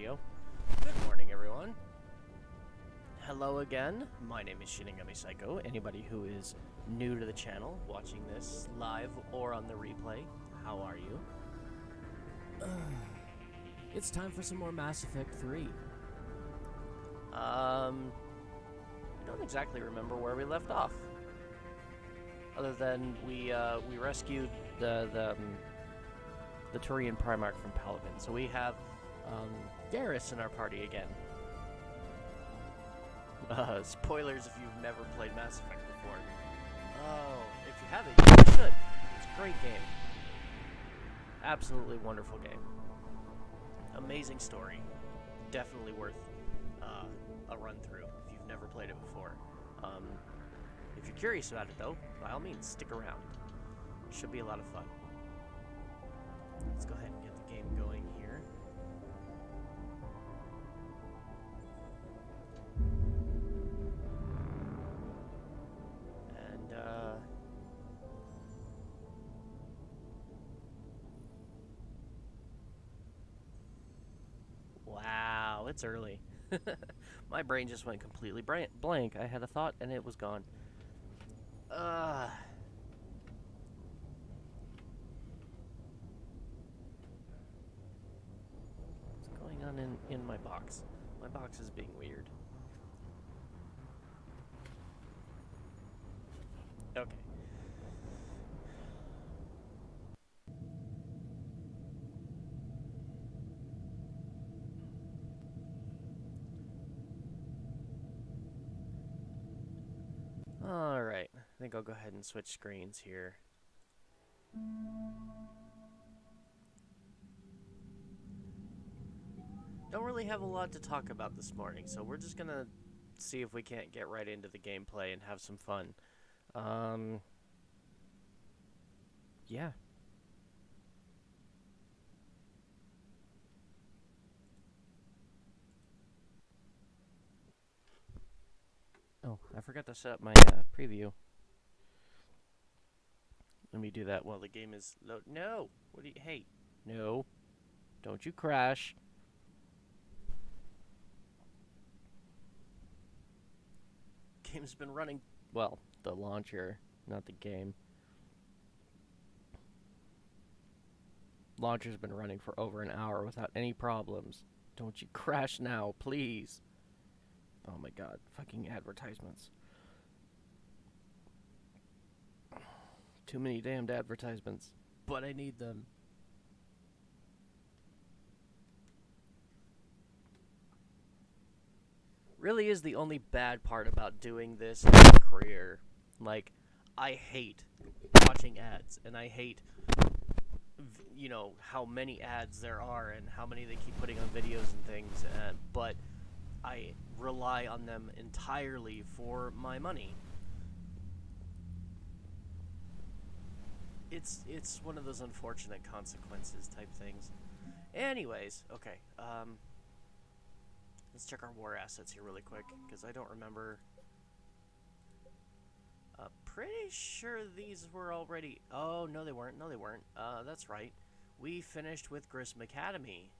video. Good morning, everyone. Hello again. My name is Shinigami Psycho. Anybody who is new to the channel, watching this live or on the replay, how are you? It's time for some more Mass Effect 3. I don't exactly remember where we left off. Other than we rescued the Turian Primarch from Paladin. So we have Garrus in our party again. Spoilers if you've never played Mass Effect before. Oh, if you haven't, you should. It's a great game. Absolutely wonderful game. Amazing story. Definitely worth a run through if you've never played it before. If you're curious about it though, by all means, stick around. Should be a lot of fun. Let's go ahead and get the game going here. And, wow, it's early. My brain just went completely blank. I had a thought and it was gone. What's going on in my box? My box is being weird. Okay. Alright, I think I'll go ahead and switch screens here. Don't really have a lot to talk about this morning, so we're just gonna see if we can't get right into the gameplay and have some fun. Yeah. Oh, I forgot to set up my preview. Let me do that while the game is load. No! What do you... Hey! No! Don't you crash! Game's been running... Well, the launcher, not the game. Launcher's been running for over an hour without any problems. Don't you crash now, please! Oh my god, fucking advertisements. Too many damned advertisements. But I need them. Really is the only bad part about doing this as a career. Like, I hate watching ads, and I hate, you know, how many ads there are and how many they keep putting on videos and things, but I rely on them entirely for my money. It's one of those unfortunate consequences type things. Anyways, okay, let's check our war assets here really quick, because I don't remember. Pretty sure these were already... Oh, no they weren't, no they weren't. That's right. We finished with Grissom Academy.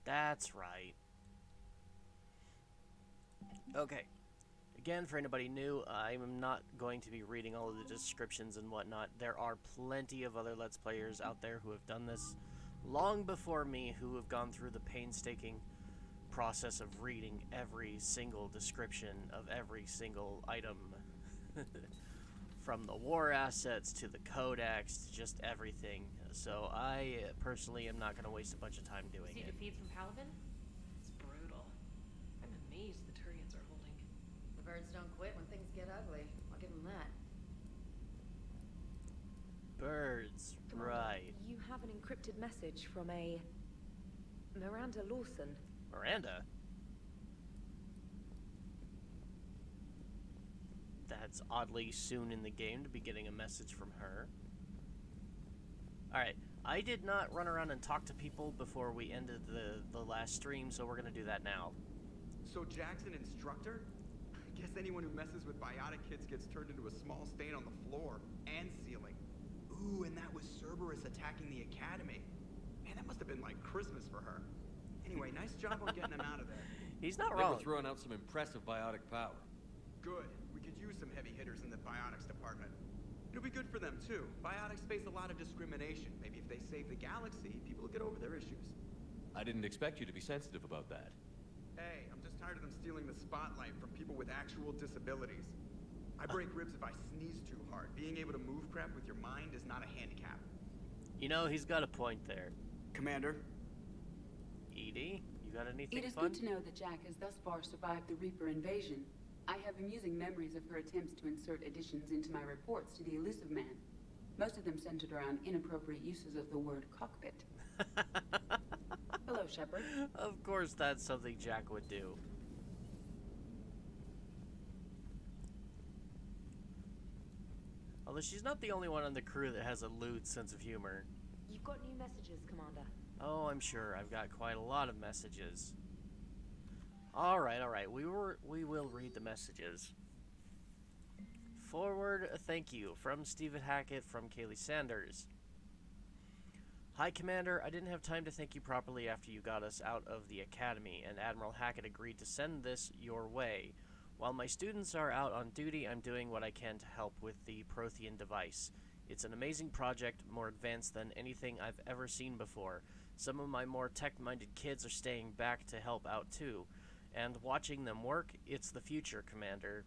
That's right. Okay. Again, for anybody new, I'm not going to be reading all of the descriptions and whatnot. There are plenty of other Let's Players out there who have done this long before me, who have gone through the painstaking process of reading every single description of every single item. From the war assets to the codex to just everything. So I personally am not going to waste a bunch of time doing it. Defeats from Paladin? It's brutal. I'm amazed the Turians are holding. The birds don't quit when things get ugly. I'll give them that. Birds, Commander, right. You have an encrypted message from a Miranda Lawson. Miranda? That's oddly soon in the game to be getting a message from her. Alright, I did not run around and talk to people before we ended the last stream, so we're gonna do that now. So Jack's an instructor? I guess anyone who messes with biotic kits gets turned into a small stain on the floor and ceiling. Ooh, and that was Cerberus attacking the academy. Man, that must have been like Christmas for her. Anyway, nice job on getting them out of there. He's not They were wrong. throwing out some impressive biotic power. Good. We could use some heavy hitters in the biotics department. It'll be good for them, too. Biotics face a lot of discrimination. Maybe if they save the galaxy, people will get over their issues. I didn't expect you to be sensitive about that. Hey, I'm just tired of them stealing the spotlight from people with actual disabilities. I break ribs if I sneeze too hard. Being able to move crap with your mind is not a handicap. You know, he's got a point there. Commander? Edie, you got anything It is fun? good to know that Jack has thus far survived the Reaper invasion. I have amusing memories of her attempts to insert additions into my reports to the Elusive Man. Most of them centered around inappropriate uses of the word cockpit. Hello, Shepard. Of course, that's something Jack would do. Although she's not the only one on the crew that has a lewd sense of humor. You've got new messages, Commander. Oh, I'm sure. I've got quite a lot of messages. Alright. We will read the messages. Forward, a thank you from Stephen Hackett from Kaylee Sanders. Hi, Commander. I didn't have time to thank you properly after you got us out of the Academy, and Admiral Hackett agreed to send this your way. While my students are out on duty, I'm doing what I can to help with the Prothean device. It's an amazing project, more advanced than anything I've ever seen before. Some of my more tech-minded kids are staying back to help out too. And watching them work, it's the future, Commander.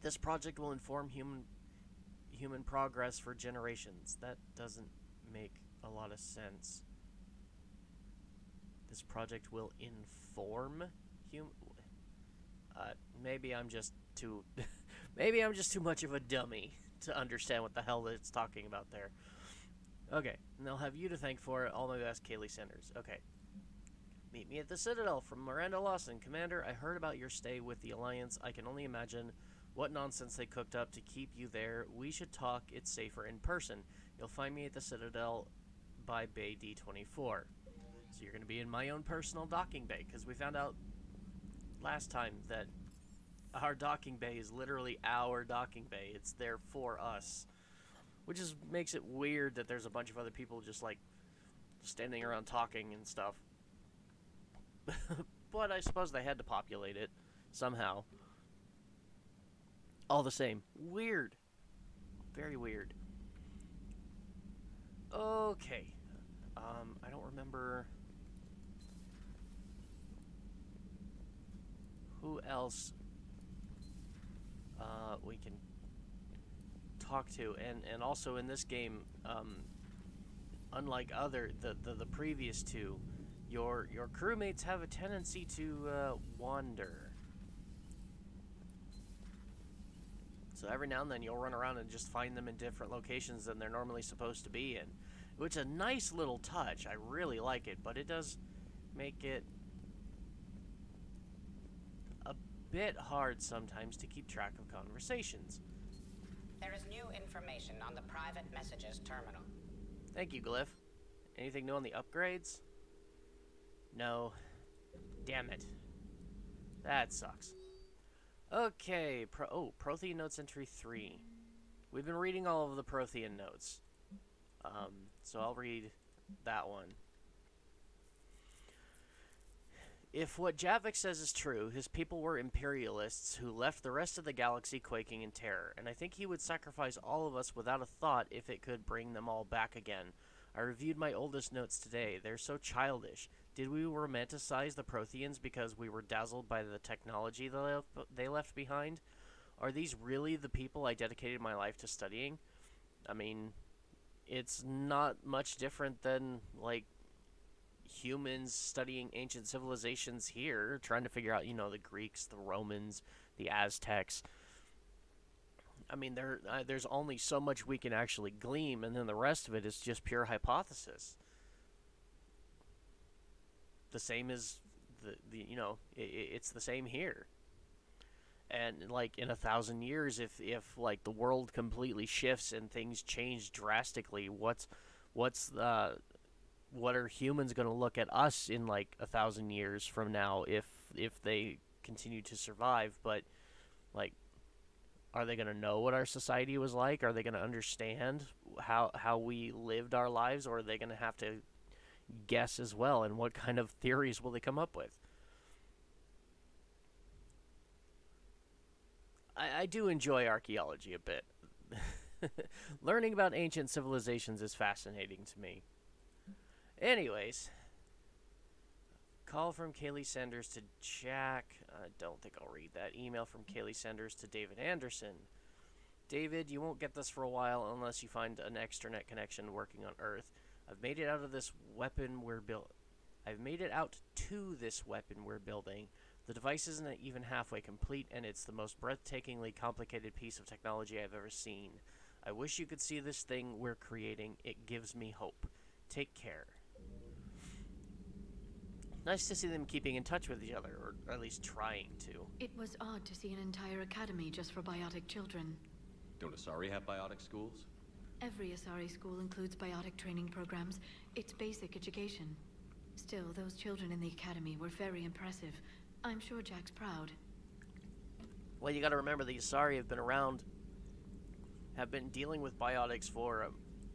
This project will inform human progress for generations. That doesn't make a lot of sense. This project will inform maybe I'm just too maybe I'm just too much of a dummy to understand what the hell it's talking about there. Okay, and they'll have you to thank for it. All my best, Kaylee Sanders. Okay. Meet me at the Citadel from Miranda Lawson. Commander, I heard about your stay with the Alliance. I can only imagine what nonsense they cooked up to keep you there. We should talk. It's safer in person. You'll find me at the Citadel by Bay D24. So you're going to be in my own personal docking bay, because we found out last time that our docking bay is literally our docking bay. It's there for us. Which is makes it weird that there's a bunch of other people just like standing around talking and stuff. But I suppose they had to populate it somehow. All the same. Weird. Very weird. Okay. I don't remember who else we can talk to, and also in this game, unlike the previous two, your crewmates have a tendency to wander. So every now and then you'll run around and just find them in different locations than they're normally supposed to be in, which is a nice little touch. I really like it, but it does make it a bit hard sometimes to keep track of conversations. There is new information on the private messages terminal. Thank you, Glyph. Anything new on the upgrades? No. Damn it. That sucks. Okay, Prothean Notes Entry 3. We've been reading all of the Prothean notes. So I'll read that one. If what Javik says is true, his people were imperialists who left the rest of the galaxy quaking in terror, and I think he would sacrifice all of us without a thought if it could bring them all back again. I reviewed my oldest notes today. They're so childish. Did we romanticize the Protheans because we were dazzled by the technology they left behind? Are these really the people I dedicated my life to studying? I mean, it's not much different than, like, humans studying ancient civilizations here, trying to figure out, you know, the Greeks, the Romans, the Aztecs. I mean, there's only so much we can actually glean, and then the rest of it is just pure hypothesis. The same as you know, it's the same here. And like in 1,000 years, if like the world completely shifts and things change drastically, what are humans going to look at us in like 1,000 years from now if they continue to survive? But like, are they going to know what our society was like? Are they going to understand how we lived our lives, or are they going to have to, guess as well, and what kind of theories will they come up with. I do enjoy archaeology a bit. Learning about ancient civilizations is fascinating to me. Anyways, call from Kaylee Sanders to Jack. I don't think I'll read that. Email from Kaylee Sanders to David Anderson. David, you won't get this for a while unless you find an extranet connection working on Earth. I've made it out of this weapon we're I've made it out to this weapon we're building. The device isn't even halfway complete, and it's the most breathtakingly complicated piece of technology I've ever seen. I wish you could see this thing we're creating. It gives me hope. Take care. Nice to see them keeping in touch with each other, or at least trying to. It was odd to see an entire academy just for biotic children. Don't Asari have biotic schools? Every Asari school includes biotic training programs. It's basic education. Still, those children in the academy were very impressive. I'm sure Jack's proud. Well, you gotta remember the Asari have been around, have been dealing with biotics for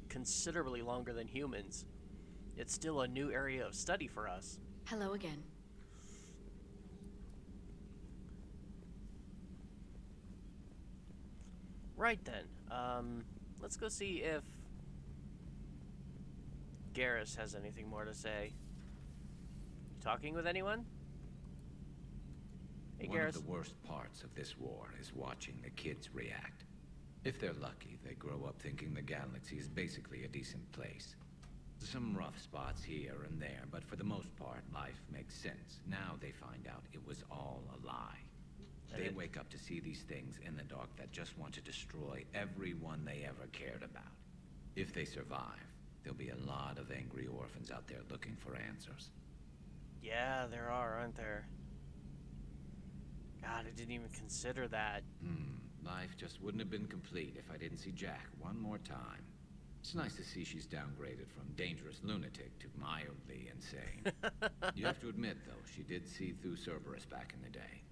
considerably longer than humans. It's still a new area of study for us. Hello again. Right then, let's go see if Garrus has anything more to say. Talking with anyone? Hey, One Garrus. of the worst parts of this war is watching the kids react. If they're lucky, they grow up thinking the galaxy is basically a decent place. Some rough spots here and there, but for the most part, life makes sense. Now they find out it was all a lie. They wake up to see these things in the dark that just want to destroy everyone they ever cared about. If they survive, there'll be a lot of angry orphans out there looking for answers. Yeah, there are, aren't there? God, I didn't even consider that. Life just wouldn't have been complete if I didn't see Jack one more time. It's nice to see she's downgraded from dangerous lunatic to mildly insane. You have to admit, though, she did see through Cerberus back in the day.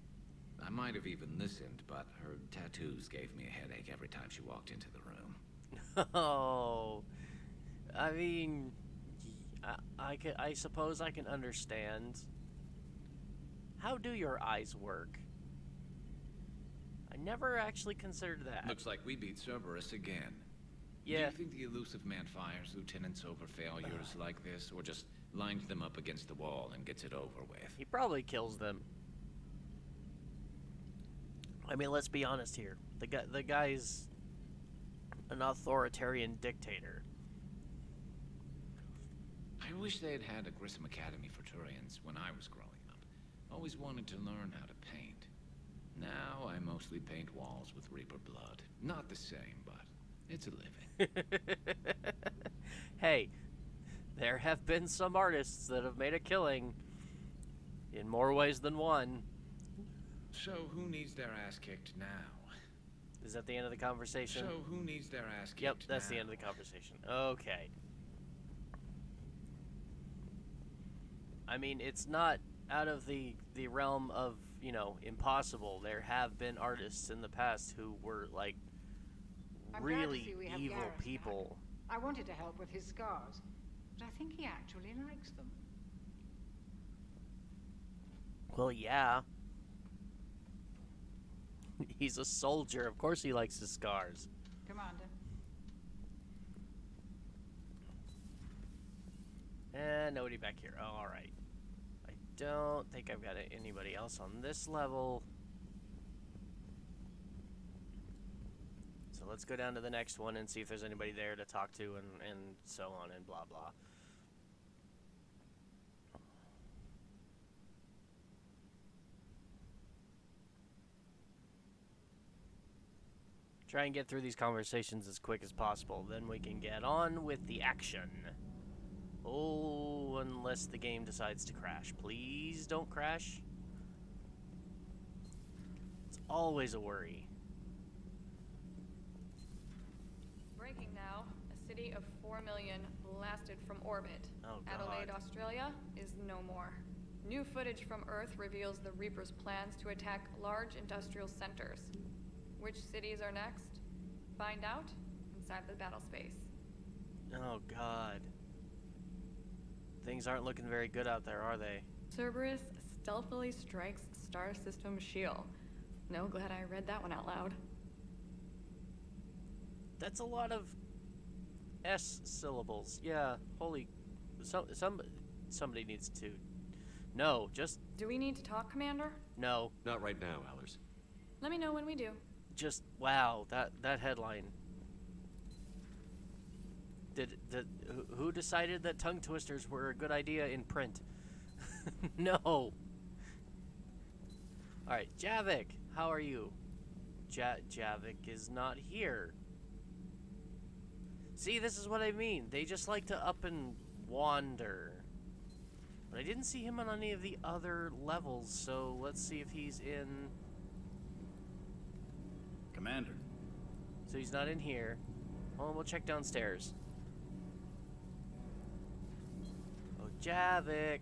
I might have even listened, but her tattoos gave me a headache every time she walked into the room. Oh, I mean, I suppose I can understand. How do your eyes work? I never actually considered that. Looks like we beat Cerberus again. Yeah. Do you think the elusive man fires lieutenants over failures like this, or just lines them up against the wall and gets it over with? He probably kills them. I mean, let's be honest here. The guy's an authoritarian dictator. I wish they had had a Grissom Academy for Turians when I was growing up. Always wanted to learn how to paint. Now I mostly paint walls with Reaper blood. Not the same, but it's a living. Hey, there have been some artists that have made a killing in more ways than one. So who needs their ass kicked now? Is that the end of the conversation? So who needs their ass kicked Yep, that's now? the end of the conversation. Okay. I mean, it's not out of the realm of, you know, impossible. There have been artists in the past who were, like, I'm glad to really see we have evil Garrus people. back. I wanted to help with his scars, but I think he actually likes them. Well, yeah. He's a soldier. Of course he likes his scars. Commander. And nobody back here. Oh, alright. I don't think I've got anybody else on this level. So let's go down to the next one and see if there's anybody there to talk to and so on and blah blah. Try and get through these conversations as quick as possible, then we can get on with the action. Oh, unless the game decides to crash. Please don't crash. It's always a worry. Breaking now. A city of 4 million blasted from orbit. Oh, God. Adelaide, Australia is no more. New footage from Earth reveals the Reaper's plans to attack large industrial centers. Which cities are next? Find out inside the battle space. Oh, God. Things aren't looking very good out there, are they? Cerberus stealthily strikes star system shield. No, glad I read that one out loud. That's a lot of S syllables. Yeah, holy... Somebody needs to... No, just... Do we need to talk, Commander? No. Not right now, Allers. Let me know when we do. Just, wow, that headline. Who decided that tongue twisters were a good idea in print? No. Alright, Javik, how are you? Javik is not here. See, this is what I mean. They just like to up and wander. But I didn't see him on any of the other levels, so let's see if he's in... Commander. So he's not in here. Well, we'll check downstairs. Oh, Javik.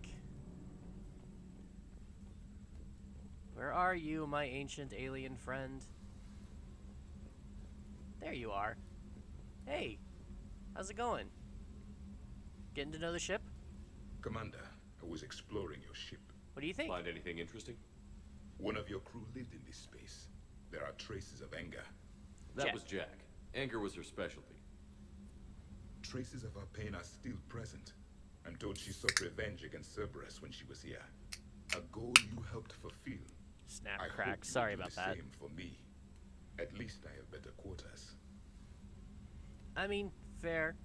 Where are you, my ancient alien friend? There you are. Hey, how's it going? Getting to know the ship? Commander, I was exploring your ship. What do you think? Find anything interesting? One of your crew lived in this space. There are traces of anger. That was Jack. Anger was her specialty. Traces of her pain are still present. I'm told she sought revenge against Cerberus when she was here. A goal you helped fulfill. Snap I crack. hope you Sorry will do about the that. Same for me. At least I have better quarters. I mean, fair.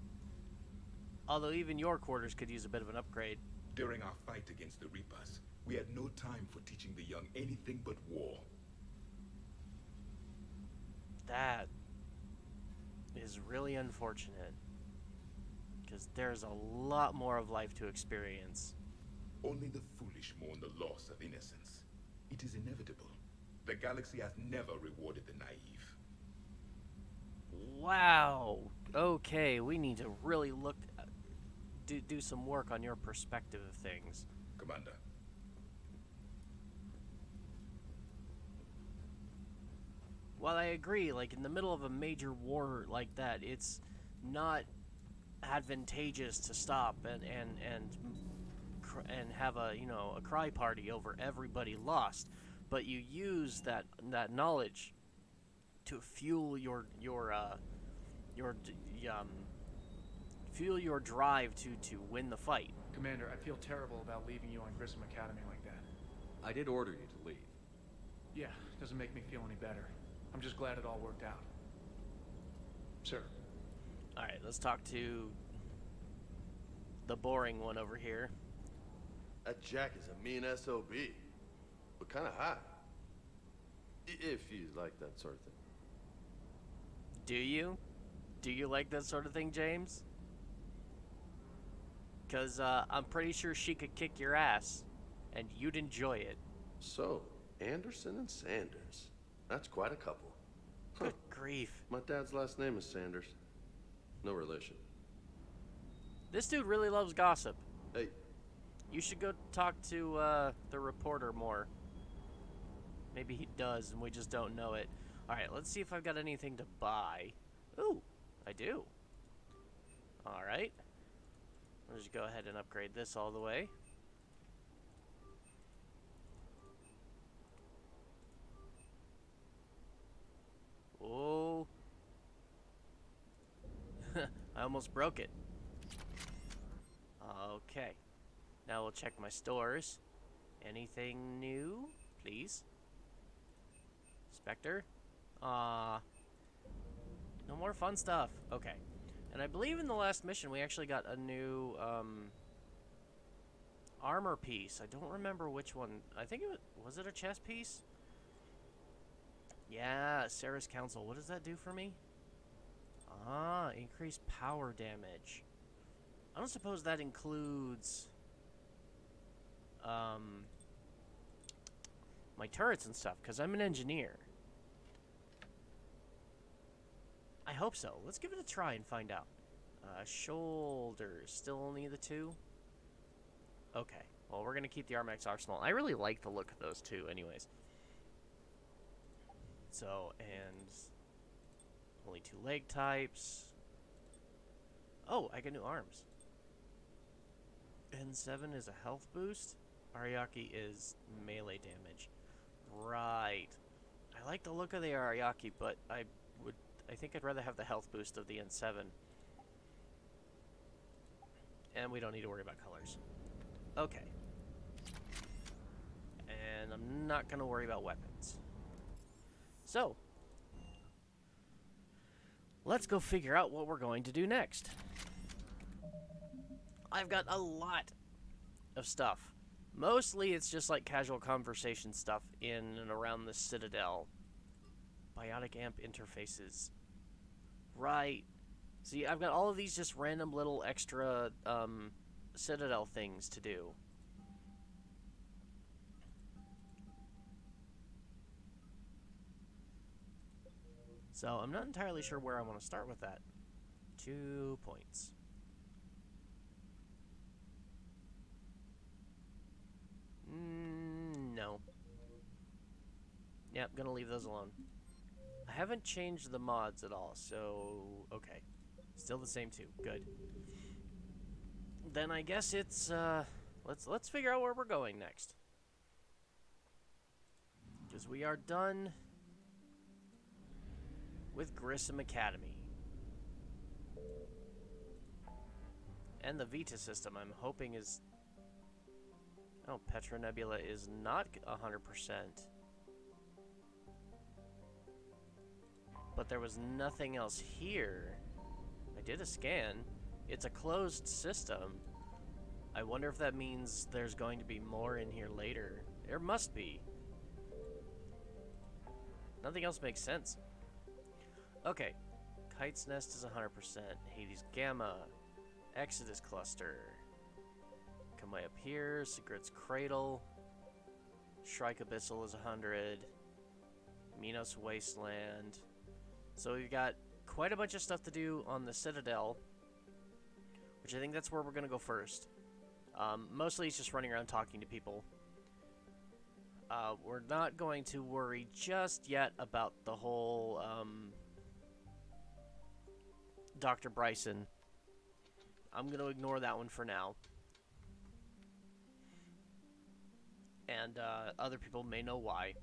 Although even your quarters could use a bit of an upgrade. During our fight against the Reapers, we had no time for teaching the young anything but war. That is really unfortunate. Because there's a lot more of life to experience. Only the foolish mourn the loss of innocence. It is inevitable. The galaxy has never rewarded the naive. Wow. Okay, we need to really look... do some work on your perspective of things. Commander. While I agree, like, in the middle of a major war like that, it's not advantageous to stop and have a, you know, a cry party over everybody lost, but you use that knowledge to fuel your drive to win the fight. Commander, I feel terrible about leaving you on Grissom Academy like that. I did order you to leave. Yeah, doesn't make me feel any better. I'm just glad it all worked out. Sir. Alright, let's talk to the boring one over here. That Jack is a mean SOB, but kind of hot. If you like that sort of thing. Do you? Do you like that sort of thing, James? Because I'm pretty sure she could kick your ass, and you'd enjoy it. So, Anderson and Sanders. That's quite a couple. Good grief. My dad's last name is Sanders. No relation. This dude really loves gossip. Hey. You should go talk to the reporter more. Maybe he does, and we just don't know it. Alright, let's see if I've got anything to buy. Ooh, I do. Alright. I'll just go ahead and upgrade this all the way. Oh. I almost broke it. Okay. Now we'll check my stores. Anything new, please? Spectre? No more fun stuff. Okay. And I believe in the last mission we actually got a new armor piece. I don't remember which one. I think it was it a chest piece? Yeah, Sarah's Council. What does that do for me? Ah, increased power damage. I don't suppose that includes my turrets and stuff, because I'm an engineer. I hope so. Let's give it a try and find out. Shoulders. Still only the two? Okay. Well, we're going to keep the Armax Arsenal. I really like the look of those two anyways. So, and only 2 leg types. Oh, I got new arms. N7 is a health boost. Ariake is melee damage. Right. I like the look of the Ariake, but I think I'd rather have the health boost of the N7. And we don't need to worry about colors. Okay. And I'm not going to worry about weapons. So, let's go figure out what we're going to do next. I've got a lot of stuff. Mostly it's just like casual conversation stuff in and around the Citadel. Biotic amp interfaces. Right. See, I've got all of these just random little extra Citadel things to do. So I'm not entirely sure where I want to start with that. 2 points. No. Yep, gonna leave those alone. I haven't changed the mods at all, so okay. Still the same two. Good. Then I guess it's let's figure out where we're going next. Because we are done with Grissom Academy. And the Vita system, I'm hoping is... Oh, Petra Nebula is not 100%. But there was nothing else here. I did a scan. It's a closed system. I wonder if that means there's going to be more in here later. There must be. Nothing else makes sense. Okay. Kite's Nest is 100%. Hades Gamma. Exodus Cluster. Kamaya Pier. Sigurd's Cradle. Shrike Abyssal is 100. Minos Wasteland. So we've got quite a bunch of stuff to do on the Citadel, which I think that's where we're going to go first. Mostly it's just running around talking to people. We're not going to worry just yet about the whole Dr. Bryson. I'm going to ignore that one for now. And other people may know why.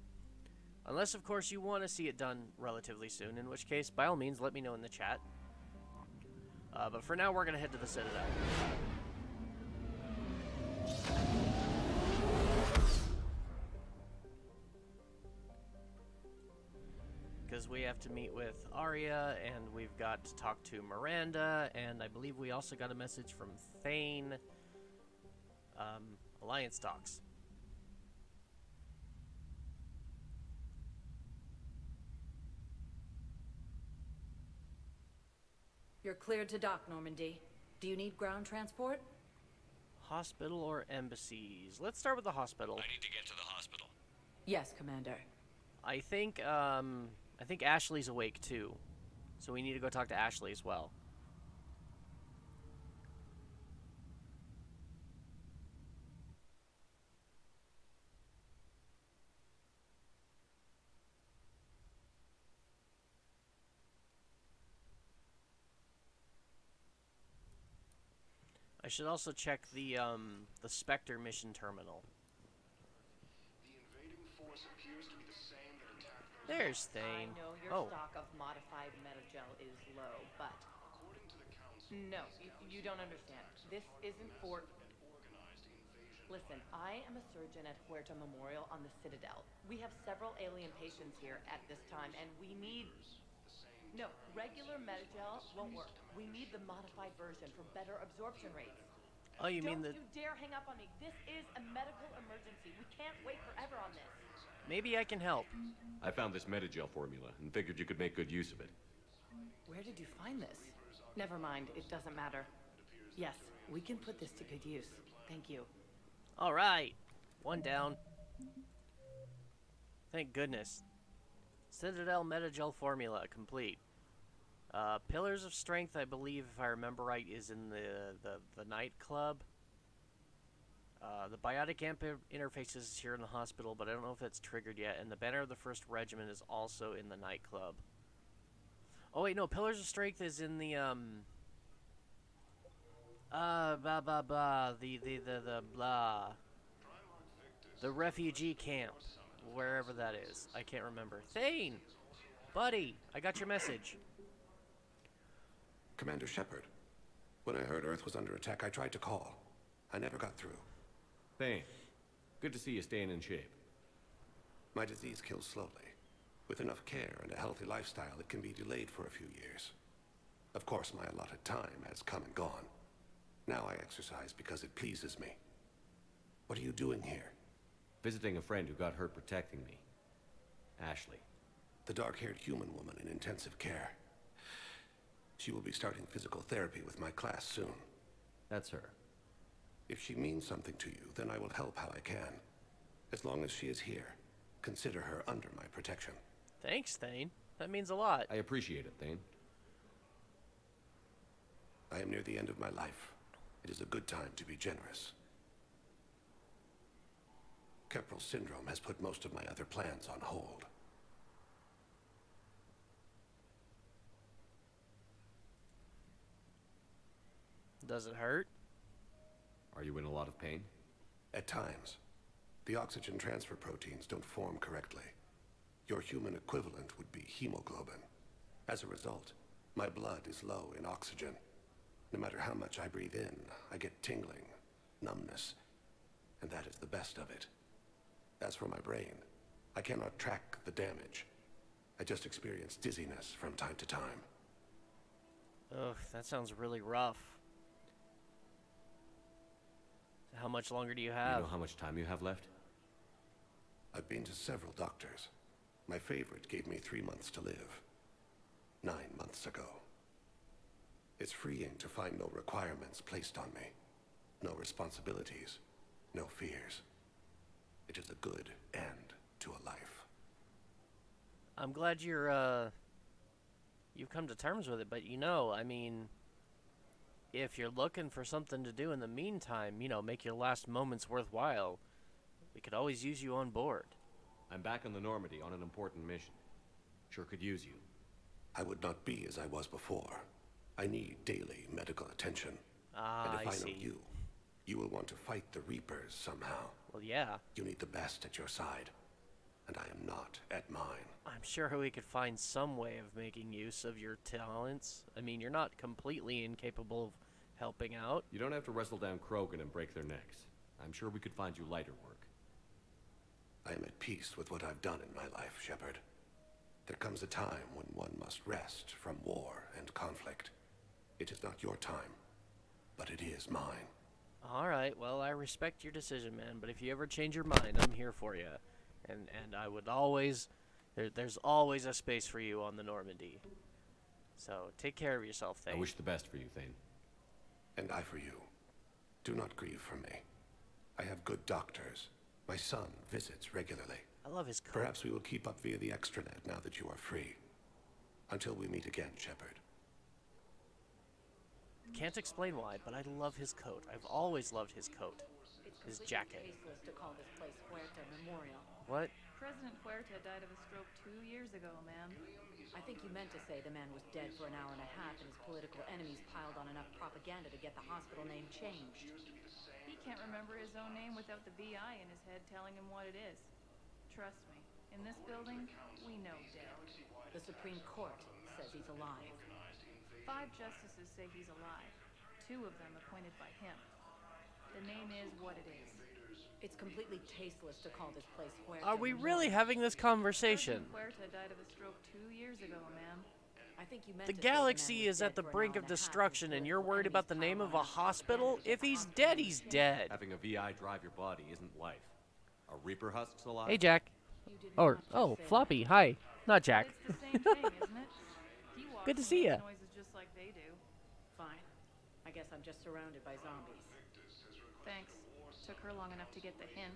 Unless, of course, you want to see it done relatively soon, in which case, by all means, let me know in the chat. But for now, we're going to head to the Citadel. Because we have to meet with Arya, and we've got to talk to Miranda, and I believe we also got a message from Thane. Alliance talks. You're cleared to dock, Normandy. Do you need ground transport? Hospital or embassies? Let's start with the hospital. I need to get to the hospital. Yes, Commander. I think Ashley's awake too. So we need to go talk to Ashley as well. I should also check the Spectre mission terminal. There's Thane. I know your Oh. stock of modified metagel is low, but no, you don't understand. This isn't for... Listen, I am a surgeon at Huerta Memorial on the Citadel. We have several alien patients here at this time, and we need... No, regular metagel won't work. We need the modified version for better absorption rates. Oh, you mean the... Don't you dare hang up on me. This is a medical emergency. We can't wait forever on this. Maybe I can help. I found this metagel formula and figured you could make good use of it. Where did you find this? Never mind, it doesn't matter. Yes, we can put this to good use. Thank you. All right. One down. Thank goodness. Citadel metagel formula complete. Pillars of Strength, I believe, if I remember right, is in the nightclub. The biotic amp interface is here in the hospital, but I don't know if that's triggered yet. And the banner of the 1st Regiment is also in the nightclub. Oh wait, no, Pillars of Strength is in the the refugee camp, wherever that is. I can't remember. Thane, buddy, I got your message. Commander Shepard, when I heard Earth was under attack, I tried to call. I never got through. Thane, good to see you staying in shape. My disease kills slowly. With enough care and a healthy lifestyle, it can be delayed for a few years. Of course, my allotted time has come and gone. Now I exercise because it pleases me. What are you doing here? Visiting a friend who got hurt protecting me. Ashley. The dark-haired human woman in intensive care. She will be starting physical therapy with my class soon. That's her. If she means something to you, then I will help how I can. As long as she is here, consider her under my protection. Thanks, Thane. That means a lot. I appreciate it, Thane. I am near the end of my life. It is a good time to be generous. Keppel syndrome has put most of my other plans on hold. Does it hurt? Are you in a lot of pain? At times. The oxygen transfer proteins don't form correctly. Your human equivalent would be hemoglobin. As a result, my blood is low in oxygen. No matter how much I breathe in, I get tingling, numbness, and that is the best of it. As for my brain, I cannot track the damage. I just experience dizziness from time to time. Ugh, that sounds really rough. How much longer do you have? You know how much time you have left? I've been to several doctors. My favorite gave me 3 months to live. 9 months ago. It's freeing to find no requirements placed on me. No responsibilities. No fears. It is a good end to a life. I'm glad you've come to terms with it, but I mean, if you're looking for something to do in the meantime, make your last moments worthwhile, we could always use you on board. I'm back on the Normandy on an important mission. Sure could use you. I would not be as I was before. I need daily medical attention. And if I know you, you will want to fight the Reapers somehow. Well, yeah. You need the best at your side, and I am not at mine. I'm sure we could find some way of making use of your talents. I mean, you're not completely incapable of helping out. You don't have to wrestle down Krogan and break their necks. I'm sure we could find you lighter work. I am at peace with what I've done in my life, Shepard. There comes a time when one must rest from war and conflict. It is not your time, but it is mine. Alright, well, I respect your decision, man, but if you ever change your mind, I'm here for you. And I would always... There's always a space for you on the Normandy. So, take care of yourself, Thane. I wish the best for you, Thane. And I for you. Do not grieve for me. I have good doctors. My son visits regularly. I love his coat. Perhaps we will keep up via the extranet now that you are free. Until we meet again, Shepard. Can't explain why, but I love his coat. I've always loved his coat. His jacket. To call this place Huerta Memorial. What? President Huerta died of a stroke 2 years ago, ma'am. I think you meant to say the man was dead for an hour and a half and his political enemies piled on enough propaganda to get the hospital name changed. He can't remember his own name without the VI in his head telling him what it is. Trust me, in this building, we know dead. The Supreme Court says he's alive. 5 justices say he's alive. 2 of them appointed by him. The name is what it is. It's completely tasteless to call this place Huerta. Are we really having this conversation? Huerta died of a stroke 2 years ago, ma'am. I think you meant the galaxy is at the brink of destruction, and you're worried about the name of a hospital? If he's dead, he's dead. Having a VI drive your body isn't life. Are Reaper husks alive? Hey, Jack. Oh, Floppy. Hi. Not Jack. It's the same thing, isn't it? He walks Good to see ya. noises just like they do. Fine. I guess I'm just surrounded by zombies. Thanks. Took her long enough to get the hint.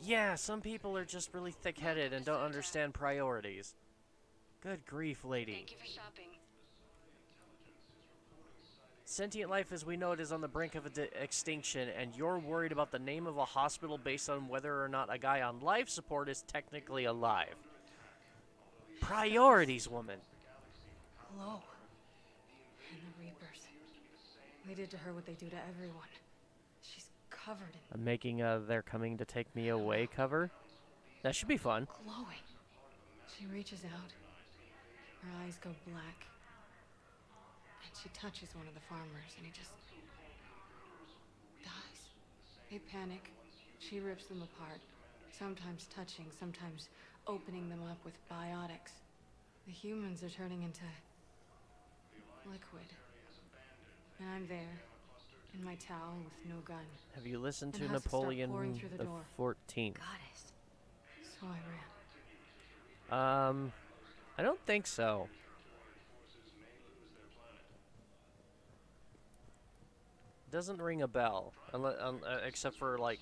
Yeah, some people are just really thick-headed and don't understand priorities. Good grief, lady. Thank you for shopping. Sentient life as we know it is on the brink of extinction, and you're worried about the name of a hospital based on whether or not a guy on life support is technically alive. Priorities, woman. Hello. And the Reapers. They did to her what they do to everyone. She's covered in I'm making a They're Coming to Take Me Away cover. That should be fun. glowing. She reaches out. Her eyes go black. And she touches one of the farmers, and he just dies. They panic. She rips them apart, sometimes touching, sometimes opening them up with biotics. The humans are turning into liquid. And I'm there, in my towel with no gun. Have you listened And to has to start Napoleon pouring through the the door. 14th? Goddess. So I ran. I don't think so. Doesn't ring a bell, except for like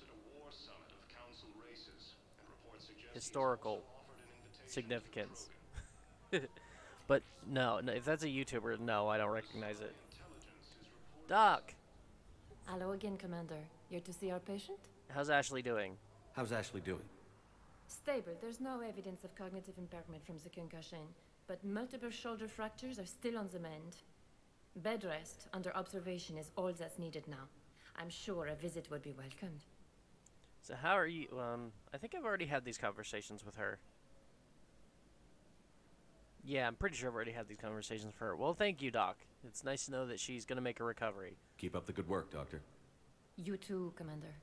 historical significance. But no, if that's a YouTuber, no, I don't recognize it. Doc, Hello again, Commander. Here to see our patient? how's Ashley doing? How's Ashley doing? Stable. There's no evidence of cognitive impairment from the concussion, but multiple shoulder fractures are still on the mend. Bed rest under observation is all that's needed now. I'm sure a visit would be welcomed. So how are you? I think I've already had these conversations with her. Yeah, I'm pretty sure I've already had these conversations with her. Well, thank you, Doc. It's nice to know that she's gonna make a recovery. Keep up the good work, Doctor. You too, Commander.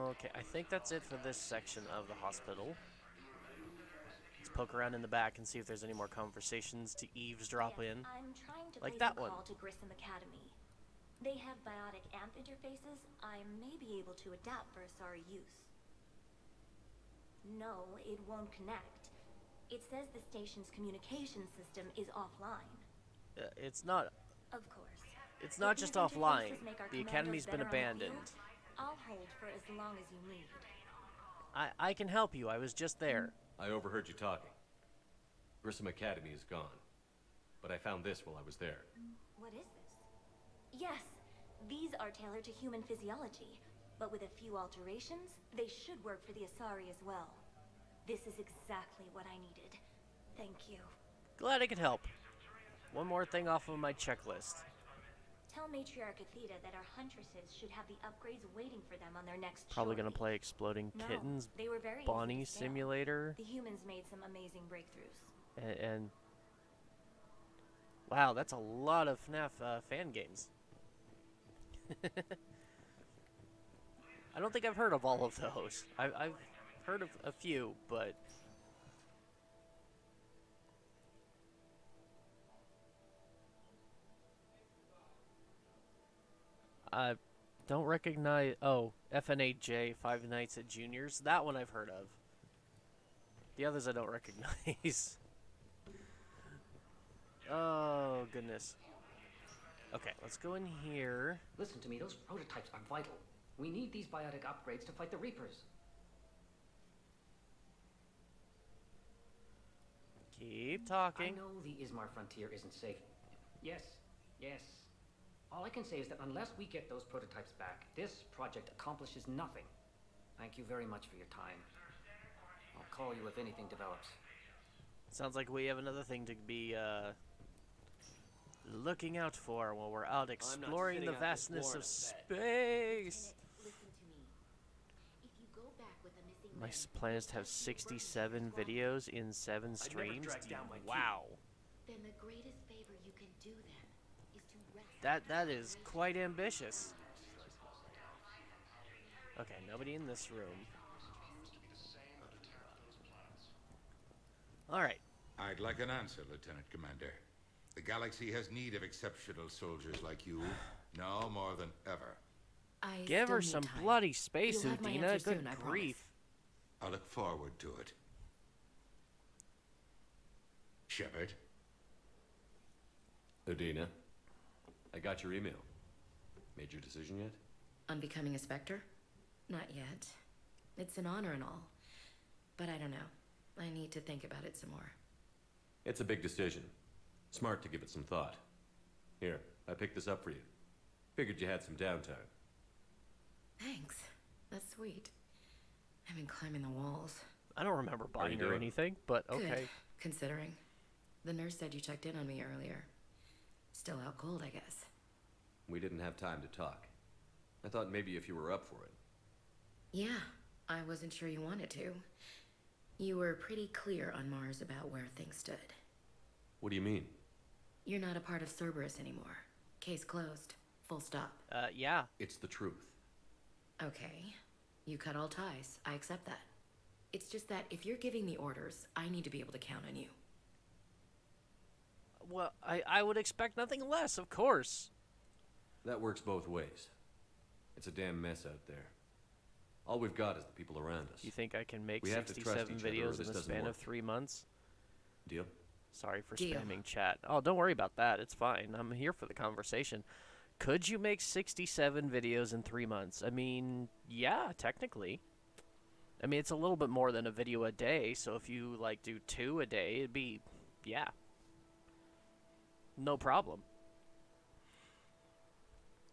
Okay, I think that's it for this section of the hospital. Let's poke around in the back and see if there's any more conversations to eavesdrop in. I'm trying to Like place that a one. call to Grissom Academy. They have biotic amp interfaces I may be able to adapt for Asari use. No, it won't connect. It says the station's communication system is offline. It's not. Of course. It's not If just these offline. interfaces make our The commandos academy's been better on the abandoned. field, I'll hold for as long as you need. I can help you. I was just there. I overheard you talking. Grissom Academy is gone. But I found this while I was there. What is this? Yes, these are tailored to human physiology, but with a few alterations, they should work for the Asari as well. This is exactly what I needed. Thank you. Glad I could help. One more thing off of my checklist. Tell Matriarch Athena that our huntresses should have the upgrades waiting for them on their next Probably gonna shorty. play Exploding No, Kittens, they were very easy Bonnie to scale. Simulator, The humans made some amazing breakthroughs. and wow, that's a lot of FNAF fan games. I don't think I've heard of all of those. I've heard of a few, but I don't recognize. Oh, FNAJ, Five Nights at Junior's. That one I've heard of. The others I don't recognize. Oh, goodness. Okay, let's go in here. Listen to me, those prototypes are vital. We need these biotic upgrades to fight the Reapers. Keep talking. I know the Ismar frontier isn't safe. Yes, yes. All I can say is that unless we get those prototypes back, this project accomplishes nothing. Thank you very much for your time. I'll call you if anything develops. Sounds like we have another thing to be looking out for while we're out exploring the vastness of space. Listen to me. If you go back with the missing My men, plan is to have 67 videos in 7 streams. Wow. then the greatest favor you can do them is to rest. That is quite ambitious. Okay, nobody in this room. All right. I'd like an answer, Lieutenant Commander. The galaxy has need of exceptional soldiers like you, now more than ever. Give her some bloody space, You'll have my Udina. answer Good soon, I grief. I look forward to it. Shepard? Udina, I got your email. Made your decision yet? On becoming a Spectre? Not yet. It's an honor and all. But I don't know. I need to think about it some more. It's a big decision. Smart to give it some thought. Here, I picked this up for you. Figured you had some downtime. Thanks. That's sweet. I've been climbing the walls. I don't remember buying you her doing? anything, but Good, okay. considering. The nurse said you checked in on me earlier. Still out cold, I guess. We didn't have time to talk. I thought maybe if you were up for it. Yeah, I wasn't sure you wanted to. You were pretty clear on Mars about where things stood. What do you mean? You're not a part of Cerberus anymore. Case closed. Full stop. Yeah. It's the truth. Okay. You cut all ties. I accept that. It's just that if you're giving me orders, I need to be able to count on you. Well, I would expect nothing less, of course. That works both ways. It's a damn mess out there. All we've got is the people around us. You think I can make We have to trust 67 each other or videos in this the doesn't span work. of 3 months? Deal? Sorry for Deal. spamming chat. Oh, don't worry about that. It's fine. I'm here for the conversation. Could you make 67 videos in 3 months? I mean, yeah, technically. I mean, it's a little bit more than a video a day, so if you, like, do 2 a day, it'd be, yeah. No problem.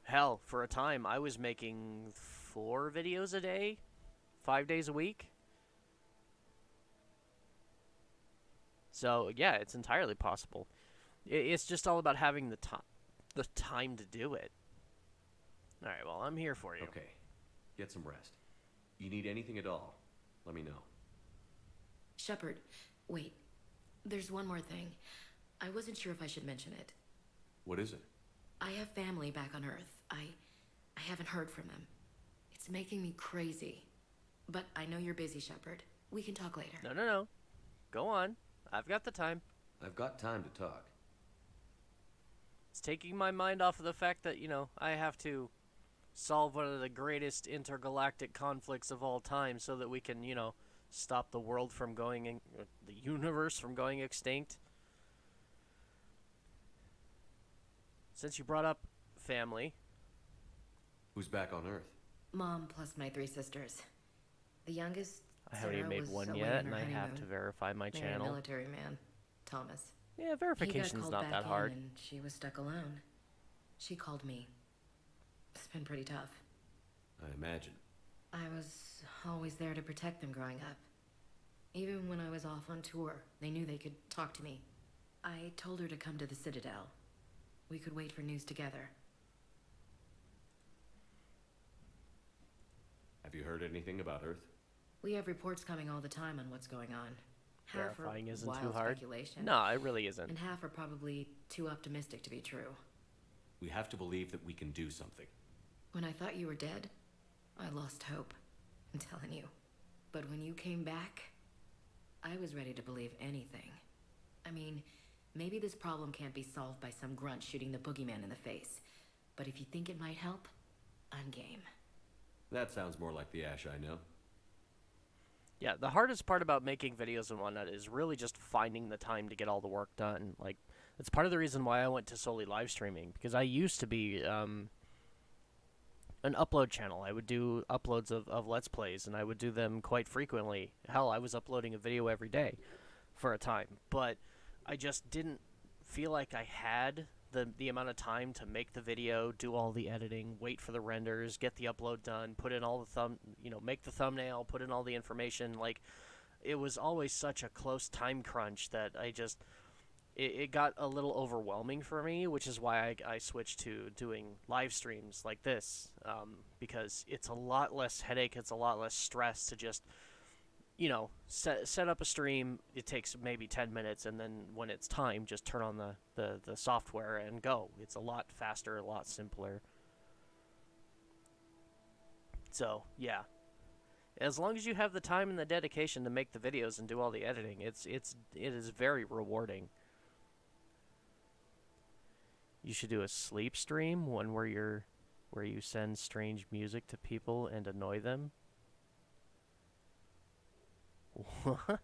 Hell, for a time, I was making 4 videos a day, 5 days a week. So, yeah, it's entirely possible. It's just all about having the time to do it. All right, well, I'm here for you. Okay. Get some rest. You need anything at all, let me know. Shepard, wait. There's one more thing. I wasn't sure if I should mention it. What is it? I have family back on Earth. I haven't heard from them. It's making me crazy. But I know you're busy, Shepard. We can talk later. No. Go on. I've got the time. I've got time to talk. It's taking my mind off of the fact that, you know, I have to solve one of the greatest intergalactic conflicts of all time so that we can, you know, stop the world from going, the universe from going extinct. Since you brought up family. Who's back on Earth? Mom plus my 3 sisters. The youngest, I haven't even made one yet, and I have to verify my channel. A military man, Thomas. Yeah, verification's not that hard. And she was stuck alone. She called me. It's been pretty tough. I imagine. I was always there to protect them growing up. Even when I was off on tour, they knew they could talk to me. I told her to come to the Citadel. We could wait for news together. Have you heard anything about Earth? We have reports coming all the time on what's going on. Half Verifying are isn't wild too hard. speculation. No, it really isn't. And half are probably too optimistic to be true. We have to believe that we can do something. When I thought you were dead, I lost hope. I'm telling you. But when you came back, I was ready to believe anything. I mean, maybe this problem can't be solved by some grunt shooting the boogeyman in the face. But if you think it might help, I'm game. That sounds more like the Ash I know. Yeah, the hardest part about making videos and whatnot is really just finding the time to get all the work done. Like, it's part of the reason why I went to solely live streaming, because I used to be an upload channel. I would do uploads of Let's Plays, and I would do them quite frequently. Hell, I was uploading a video every day for a time, but I just didn't feel like I had the amount of time to make the video, do all the editing, wait for the renders, get the upload done, put in all the make the thumbnail, put in all the information. Like, it was always such a close time crunch that it got a little overwhelming for me, which is why I switched to doing live streams like this, because it's a lot less headache, it's a lot less stress to just, you know, set up a stream. It takes maybe 10 minutes, and then when it's time, just turn on the software and go. It's a lot faster, a lot simpler. So, yeah. As long as you have the time and the dedication to make the videos and do all the editing, it is very rewarding. You should do a sleep stream, one where you send strange music to people and annoy them. What?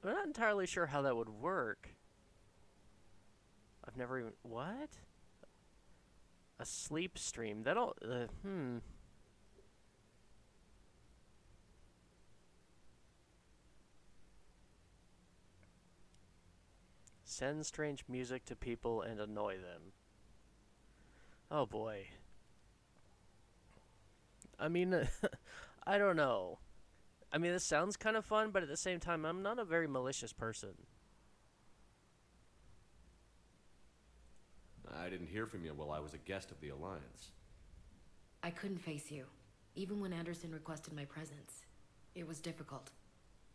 I'm not entirely sure how that would work. I've never even... What? A sleep stream. That'll... Send strange music to people and annoy them. Oh boy. I mean... I don't know. I mean, this sounds kind of fun, but at the same time, I'm not a very malicious person. I didn't hear from you while I was a guest of the Alliance. I couldn't face you, even when Anderson requested my presence. It was difficult.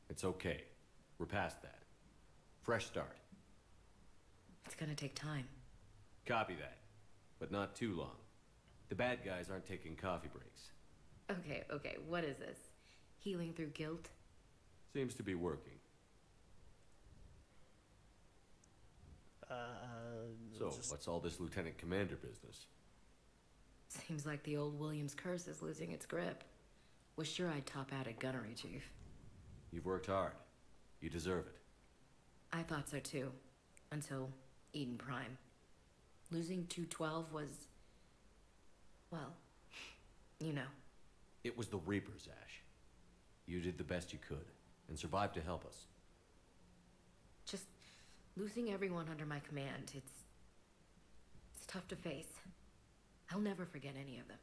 It's okay. We're past that. Fresh start. It's gonna take time. Copy that. But not too long. The bad guys aren't taking coffee breaks. Okay, what is this? Healing through guilt? Seems to be working. So, what's all this Lieutenant Commander business? Seems like the old Williams curse is losing its grip. Was sure I'd top out at gunnery, Chief. You've worked hard. You deserve it. I thought so too. Until Eden Prime. Losing 212 was... well, you know. It was the Reapers, Ash. You did the best you could, and survived to help us. Just losing everyone under my command, it's tough to face. I'll never forget any of them.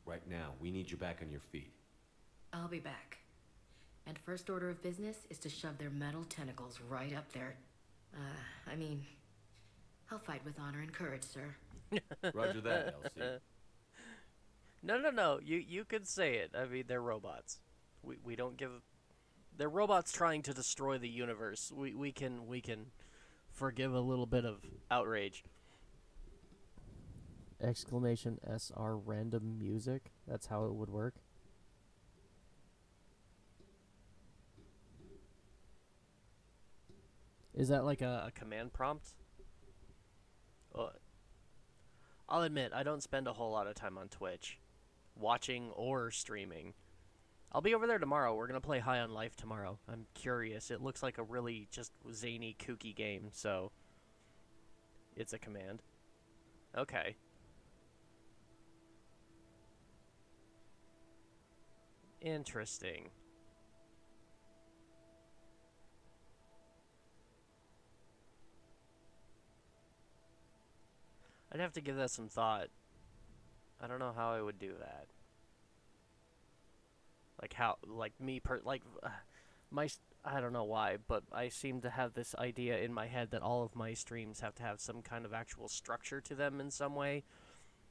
Right now, we need you back on your feet. I'll be back. And first order of business is to shove their metal tentacles right up there. I mean, I'll fight with honor and courage, sir. Roger that, Elsie. No. You could say it. I mean, they're robots. We don't give... They're robots trying to destroy the universe. We can forgive a little bit of outrage. Exclamation SR random music. That's how it would work. Is that like a command prompt? I'll admit, I don't spend a whole lot of time on Twitch, watching or streaming. I'll be over there tomorrow. We're going to play High on Life tomorrow. I'm curious. It looks like a really just zany, kooky game, so it's a command. Okay. Interesting. I'd have to give that some thought. I don't know how I would do that. Like how, like me I don't know why, but I seem to have this idea in my head that all of my streams have to have some kind of actual structure to them in some way,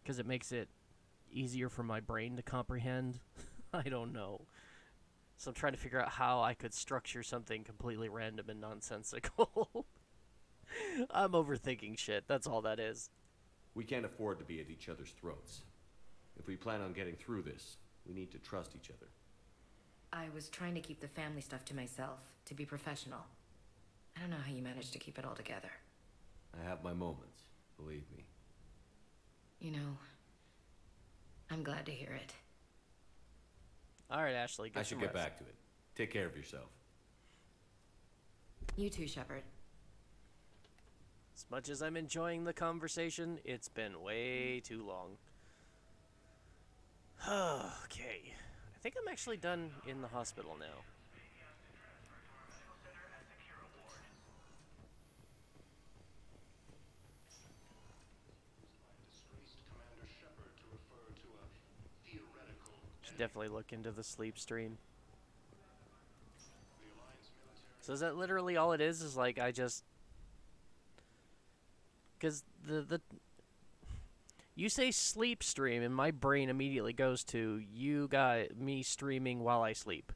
because it makes it easier for my brain to comprehend. I don't know. So I'm trying to figure out how I could structure something completely random and nonsensical. I'm overthinking shit, that's all that is. We can't afford to be at each other's throats. If we plan on getting through this, we need to trust each other. I was trying to keep the family stuff to myself, to be professional. I don't know how you managed to keep it all together. I have my moments, believe me. You know, I'm glad to hear it. Alright, Ashley, I should get back to it. Take care of yourself. You too, Shepard. As much as I'm enjoying the conversation, it's been way too long. Okay. I think I'm actually done in the hospital now. Should definitely look into the sleep stream. So is that literally all it is like I just... Because you say sleep stream, and my brain immediately goes to me streaming while I sleep.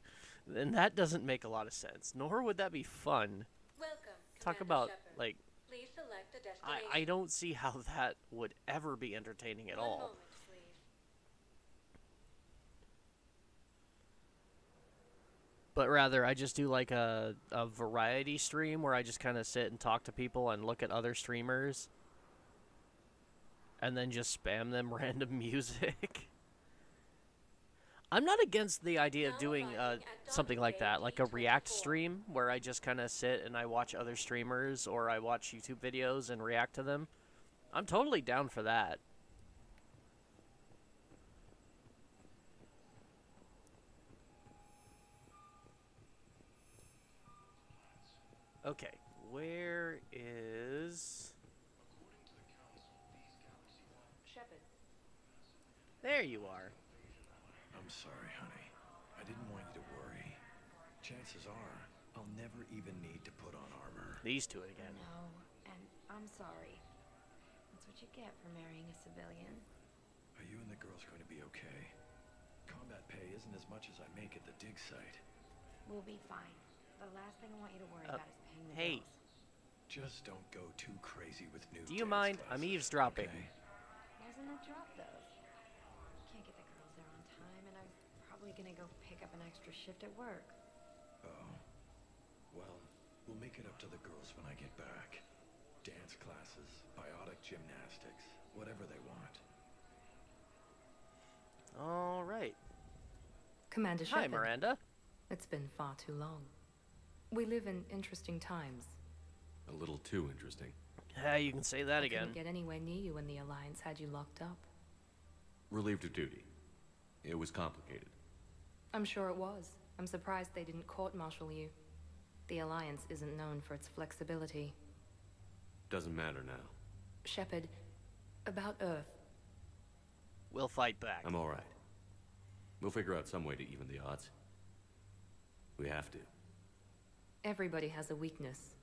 And that doesn't make a lot of sense. Nor would that be fun. Welcome, Talk Commander about, Shepard. like... Please select a destination. I don't see how that would ever be entertaining at all. One moment, please. But rather, I just do like a variety stream where I just kind of sit and talk to people and look at other streamers. And then just spam them random music. I'm not against the idea of doing something like that, like a react stream where I just kind of sit and I watch other streamers or I watch YouTube videos and react to them. I'm totally down for that. Okay, where is... Shepard. There you are. I'm sorry, honey. I didn't want you to worry. Chances are, I'll never even need to put on armor. These two again. No, and I'm sorry. That's what you get for marrying a civilian. Are you and the girls going to be okay? Combat pay isn't as much as I make at the dig site. We'll be fine. The last thing I want you to worry about is paying the Hey. bills. Just don't go too crazy with new Do you mind? I'm eavesdropping. Wasn't a drop, though. Can't get the girls there on time, and I'm probably gonna go pick up an extra shift at work. Oh. Well, we'll make it up to the girls when I get back. Dance classes, biotic gymnastics, whatever they want. All right. Commander Hi, Shepard. Miranda. It's been far too long. We live in interesting times. A little too interesting. Yeah, you can say that I again. couldn't get anywhere near you when the Alliance had you locked up. Relieved of duty. It was complicated. I'm sure it was. I'm surprised they didn't court-martial you. The Alliance isn't known for its flexibility. Doesn't matter now. Shepard, about Earth. We'll fight back. I'm all right. We'll figure out some way to even the odds. We have to. Everybody has a weakness.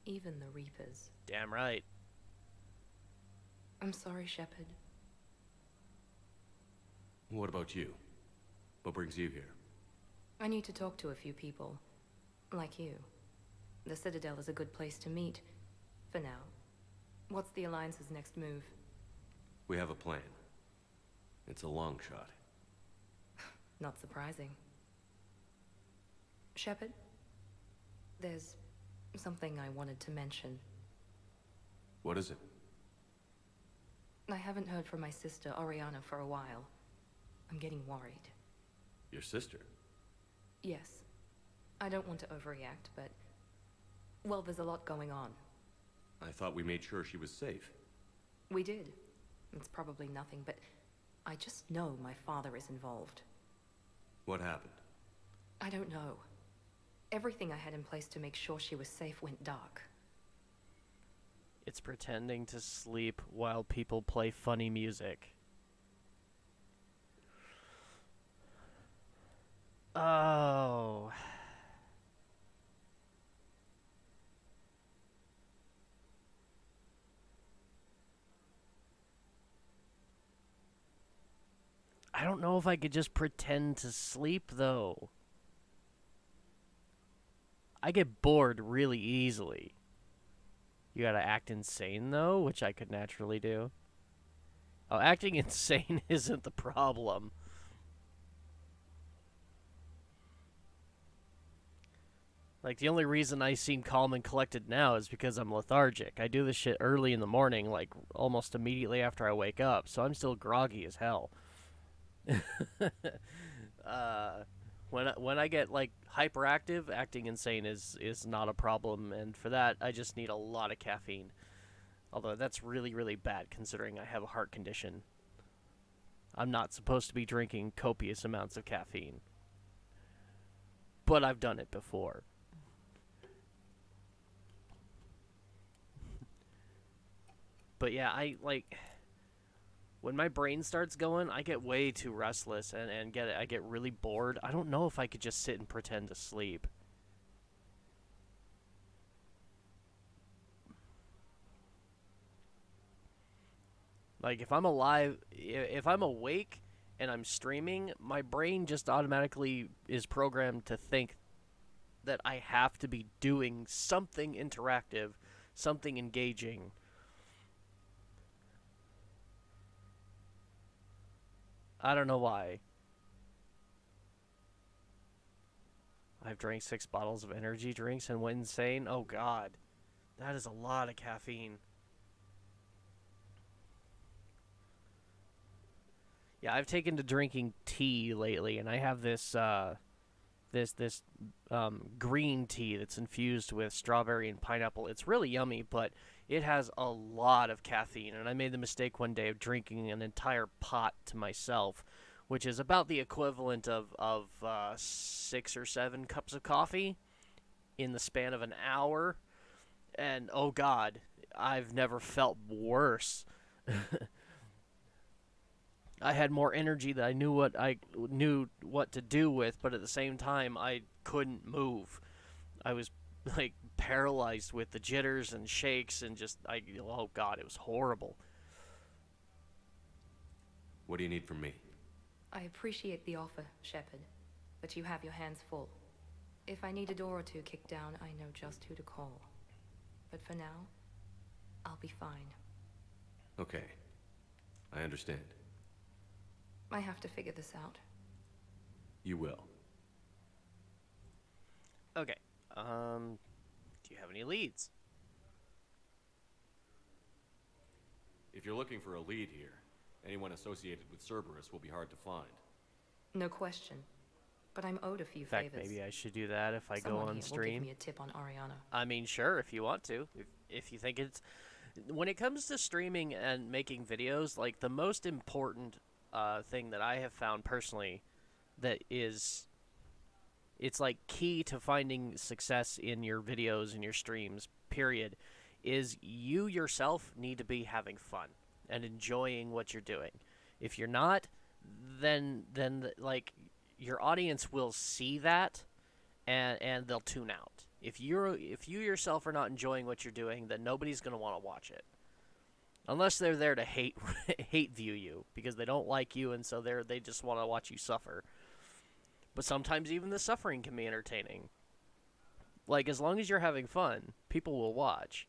Even the Reapers. Damn right. I'm sorry, Shepard. What about you? What brings you here? I need to talk to a few people. Like you. The Citadel is a good place to meet. For now. What's the Alliance's next move? We have a plan. It's a long shot. Not surprising. Shepard? There's something I wanted to mention. What is it? I haven't heard from my sister, Oriana, for a while. I'm getting worried. Your sister? Yes. I don't want to overreact, but... well, there's a lot going on. I thought we made sure she was safe. We did. It's probably nothing, but... I just know my father is involved. What happened? I don't know. Everything I had in place to make sure she was safe went dark. It's pretending to sleep while people play funny music. Oh. I don't know if I could just pretend to sleep, though. I get bored really easily. You gotta act insane, though, which I could naturally do. Oh, acting insane isn't the problem. Like, the only reason I seem calm and collected now is because I'm lethargic. I do this shit early in the morning, like, almost immediately after I wake up, so I'm still groggy as hell. When I get, like, hyperactive, acting insane is not a problem, and for that, I just need a lot of caffeine. Although, that's really, really bad, considering I have a heart condition. I'm not supposed to be drinking copious amounts of caffeine. But I've done it before. But yeah, when my brain starts going, I get way too restless and I get really bored. I don't know if I could just sit and pretend to sleep. Like, if I'm alive, if I'm awake and I'm streaming, my brain just automatically is programmed to think that I have to be doing something interactive, something engaging. I don't know why. I've drank 6 bottles of energy drinks and went insane. Oh god. That is a lot of caffeine. Yeah, I've taken to drinking tea lately, and I have this green tea that's infused with strawberry and pineapple. It's really yummy, but it has a lot of caffeine, and I made the mistake one day of drinking an entire pot to myself, which is about the equivalent of 6 or 7 cups of coffee in the span of an hour. And, oh god, I've never felt worse. I had more energy that I knew what to do with, but at the same time I couldn't move. I was like paralyzed with the jitters and shakes and just oh god, it was horrible. What do you need from me? I appreciate the offer, Shepard, but you have your hands full. If I need a door or two kicked down, I know just who to call. But for now, I'll be fine. Okay. I understand. I have to figure this out. You will. Okay. Do you have any leads? If you're looking for a lead here, anyone associated with Cerberus will be hard to find. No question. But I'm owed a few In fact, favors. maybe I should do that if I Someone go on here stream. will give me a tip on Ariana. I mean, sure, if you want to. If you think it's... When it comes to streaming and making videos, like, the most important thing that I have found personally that is... It's, like, key to finding success in your videos and your streams, period, is you yourself need to be having fun and enjoying what you're doing. If you're not, then like, your audience will see that and they'll tune out. If you yourself are not enjoying what you're doing, then nobody's going to want to watch it. Unless they're there to hate view you because they don't like you and so they just want to watch you suffer. But sometimes even the suffering can be entertaining. Like, as long as you're having fun, people will watch.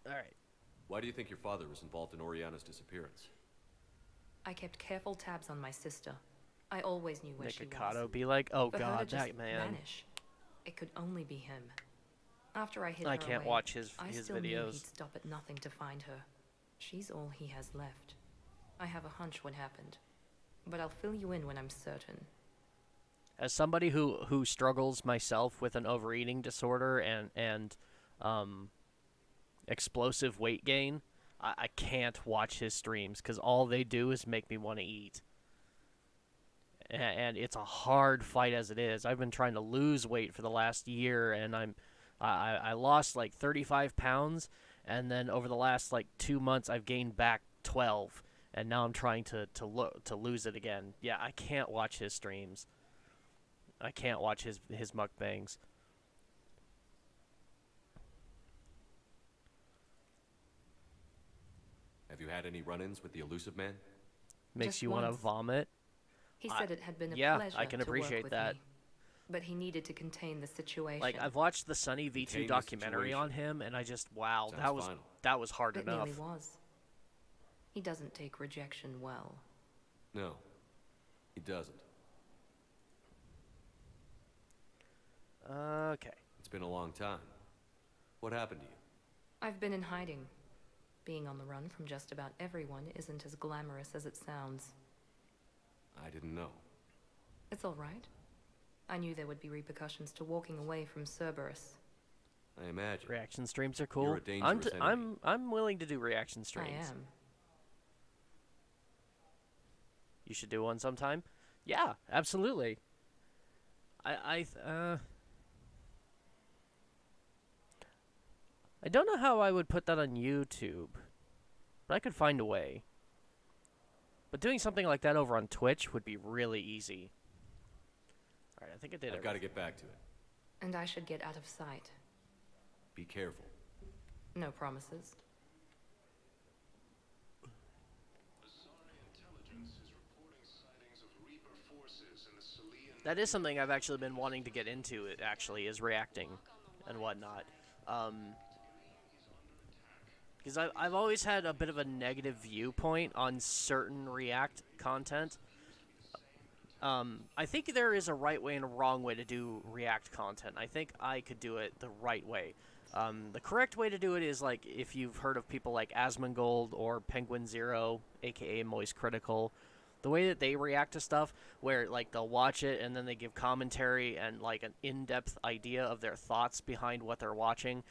Alright. Why do you think your father was involved in Oriana's disappearance? I kept careful tabs on my sister. I always knew where she was. Nikocado be like, oh For her god, to just that man. vanish, it could only be him. After I hid I her can't away, watch his I still knew videos. he'd stop at nothing to find her. She's all he has left. I have a hunch what happened, but I'll fill you in when I'm certain. As somebody who struggles myself with an overeating disorder and explosive weight gain, I can't watch his streams because all they do is make me want to eat. And it's a hard fight as it is. I've been trying to lose weight for the last year, and I lost like 35 pounds, and then over the last like 2 months I've gained back 12, and now I'm trying to lose it again. Yeah, I can't watch his streams. I can't watch his mukbangs. Have you had any run-ins with the elusive man? Makes Just you want to once. vomit? He said it had been a yeah, pleasure I can to work appreciate with that. me, but he needed to contain the situation. Like, I've watched the Sunny V2 Contain the documentary on situation. him, and I just, wow, Sounds that was hard It enough. nearly was. He doesn't take rejection well. No, he doesn't. Okay. It's been a long time. What happened to you? I've been in hiding. Being on the run from just about everyone isn't as glamorous as it sounds. I didn't know. It's all right. I knew there would be repercussions to walking away from Cerberus. I imagine. Reaction streams are cool. You're a dangerous enemy. I'm willing to do reaction streams. I am. You should do one sometime. Yeah, absolutely. I don't know how I would put that on YouTube, but I could find a way. But doing something like that over on Twitch would be really easy. All right, I think I did it. I've got to get back to it. And I should get out of sight. Be careful. No promises. That is something I've actually been wanting to get into, actually, is reacting and whatnot. Because I've always had a bit of a negative viewpoint on certain React content. I think there is a right way and a wrong way to do React content. I think I could do it the right way. The correct way to do it is, like, if you've heard of people like Asmongold or Penguin Zero, aka Moist Critical, the way that they react to stuff, where, like, they'll watch it and then they give commentary and, like, an in-depth idea of their thoughts behind what they're watching.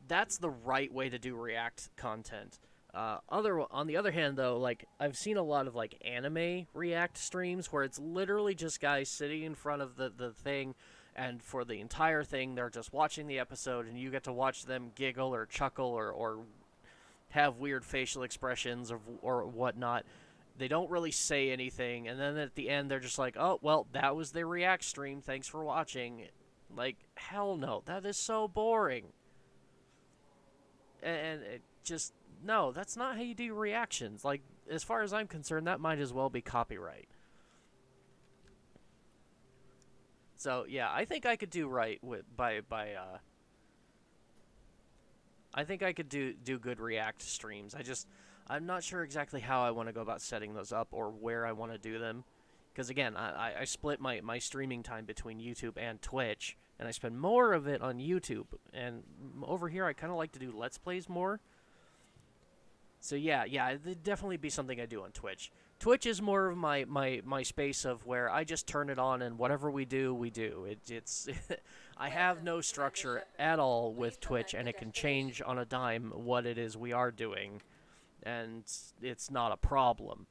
That's the right way to do React content. On the other hand, though, like, I've seen a lot of, like, anime React streams where it's literally just guys sitting in front of the thing, and for the entire thing, they're just watching the episode, and you get to watch them giggle or chuckle or have weird facial expressions or whatnot. They don't really say anything, and then at the end they're just like, oh, well, that was the React stream, thanks for watching. Like, hell no, that is so boring. And it just, no, that's not how you do reactions. Like, as far as I'm concerned, that might as well be copyright. So, yeah, I think I could do right with, I think I could do good React streams. I'm not sure exactly how I want to go about setting those up or where I want to do them. Because, again, I split my streaming time between YouTube and Twitch, and I spend more of it on YouTube. And over here, I kind of like to do Let's Plays more. So, yeah, it'd definitely be something I do on Twitch. Twitch is more of my space of where I just turn it on, and whatever we do, we do. It's I have no structure at all with Twitch, and it can change on a dime what it is we are doing. And it's not a problem.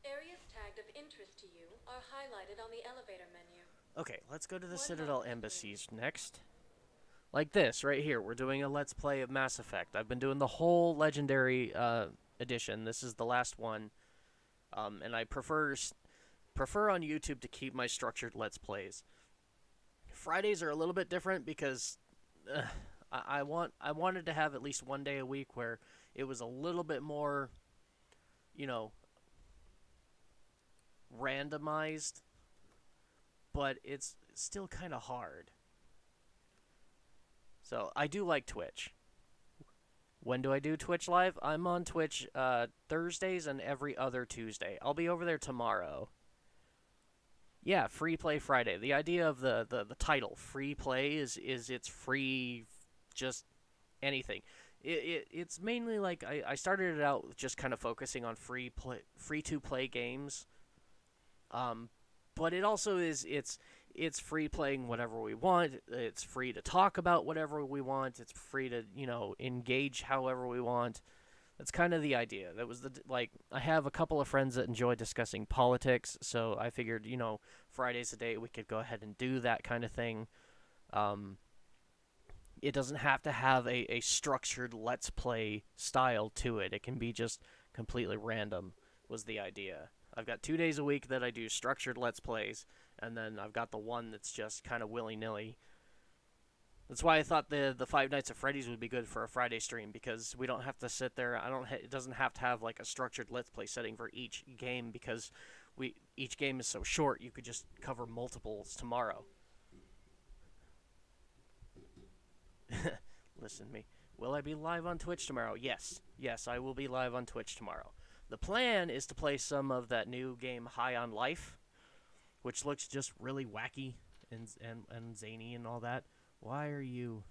Areas tagged of interest to you are highlighted on the elevator menu. Okay, let's go to the Citadel embassies next. Like this, right here. We're doing a Let's Play of Mass Effect. I've been doing the whole Legendary edition. This is the last one. And I prefer on YouTube to keep my structured Let's Plays. Fridays are a little bit different because I wanted to have at least one day a week where it was a little bit more, you know, randomized, but it's still kind of hard. So I do like Twitch. When do I do Twitch Live? I'm on Twitch Thursdays and every other Tuesday. I'll be over there tomorrow. Yeah, Free Play Friday. The idea of the title, Free Play, is it's free, just anything. It's mainly like I started it out just kind of focusing on free to play games. But it also is it's free playing whatever we want. It's free to talk about whatever we want. It's free to, you know, engage however we want. That's kind of the idea. That was I have a couple of friends that enjoy discussing politics, so I figured, you know, Fridays a day we could go ahead and do that kind of thing. It doesn't have to have a structured Let's Play style to it. It can be just completely random, was the idea. I've got 2 days a week that I do structured Let's Plays, and then I've got the one that's just kind of willy-nilly. That's why I thought the Five Nights at Freddy's would be good for a Friday stream, because we don't have to sit there. It doesn't have to have like a structured Let's Play setting for each game, because each game is so short. You could just cover multiples tomorrow. Listen to me. Will I be live on Twitch tomorrow? Yes, I will be live on Twitch tomorrow. The plan is to play some of that new game High on Life, which looks just really wacky and zany and all that. Why are you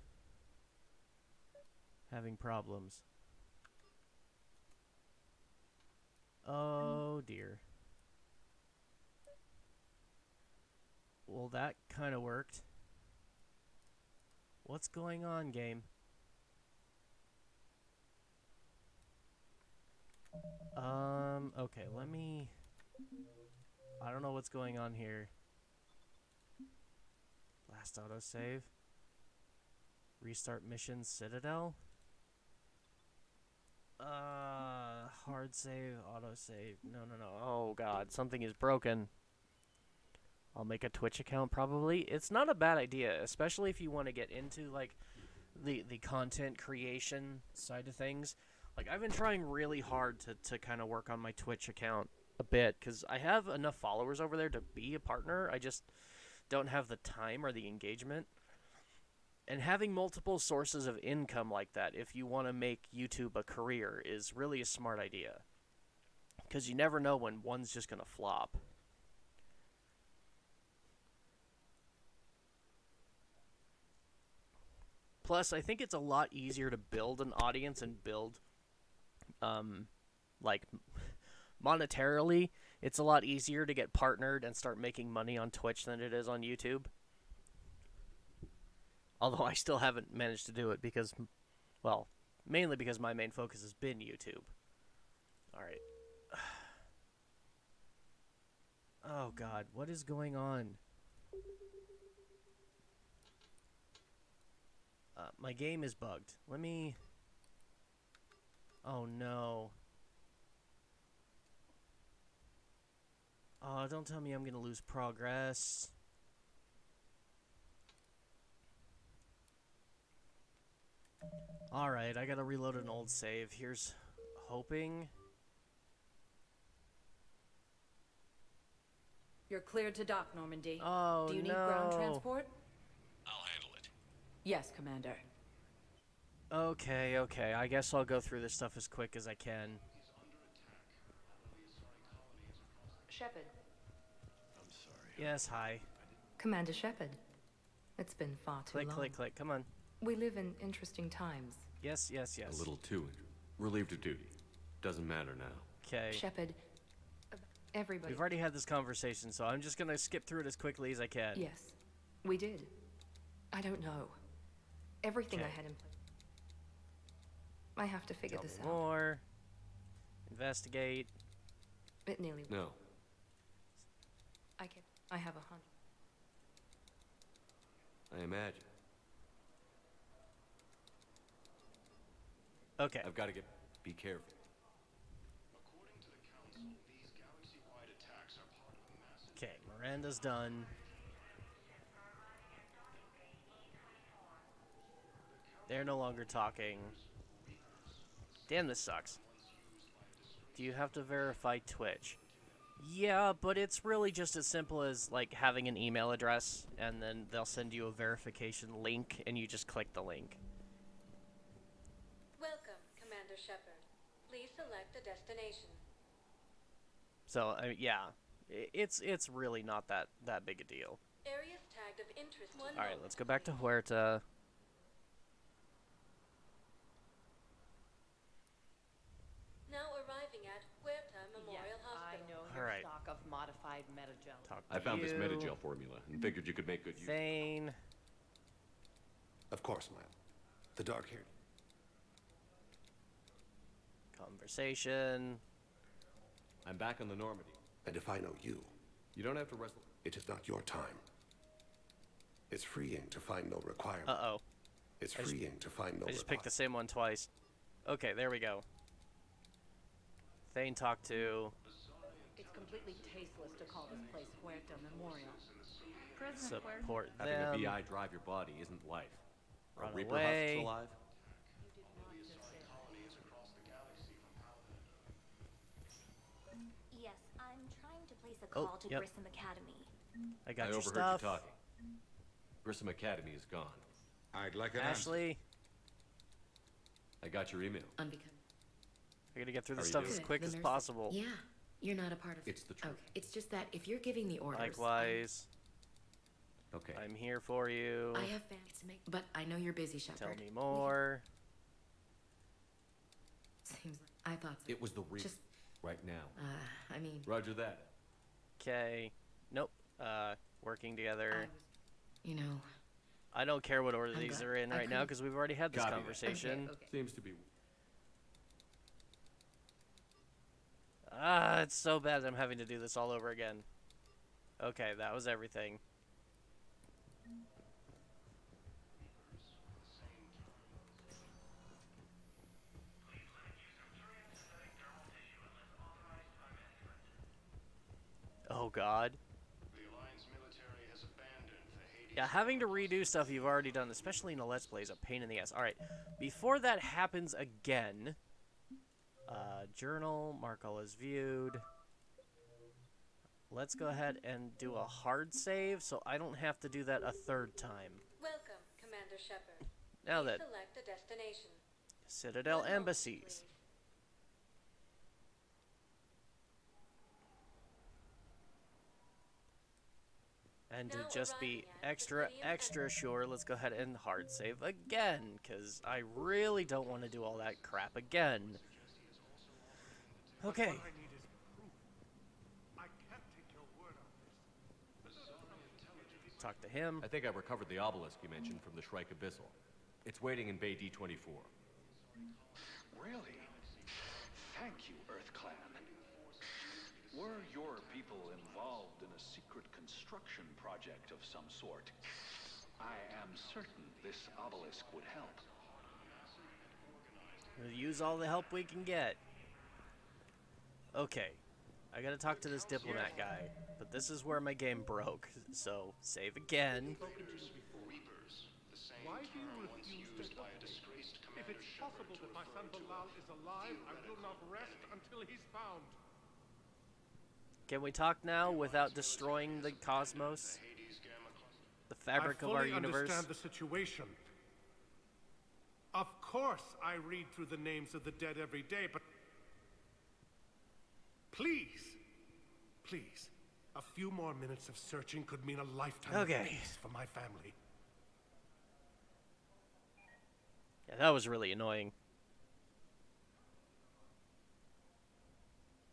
having problems? Oh dear. Well, that kind of worked. What's going on, game? Okay, let me... I don't know what's going on here. Last autosave. Restart mission Citadel. Hard save, autosave. No. Oh god, something is broken. I'll make a Twitch account probably. It's not a bad idea, especially if you want to get into like the content creation side of things. Like, I've been trying really hard to kind of work on my Twitch account a bit, because I have enough followers over there to be a partner. I just don't have the time or the engagement. And having multiple sources of income like that, if you want to make YouTube a career, is really a smart idea. Because you never know when one's just going to flop. Plus, I think it's a lot easier to build an audience and build... like, monetarily, it's a lot easier to get partnered and start making money on Twitch than it is on YouTube. Although I still haven't managed to do it because, well, mainly because my main focus has been YouTube. Alright. Oh god, what is going on? My game is bugged. Let me... Oh no. Oh, don't tell me I'm gonna lose progress. Alright, I gotta reload an old save. Here's hoping. You're cleared to dock, Normandy. Oh, do you need ground transport? I'll handle it. Yes, Commander. Okay, okay. I guess I'll go through this stuff as quick as I can. Shepard. I'm sorry. Yes, hi. Commander Shepard. It's been far too long. Click, click, click. Come on. We live in interesting times. Yes, yes, yes. A little too relieved of duty. Doesn't matter now. Okay. Shepard, everybody... We've already had this conversation, so I'm just gonna skip through it as quickly as I can. Yes, we did. I don't know. Everything I Okay. had in place. I have to figure Tell this me out. more. Investigate. It nearly... No. I have a hunch. I imagine. Okay. I've got to be careful. According to the Council, these galaxy-wide attacks are part of a massive... Okay, Miranda's done. They're no longer talking. Damn, this sucks. Do you have to verify Twitch? Yeah, but it's really just as simple as, like, having an email address, and then they'll send you a verification link, and you just click the link. Welcome, Commander Shepard. Please select a destination. So, yeah, it's really not that big a deal. Areas tagged of interest. Alright, let's go back to Huerta. Now arriving at Huerta Memorial Hospital. I know All your right. stock of modified metagel. I found this metagel formula and figured you could make good use. Thane. Of course, ma'am. The dark-haired. Conversation. I'm back on the Normandy. And if I know you... You don't have to wrestle. It is not your time. It's freeing to find no requirement. Uh-oh. It's freeing to find no I just picked the same one twice. Okay, there we go. Thane talked to... It's completely tasteless to call this place Huerta Memorial. Support Having them. a VI drive your body isn't life. Run Are Reaper away. husks alive? Yes, I'm trying to place a Oh, call to yep. Prism Academy. I got I your overheard stuff. you talking. Grissom Academy is gone. I'd like an Ashley. I got your email. Unbecoming. I gotta get through How this are you stuff doing? as quick The as nurse- possible. Yeah, you're not a part of... It's the truth. Okay, it's just that if you're giving the orders... Likewise. Okay. I'm here for you. I have fans to make... But I know you're busy, Shepard. Tell me more. Seems like... I thought so. It was the Reaper. Just... Right now. I mean... Roger that. Okay. Nope. Working together. You know... I don't care what order I'm these glad- are in I right now couldn't- because we've already had this Copy that. conversation. Okay. Seems to be... Ah, it's so bad I'm having to do this all over again. Okay, that was everything. Oh god. Yeah, having to redo stuff you've already done, especially in a Let's Play, is a pain in the ass. Alright, before that happens again... journal, mark all as viewed. Let's go ahead and do a hard save so I don't have to do that a third time. Welcome, Commander Shepard. Now Please that select a destination. Citadel Embassies. And to Now just be arriving at the extra sure, let's go ahead and hard save again, because I really don't want to do all that crap again. Okay. Talk to him. I think I recovered the obelisk you mentioned from the Shrike Abyssal. It's waiting in Bay D-24. Really? Thank you, Earth Clan. Were your people involved in a secret construction project of some sort, I am certain this obelisk would help. We'll use all the help we can get. Okay. I gotta talk to this diplomat guy, but this is where my game broke, so save again. Why do you refuse to help me? If it's possible that my son Bilal is alive, I will not rest until he's found. Can we talk now without destroying the cosmos? The fabric of our universe? I fully understand the situation. Of course I read through the names of the dead every day, but please, please, a few more minutes of searching could mean a lifetime of peace for my family. Yeah, that was really annoying.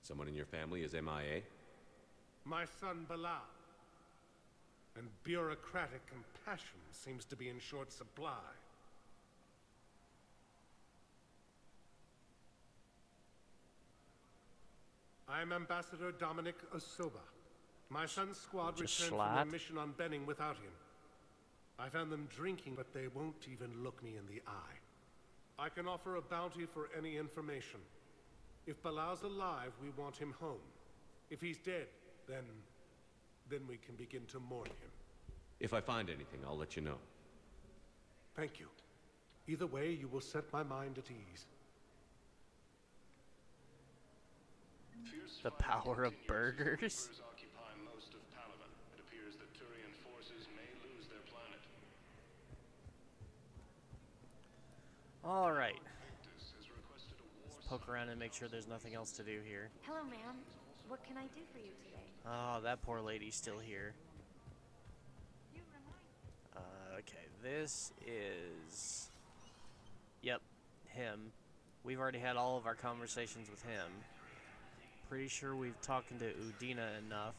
Someone in your family is MIA? My son Bilal. And bureaucratic compassion seems to be in short supply. I'm Ambassador Dominic Osoba. My son's squad returned from their mission on Benning without him. I found them drinking, but they won't even look me in the eye. I can offer a bounty for any information. If Bilal's alive, we want him home. If he's dead, then we can begin to mourn him. If I find anything, I'll let you know. Thank you. Either way, you will set my mind at ease. The power of burgers? Alright. Let's poke around and make sure there's nothing else to do here. Hello, ma'am. What can I do for you today? Oh, that poor lady's still here. Okay, this is... Yep, him. We've already had all of our conversations with him. Pretty sure we've talked to Udina enough.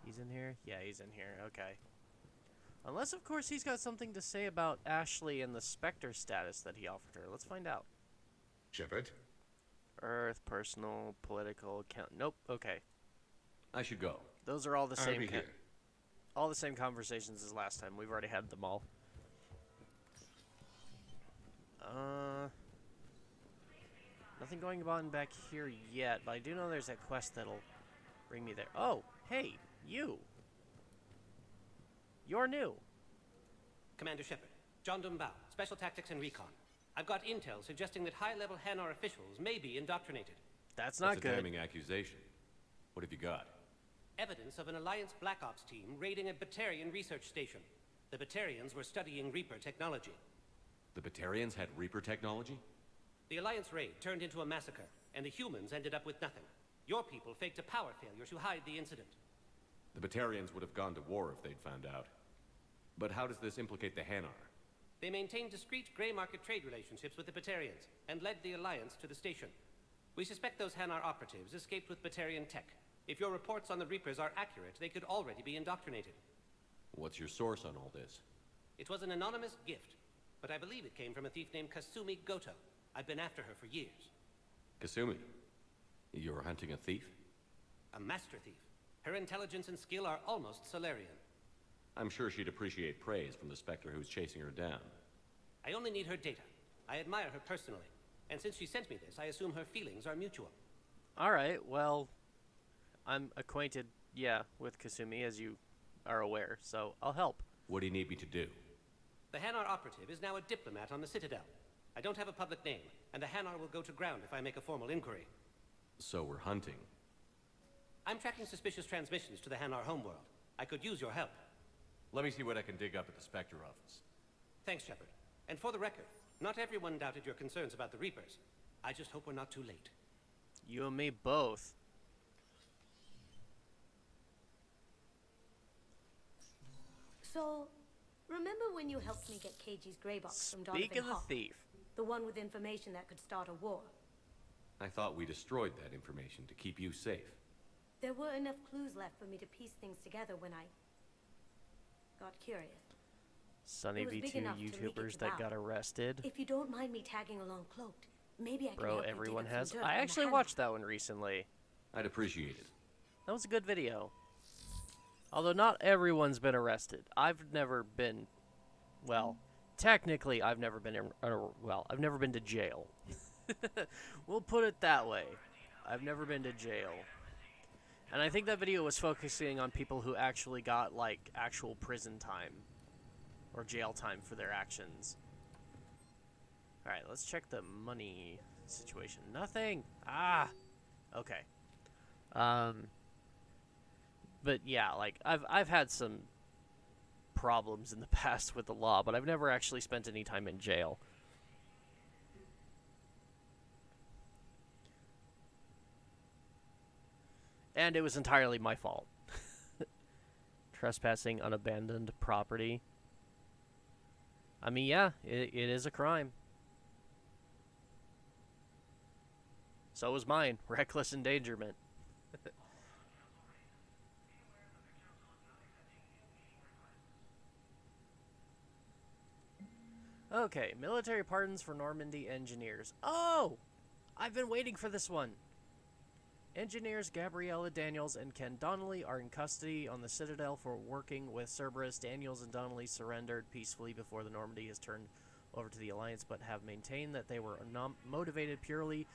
He's in here? Yeah, he's in here. Okay. Unless, of course, he's got something to say about Ashley and the Spectre status that he offered her. Let's find out. Shepard? Earth, personal, political, count. Nope. Okay. I should go. Those are all the I'll same. be here. All the same conversations as last time. We've already had them all. Nothing going on back here yet, but I do know there's that quest that'll bring me there. Oh, hey, you. You're new. Commander Shepard, John Dumbao, Special Tactics and Recon. I've got intel suggesting that high-level Hanar officials may be indoctrinated. That's not good. That's a damning accusation. What have you got? Evidence of an Alliance Black Ops team raiding a Batarian research station. The Batarians were studying Reaper technology. The Batarians had Reaper technology? The Alliance raid turned into a massacre, and the humans ended up with nothing. Your people faked a power failure to hide the incident. The Batarians would have gone to war if they'd found out. But how does this implicate the Hanar? They maintained discreet gray market trade relationships with the Batarians, and led the Alliance to the station. We suspect those Hanar operatives escaped with Batarian tech. If your reports on the Reapers are accurate, they could already be indoctrinated. What's your source on all this? It was an anonymous gift, but I believe it came from a thief named Kasumi Goto. I've been after her for years. Kasumi? You're hunting a thief? A master thief. Her intelligence and skill are almost Solarian. I'm sure she'd appreciate praise from the Spectre who's chasing her down. I only need her data. I admire her personally. And since she sent me this, I assume her feelings are mutual. Alright, well, I'm acquainted, yeah, with Kasumi, as you are aware, so I'll help. What do you need me to do? The Hanar operative is now a diplomat on the Citadel. I don't have a public name, and the Hanar will go to ground if I make a formal inquiry. So we're hunting. I'm tracking suspicious transmissions to the Hanar homeworld. I could use your help. Let me see what I can dig up at the Spectre office. Thanks, Shepard. And for the record, not everyone doubted your concerns about the Reapers. I just hope we're not too late. You and me both. So, remember when you helped me get KG's grey box from Donovan Speak of the Hawk? thief. The one with information that could start a war. I thought we destroyed that information to keep you safe. There were enough clues left for me to piece things together when I got curious. Sunny It was big V2 enough to leak it YouTubers to that Val. got arrested. If you don't mind me tagging along cloaked, maybe I can Bro, help you dig everyone up some has. dirt I on the actually Hanar. watched that one recently. I'd appreciate it. That was a good video. Although not everyone's been arrested. I've never been, well, technically, I've never been in, well, I've never been to jail. We'll put it that way. I've never been to jail. And I think that video was focusing on people who actually got, like, actual prison time. Or jail time for their actions. Alright, let's check the money situation. Nothing! Ah! Okay. But yeah, like, I've had some problems in the past with the law, but I've never actually spent any time in jail. And it was entirely my fault. Trespassing unabandoned property. I mean, yeah, it is a crime. So was mine. Reckless endangerment. Okay, military pardons for Normandy engineers. Oh! I've been waiting for this one. Engineers Gabriella Daniels and Ken Donnelly are in custody on the Citadel for working with Cerberus. Daniels and Donnelly surrendered peacefully before the Normandy is turned over to the Alliance, but have maintained that they were motivated purely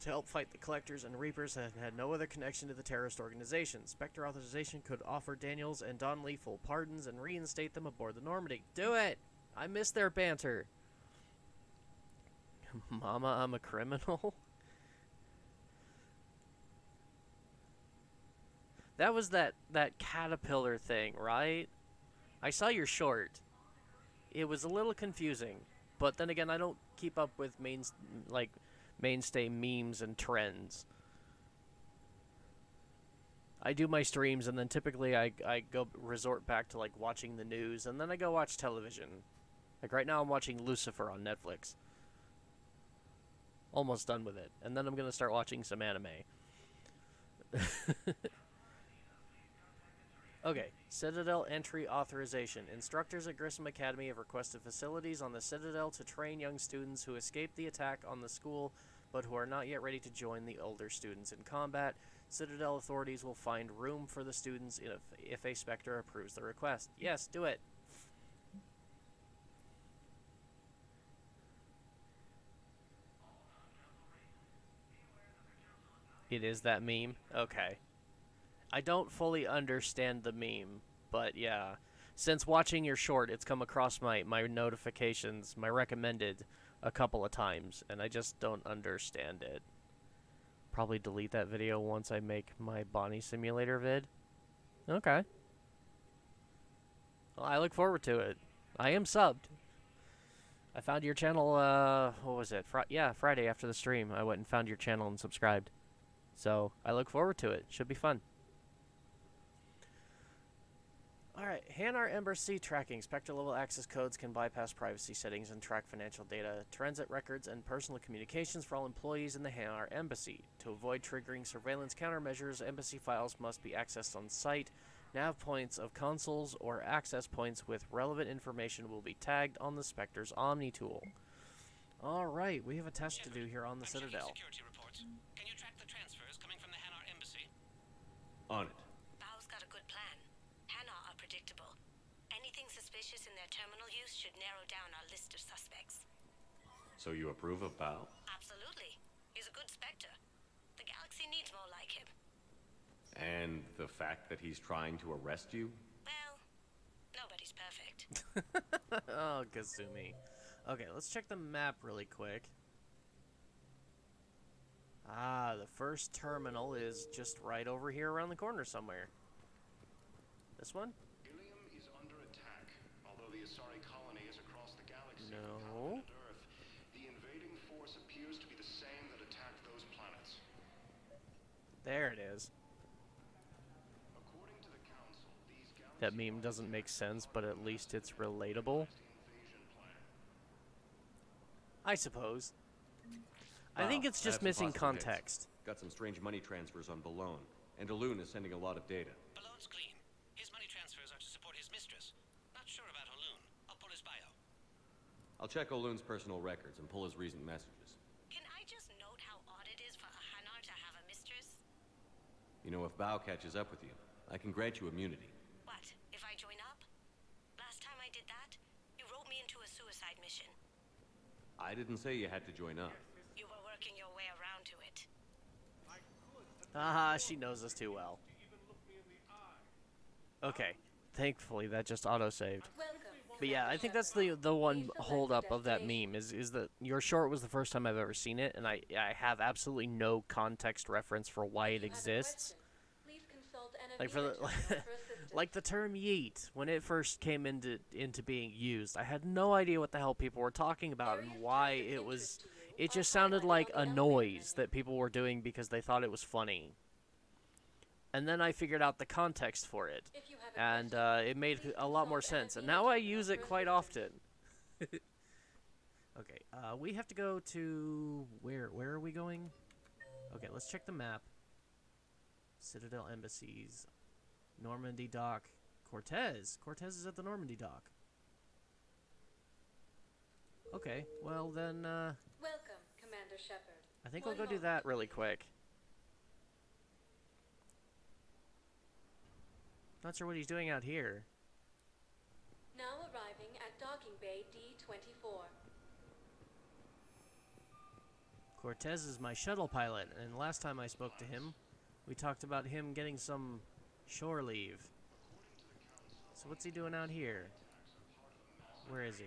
to help fight the Collectors and Reapers and had no other connection to the terrorist organization. Spectre authorization could offer Daniels and Donnelly full pardons and reinstate them aboard the Normandy. Do it! I miss their banter. Mama, I'm a criminal? That was that caterpillar thing, right? I saw your short. It was a little confusing, but then again, I don't keep up with mainstay memes and trends. I do my streams, and then typically I go resort back to like watching the news, and then I go watch television. Like right now, I'm watching Lucifer on Netflix. Almost done with it, and then I'm gonna start watching some anime. Okay, Citadel entry authorization. Instructors at Grissom Academy have requested facilities on the Citadel to train young students who escaped the attack on the school, but who are not yet ready to join the older students in combat. Citadel authorities will find room for the students if a Spectre approves the request. Yes, do it. It is that meme? Okay. I don't fully understand the meme, but yeah. Since watching your short, it's come across my notifications, my recommended, a couple of times, and I just don't understand it. Probably delete that video once I make my Bonnie Simulator vid. Okay. Well, I look forward to it. I am subbed. I found your channel, what was it? Yeah, Friday after the stream. I went and found your channel and subscribed. So, I look forward to it. Should be fun. Alright, Hanar Ember C tracking. Spectre level access codes can bypass privacy settings and track financial data, transit records, and personal communications for all employees in the Hanar Embassy. To avoid triggering surveillance countermeasures, embassy files must be accessed on site. Nav points of consoles or access points with relevant information will be tagged on the Spectre's Omni tool. Alright, we have a test to do here on the Citadel. Security reports. Can you track the transfers coming from the Hanar Embassy? On it. Bao's got a good plan. Hanar are predictable. Anything suspicious in their terminal use should narrow down our list of suspects. So you approve of Bao? Absolutely. He's a good Spectre. The galaxy needs more like him. And the fact that he's trying to arrest you? Well, nobody's perfect. Oh, Kazumi. Okay, let's check the map really quick. Ah, the first terminal is just right over here around the corner somewhere. This one? Ilium is under attack. Although the Asari colony is across the galaxy No. from Earth, the invading force appears to be the same that attacked those planets. There it is. According to the Council, these That meme doesn't make sense, but at least it's relatable. I suppose. I think it's just missing context. Got some strange money transfers on Balone, and Alun is sending a lot of data. Balone's clean. His money transfers are to support his mistress. Not sure about Alun. I'll pull his bio. I'll check Olun's personal records and pull his recent messages. Can I just note how odd it is for a Hanar to have a mistress? You know, if Bao catches up with you, I can grant you immunity. What, if I join up? Last time I did that, you wrote me into a suicide mission. I didn't say you had to join up. You were working your way around to it. Haha, she knows us too well. Okay, thankfully that just auto-saved. But yeah, I think that's the one hold-up of that meme, is that your short was the first time I've ever seen it, and I have absolutely no context reference for why it exists. Like for the like the term yeet, when it first came into being used, I had no idea what the hell people were talking about and why it was. It just sounded like a noise that people were doing because they thought it was funny. And then I figured out the context for it, and it made a lot more sense. And now I use it quite often. Okay, we have to go to where are we going? Okay, let's check the map. Citadel embassies, Normandy dock, Cortez. Cortez is at the Normandy dock. Okay, well then, Welcome, Commander Shepard. I think we'll go do that really quick. Not sure what he's doing out here. Now arriving at docking bay D-24. Cortez is my shuttle pilot, and last time I spoke to him, we talked about him getting some shore leave. So what's he doing out here? Where is he?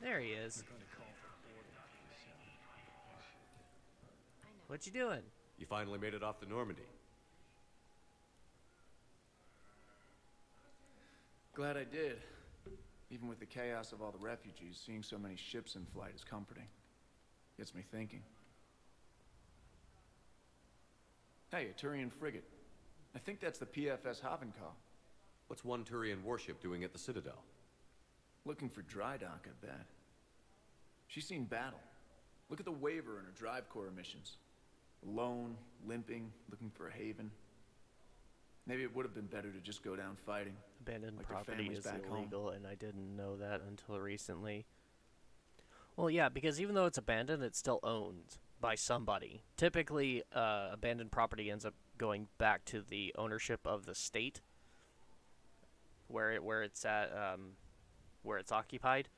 There he is. What you doing? You finally made it off the Normandy. Glad I did. Even with the chaos of all the refugees, seeing so many ships in flight is comforting. Gets me thinking. Hey, a Turian frigate. I think that's the PFS Havenkau. What's one Turian warship doing at the Citadel? Looking for dry dock, I bet. She's seen battle. Look at the waiver in her drive core emissions. Alone, limping, looking for a haven. Maybe it would have been better to just go down fighting. Abandoned like property is illegal, and I didn't know that until recently. Well, yeah, because even though it's abandoned, it's still owned by somebody. Typically, abandoned property ends up going back to the ownership of the state, where it's at, where it's occupied.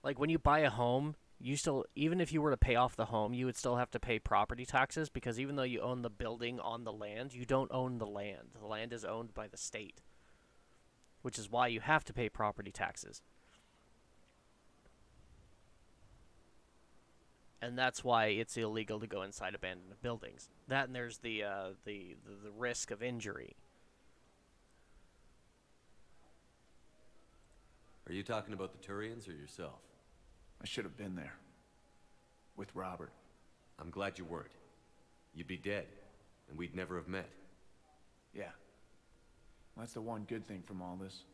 Like when you buy a home, you still, even if you were to pay off the home, you would still have to pay property taxes, because even though you own the building on the land, you don't own the land. The land is owned by the state, which is why you have to pay property taxes. And that's why it's illegal to go inside abandoned buildings. That, and there's the risk of injury. Are you talking about the Turians or yourself? I should have been there. With Robert. I'm glad you weren't. You'd be dead, and we'd never have met. Yeah. Well, that's the one good thing from all this.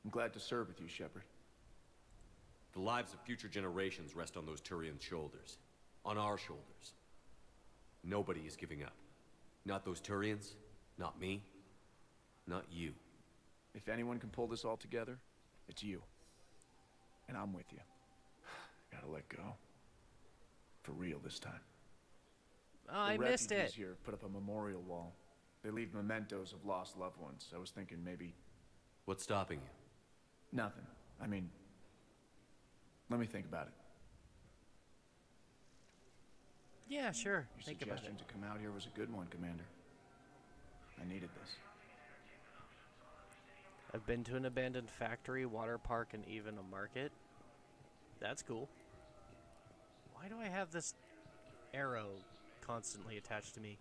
I'm glad to serve with you, Shepard. The lives of future generations rest on those Turian shoulders. On our shoulders. Nobody is giving up. Not those Turians, not me, not you. If anyone can pull this all together, it's you. And I'm with you. Gotta let go. For real this time. Oh, I missed it. The refugees here put up a memorial wall. They leave mementos of lost loved ones. I was thinking maybe... What's stopping you? Nothing. I mean... Let me think about it. Yeah, sure. Your Think about it. suggestion to come out here was a good one, Commander. I needed this. I've been to an abandoned factory, water park, and even a market. That's cool. Why do I have this arrow constantly attached to me?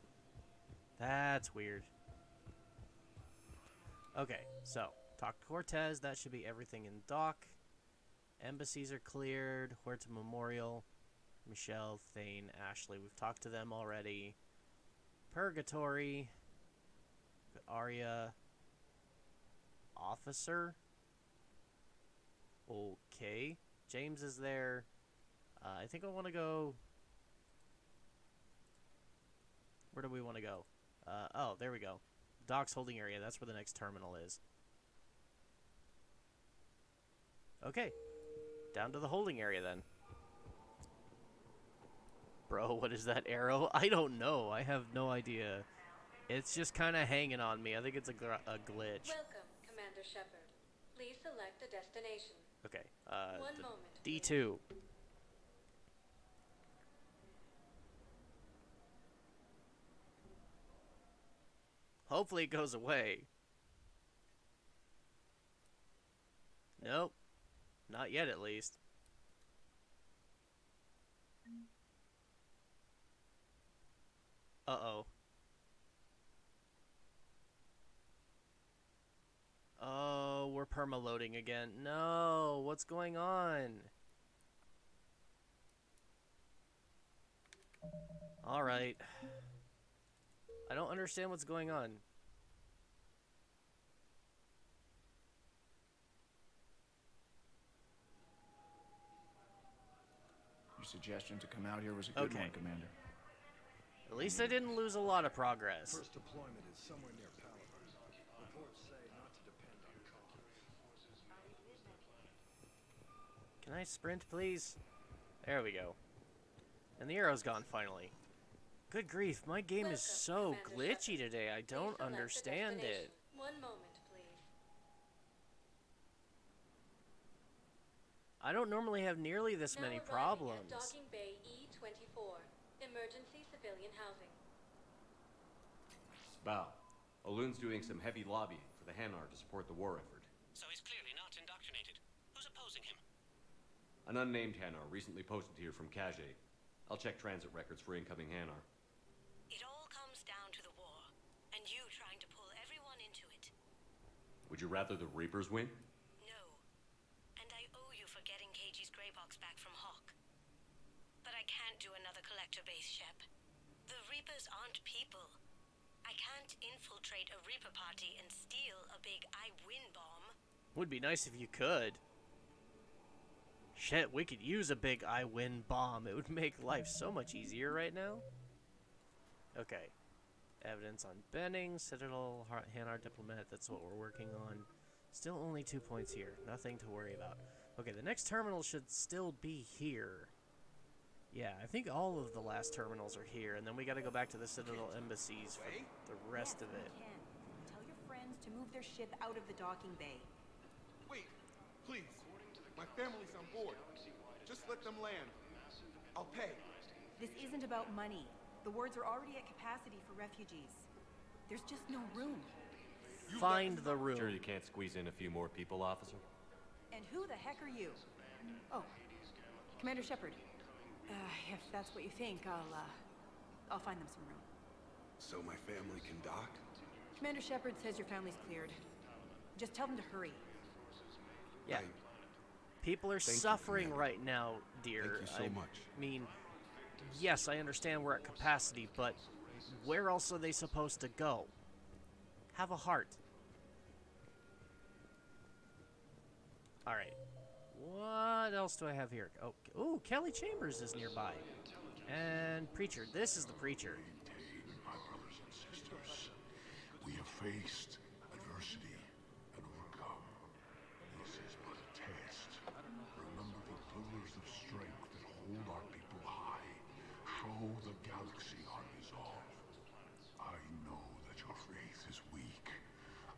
That's weird. Okay, so, talk to Cortez. That should be everything in dock. Embassies are cleared. Huerta Memorial. Michelle, Thane, Ashley. We've talked to them already. Purgatory. Arya. Officer. Okay. James is there. I think I want to go... Where do we want to go? Oh, there we go. Docks holding area. That's where the next terminal is. Okay. Down to the holding area then. Bro, what is that arrow? I don't know. I have no idea. It's just kind of hanging on me. I think it's a glitch. Welcome, Commander Shepard. Please select a destination. Okay, One the moment, D2. Hopefully it goes away. Nope. Not yet, at least. Uh-oh. Oh, we're perma-loading again. No, what's going on? Alright. I don't understand what's going on. Your suggestion to come out here was a good one, Commander. At least I didn't lose a lot of progress. First deployment is somewhere near Palaver. Reports say not to depend on cars. Can I sprint, please? There we go. And the arrow's gone, finally. Good grief, my game is so glitchy today, I don't understand it. One moment, please. I don't normally have nearly this many problems. Docking Bay E24. Emergency civilian housing. Bow. Oloon's doing some heavy lobbying for the Hanar to support the war effort. So he's clearly not indoctrinated. Who's opposing him? An unnamed Hanar recently posted here from Kajay. I'll check transit records for incoming Hanar. It all comes down to the war, and you trying to pull everyone into it. Would you rather the Reapers win? No. And I owe you for getting KG's gray box back from Hawk. But I can't do another collector base, Shep. The Reapers aren't people. I can't infiltrate a Reaper party and steal a big I win bomb. Would be nice if you could. Shit, we could use a big I win bomb. It would make life so much easier right now. Okay. Evidence on Benning, Citadel, Hanar Diplomat, that's what we're working on. Still only 2 points here. Nothing to worry about. Okay, the next terminal should still be here. Yeah, I think all of the last terminals are here, and then we gotta go back to the Citadel embassies for the rest of it. Tell your friends to move their ship out of the docking bay. Wait, please. My family's on board. Just let them land. I'll pay. This isn't about money. The wards are already at capacity for refugees. There's just no room. Find the room. Sure you can't squeeze in a few more people, officer? And who the heck are you? Oh, Commander Shepard. If that's what you think, I'll find them some room. So my family can dock? Commander Shepard says your family's cleared. Just tell them to hurry. Yeah. People are suffering right now, dear. Thank you so much. I mean, yes, I understand we're at capacity, but where else are they supposed to go? Have a heart. Alright. What else do I have here? Oh, ooh, Kelly Chambers is nearby. And Preacher. This is the Preacher. My brothers and sisters, we have faced adversity and overcome. This is but a test. Remember the pillars of strength that hold our people high. Show the galaxy our resolve. I know that your faith is weak.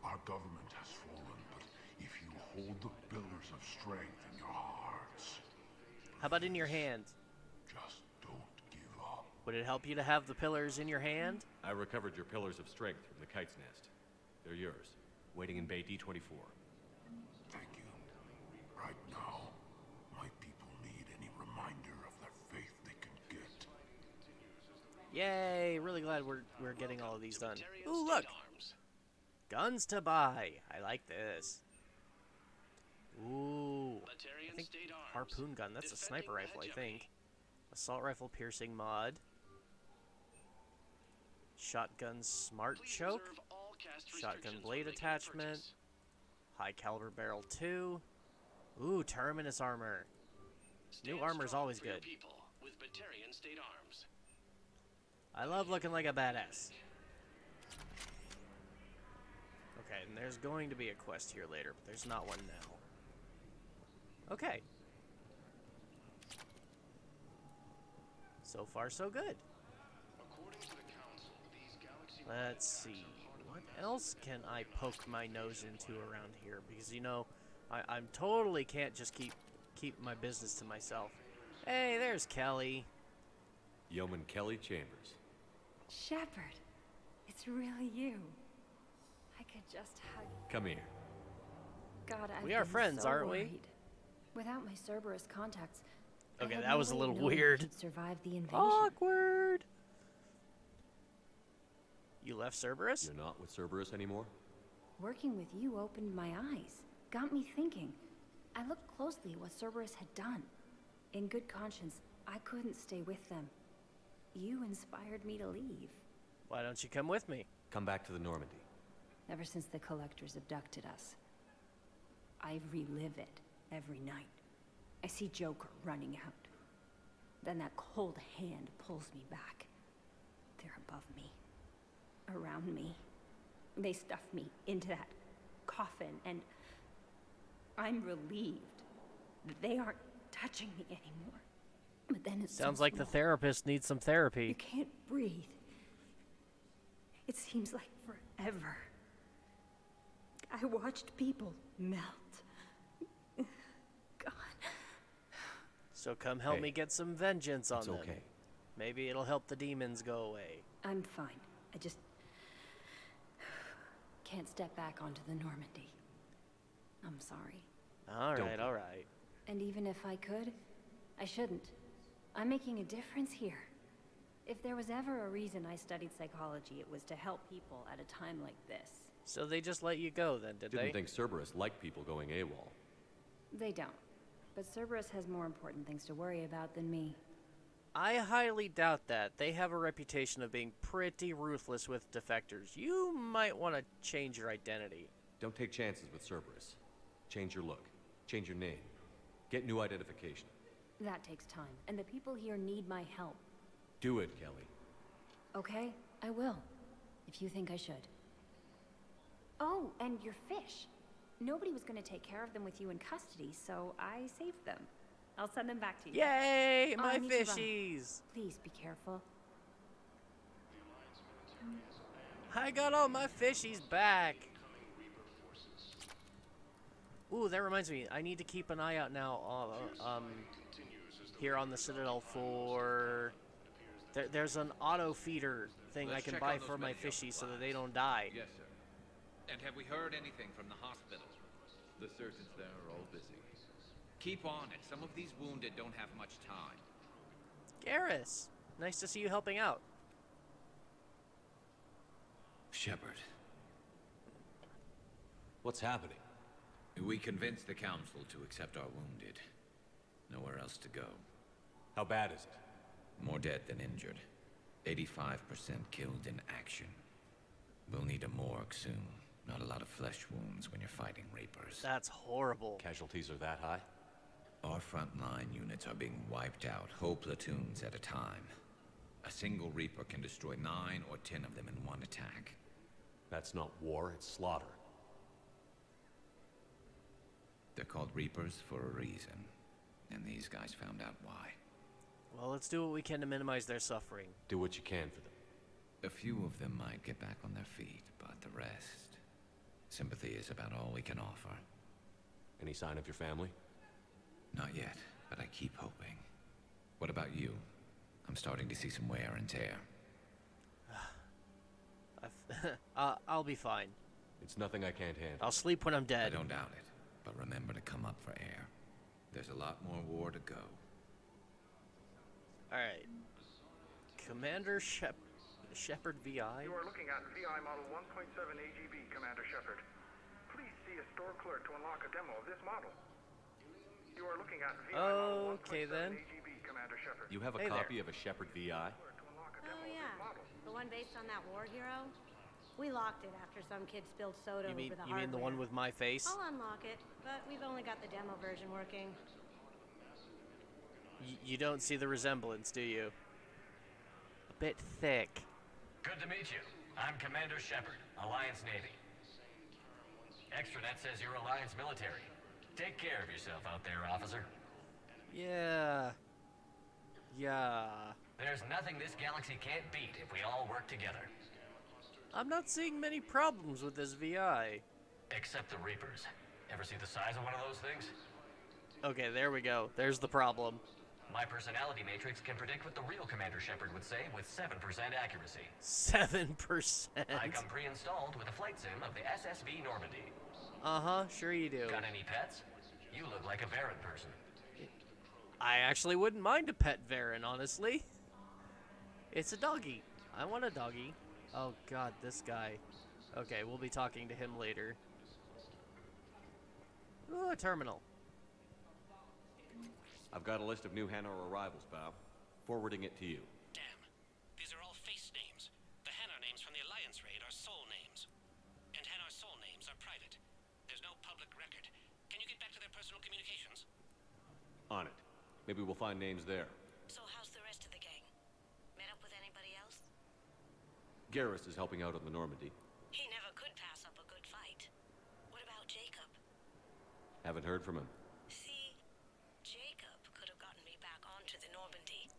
Our government has fallen, but if you hold the pillars of strength in your hearts... How about in your hand? Just don't give up. Would it help you to have the pillars in your hand? I recovered your pillars of strength from the kite's nest. They're yours, waiting in Bay D24. Thank you. Right now, my people need any reminder of their faith they can get. Yay! Really glad we're getting all of these done. Ooh, look! Guns to buy. I like this. Ooh. I think harpoon gun. That's a sniper rifle, I think. Assault rifle piercing mod. Shotgun smart choke. Shotgun blade attachment. High caliber barrel 2. Ooh, terminus armor. New armor is always good. I love looking like a badass. Okay, and there's going to be a quest here later, but there's not one now. Okay. So far, so good. Let's see. What else can I poke my nose into around here? Because, you know, I'm totally can't just keep my business to myself. Hey, there's Kelly. Yeoman Kelly Chambers. Shepard, it's really you. I could just hug. Come here. God, I've We are been friends, so aren't we? worried. Without my Cerberus contacts, I Okay, had that no was a way of little knowing if weird. she'd survive the invasion. Awkward. You left Cerberus? You're not with Cerberus anymore? Working with you opened my eyes, got me thinking. I looked closely at what Cerberus had done. In good conscience, I couldn't stay with them. You inspired me to leave. Why don't you come with me? Come back to the Normandy. Ever since the Collectors abducted us, I relive it every night. I see Joker running out. Then that cold hand pulls me back. They're above me, around me. They stuff me into that coffin, and I'm relieved that they aren't touching me anymore. But then it Sounds like the therapist needs some therapy. You can't breathe. It seems like forever. I watched people melt. God. So come help me get some vengeance on it's them. okay. Maybe it'll help the demons go away. I'm fine. I just can't step back onto the Normandy. I'm sorry. All right. And even if I could, I shouldn't. I'm making a difference here. If there was ever a reason I studied psychology, it was to help people at a time like this. So they just let you go then, did they? Didn't think Cerberus liked people going AWOL. They don't. But Cerberus has more important things to worry about than me. I highly doubt that. They have a reputation of being pretty ruthless with defectors. You might want to change your identity. Don't take chances with Cerberus. Change your look. Change your name. Get new identification. That takes time, and the people here need my help. Do it, Kelly. Okay, I will. If you think I should. Oh, and your fish. Nobody was going to take care of them with you in custody, so I saved them. I'll send them back to you. Yay, Oh, my I need to run. fishies! Please be careful. I got all my fishies back. Ooh, that reminds me. I need to keep an eye out now here on the Citadel for... There's an auto feeder thing I can buy for my fishies so that they don't die. Yes, sir. And have we heard anything from the hospital? The surgeons there are all busy. Keep on it. Some of these wounded don't have much time. Garrus, nice to see you helping out. Shepard. What's happening? We convinced the council to accept our wounded. Nowhere else to go. How bad is it? More dead than injured. 85% killed in action. We'll need a morgue soon. Not a lot of flesh wounds when you're fighting Reapers. That's horrible. Casualties are that high? Our frontline units are being wiped out, whole platoons at a time. A single Reaper can destroy 9 or 10 of them in one attack. That's not war, it's slaughter. They're called Reapers for a reason, and these guys found out why. Well, let's do what we can to minimize their suffering. Do what you can for them. A few of them might get back on their feet, but the rest... Sympathy is about all we can offer. Any sign of your family? Not yet, but I keep hoping. What about you? I'm starting to see some wear and tear. I'll be fine. It's nothing I can't handle. I'll sleep when I'm dead. I don't doubt it, but remember to come up for air. There's a lot more war to go. Alright. Commander Shepard VI? You are looking at VI Model 1.7 AGB, Commander Shepard. Please see a store clerk to unlock a demo of this model. You are looking at VI Model 1.7 AGB, Commander Shepard. You have a copy of a Shepard VI? Oh yeah, the one based on that war hero? We locked it after some kid spilled soda over the hardware. You mean the one with my face? I'll unlock it, but we've only got the demo version working. You don't see the resemblance, do you? A bit thick. Good to meet you. I'm Commander Shepard, Alliance Navy. Extranet says you're Alliance military. Take care of yourself out there, officer. Yeah. There's nothing this galaxy can't beat if we all work together. I'm not seeing many problems with this VI. Except the Reapers. Ever see the size of one of those things? Okay, there we go. There's the problem. My personality matrix can predict what the real Commander Shepard would say with 7% accuracy. 7%? I come pre-installed with a flight sim of the SSV Normandy. Uh-huh, sure you do. Got any pets? You look like a Varren person. I actually wouldn't mind a pet Varren, honestly. It's a doggy. I want a doggy. Oh god, this guy. Okay, we'll be talking to him later. Ooh, a terminal. I've got a list of new Hanar arrivals, Bob. Forwarding it to you. Damn. These are all face names. The Hanar names from the Alliance raid are soul names. And Hanar's soul names are private. There's no public record. Can you get back to their personal communications? On it. Maybe we'll find names there. So how's the rest of the gang? Met up with anybody else? Garrus is helping out on the Normandy. He never could pass up a good fight. What about Jacob? Haven't heard from him. See, Jacob could have gotten me back onto the Normandy.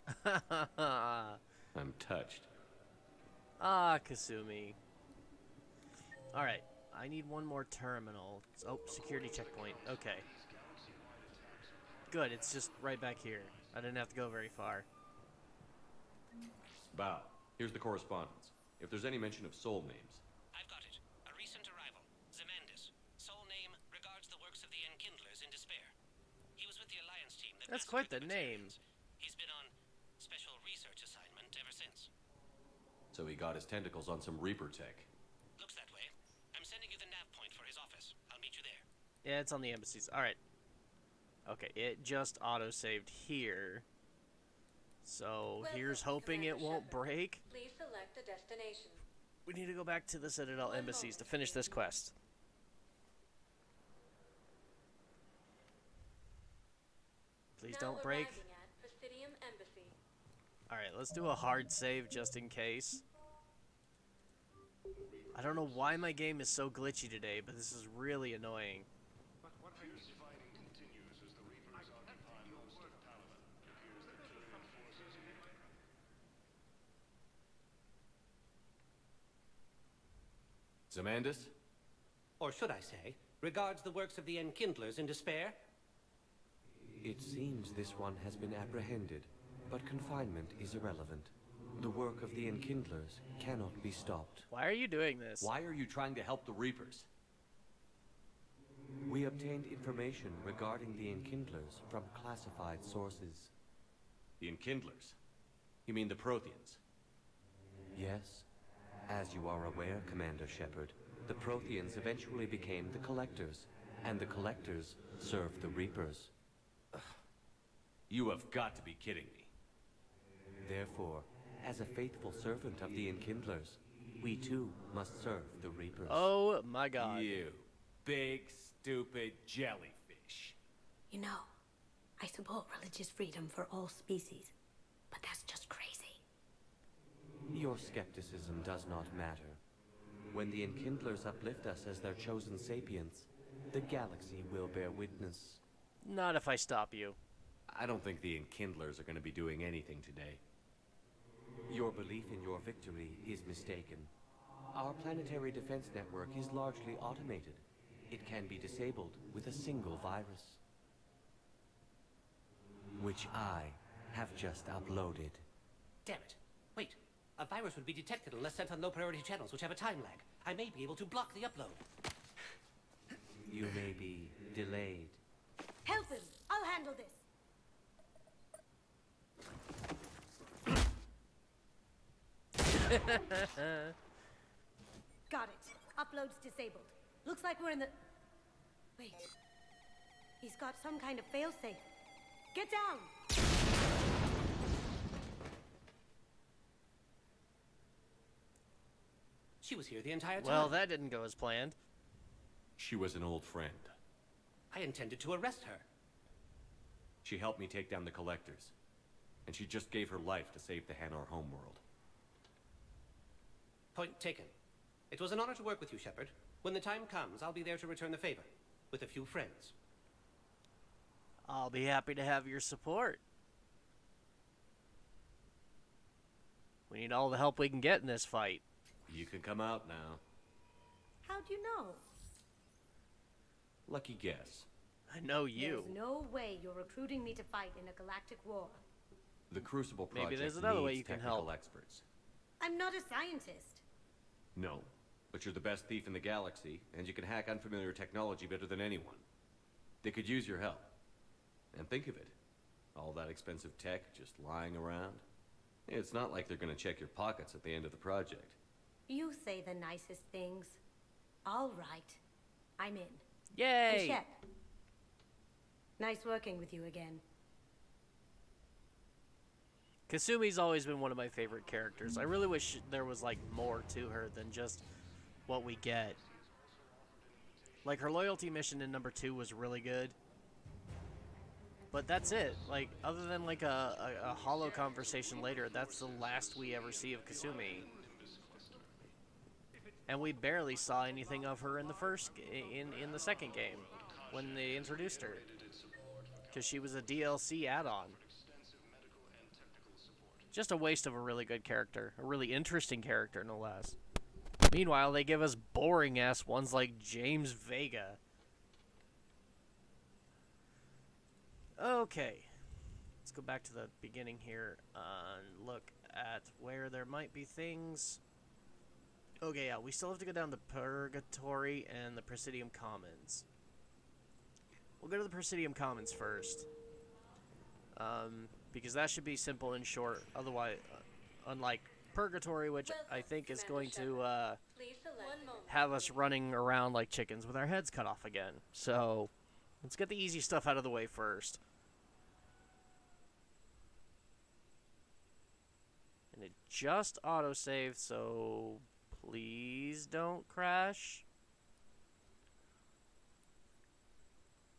I'm touched. Ah, Kasumi. Alright, I need one more terminal. Oh, security checkpoint. Okay. Good, it's just right back here. I didn't have to go very far. Bob, here's the correspondence. If there's any mention of soul names. I've got it. A recent arrival. Zemandis. Soul name regards the works of the Enkindlers in despair. He was with the Alliance team that That's quite the name. He's been on special research assignment ever since. So he got his tentacles on some Reaper tech. Looks that way. I'm sending you the nav point for his office. I'll meet you there. Yeah, it's on the embassies. Alright. Okay, it just auto-saved here. So, here's hoping it won't break. Please select a destination. We need to go back to the Citadel embassies to finish this quest. Please don't break. Alright, let's do a hard save just in case. I don't know why my game is so glitchy today, but this is really annoying. Zemandis? Or should I say, regards the works of the Enkindlers in despair? It seems this one has been apprehended, but confinement is irrelevant. The work of the Enkindlers cannot be stopped. Why are you doing this? Why are you trying to help the Reapers? We obtained information regarding the Enkindlers from classified sources. The Enkindlers? You mean the Protheans? Yes. As you are aware, Commander Shepard, the Protheans eventually became the Collectors, and the Collectors served the Reapers. You have got to be kidding me. Therefore, as a faithful servant of the Enkindlers, we too must serve the Reapers. Oh my god. You big, stupid jellyfish. You know, I support religious freedom for all species, but that's just crazy. Your skepticism does not matter. When the Enkindlers uplift us as their chosen sapients, the galaxy will bear witness. Not if I stop you. I don't think the Enkindlers are going to be doing anything today. Your belief in your victory is mistaken. Our planetary defense network is largely automated. It can be disabled with a single virus, which I have just uploaded. Damn it. Wait. A virus would be detected unless sent on low-priority channels, which have a time lag. I may be able to block the upload. You may be delayed. Help him! I'll handle this! Got it. Upload's disabled. Looks like we're in the... Wait. He's got some kind of failsafe. Get down! She was here the entire time. Well, that didn't go as planned. She was an old friend. I intended to arrest her. She helped me take down the Collectors. And she just gave her life to save the Hanar homeworld. Point taken. It was an honor to work with you, Shepard. When the time comes, I'll be there to return the favor. With a few friends. I'll be happy to have your support. We need all the help we can get in this fight. You can come out now. How'd you know? Lucky guess. I know you. There's no way you're recruiting me to fight in a galactic war. The Crucible Project Maybe there's another way needs you can technical help. experts. I'm not a scientist. No, but you're the best thief in the galaxy, and you can hack unfamiliar technology better than anyone. They could use your help. And think of it. All that expensive tech just lying around. It's not like they're gonna check your pockets at the end of the project. You say the nicest things. All right. I'm in. Yay! And Shep. Nice working with you again. Kasumi's always been one of my favorite characters. I really wish there was, like, more to her than just what we get. Like, her loyalty mission in number 2 was really good. But that's it. Like, other than, like, a hollow conversation later, that's the last we ever see of Kasumi. And we barely saw anything of her in the second game, when they introduced her. Because she was a DLC add-on. Just a waste of a really good character. A really interesting character, no less. Meanwhile, they give us boring-ass ones like James Vega. Okay. Let's go back to the beginning here and look at where there might be things. Okay, yeah, we still have to go down to Purgatory and the Presidium Commons. We'll go to the Presidium Commons first. Because that should be simple and short. Otherwise, unlike Purgatory, which I think is going to have us running around like chickens with our heads cut off again. So, let's get the easy stuff out of the way first. And it just autosaved, so please don't crash.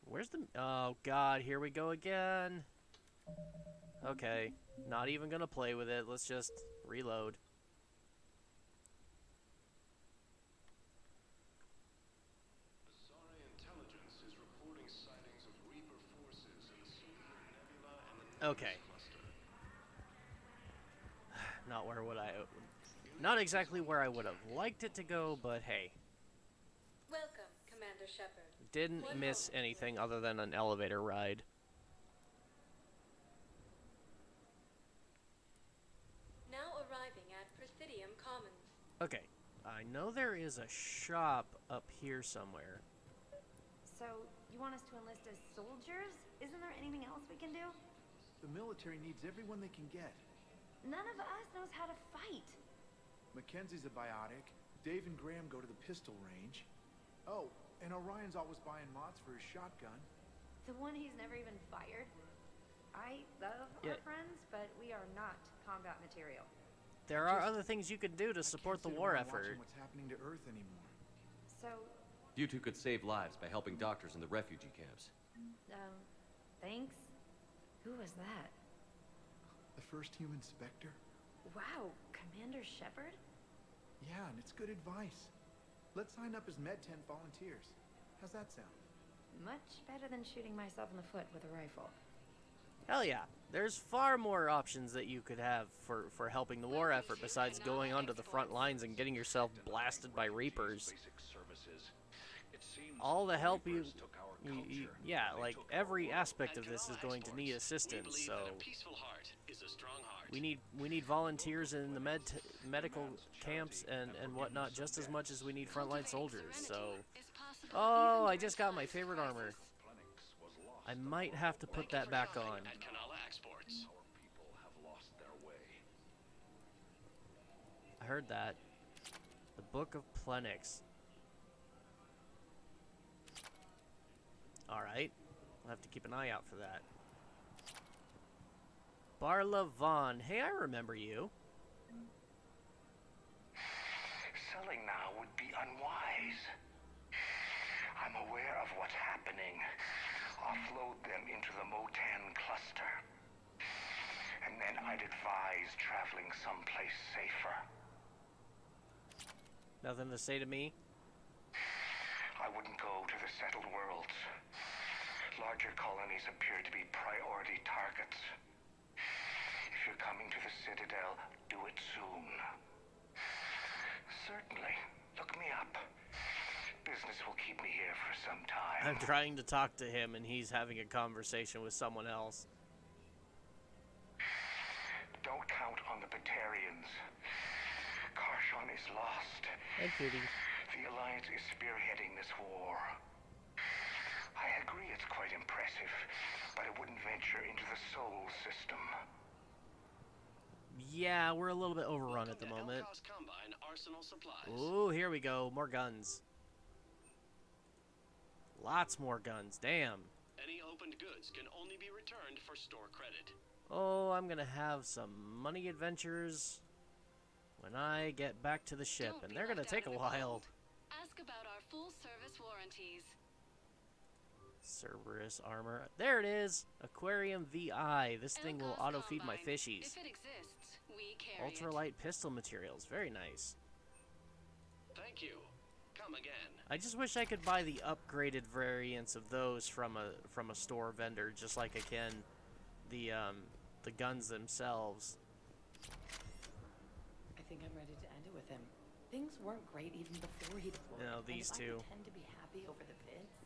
Where's the... Oh, God, here we go again. Okay, not even gonna play with it. Let's just reload. Okay. Not where would I... Not exactly where I would have liked it to go, but hey. Welcome, Commander Shepard. Didn't miss anything other than an elevator ride. Now arriving at Presidium Commons. Okay, I know there is a shop up here somewhere. So, you want us to enlist as soldiers? Isn't there anything else we can do? The military needs everyone they can get. None of us knows how to fight. Mackenzie's a biotic. Dave and Graham go to the pistol range. Oh, and Orion's always buying mods for his shotgun. The one he's never even fired. I love our friends, but we are not combat material. There are other things you can do to support the war effort. What's happening to Earth anymore? So, You two could save lives by helping doctors in the refugee camps. thanks. Who was that? The first human Spectre? Wow, Commander Shepard? Yeah, and it's good advice. Let's sign up as Med-10 volunteers. How's that sound? Much better than shooting myself in the foot with a rifle. Hell yeah. There's far more options that you could have for helping the war effort besides going onto the front lines and getting yourself blasted by Reapers. All the help yeah, like every aspect of this is going to need assistance, so we need volunteers in the medical camps and whatnot just as much as we need frontline soldiers. So, oh, I just got my favorite armor. I might have to put that back on. I heard that. The Book of Plenix. Alright. I'll have to keep an eye out for that. Barla Vaughn. Hey, I remember you. Selling now would be unwise. I'm aware of what's happening. Offload them into the Motan cluster. And then I'd advise traveling someplace safer. Nothing to say to me? I wouldn't go to the settled worlds. Larger colonies appear to be priority targets. If you're coming to the Citadel, do it soon. Certainly. Look me up. business will keep me here for some time. I'm trying to talk to him, and he's having a conversation with someone else. Don't count on the Batarians. Karshon is lost. Hey, cutie. The Alliance is spearheading this war. I agree it's quite impressive, but I wouldn't venture into the Sol system. Yeah, we're a little bit overrun at the moment. Ooh, here we go. More guns. Lots more guns. Damn. Any opened goods can only be returned for store credit. Oh, I'm gonna have some money adventures when I get back to the ship, and they're gonna take a while. Ask about our full-service warranties. Cerberus armor. There it is. Aquarium VI. This thing will auto-feed my fishies. If it exists, we carry it. Ultralight pistol materials. Very nice. Thank you. Come again. I just wish I could buy the upgraded variants of those from a store vendor, just like I can the guns themselves. I think I'm ready to end it with him. Things weren't great even before he deployed. You know, these and if two. I pretend to be happy over the bids.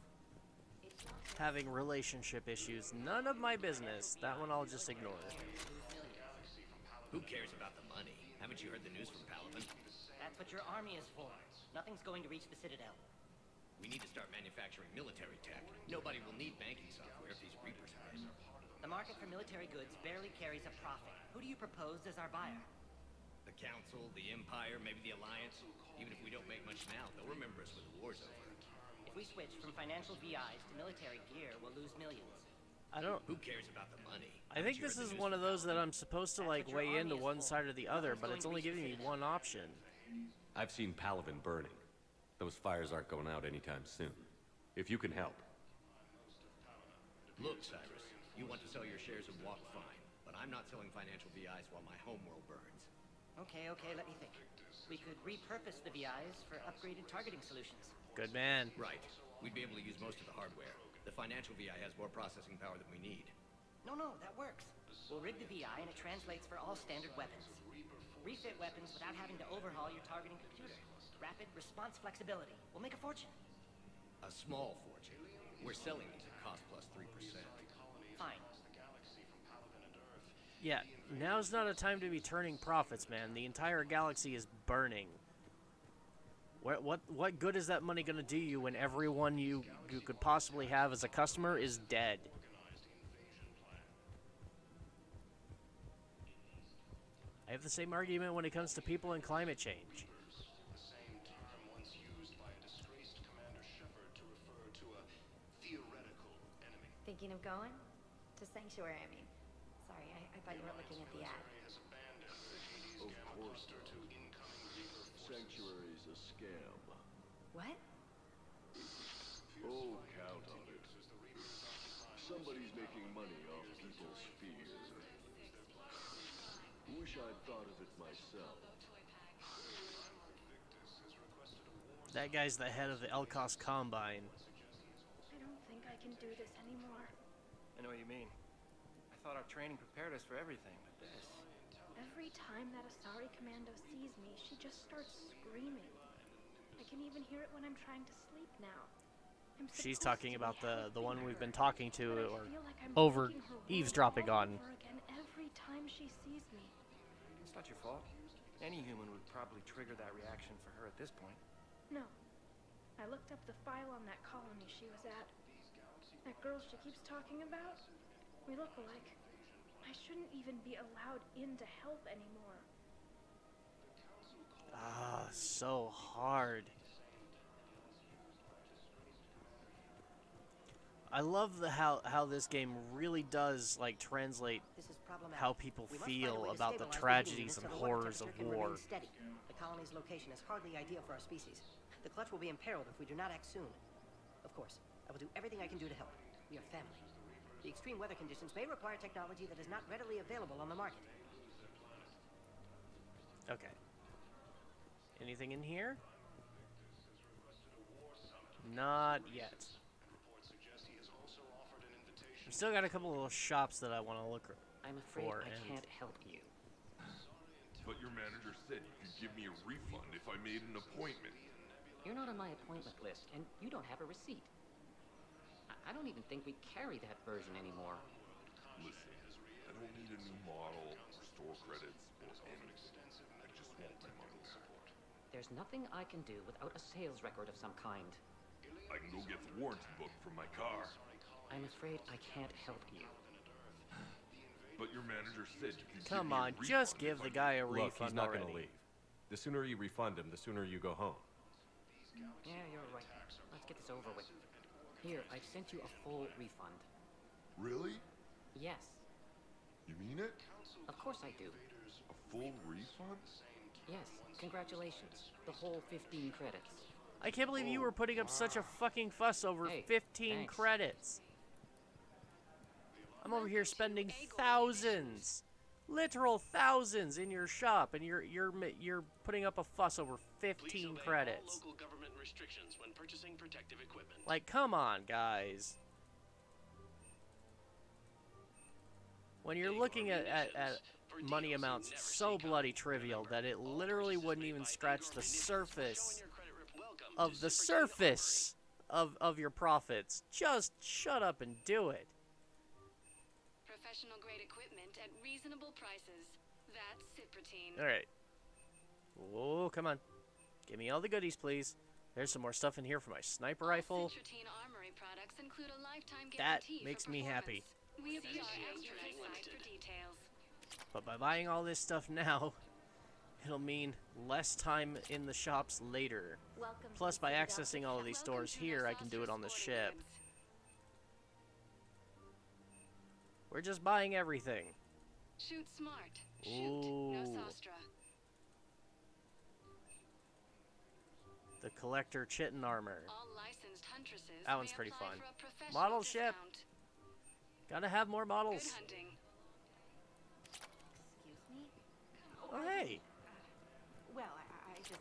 Having relationship issues. None of my business. That one I'll just ignore. Who cares about the money? Haven't you heard the news from Paladin? That's what your army is for. Nothing's going to reach the Citadel. We need to start manufacturing military tech. Nobody will need banking software if these Reapers hide. The market for military goods barely carries a profit. Who do you propose as our buyer? The Council, the Empire, maybe the Alliance. Even if we don't make much now, they'll remember us when the war's over. If we switch from financial VIs to military gear, we'll lose millions. I don't... Who cares about the money? I think this is one of those that I'm supposed to, like, weigh into one side or the other, but it's only giving me one option. I've seen Paladin burning. Those fires aren't going out anytime soon. If you can help. Look, Cyrus, you want to sell your shares of Walk fine, but I'm not selling financial VIs while my homeworld burns. Okay, let me think. We could repurpose the VIs for upgraded targeting solutions. Good man. Right. We'd be able to use most of the hardware. The financial VI has more processing power than we need. No, that works. We'll rig the VI and it translates for all standard weapons. Refit weapons without having to overhaul your targeting computer. Rapid response flexibility. We'll make a fortune. A small fortune. We're selling these at cost plus 3%. Fine. Yeah, now's not a time to be turning profits, man. The entire galaxy is burning. What good is that money going to do you when everyone you could possibly have as a customer is dead? I have the same argument when it comes to people and climate change. Thinking of going? To Sanctuary, I mean. Sorry, I thought you were looking at the ad. Of course. Sanctuary's a scam. What? Oh, count on it. Somebody's making money off people's fear. Wish I'd thought of it myself. That guy's the head of the Elkos Combine. I don't think I can do this anymore. I know what you mean. I thought our training prepared us for everything, but this... Every time that Asari Commando sees me, she just starts screaming. I can even hear it when I'm trying to sleep now. She's talking about the one we've been talking to, or over eavesdropping on. Again every time she sees me. It's not your fault. Any human would probably trigger that reaction for her at this point. No. I looked up the file on that colony she was at. That girl she keeps talking about? We look alike. I shouldn't even be allowed in to help anymore. Ah, so hard. I love how this game really does like translate how people feel about the tragedies and horrors of war. The colony's location is hardly ideal for our species. The clutch will be imperiled if we do not act soon. Of course, I will do everything I can do to help. We are family. The extreme weather conditions may require technology that is not readily available on the market. Okay. Anything in here? Not yet. I've still got a couple of little shops that I want to look I'm afraid for. I can't help you. But your manager said you could give me a refund if I made an appointment. You're not on my appointment list, and you don't have a receipt. I don't even think we carry that version anymore. Listen, I don't need a new model, or store credits, or anything. I just want my money back. There's nothing I can do without a sales record of some kind. I can go get the warranty book from my car. I'm afraid I can't help you. But your manager said you can Come give me on, just give the guy a Look, refund he's not already. gonna leave. The sooner you refund him, the sooner you go home. Yeah, you're right. Let's get this over with. Here, I've sent you a full refund. Really? Yes. You mean it? Of course I do. A full refund? Yes. Congratulations. The whole 15 credits. I can't believe you were putting up such a fucking fuss over Hey, 15 thanks. credits. I'm over here spending thousands, literal thousands in your shop, and you're putting up a fuss over 15 credits. Local government restrictions when purchasing protective equipment. Like, come on, guys. When you're looking at money amounts so bloody trivial that it literally wouldn't even scratch the surface of the surface of your profits, just shut up and do it. Professional grade equipment at reasonable prices. That's Cypratine. All right. Whoa, come on. Give me all the goodies, please. There's some more stuff in here for my sniper rifle. Cypratine armory products include a lifetime That guarantee makes for me happy. We appear at your site for details. But by buying all this stuff now, it'll mean less time in the shops later. Plus, by accessing all of these stores here, I can do it on the ship. We're just buying everything. Shoot smart. Shoot. Ooh. No sostra. The collector chitin armor. All licensed huntresses That one's may pretty apply fun. for a professional Model ship. discount. Gotta have more models. Good hunting. Excuse me? Oh, hey. Well, I just...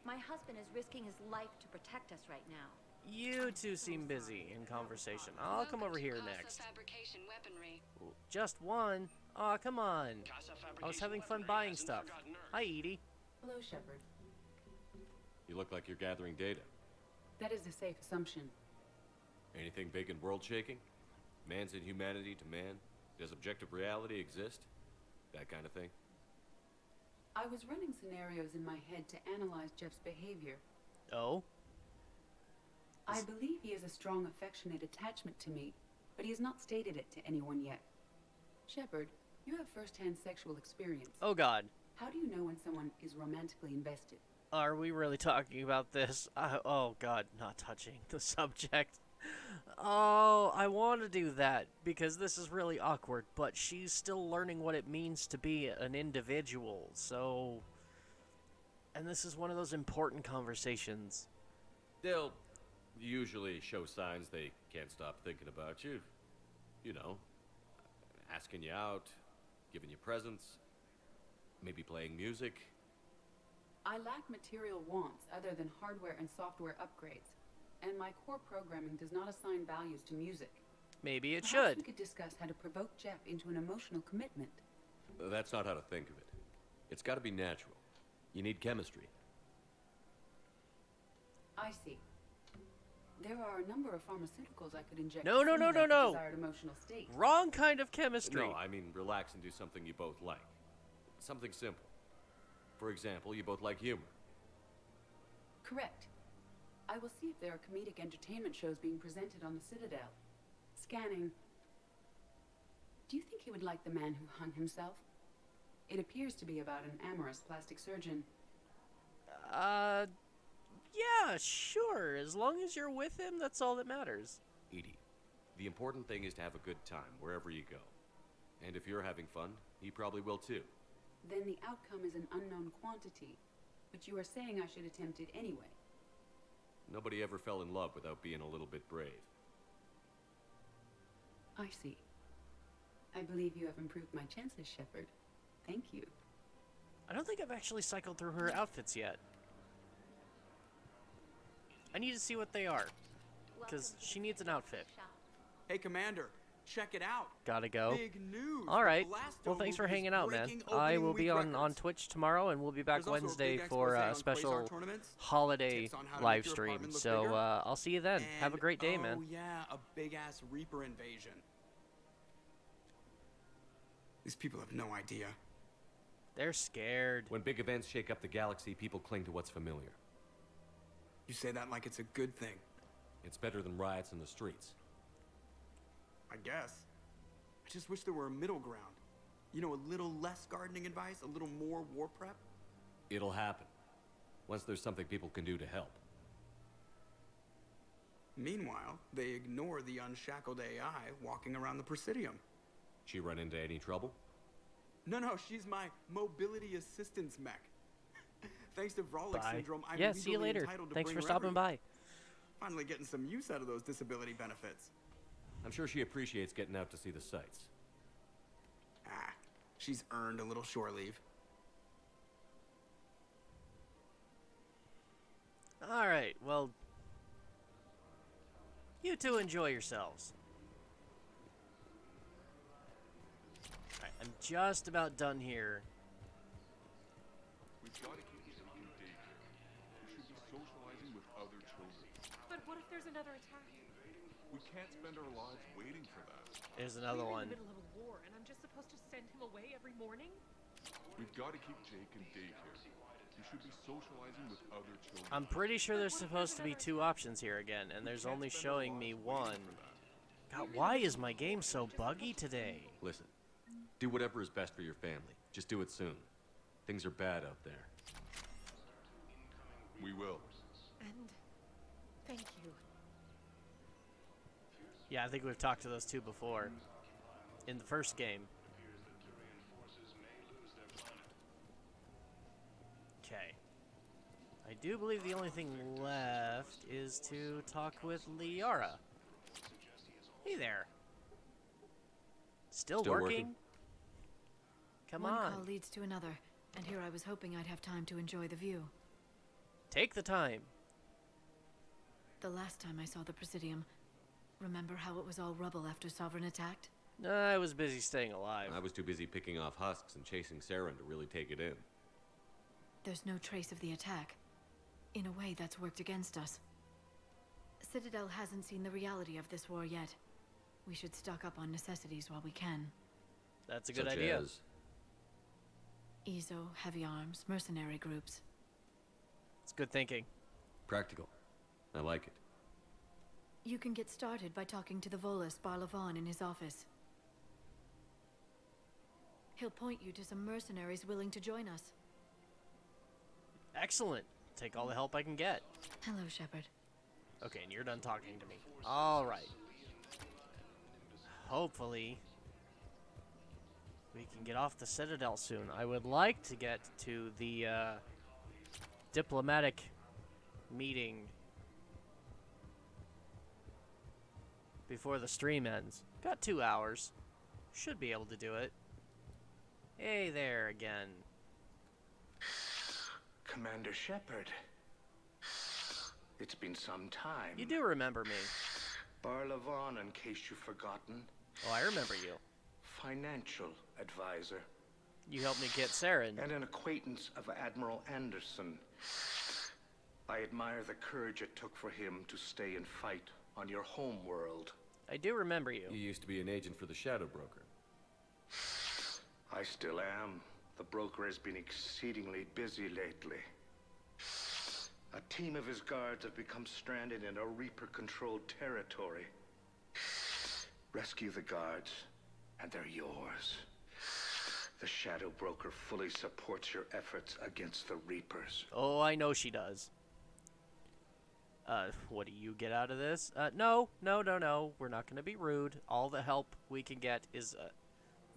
My husband is risking his life to protect us right now. You two seem busy in conversation. I'll come over here next. Fabrication weaponry. Ooh, just one? Aw, come on. I was having fun buying stuff. Hi, Edie. Hello, Shepard. You look like you're gathering data. That is a safe assumption. Anything big and world-shaking? Man's inhumanity to man? Does objective reality exist? That kind of thing? I was running scenarios in my head to analyze Jeff's behavior. Oh? I believe he has a strong affectionate attachment to me, but he has not stated it to anyone yet. Shepard, you have first-hand sexual experience. Oh, God. How do you know when someone is romantically invested? Are we really talking about this? Oh, God, not touching the subject. Oh, I want to do that because this is really awkward, but she's still learning what it means to be an individual, so... And this is one of those important conversations. They'll usually show signs they can't stop thinking about you. You know, asking you out, giving you presents, maybe playing music. I lack material wants other than hardware and software upgrades, and my core programming does not assign values to music. Maybe it Perhaps should. we could discuss how to provoke Jeff into an emotional commitment. That's not how to think of it. It's got to be natural. You need chemistry. I see. There are a number of pharmaceuticals I could inject. No, to no, no, simulate no, the no. desired emotional state. Wrong kind of chemistry. No, I mean relax and do something you both like. Something simple. For example, you both like humor. Correct. I will see if there are comedic entertainment shows being presented on the Citadel. Scanning. Do you think he would like The Man Who Hung Himself? It appears to be about an amorous plastic surgeon. Yeah, sure. As long as you're with him, that's all that matters. Edie, the important thing is to have a good time wherever you go. And if you're having fun, he probably will too. Then the outcome is an unknown quantity. But you are saying I should attempt it anyway. Nobody ever fell in love without being a little bit brave. I see. I believe you have improved my chances, Shepard. Thank you. I don't think I've actually cycled through her outfits yet. I need to see what they are, because she needs an outfit. Hey, Commander. Check it out. Gotta go. Big news. All right. The Well, thanks for Blastover hanging is out, man. breaking I will opening be week on records. Twitch tomorrow, and we'll be back There's also a Wednesday big for expose a on special Quasar tournaments, holiday tips on how to live make your stream. apartment look So bigger, I'll see you then. Have a great day, Oh man. yeah, a big-ass Reaper invasion. These people have no idea. They're scared. When big events shake up the galaxy, people cling to what's familiar. You say that like it's a good thing. It's better than riots in the streets. I guess. I just wish there were a middle ground. You know, a little less gardening advice, a little more war prep. It'll happen. Once there's something people can do to help. Meanwhile, they ignore the unshackled AI walking around the Presidium. She run into any trouble? No, she's my mobility assistance mech. Thanks to Vralik Bye. syndrome, I'm Yeah, see you legally later. entitled to Thanks bring for her stopping everywhere. by. Finally getting some use out of those disability benefits. I'm sure she appreciates getting out to see the sights. Ah, she's earned a little shore leave. All right. Well, you two enjoy yourselves. All right, I'm just about done here. We've got to keep you in daycare. You should be socializing with other children. But what if there's another attack? We can't spend our lives waiting for that. There's another We're one. in the middle of a war, and I'm just supposed to send him away every morning? We've got to keep Jake in daycare. You should be socializing with other children. I'm pretty sure there's supposed to be 2 options here again, and there's only showing me 1. God, why is my game so buggy today? Listen, do whatever is best for your family. Just do it soon. Things are bad out there. We will. And thank you. Yeah, I think we've talked to those 2 before. In the first game. Okay. I do believe the only thing left is to talk with Liara. Hey there. Still working? Come One on. call leads to another, and here I was hoping I'd have time to enjoy the view. Take the time. The last time I saw the Presidium, remember how it was all rubble after Sovereign attacked? No, I was busy staying alive. I was too busy picking off husks and chasing Saren to really take it in. There's no trace of the attack. In a way, that's worked against us. Citadel hasn't seen the reality of this war yet. We should stock up on necessities while we can. That's a good Such idea. as? EZO, heavy arms, mercenary groups. It's good thinking. Practical. I like it. You can get started by talking to the Volus Barlavon in his office. He'll point you to some mercenaries willing to join us. Excellent. Take all the help I can get. Hello, Shepard. Okay, and you're done talking to me. All right. Hopefully, we can get off the Citadel soon. I would like to get to the diplomatic meeting before the stream ends. Got 2 hours. Should be able to do it. Hey there again. Commander Shepard. It's been some time. You do remember me. Barlavon, in case you've forgotten. Oh, I remember you. Financial advisor. You helped me get Saren. And an acquaintance of Admiral Anderson. I admire the courage it took for him to stay and fight on your home world. I do remember you. You used to be an agent for the Shadow Broker. I still am. The broker has been exceedingly busy lately. A team of his guards have become stranded in a Reaper-controlled territory. Rescue the guards, and they're yours. The Shadow Broker fully supports your efforts against the Reapers. Oh, I know she does. What do you get out of this? No. We're not going to be rude. All the help we can get is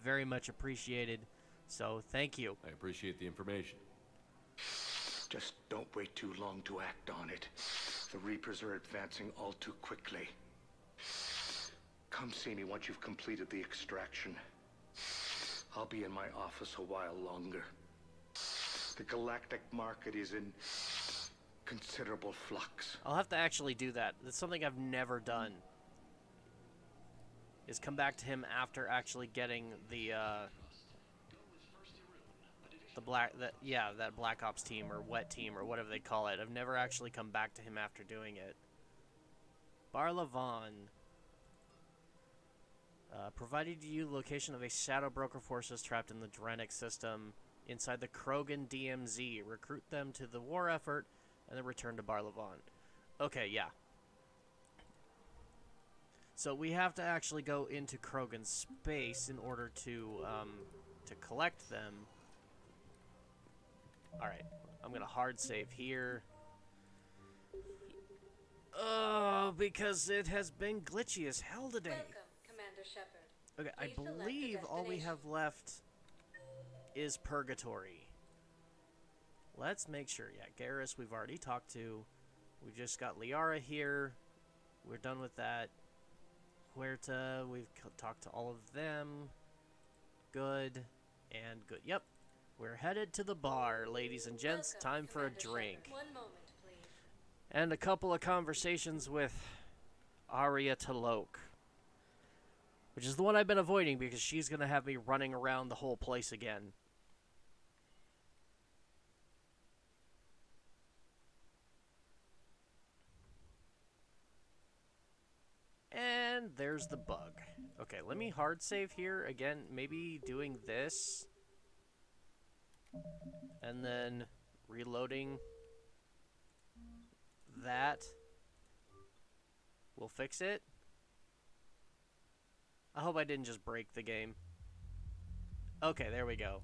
very much appreciated. So, thank you. I appreciate the information. Just don't wait too long to act on it. The Reapers are advancing all too quickly. Come see me once you've completed the extraction. I'll be in my office a while longer. The galactic market is in considerable flux. I'll have to actually do that. That's something I've never done. is come back to him after actually getting the that Black Ops team or wet team or whatever they call it. I've never actually come back to him after doing it. Barlavon. Provided you location of a shadow broker forces trapped in the Dranik system inside the Krogan DMZ. Recruit them to the war effort and then return to Barlavon. Okay, yeah. So we have to actually go into Krogan space in order to collect them. Alright, I'm gonna hard save here. Oh, because it has been glitchy as hell today. Welcome, Commander Shepard. Okay, I believe all we have left is Purgatory. Let's make sure. Yeah, Garrus we've already talked to. We've just got Liara here. We're done with that. Huerta, we've talked to all of them. Good and good. Yep. We're headed to the bar, ladies and gents. Time for a drink. One moment, please. And a couple of conversations with Arya Talok. Which is the one I've been avoiding because she's going to have me running around the whole place again. And there's the bug. Okay, let me hard save here. Again, maybe doing this. And then reloading that will fix it. I hope I didn't just break the game. Okay, there we go.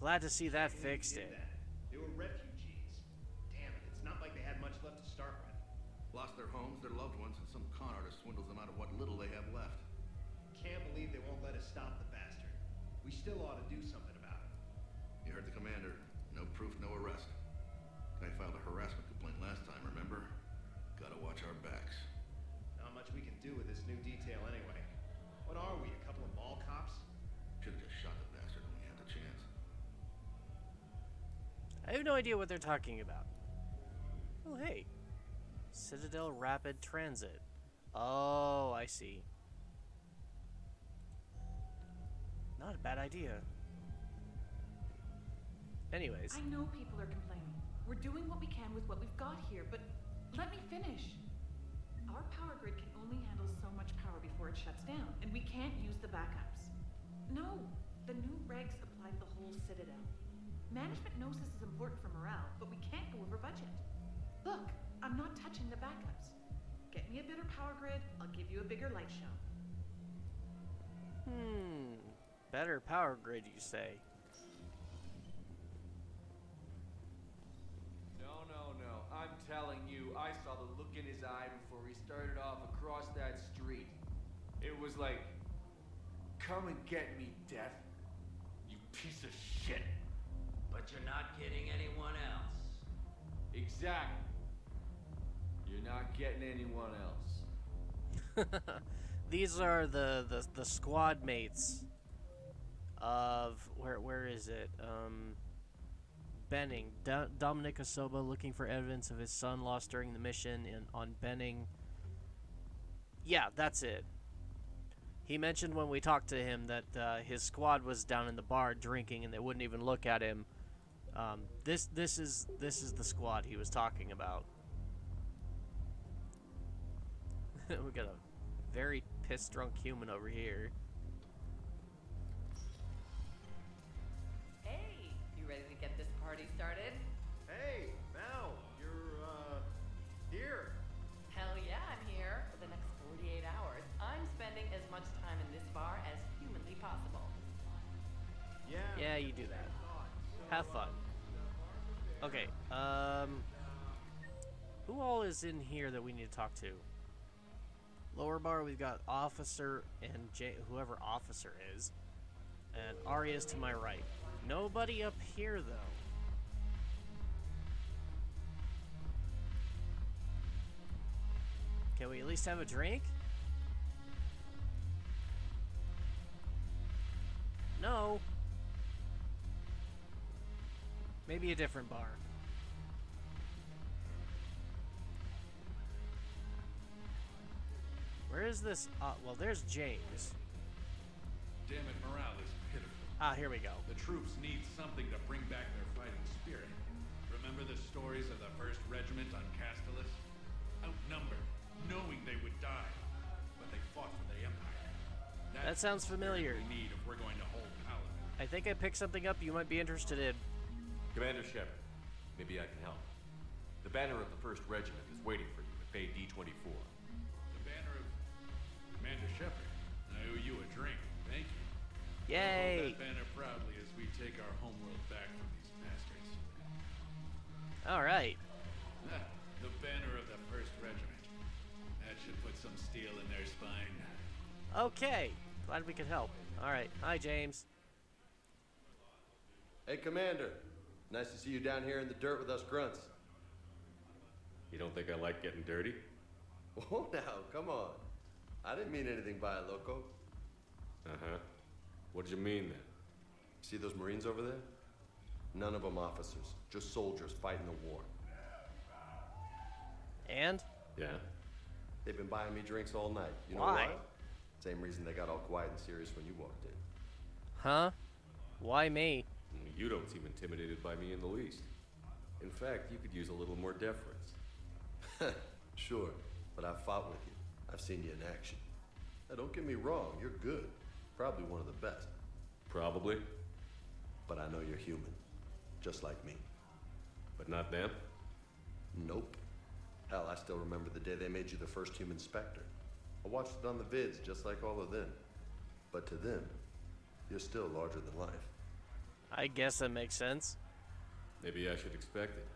Glad to see that fixed it. They were refugees. Damn it, it's not like they had much left to start with. Lost their homes, their loved ones, and some con artist swindles them out of what little they have left. Can't believe they won't let us stop the bastard. We still ought to do something about it. You heard the commander. No proof, no arrest. Guy filed a harassment complaint last time, remember? Gotta watch our backs. Not much we can do with this new detail anyway. What are we, a couple of mall cops? Should've just shot the bastard when we had the chance. I have no idea what they're talking about. Oh, hey. Citadel Rapid Transit. Oh, I see. Not a bad idea. Anyways. I know people are complaining. We're doing what we can with what we've got here, but let me finish. Our power grid can only handle so much power before it shuts down, and we can't use the backups. No, the new regs apply to the whole Citadel. Management knows this is important for morale, but we can't go over budget. Look, I'm not touching the backups. Get me a better power grid, I'll give you a bigger light show. Better power grid, you say? No. I'm telling you, I saw the look in his eye before he started off across that street. It was like, come and get me, Death. You piece of shit. But you're not getting anyone else. Exactly. You're not getting anyone else. These are the squad mates of where is it? Benning. Dominic Asoba looking for evidence of his son lost during the mission on Benning. Yeah, that's it. He mentioned when we talked to him that his squad was down in the bar drinking and they wouldn't even look at him. This is the squad he was talking about. We got a very pissed drunk human over here. Hey, you ready to get this party started? Hey, Mal, you're, here. Hell yeah, I'm here. For the next 48 hours, I'm spending as much time in this bar as humanly possible. Yeah, you do that. Have fun. Okay, who all is in here that we need to talk to? Lower bar, we've got Officer and whoever Officer is. And Arya's to my right. Nobody up here, though. Can we at least have a drink? No. Maybe a different bar. Where is this? Well, there's James. Damn it, morale is pitiful. Ah, here we go. The troops need something to bring back their fighting spirit. Remember the stories of the 1st Regiment on Castellus? Outnumbered, knowing they would die, but they fought for the Empire. That sounds familiar. We need if we're going to hold power. I think I picked something up you might be interested in. Commander Shepard, maybe I can help. The banner of the 1st Regiment is waiting for you at Bay D-24. The banner of Commander Shepard. I owe you a drink. Thank you. Yay! I'll hold that banner proudly as we take our homeworld back from these bastards. All right. The banner of the 1st Regiment. That should put some steel in their spine. Okay. Glad we could help. All right. Hi, James. Hey, Commander. Nice to see you down here in the dirt with us grunts. You don't think I like getting dirty? Oh, now, come on. I didn't mean anything by it, loco. Uh-huh. What did you mean, then? See those Marines over there? None of them officers, just soldiers fighting the war. And? Yeah? They've been buying me drinks all night. You know why? Same reason they got all quiet and serious when you walked in. Huh? Why me? You don't seem intimidated by me in the least. In fact, you could use a little more deference. Sure, but I've fought with you. I've seen you in action. Now, don't get me wrong, you're good. Probably one of the best. Probably. But I know you're human. Just like me. But not them? Nope. Hell, I still remember the day they made you the first human Spectre. I watched it on the vids, just like all of them. But to them, you're still larger than life. I guess that makes sense. Maybe I should expect it.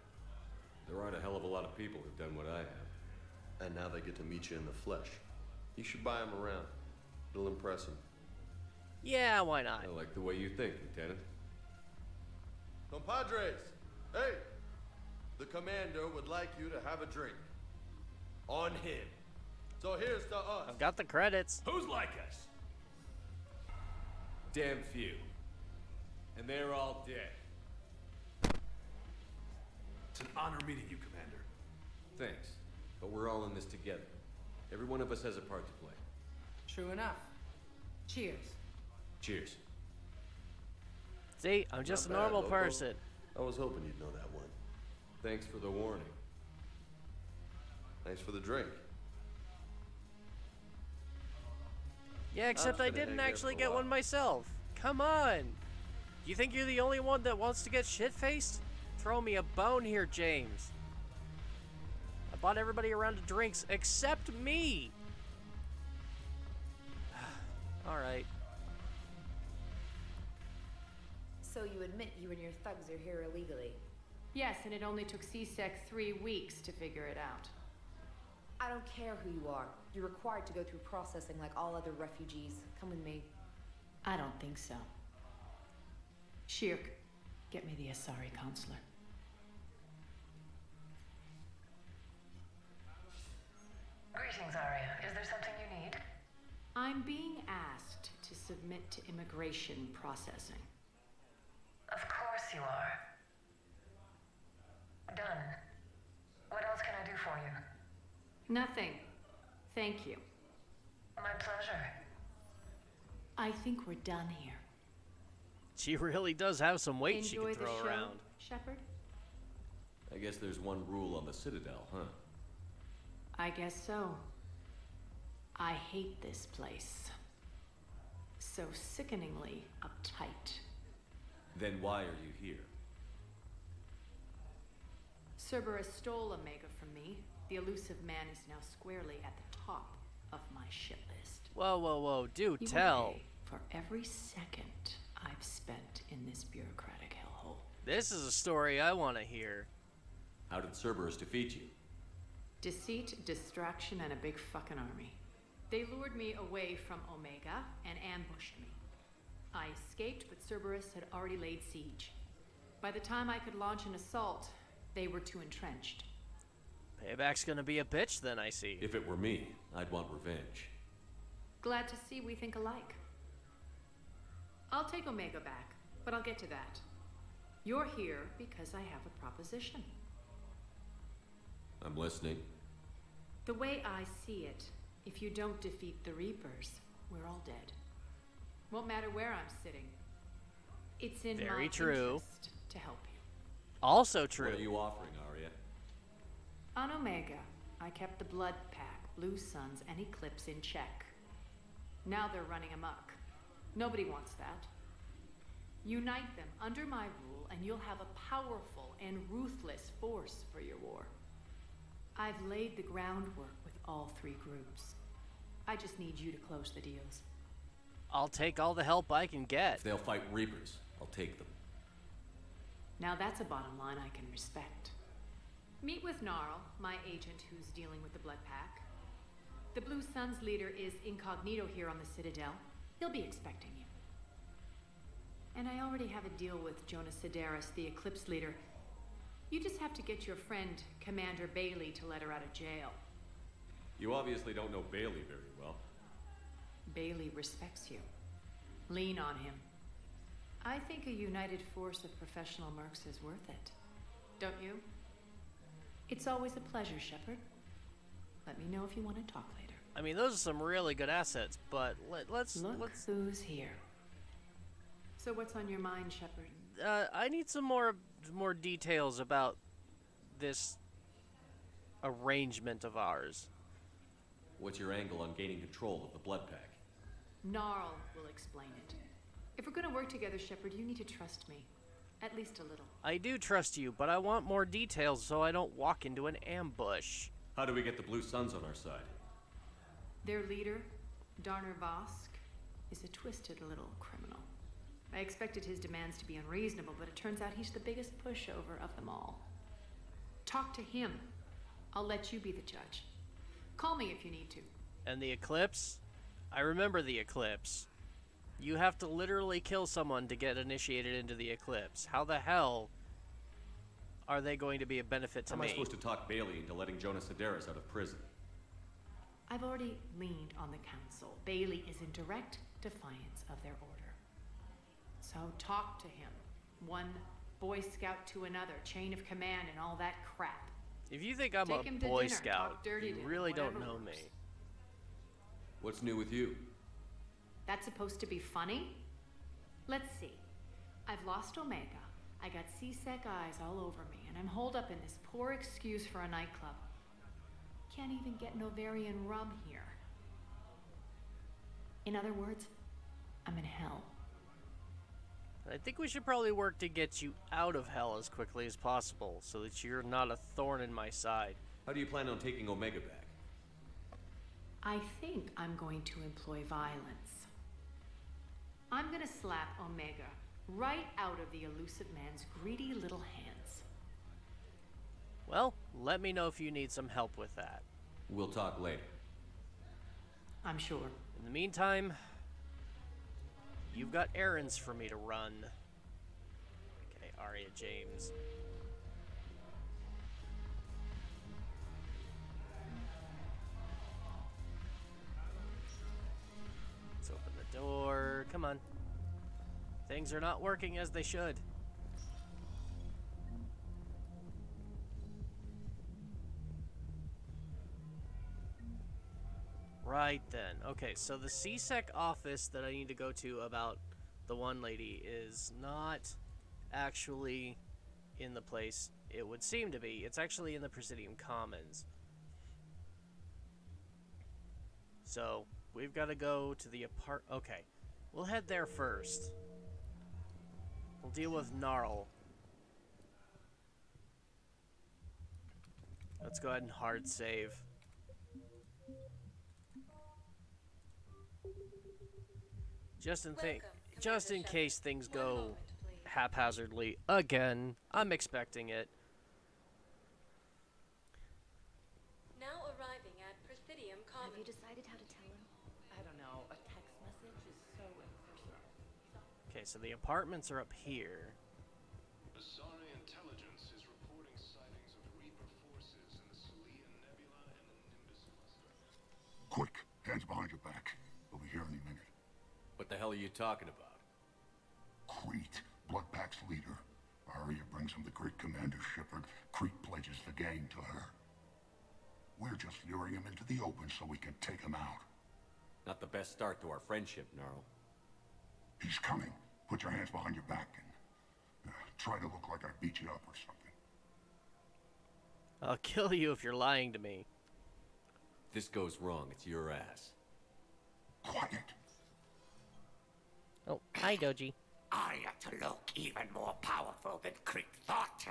There aren't a hell of a lot of people who've done what I have. And now they get to meet you in the flesh. You should buy them around. It'll impress them. Yeah, why not? I like the way you think, Lieutenant. Compadres! Hey! The commander would like you to have a drink. On him. So here's to us. I've got the credits. Who's like us? Damn few. And they're all dead. It's an honor meeting you, Commander. Thanks. But we're all in this together. Every one of us has a part to play. True enough. Cheers. Cheers. See, I'm just a Not bad, normal loco. person. I was hoping you'd know that one. Thanks for the warning. Thanks for the drink. Yeah, except I just gonna didn't hang here actually for a get while. one myself. Come on. You think you're the only one that wants to get shit-faced? Throw me a bone here, James. I bought everybody around to drinks except me. Alright. So you admit you and your thugs are here illegally? Yes, and it only took CSEC 3 weeks to figure it out. I don't care who you are. You're required to go through processing like all other refugees. Come with me. I don't think so. Shirk, get me the Asari consular. Greetings, Arya. Is there something you need? I'm being asked to submit to immigration processing. Of course you are. Done. What else can I do for you? Nothing. Thank you. My pleasure. I think we're done here. She really does have some weight she Enjoy can throw the show, around. Shepard? I guess there's one rule on the Citadel, huh? I guess so. I hate this place. So sickeningly uptight. Then why are you here? Cerberus stole Omega from me. The elusive man is now squarely at the top of my shit list. Whoa, whoa, whoa. Do You tell. pay for every second I've spent in this bureaucratic hellhole. This is a story I want to hear. How did Cerberus defeat you? Deceit, distraction, and a big fucking army. They lured me away from Omega and ambushed me. I escaped, but Cerberus had already laid siege. By the time I could launch an assault, they were too entrenched. Payback's gonna be a bitch then, I see. If it were me, I'd want revenge. Glad to see we think alike. I'll take Omega back, but I'll get to that. You're here because I have a proposition. I'm listening. The way I see it, If you don't defeat the Reapers, we're all dead. Won't matter where I'm sitting. It's in my interest to help you. Also true. What are you offering, Arya? On Omega, I kept the Blood Pack, Blue Suns, and Eclipse in check. Now they're running amok. Nobody wants that. Unite them under my rule, and you'll have a powerful and ruthless force for your war. I've laid the groundwork with all three groups. I just need you to close the deals. I'll take all the help I can get. If they'll fight Reapers, I'll take them. Now that's a bottom line I can respect. Meet with Gnarl, my agent who's dealing with the Blood Pack. The Blue Suns leader is incognito here on the Citadel. He'll be expecting you. And I already have a deal with Jonas Sedaris, the Eclipse leader. You just have to get your friend, Commander Bailey, to let her out of jail. You obviously don't know Bailey very well. Bailey respects you. Lean on him. I think a united force of professional mercs is worth it. Don't you? It's always a pleasure, Shepard. Let me know if you want to talk later. I mean, those are some really good assets, but let's... Look who's here. So what's on your mind, Shepard? I need some more details about this arrangement of ours. What's your angle on gaining control of the Blood Pack? Gnarl will explain it. If we're gonna work together, Shepard, you need to trust me. At least a little. I do trust you, but I want more details so I don't walk into an ambush. How do we get the Blue Suns on our side? Their leader, Darner Vosk, is a twisted little criminal. I expected his demands to be unreasonable, but it turns out he's the biggest pushover of them all. Talk to him. I'll let you be the judge. Call me if you need to. And the Eclipse? I remember the Eclipse. You have to literally kill someone to get initiated into the Eclipse. How the hell are they going to be a benefit to me? How am I supposed to talk Bailey into letting Jonas Sedaris out of prison? I've already leaned on the council. Bailey is in direct defiance of their order. So talk to him. One Boy Scout to another, chain of command and all that crap. If you think I'm a Boy Scout, you really don't know me. What's new with you? That's supposed to be funny? Let's see. I've lost Omega. I got C-Sec eyes all over me, and I'm holed up in this poor excuse for a nightclub. Can't even get Novarian rum here. In other words, I'm in hell. I think we should probably work to get you out of hell as quickly as possible, so that you're not a thorn in my side. How do you plan on taking Omega back? I think I'm going to employ violence. I'm gonna slap Omega right out of the elusive man's greedy little hands. Well, let me know if you need some help with that. We'll talk later. I'm sure. In the meantime, you've got errands for me to run. Okay, Arya James. Let's open the door. Come on. Things are not working as they should. Right then. Okay, so the C-Sec office that I need to go to about the one lady is not actually in the place it would seem to be. It's actually in the Presidium Commons. So, we've got to go to the Okay, we'll head there first. We'll deal with Gnarl. Let's go ahead and hard save. Just in case things go haphazardly again. I'm expecting it. Now arriving at Presidium Commons. Have you decided how to tell him? I don't know. A text message is so impersonal. Okay, so the apartments are up here. Asari intelligence is reporting sightings of Reaper forces in the Salian Nebula and the Nimbus cluster. Quick, hands behind your back. We'll be here any minute. What the hell are you talking about? Crete, Bloodpack's leader. Arya brings him the Greek commander Shepard. Crete pledges the gang to her. We're just luring him into the open so we can take him out. Not the best start to our friendship, Gnarl. He's coming. Put your hands behind your back and try to look like I beat you up or something. I'll kill you if you're lying to me. If this goes wrong, it's your ass. Quiet. Oh, hi, Doji. Arya to look even more powerful than Creek thought.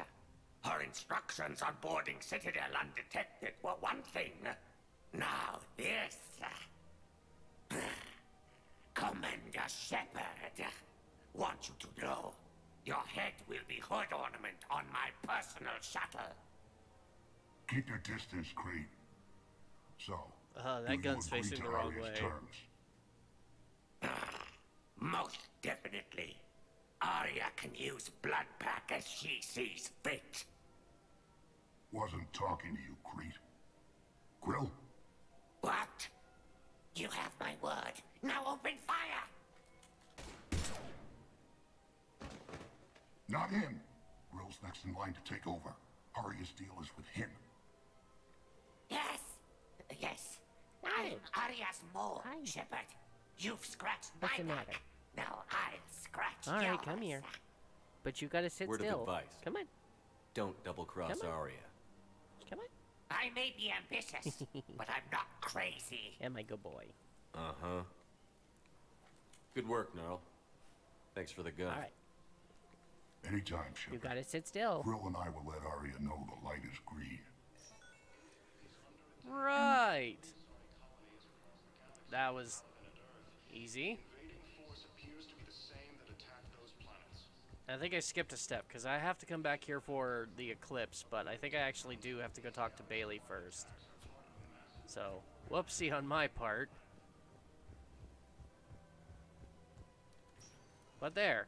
Her instructions on boarding Citadel undetected were one thing. Now this. Commander Shepard, want you to know, your head will be hood ornament on my personal shuttle. Keep your distance, Creed. So, that gun's facing the wrong way. Most definitely. Arya can use blood pack as she sees fit. Wasn't talking to you, Creed. Quill? What? You have my word. Now open fire! Not him. Grill's next in line to take over. Arya's deal is with him. Yes. Yes. I'm Arya's mole, Shepard. You've scratched my back. Now I'll scratch All right, yours. come here. But you gotta sit Word still. of advice. Come on. Don't double-cross Come on. Arya. Come on. I may be ambitious, but I'm not crazy. And my good boy. Uh-huh. Good work, Gnarl. Thanks for the gun. All right. Anytime, Shepard. You gotta sit still. Quill and I will let Arya know the light is green. Right. That was easy. I think I skipped a step because I have to come back here for the eclipse, but I think I actually do have to go talk to Bailey first. So, whoopsie on my part. But there.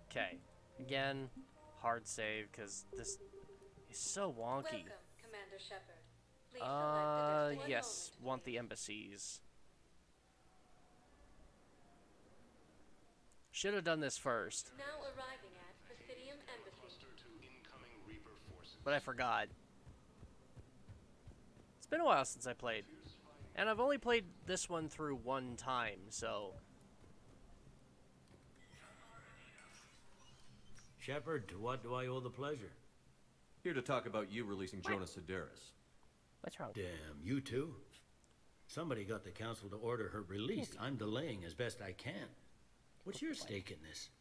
Okay. Again, hard save because this is so wonky. Welcome, Commander Shepard. Please select the display Yes, want the embassies. Should have done this first. Now arriving at Presidium Embassy. But I forgot. It's been a while since I played. And I've only played this one through one time, so... Shepard, to what do I owe the pleasure? Here to talk about you releasing Jonas Sedaris. What's wrong? Damn, you too? Somebody got the council to order her release. I'm delaying as best I can. What's your stake in this?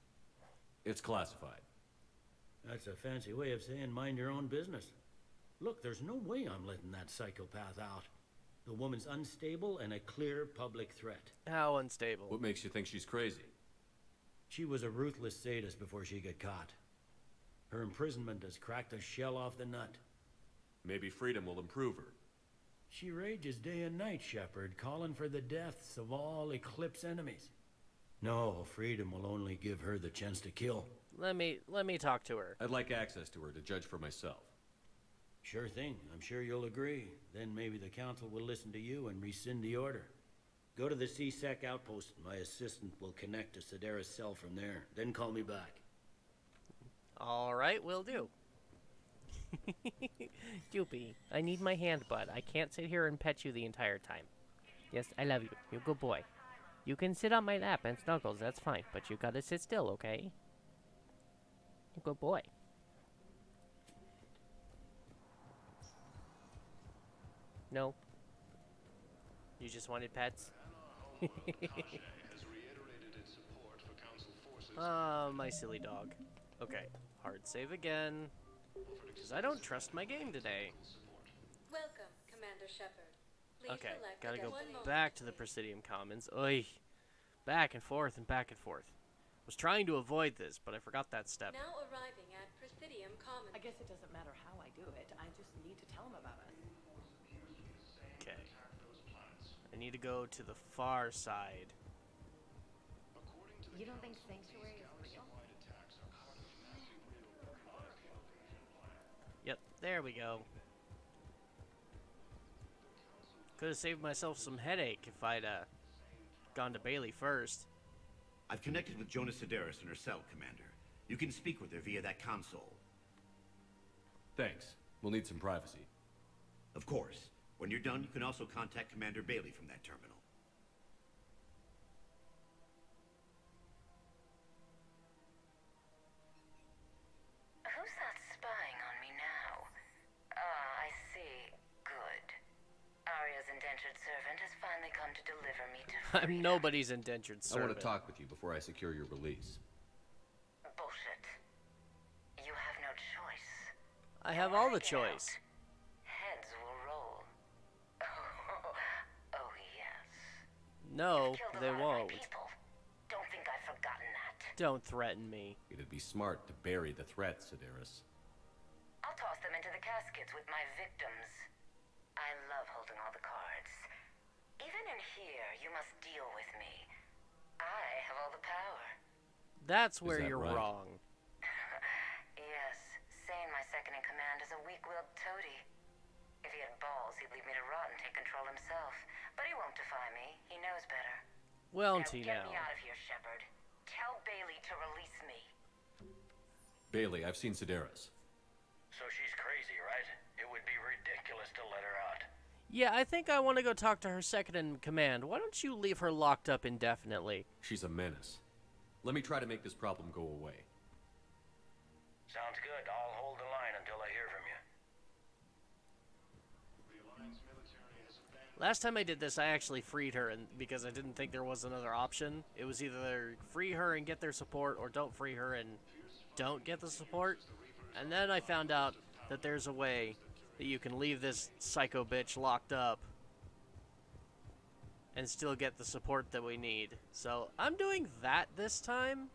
It's classified. That's a fancy way of saying mind your own business. Look, there's no way I'm letting that psychopath out. The woman's unstable and a clear public threat. How unstable? What makes you think she's crazy? She was a ruthless sadist before she got caught. Her imprisonment has cracked a shell off the nut. Maybe freedom will improve her. She rages day and night, Shepard, calling for the deaths of all Eclipse enemies. No, freedom will only give her the chance to kill. Let me talk to her. I'd like access to her to judge for myself. Sure thing. I'm sure you'll agree. Then maybe the council will listen to you and rescind the order. Go to the CSEC outpost. My assistant will connect to Sedaris' cell from there. Then call me back. All right, will do. Doopy, I need my hand, bud. I can't sit here and pet you the entire time. Yes, I love you. You're a good boy. You can sit on my lap and snuggles, that's fine, but you gotta sit still, okay? You're a good boy. No. You just wanted pets? My silly dog. Okay, hard save again. Because I don't trust my game today. Welcome, Commander Shepard. Please Okay, select gotta the go one moment. back to the Presidium Commons. Oy. Back and forth and back and forth. Was trying to avoid this, but I forgot that step. Now arriving at Presidium Commons. I guess it doesn't matter how I do it. I just need to tell him about it. Okay. I need to go to the far side. You don't think Sanctuary is real? Yep, there we go. Could have saved myself some headache if I'd gone to Bailey first. I've connected with Jonas Sedaris in her cell, Commander. You can speak with her via that console. Thanks. We'll need some privacy. Of course. When you're done, you can also contact Commander Bailey from that terminal. Who's that spying on me now? Ah, I see. Good. Arya's indentured servant has finally come to deliver me to I'm nobody's indentured I servant. want to talk with you before I secure your release. bullshit. You have no choice. I have all the choice. Heads will roll. Oh, yes. No, Killed a they lot of my won't. people. Don't think I've forgotten that. Don't threaten me. It'd be smart to bury the threat, Sedaris. I'll toss them into the caskets with my victims. I love holding all the cards. Even in here, you must deal with me. I have all the power. That's where that you're right? wrong. Yes, Sane, my second in command, is a weak-willed toady. If he had balls, he'd leave me to rot and take control himself. But he won't defy me. He knows better. Won't Now he get now? me out of here, Shepard. Tell Bailey to release me. Bailey, I've seen Sedaris. So she's crazy, right? It would be ridiculous to let her out. Yeah, I think I want to go talk to her second in command. Why don't you leave her locked up indefinitely? She's a menace. Let me try to make this problem go away. Sounds good. I'll hold the line until I hear from you. Last time I did this, I actually freed her, and because I didn't think there was another option. It was either free her and get their support, or don't free her and don't get the support. And then I found out that there's a way that you can leave this psycho bitch locked up and still get the support that we need. So I'm doing that this time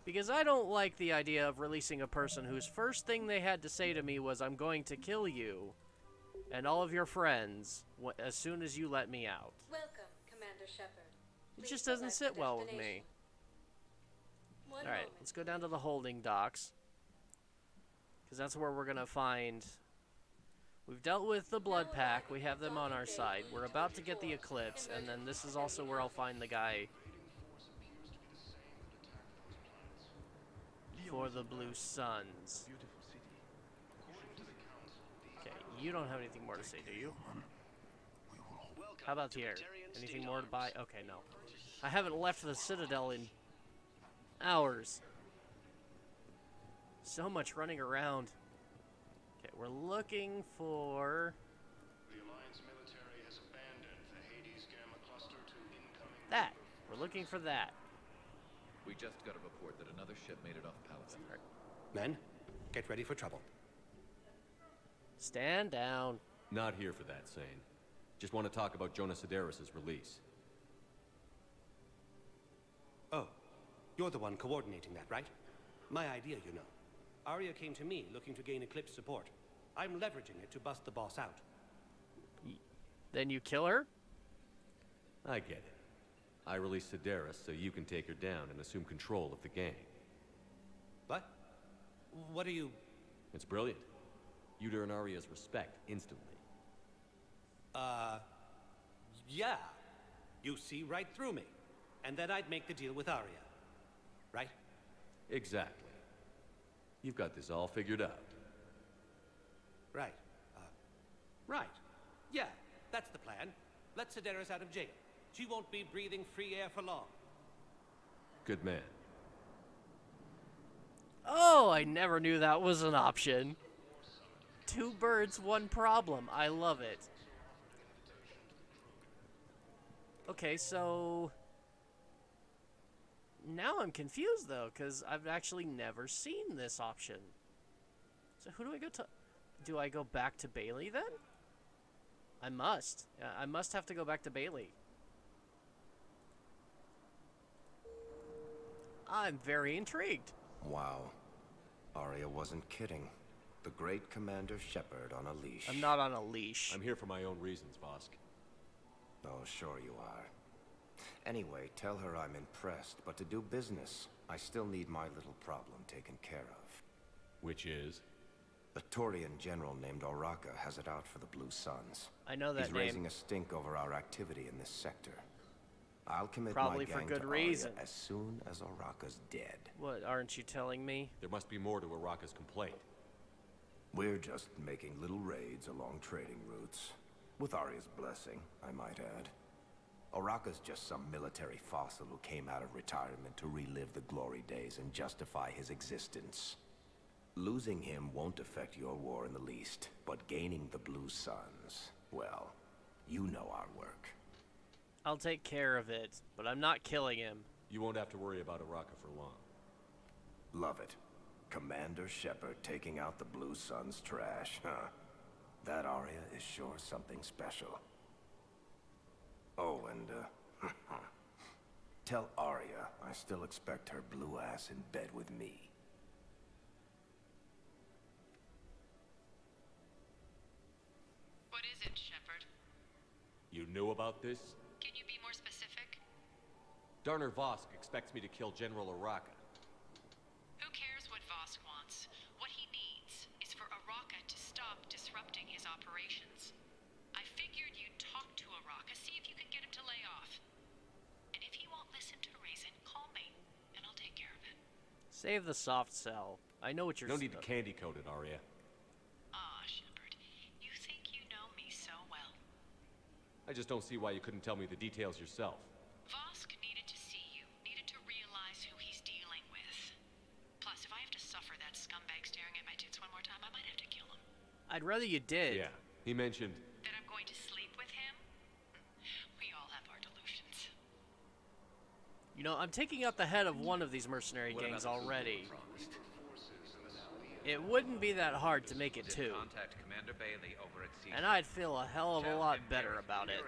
because I don't like the idea of releasing a person whose first thing they had to say to me was, "I'm going to kill you and all of your friends as soon as you let me out." Welcome, Commander Shepard. It just doesn't sit well with me. Alright, let's go down to the holding docks, because that's where we're going to find... We've dealt with the Blood Pack, we have them on our side. We're about to get the Eclipse, and then this is also where I'll find the guy for the Blue Suns. Okay, you don't have anything more to say, do you? How about here? Anything more to buy? Okay, no. I haven't left the Citadel in hours. So much running around. Okay, we're looking for... The Alliance military has abandoned the Hades Gamma cluster to incoming... that. We're looking for that. We just got a report that another ship made it off Palisade. Men, get ready for trouble. Stand down. Not here for that, Sane. Just want to talk about Jonas Sedaris' release. Oh, you're the one coordinating that, right? My idea, you know. Arya came to me looking to gain Eclipse support. I'm leveraging it to bust the boss out. Then you kill her? I get it. I release Sedaris so you can take her down and assume control of the gang. What? What are you... It's brilliant. You'd earn Arya's respect instantly. Yeah. You see right through me. And then I'd make the deal with Arya. Right? Exactly. You've got this all figured out. Right. Right. Yeah, that's the plan. Let Sedaris out of jail. She won't be breathing free air for long. Good man. Oh, I never knew that was an option. 2 birds, 1 problem. I love it. Okay, so... now I'm confused, though, because I've actually never seen this option. So who do I go to? Do I go back to Bailey, then? I must. I must have to go back to Bailey. I'm very intrigued. Wow. Arya wasn't kidding. The great Commander Shepard on a leash. I'm not on a leash. I'm here for my own reasons, Vosk. Oh, sure you are. Anyway, tell her I'm impressed, but to do business, I still need my little problem taken care of. Which is? A Turian general named Oraka has it out for the Blue Suns. I know that He's name. raising a stink over our activity in this sector. I'll commit Probably my for gang good to reason. Arya as soon as Oraka's dead. What, aren't you telling me? There must be more to Araka's complaint. We're just making little raids along trading routes. With Arya's blessing, I might add. Oraka's just some military fossil who came out of retirement to relive the glory days and justify his existence. Losing him won't affect your war in the least, but gaining the Blue Suns, well, you know our work. I'll take care of it, but I'm not killing him. You won't have to worry about Oraka for long. Love it. Commander Shepard taking out the Blue Suns trash, huh? That Arya is sure something special. Oh, and, tell Arya I still expect her blue ass in bed with me. What is it, Shepard? You knew about this? Can you be more specific? Darner Vosk expects me to kill General Oraka. Who cares what Vosk wants? What he needs is for Oraka to stop disrupting his operations. I figured you'd talk to Oraka, see if you can get him to lay off. And if he won't listen to reason, call me, and I'll take care of it. Save the soft cell. I know what you're No need to candy coat it, Arya. Aw, Shepard, you think you know me so well. I just don't see why you couldn't tell me the details yourself. Vosk needed to see you, needed to realize who he's dealing with. Plus, if I have to suffer that scumbag staring at my tits one more time, I might have to kill him. I'd rather you did. Yeah, he mentioned... That I'm going to sleep with him? We all have our delusions. You know, I'm taking out the head of one of these mercenary gangs already. It wouldn't be that hard to make it two. Contact Commander Bailey over at Seagate. And I'd feel a hell of a lot better about it.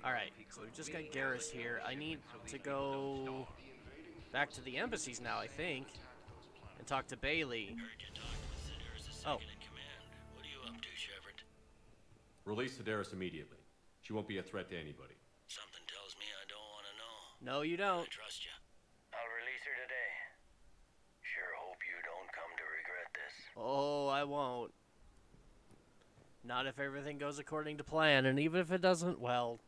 Alright, so we've just got Garrus here. I need to go back to the embassies now, I think, and talk to Bailey. Oh. What are you up to, Shepard? Release Sedaris immediately. She won't be a threat to anybody. Something tells me I don't want to know. No, you don't. I trust you. I'll release her today. Sure hope you don't come to regret this. Oh, I won't. Not if everything goes according to plan, and even if it doesn't, well,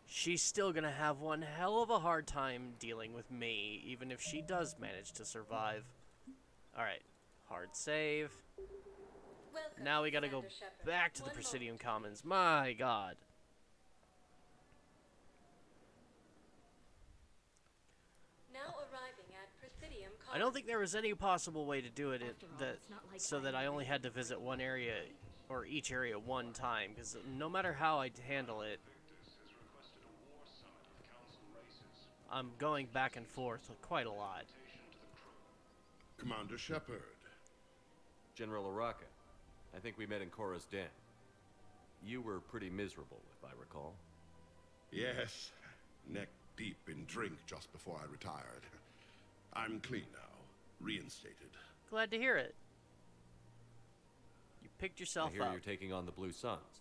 she's still gonna have one hell of a hard time dealing with me, even if she does manage to survive. Alright, hard save. Welcome, Now we gotta go Commander Shepard. back to the One Presidium moment. Commons. My god. Now arriving at Presidium Commons. I don't think there was any possible way to do it so that I only had to visit one area, or each area one time, because no matter how I handle it, I'm going back and forth quite a lot. Commander Shepard. General Oraka, I think we met in Korra's den. You were pretty miserable, if I recall. Yes, neck deep in drink just before I retired. I'm clean now, reinstated. Glad to hear it. You picked yourself I hear up. you're taking on the Blue Suns.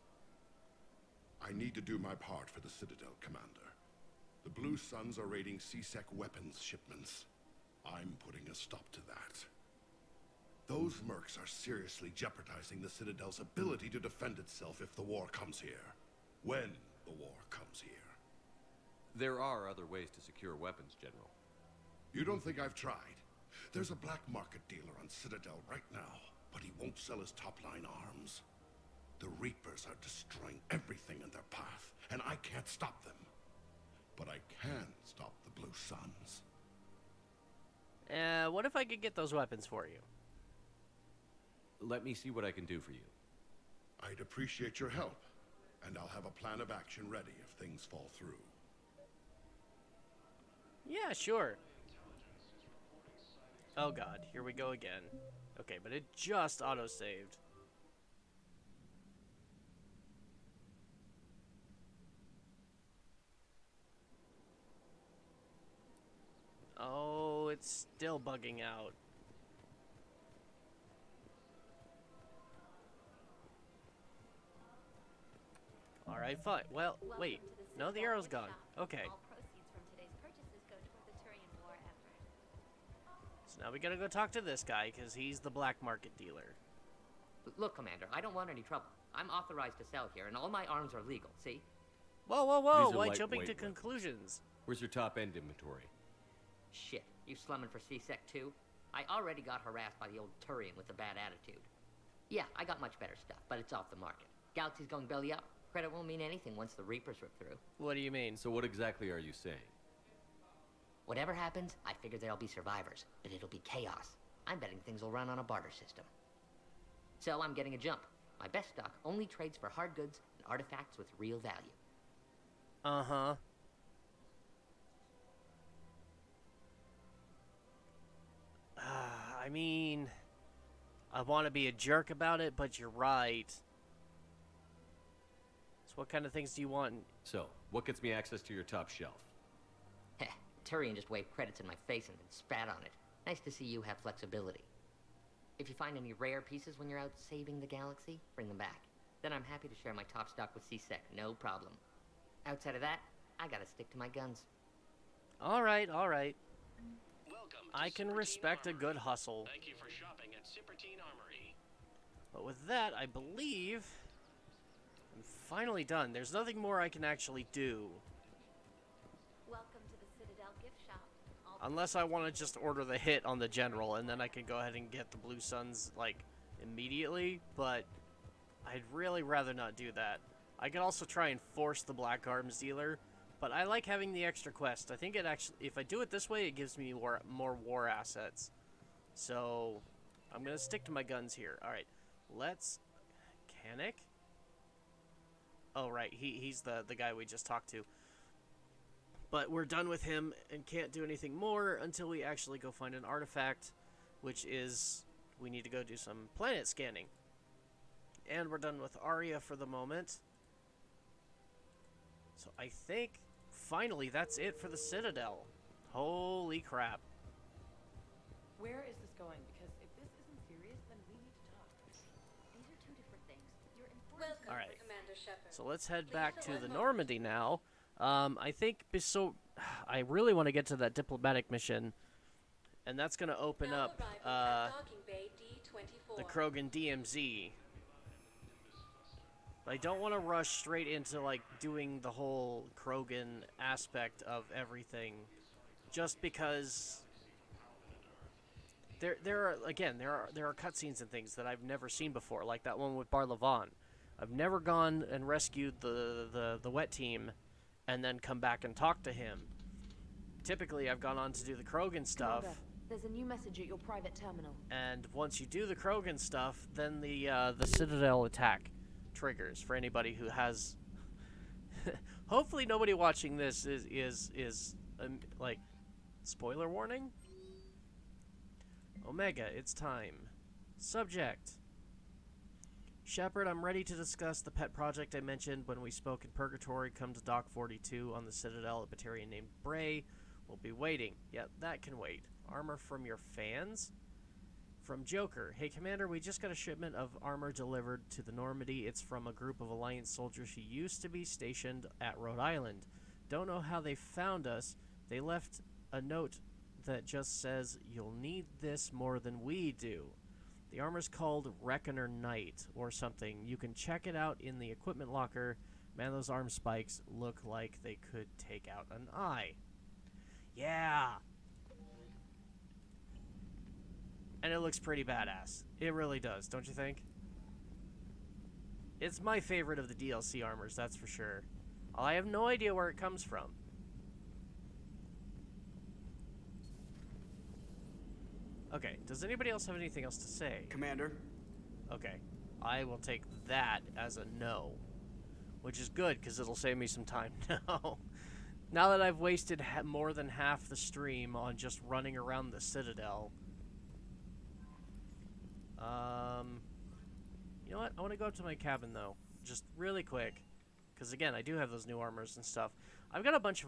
I need to do my part for the Citadel, Commander. The Blue Suns are raiding C-Sec weapons shipments. I'm putting a stop to that. Those mercs are seriously jeopardizing the Citadel's ability to defend itself if the war comes here. When the war comes here. There are other ways to secure weapons, General. You don't think I've tried? There's a black market dealer on Citadel right now, but he won't sell his top-line arms. The Reapers are destroying everything in their path, and I can't stop them. But I can stop the Blue Suns. What if I could get those weapons for you? Let me see what I can do for you. I'd appreciate your help, and I'll have a plan of action ready if things fall through. Yeah, sure. Oh god, here we go again. Okay, but it just auto-saved. Oh, it's still bugging out. Alright, fine. Well, wait. No, the arrow's gone. Okay. All proceeds from today's purchases go toward the Turian war effort. So now we gotta go talk to this guy, because he's the black market dealer. Look, Commander, I don't want any trouble. I'm authorized to sell here, and all my arms are legal, see? Whoa, whoa, whoa! These are Why jumping to lightweight weapons. conclusions? Where's your top-end inventory? Shit, you slumming for C-Sec too? I already got harassed by the old Turian with the bad attitude. Yeah, I got much better stuff, but it's off the market. Galaxy's going belly up. Credit won't mean anything once the Reapers rip through. What do you mean? So what exactly are you saying? Whatever happens, I figure there'll be survivors, but it'll be chaos. I'm betting things will run on a barter system. So I'm getting a jump. My best stock only trades for hard goods and artifacts with real value. Uh-huh. I mean, I want to be a jerk about it, but you're right. So what kind of things do you want? So, what gets me access to your top shelf? Heh, Turian just waved credits in my face and then spat on it. Nice to see you have flexibility. If you find any rare pieces when you're out saving the galaxy, bring them back. Then I'm happy to share my top stock with CSEC, no problem. Outside of that, I gotta stick to my guns. Alright, alright. I can respect a good hustle. Thank you for shopping at Sippertine Armory. But with that, I believe I'm finally done. There's nothing more I can actually do. Welcome to the Citadel gift shop. Unless I want to just order the hit on the general, and then I can go ahead and get the Blue Suns, like, immediately, but I'd really rather not do that. I could also try and force the Black Arms dealer, but I like having the extra quest. I think it actually, if I do it this way, it gives me more war assets. So, I'm going to stick to my guns here. Alright, let's... Mechanic? Oh, right, he's the guy we just talked to. But we're done with him and can't do anything more until we actually go find an artifact, which is we need to go do some planet scanning. And we're done with Aria for the moment. So I think, finally, that's it for the Citadel. Holy crap. Where is this going? Because if this isn't serious, then we need to talk. These are two different things. You're informed. Alright, so let's head back to the Normandy now. I think, so, I really want to get to that diplomatic mission, and that's going to open up, the Krogan DMZ. But I don't want to rush straight into, like, doing the whole Krogan aspect of everything, just because there are cutscenes and things that I've never seen before, like that one with Bar Levon. I've never gone and rescued the wet team and then come back and talk to him. Typically, I've gone on to do the Krogan stuff. Commander, there's a new message at your private terminal. And once you do the Krogan stuff, then the Citadel attack triggers for anybody who has... Hopefully nobody watching this is like, spoiler warning? Omega, it's time. Subject. Shepard, I'm ready to discuss the pet project I mentioned when we spoke in Purgatory. Come to Dock 42 on the Citadel, a Batarian named Bray. We'll be waiting. Yeah, that can wait. Armor from your fans? From Joker. Hey, Commander, we just got a shipment of armor delivered to the Normandy. It's from a group of Alliance soldiers who used to be stationed at Rhode Island. Don't know how they found us. They left a note that just says, "You'll need this more than we do." The armor's called Reckoner Knight, or something. You can check it out in the equipment locker. Man, those arm spikes look like they could take out an eye. Yeah! And it looks pretty badass. It really does, don't you think? It's my favorite of the DLC armors, that's for sure. I have no idea where it comes from. Okay, does anybody else have anything else to say? Commander? Okay, I will take that as a no. Which is good, because it'll save me some time now. Now that I've wasted more than half the stream on just running around the Citadel. You know what? I want to go up to my cabin, though. Just really quick. Because, again, I do have those new armors and stuff. I've got a bunch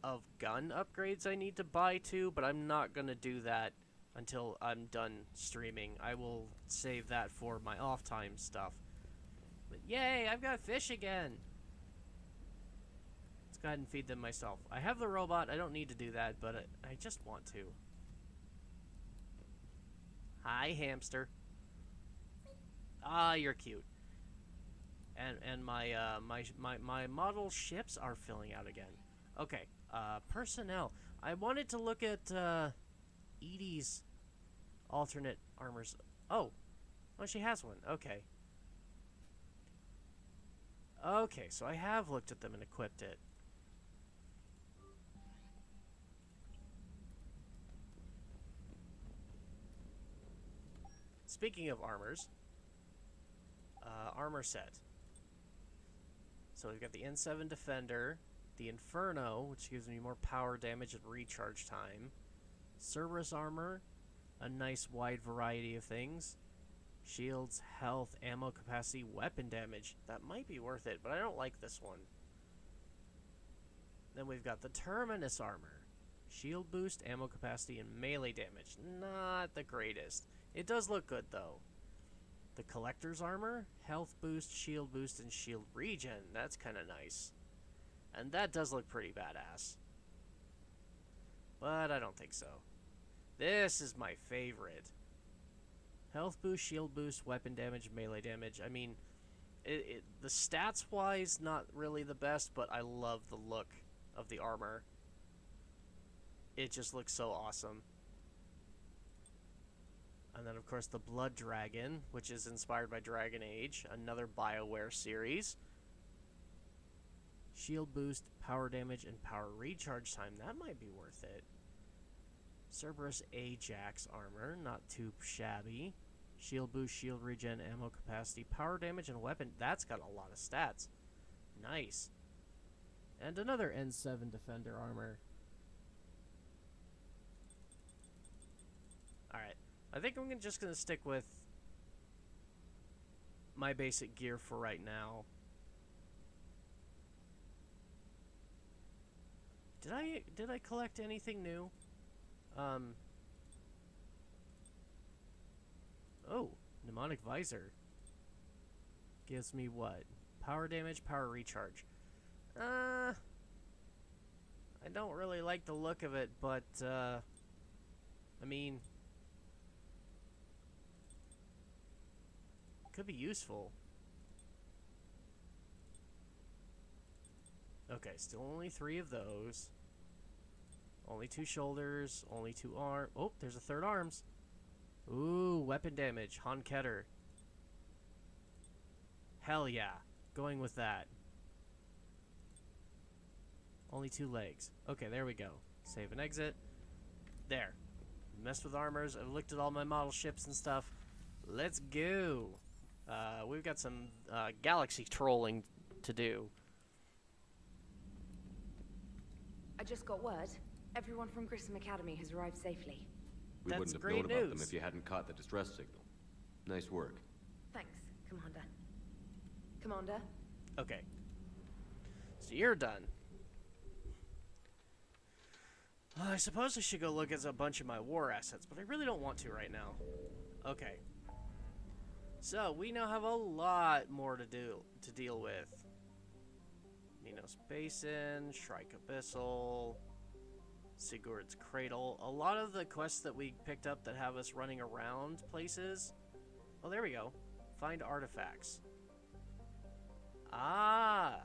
of gun upgrades I need to buy, too, but I'm not going to do that until I'm done streaming. I will save that for my off-time stuff. But yay, I've got fish again! Let's go ahead and feed them myself. I have the robot, I don't need to do that, but I just want to. Hi, hamster. Ah, you're cute. And my model ships are filling out again. Okay, personnel. I wanted to look at Edie's Alternate armors. Oh, she has one. Okay. Okay, so I have looked at them and equipped it. Speaking of armors, armor set. So we've got the N7 Defender, the Inferno, which gives me more power damage and recharge time, Cerberus armor, a nice wide variety of things, shields, health, ammo capacity, weapon damage. That might be worth it, but I don't like this one. Then we've got the Terminus armor, shield boost, ammo capacity, and melee damage. Not the greatest. It does look good though. The Collector's armor, health boost, shield boost, and shield regen. That's kind of nice. And that does look pretty badass. But I don't think so. This is my favorite. Health boost, shield boost, weapon damage, melee damage. I mean, the stats-wise, not really the best, but I love the look of the armor. It just looks so awesome. And then, of course, the Blood Dragon, which is inspired by Dragon Age, another BioWare series. Shield boost, power damage, and power recharge time. That might be worth it. Cerberus Ajax armor, not too shabby. Shield boost, shield regen, ammo capacity, power damage, and weapon. That's got a lot of stats. Nice. And another N7 Defender armor. Alright. I think I'm just going to stick with my basic gear for right now. Did I collect anything new? Oh, mnemonic visor. Gives me what? Power damage, power recharge. I don't really like the look of it, but I mean, could be useful. Okay, still only 3 of those. Only 2 shoulders, only 2 arms. Oh, there's a third arms. Ooh, weapon damage, Honketter. Hell yeah, going with that. Only 2 legs. Okay, there we go. Save and exit. There. Messed with armors. I've looked at all my model ships and stuff. Let's go. We've got some galaxy trolling to do. I just got word. Everyone from Grissom Academy has arrived safely. We wouldn't have known about them if you hadn't caught the distress signal. Nice work. Thanks, Commander. Commander? Okay. So you're done. I suppose I should go look at a bunch of my war assets, but I really don't want to right now. Okay. So, we now have a lot more to deal with. Minos Basin, Shrike Abyssal, Sigurd's Cradle. A lot of the quests that we picked up that have us running around places. Oh, there we go. Find artifacts. Ah!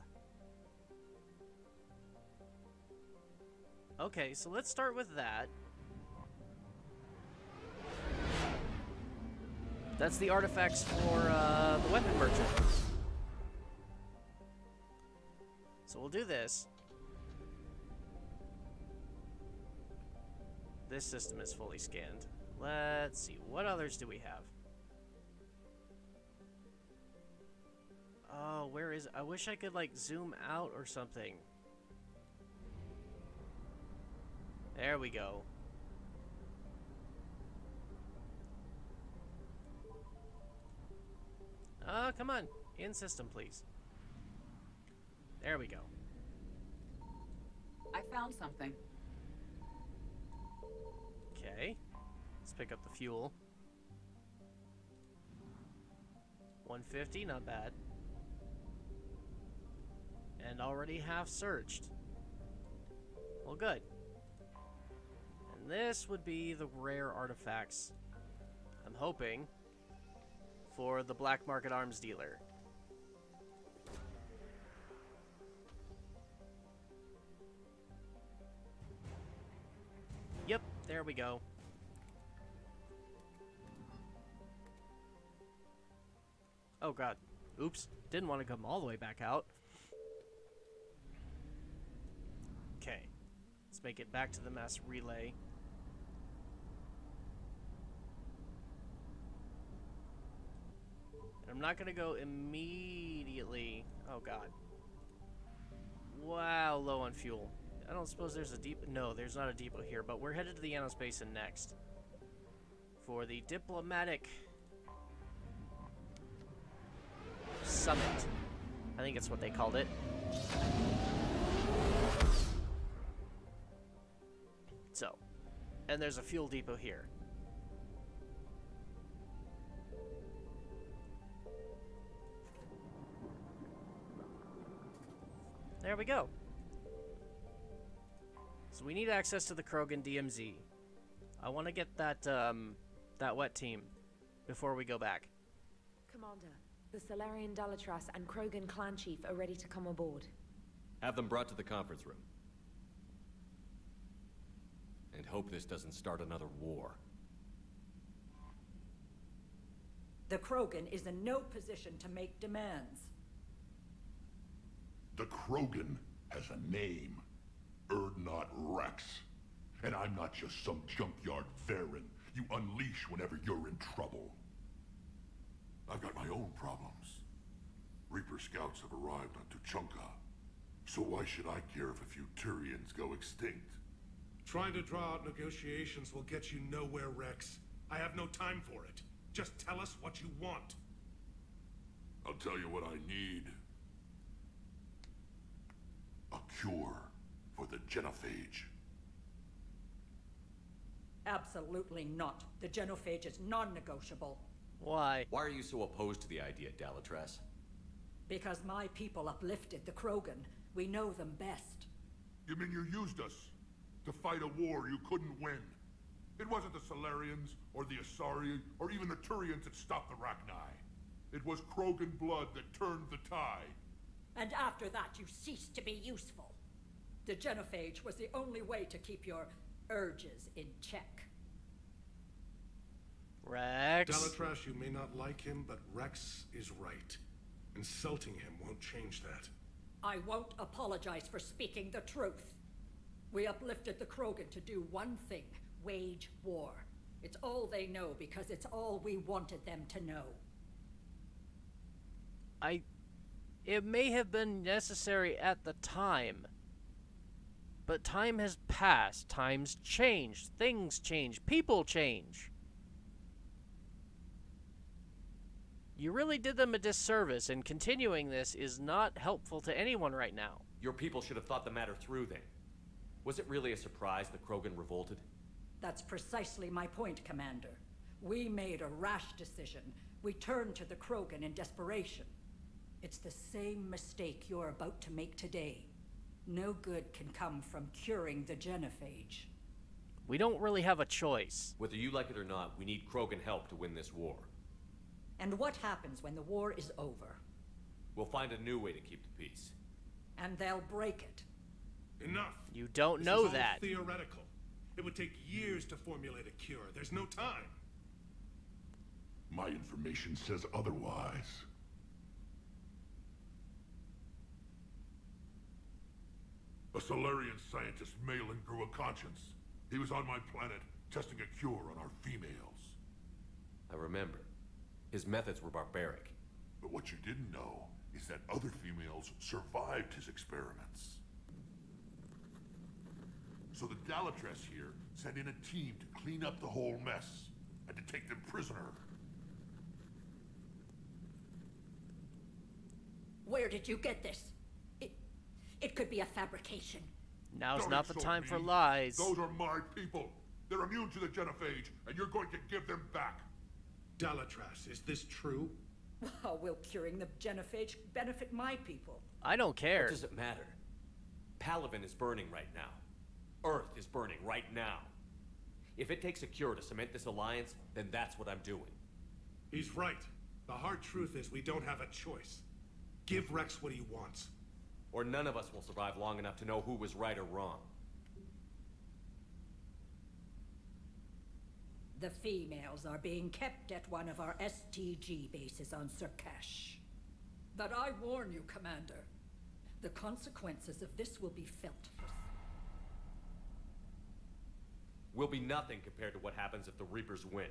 Okay, so let's start with that. That's the artifacts for the weapon merchant. So we'll do this. This system is fully scanned. Let's see, what others do we have? Oh, where is it? I wish I could, like, zoom out or something. There we go. Come on. In system, please. There we go. I found something. Okay. Let's pick up the fuel. 150, not bad. And already half searched. Well, good. And this would be the rare artifacts, I'm hoping, for the black market arms dealer. Yep, there we go. Oh god. Oops. Didn't want to come all the way back out. Okay. Let's make it back to the mass relay. And I'm not going to go immediately. Oh god. Wow, low on fuel. I don't suppose there's a depot. No, there's not a depot here, but we're headed to the Anos Basin next. For the diplomatic summit. I think it's what they called it. So, and there's a fuel depot here. There we go. So we need access to the Krogan DMZ. I want to get that that wet team before we go back. Commander, the Solarian Dalatras and Krogan clan chief are ready to come aboard. Have them brought to the conference room. And hope this doesn't start another war. The Krogan is in no position to make demands. The Krogan has a name. Urdnot Rex. And I'm not just some junkyard Varen you unleash whenever you're in trouble. I've got my own problems. Reaper scouts have arrived on Tuchanka. So why should I care if a few Turians go extinct? Trying to draw out negotiations will get you nowhere, Rex. I have no time for it. Just tell us what you want. I'll tell you what I need. A cure for the genophage. Absolutely not. The genophage is non-negotiable. Why? Why are you so opposed to the idea, Dalatras? Because my people uplifted the Krogan. We know them best. You mean you used us to fight a war you couldn't win? It wasn't the Solarians, or the Asari, or even the Turians that stopped the Rachni. It was Krogan blood that turned the tide. And after that, you ceased to be useful. The genophage was the only way to keep your urges in check. Rex. Dalatras, you may not like him, but Rex is right. Insulting him won't change that. I won't apologize for speaking the truth. We uplifted the Krogan to do one thing: wage war. It's all they know because it's all we wanted them to know. It may have been necessary at the time, but time has passed. Times change. Things change. People change. You really did them a disservice, and continuing this is not helpful to anyone right now. Your people should have thought the matter through then. Was it really a surprise the Krogan revolted? That's precisely my point, Commander. We made a rash decision. We turned to the Krogan in desperation. It's the same mistake you're about to make today. No good can come from curing the genophage. We don't really have a choice. Whether you like it or not, we need Krogan help to win this war. And what happens when the war is over? We'll find a new way to keep the peace. And they'll break it. Enough. You don't This know is all that. Theoretical. It would take years to formulate a cure. There's no time. My information says otherwise. A Solarian scientist, Malin, grew a conscience. He was on my planet, testing a cure on our females. I remember. His methods were barbaric. But what you didn't know is that other females survived his experiments. So the Dalatras here sent in a team to clean up the whole mess and to take them prisoner. Where did you get this? It could be a fabrication. Now's Don't not the insult time me. for lies. Those are my people. They're immune to the genophage, and you're going to give them back. Dalatras, is this true? How will curing the genophage benefit my people? I don't care. What does it matter? Palaven is burning right now. Earth is burning right now. If it takes a cure to cement this alliance, then that's what I'm doing. He's right. The hard truth is we don't have a choice. Give Rex what he wants. Or none of us will survive long enough to know who was right or wrong. The females are being kept at one of our STG bases on Surkash. But I warn you, Commander, the consequences of this will be felt for... Will be nothing compared to what happens if the Reapers win.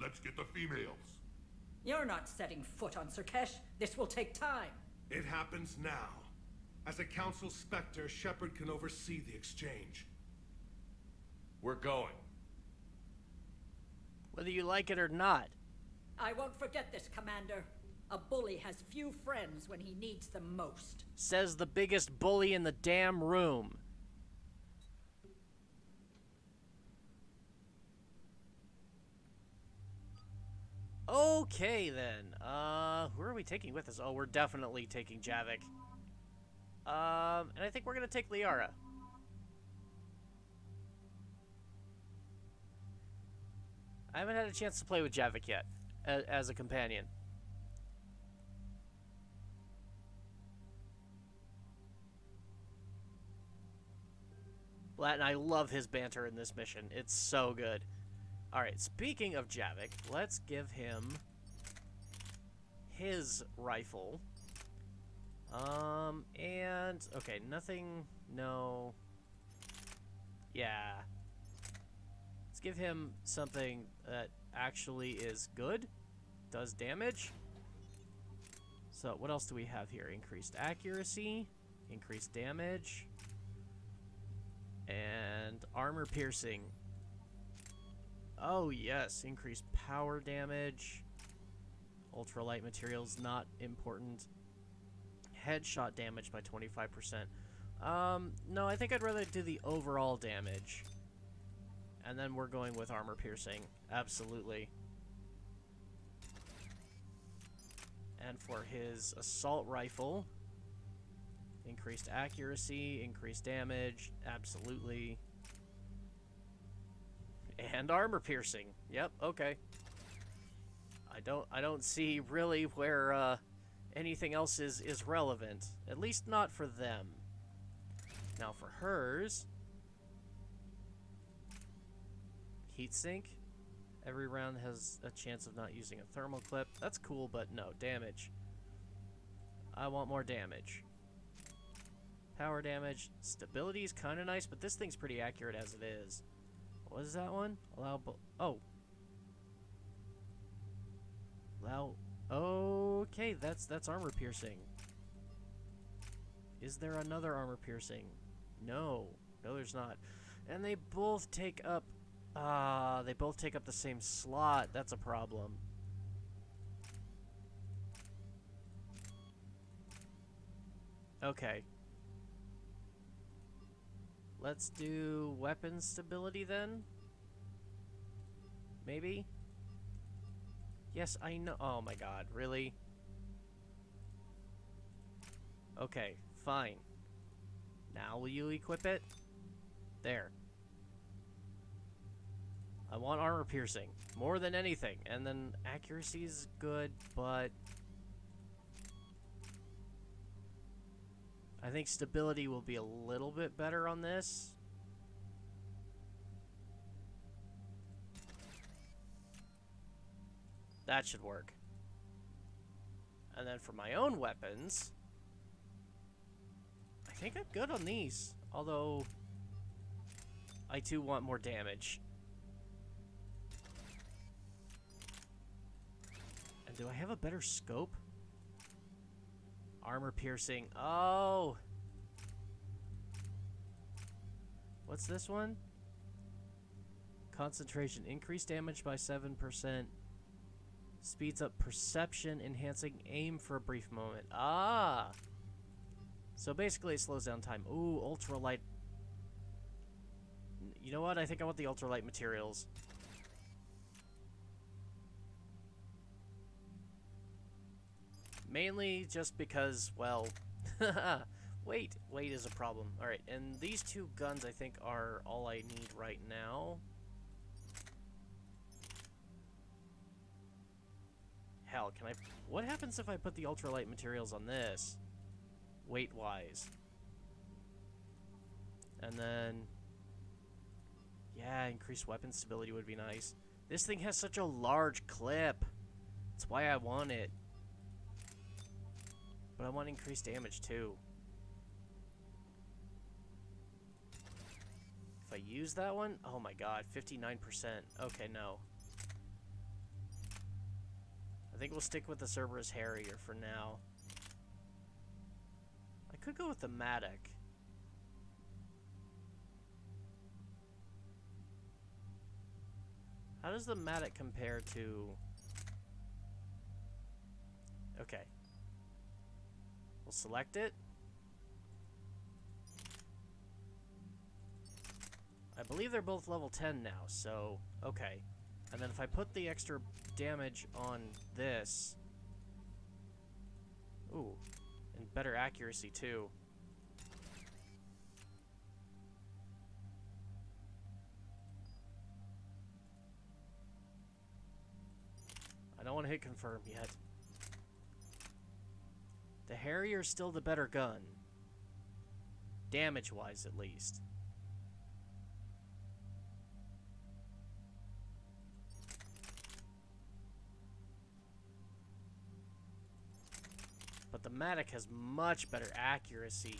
Let's get the females. You're not setting foot on Surkash. This will take time. It happens now. As a Council Spectre, Shepard can oversee the exchange. We're going. Whether you like it or not. I won't forget this, Commander. A bully has few friends when he needs them most. Says the biggest bully in the damn room. Okay, then. Who are we taking with us? Oh, we're definitely taking Javik. And I think we're gonna take Liara. I haven't had a chance to play with Javik yet, as a companion. And I love his banter in this mission. It's so good. Alright, speaking of Javik, let's give him his rifle. And... okay, nothing... no... yeah. Let's give him something that actually is good. Does damage. So, what else do we have here? Increased accuracy. Increased damage. And armor piercing. Oh, yes. Increased power damage. Ultralight materials, not important. Headshot damage by 25%. No, I think I'd rather do the overall damage. And then we're going with armor piercing. Absolutely. And for his assault rifle, increased accuracy, increased damage, absolutely. And armor piercing. Yep, okay. I don't see really where anything else is relevant. At least not for them. Now for hers, heatsink. Every round has a chance of not using a thermal clip. That's cool, but no, damage. I want more damage. Power damage. Stability is kind of nice, but this thing's pretty accurate as it is. What is that one? Allow... oh. Allow... okay, that's armor piercing. Is there another armor piercing? No. No, there's not. And they both take up... they both take up the same slot. That's a problem. Okay. Let's do weapon stability then? Maybe? Yes, I know. Oh my god, really? Okay, fine. Now will you equip it? There. I want armor piercing more than anything. And then accuracy is good, but I think stability will be a little bit better on this. That should work. And then for my own weapons, I think I'm good on these. Although, I too want more damage. And do I have a better scope? Armor piercing. Oh! What's this one? Concentration. Increased damage by 7%. Speeds up perception, enhancing aim for a brief moment. Ah! So basically it slows down time. Ooh, ultralight. You know what? I think I want the ultralight materials. Mainly just because, well... weight is a problem. Alright, and these two guns I think are all I need right now. Hell, can I... what happens if I put the ultralight materials on this? Weight-wise. And then... Yeah, increased weapon stability would be nice. This thing has such a large clip. That's why I want it. But I want increased damage too. If I use that one, oh my god, 59%. Okay, no. I think we'll stick with the Cerberus Harrier for now. I could go with the Matic. How does the Matic compare to... Okay. We'll select it. I believe they're both level 10 now, so... Okay. And then if I put the extra damage on this... Ooh. And better accuracy, too. I don't want to hit confirm yet. The Harrier's still the better gun. Damage-wise, at least. But the Matic has much better accuracy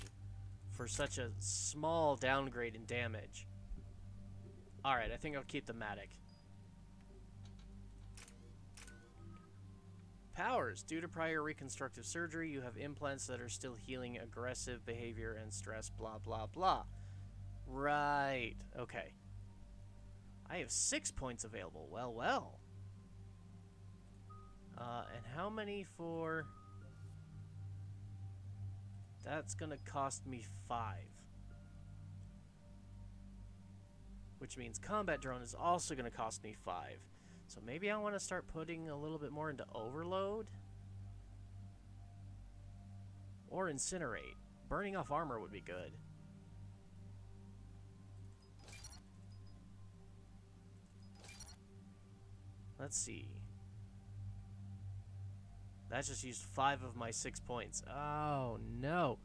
for such a small downgrade in damage. Alright, I think I'll keep the Matic. Powers. Due to prior reconstructive surgery, you have implants that are still healing aggressive behavior and stress, blah, blah, blah. Right. Okay. I have 6 points available. Well, well. And how many for... That's gonna cost me 5. Which means combat drone is also gonna cost me 5. So maybe I want to start putting a little bit more into overload. Or incinerate. Burning off armor would be good. Let's see. That just used 5 of my 6 points. Oh, no.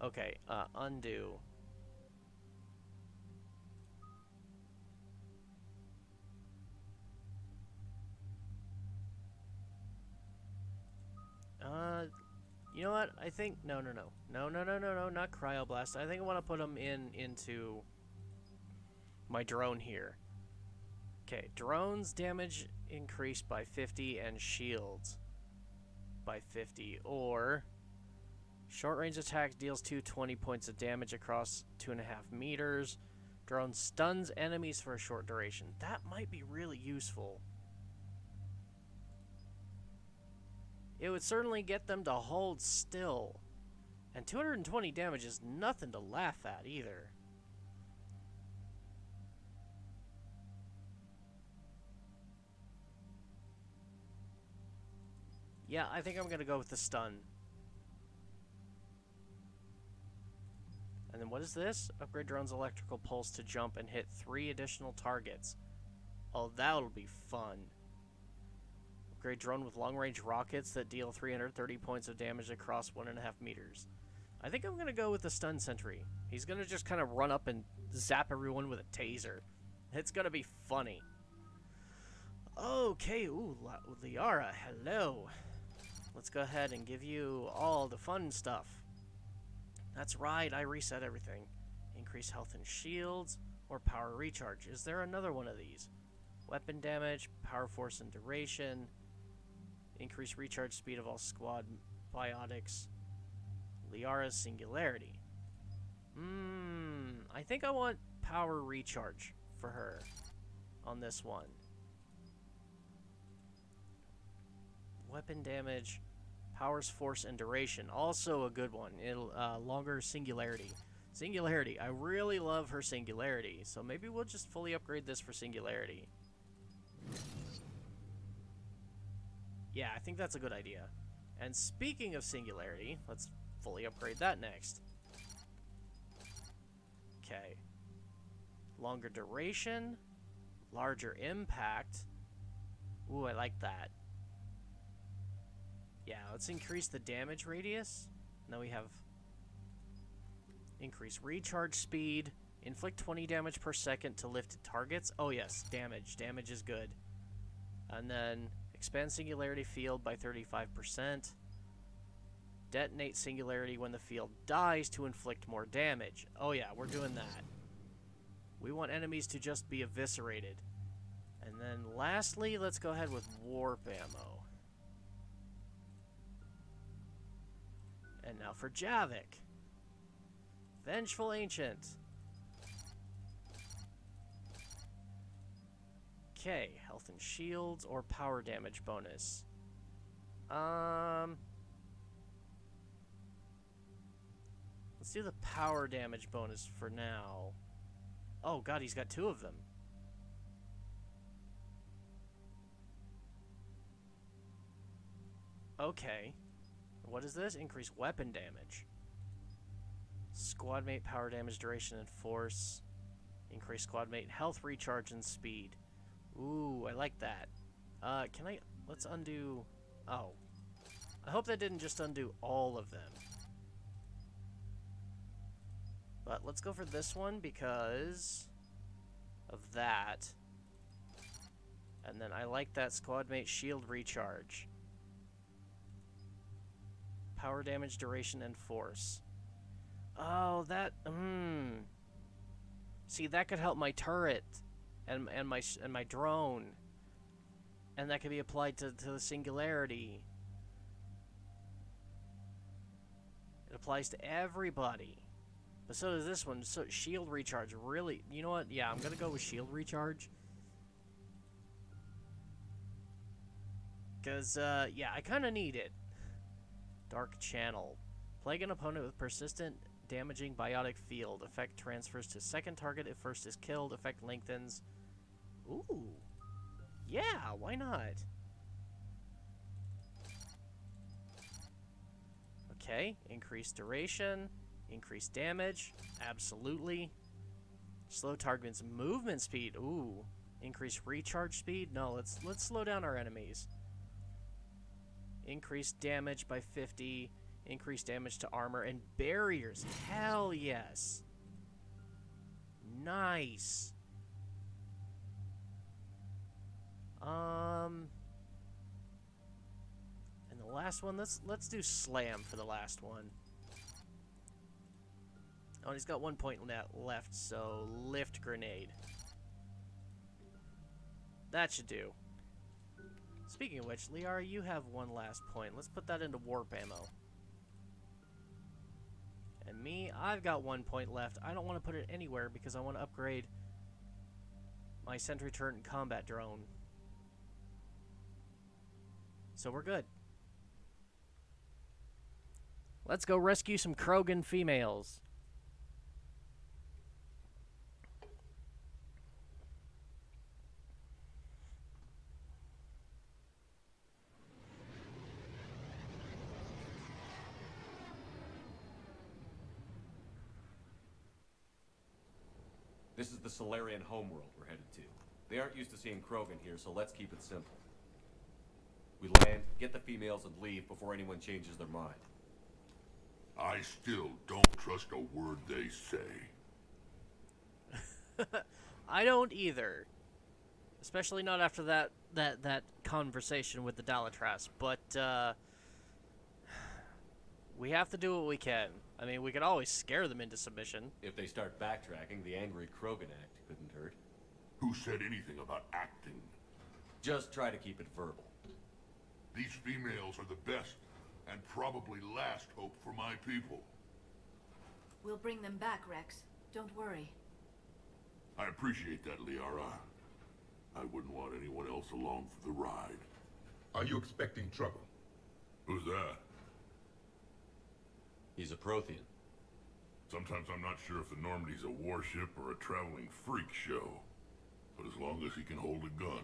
Okay, undo. You know what? I think... No, not Cryoblast. I think I want to put them into my drone here. Okay, drones damage increased by 50 and shields by 50. Or, short-range attack deals 220 points of damage across 2.5 meters. Drone stuns enemies for a short duration. That might be really useful. It would certainly get them to hold still. And 220 damage is nothing to laugh at either. Yeah, I think I'm going to go with the stun. And then what is this? Upgrade drone's electrical pulse to jump and hit 3 additional targets. Oh, that'll be fun. Upgrade drone with long-range rockets that deal 330 points of damage across 1.5 meters. I think I'm going to go with the stun sentry. He's going to just kind of run up and zap everyone with a taser. It's going to be funny. Okay, ooh, Liara, hello. Let's go ahead and give you all the fun stuff. That's right, I reset everything. Increase health and shields, or power recharge. Is there another one of these? Weapon damage, power force and duration. Increase recharge speed of all squad biotics. Liara's singularity. I think I want power recharge for her on this one. Weapon damage, powers, force, and duration. Also a good one. It'll longer singularity. Singularity. I really love her singularity, so maybe we'll just fully upgrade this for singularity. Yeah, I think that's a good idea. And speaking of singularity, let's fully upgrade that next. Okay. Longer duration, larger impact. Ooh, I like that. Yeah, let's increase the damage radius. Now we have increased recharge speed, Inflict 20 damage per second to lifted targets. Oh yes, damage. Damage is good. And then expand singularity field by 35%. Detonate singularity when the field dies to inflict more damage. Oh yeah, we're doing that. We want enemies to just be eviscerated. And then lastly, let's go ahead with warp ammo. And now for Javik. Vengeful Ancient. Okay, health and shields or power damage bonus. Let's do the power damage bonus for now. Oh god, he's got 2 of them. Okay. What is this? Increase weapon damage. Squad mate power damage, duration, and force. Increase squad mate health, recharge, and speed. Ooh, I like that. Can I... Let's undo... Oh. I hope that didn't just undo all of them. But let's go for this one because of that. And then I like that squad mate shield recharge. Power damage, duration, and force. Oh, that... See, that could help my turret and my drone. And that could be applied to the singularity. It applies to everybody. But so does this one. So shield recharge, really... You know what? Yeah, I'm gonna go with shield recharge. Because, yeah, I kind of need it. Dark Channel. Plague an opponent with persistent, damaging biotic field. Effect transfers to second target if first is killed. Effect lengthens. Ooh. Yeah, why not? Okay, increased duration. Increased damage. Absolutely. Slow target's movement speed. Ooh. Increased recharge speed. No, let's slow down our enemies. Increased damage by 50. Increased damage to armor and barriers. Hell yes. Nice. And the last one, let's do slam for the last one. Oh, and he's got 1 point left, so lift grenade. That should do. Speaking of which, Liara, you have 1 last point. Let's put that into warp ammo. And me, I've got 1 point left. I don't want to put it anywhere because I want to upgrade my sentry turret combat drone. So we're good. Let's go rescue some Krogan females. This is the Solarian homeworld we're headed to. They aren't used to seeing Krogan here, so let's keep it simple. We land, get the females, and leave before anyone changes their mind. I still don't trust a word they say. I don't either. Especially not after that conversation with the Dalatras. But, we have to do what we can. I mean, we could always scare them into submission. If they start backtracking, the angry Krogan act couldn't hurt. Who said anything about acting? Just try to keep it verbal. These females are the best and probably last hope for my people. We'll bring them back, Rex. Don't worry. I appreciate that, Liara. I wouldn't want anyone else along for the ride. Are you expecting trouble? Who's that? He's a Prothean. Sometimes I'm not sure if the Normandy's a warship or a traveling freak show. But as long as he can hold a gun.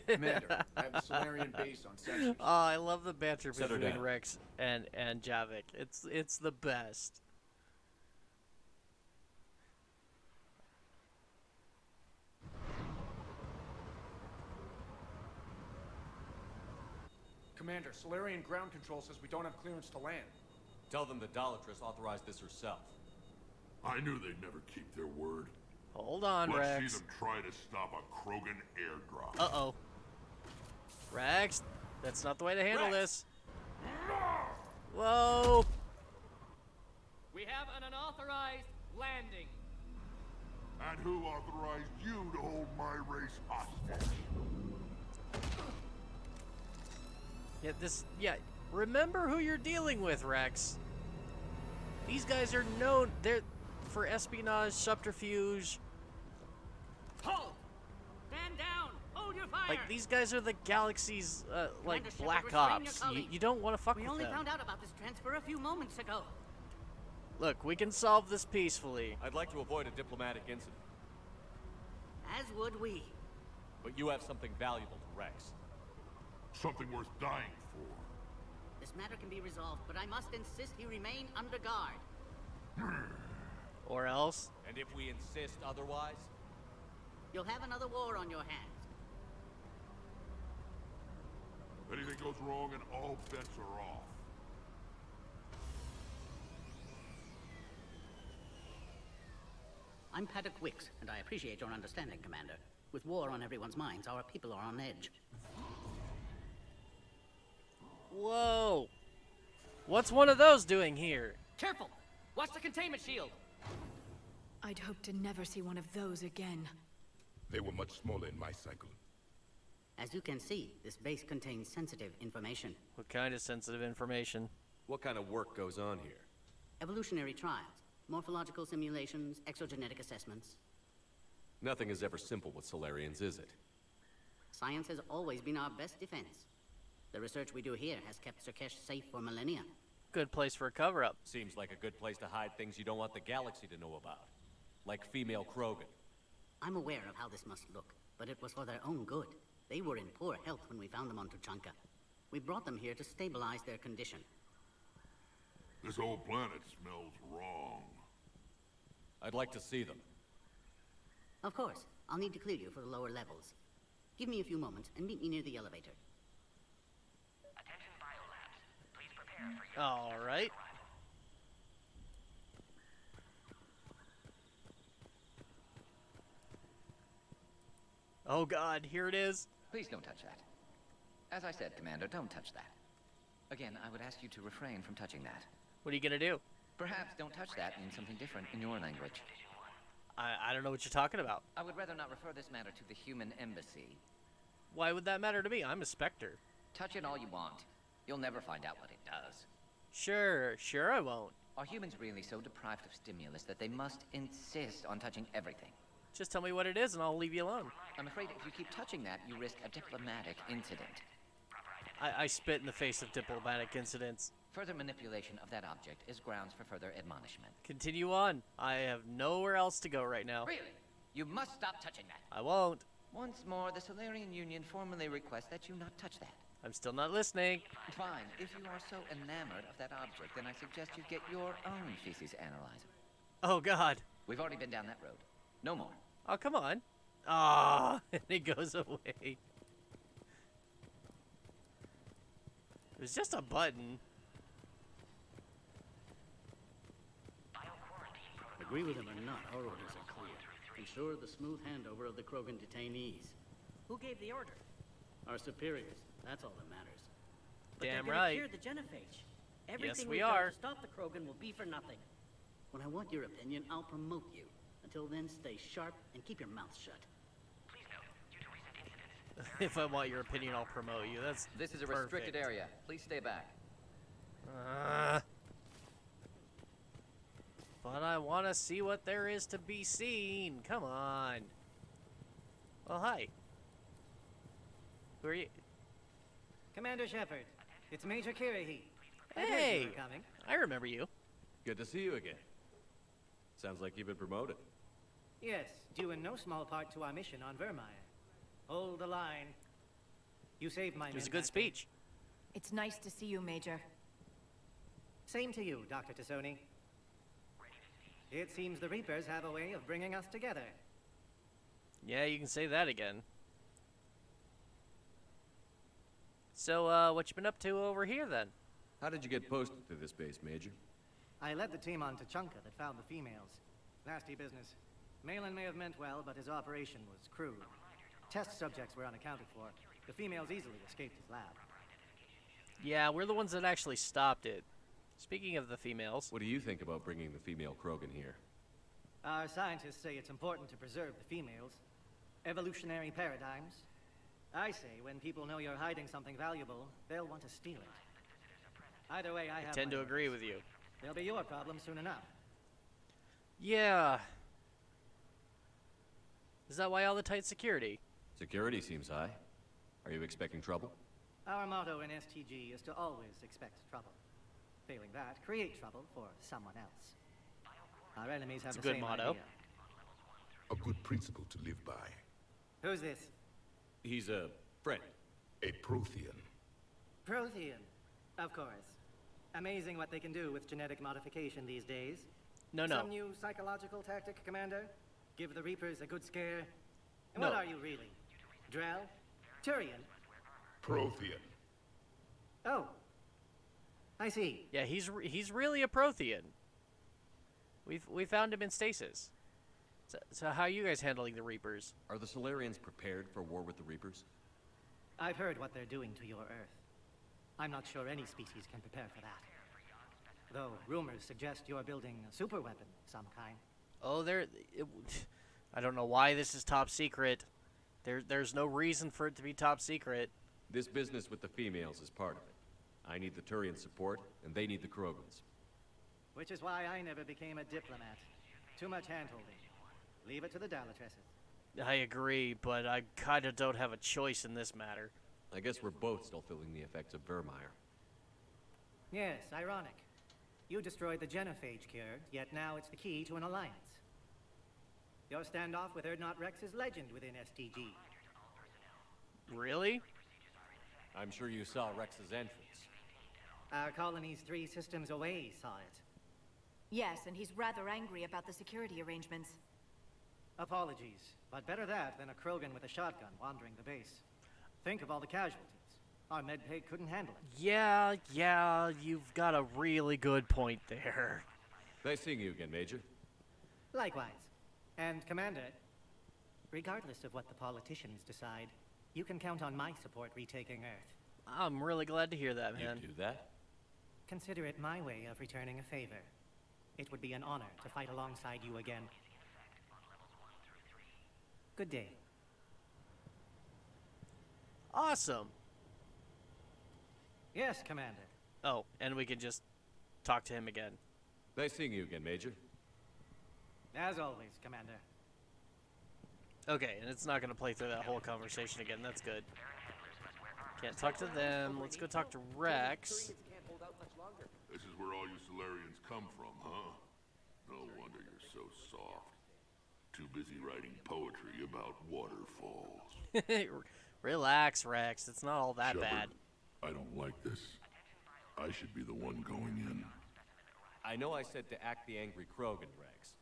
Commander, I have a Solarian base on sensors. Oh, I love the banter Set her between down. Rex and Javik. It's the best. Commander, Solarian ground control says we don't have clearance to land. Tell them the Dalatras authorized this herself. I knew they'd never keep their word. Hold on, Let's Rex. see them try to stop a Krogan airdrop. Uh-oh. Rex, that's not the way to handle this. Whoa! We have an unauthorized landing. And who authorized you to hold my race hostage? Yeah, remember who you're dealing with, Rex. These guys are known, they're for espionage, subterfuge. Hold! Stand down! Hold your fire! Like, these guys are the galaxy's, like, Commander black Shepard, restrain ops. your colleague. You don't want to fuck We with only them. found out about this transfer a few moments ago. Look, we can solve this peacefully. I'd like to avoid a diplomatic incident. As would we. But you have something valuable to Rex. Something worth dying for. This matter can be resolved, but I must insist he remain under guard. Or else? And if we insist otherwise? You'll have another war on your hands. If anything goes wrong and all bets are off. I'm Paddock Wicks, and I appreciate your understanding, Commander. With war on everyone's minds, our people are on edge. Whoa! What's one of those doing here? Careful! Watch the containment shield! I'd hope to never see one of those again. They were much smaller in my cycle. As you can see, this base contains sensitive information. What kind of sensitive information? What kind of work goes on here? Evolutionary trials, morphological simulations, exogenetic assessments. Nothing is ever simple with Solarians, is it? Science has always been our best defense. The research we do here has kept Surkesh safe for millennia. Good place for a cover-up. Seems like a good place to hide things you don't want the galaxy to know about. Like female Krogan. I'm aware of how this must look, but it was for their own good. They were in poor health when we found them on Tuchanka. We brought them here to stabilize their condition. This whole planet smells wrong. I'd like to see them. Of course. I'll need to clear you for the lower levels. Give me a few moments and meet me near the elevator. Attention biolabs. Please prepare for your All right. Oh God, here it is. Please don't touch that. As I said, Commander, don't touch that. Again, I would ask you to refrain from touching that. What are you gonna do? Perhaps don't touch that means something different in your language. I don't know what you're talking about. I would rather not refer this matter to the human embassy. Why would that matter to me? I'm a Spectre. Touch it all you want. You'll never find out what it does. Sure I won't. Are humans really so deprived of stimulus that they must insist on touching everything? Just tell me what it is and I'll leave you alone. I'm afraid if you keep touching that, you risk a diplomatic incident. I spit in the face of diplomatic incidents. Further manipulation of that object is grounds for further admonishment. Continue on. I have nowhere else to go right now. Really? You must stop touching that. I won't. Once more, the Solarian Union formally requests that you not touch that. I'm still not listening. Fine. If you are so enamored of that object, then I suggest you get your own feces analyzer. Oh God. We've already been down that road. No more. Oh, come on. Ah, and it goes away. It was just a button. Agree with him or not, our orders are clear. Ensure the smooth handover of the Krogan detainees. Who gave the order? Our superiors. That's all that matters. But Damn they're right. Cure the genophage. Everything Yes, we've we done are. to stop the Krogan will be for nothing. When I want your opinion, I'll promote you. Until then, stay sharp and keep your mouth shut. If I want your opinion, I'll promote you. That's This is a perfect. restricted area. Please stay back. But I want to see what there is to be seen. Come on. Well, hi. Who are you? Commander Shepard, it's Major Kirahi. Hey, Coming. I remember you. Good to see you again. Sounds like you've been promoted. Yes, due in no small part to our mission on Vermeer. Hold the line. You saved my It was a men good back speech. It's nice to see you, Major. then. Same to you, Dr. Tassoni. It seems the Reapers have a way of bringing us together. Yeah, you can say that again. So, what you been up to over here, then? How did you get posted to this base, Major? I led the team on Tuchanka that found the females. Nasty business. Malin may have meant well, but his operation was crude. Test subjects were unaccounted for. The females easily escaped his lab. Yeah, we're the ones that actually stopped it. Speaking of the females... What do you think about bringing the female Krogan here? Our scientists say it's important to preserve the females. Evolutionary paradigms. I say when people know you're hiding something valuable, they'll want to steal it. Either way, I tend to agree with you. They'll be your problem soon enough. Yeah. Is that why all the tight security? Security seems high. Are you expecting trouble? Our motto in STG is to always expect trouble. Failing that, create trouble for someone else. Our enemies have the same idea. A good principle to live by. Who's this? He's a friend. A Prothean. Prothean, of course. Amazing what they can do with genetic modification these days. No. Some new psychological tactic, Commander? Give the Reapers a good scare? And what are you really? Drell? Turian? Prothean. Oh. I see. Yeah, he's really a Prothean. We found him in stasis. So how are you guys handling the Reapers? Are the Solarians prepared for war with the Reapers? I've heard what they're doing to your Earth. I'm not sure any species can prepare for that. Though rumors suggest you're building a super weapon of some kind. Oh, I don't know why this is top secret. There's no reason for it to be top secret. This business with the females is part of it. I need the Turian support, and they need the Krogans. Which is why I never became a diplomat. Too much hand-holding. Leave it to the Dalatresses. I agree, but I kinda don't have a choice in this matter. I guess we're both still feeling the effects of Vermeer. Yes, ironic. You destroyed the genophage cure, yet now it's the key to an alliance. Your standoff with Erdnot Rex is legend within STG. Really? I'm sure you saw Rex's entrance. Our colony's 3 systems away saw it. Yes, and he's rather angry about the security arrangements. Apologies, but better that than a Krogan with a shotgun wandering the base. Think of all the casualties. Our medpay couldn't handle it. Yeah, you've got a really good point there. Nice seeing you again, Major. Likewise. And Commander, regardless of what the politicians decide, you can count on my support retaking Earth. I'm really glad to hear that, man. You do that? Consider it my way of returning a favor. It would be an honor to fight alongside you again. Good day. Awesome. Yes, Commander. Oh, and we can just talk to him again. Nice seeing you again, Major. As always, Commander. Okay, and it's not going to play through that whole conversation again. That's good. Can't talk to them. Let's go talk to Rex. This is where all you Solarians come from, huh? No wonder you're so soft. Too busy writing poetry about waterfalls. Relax, Rex. It's not all that Shepard, bad. I don't like this. I should be the one going in. I know I said to act the angry Krogan, Rex.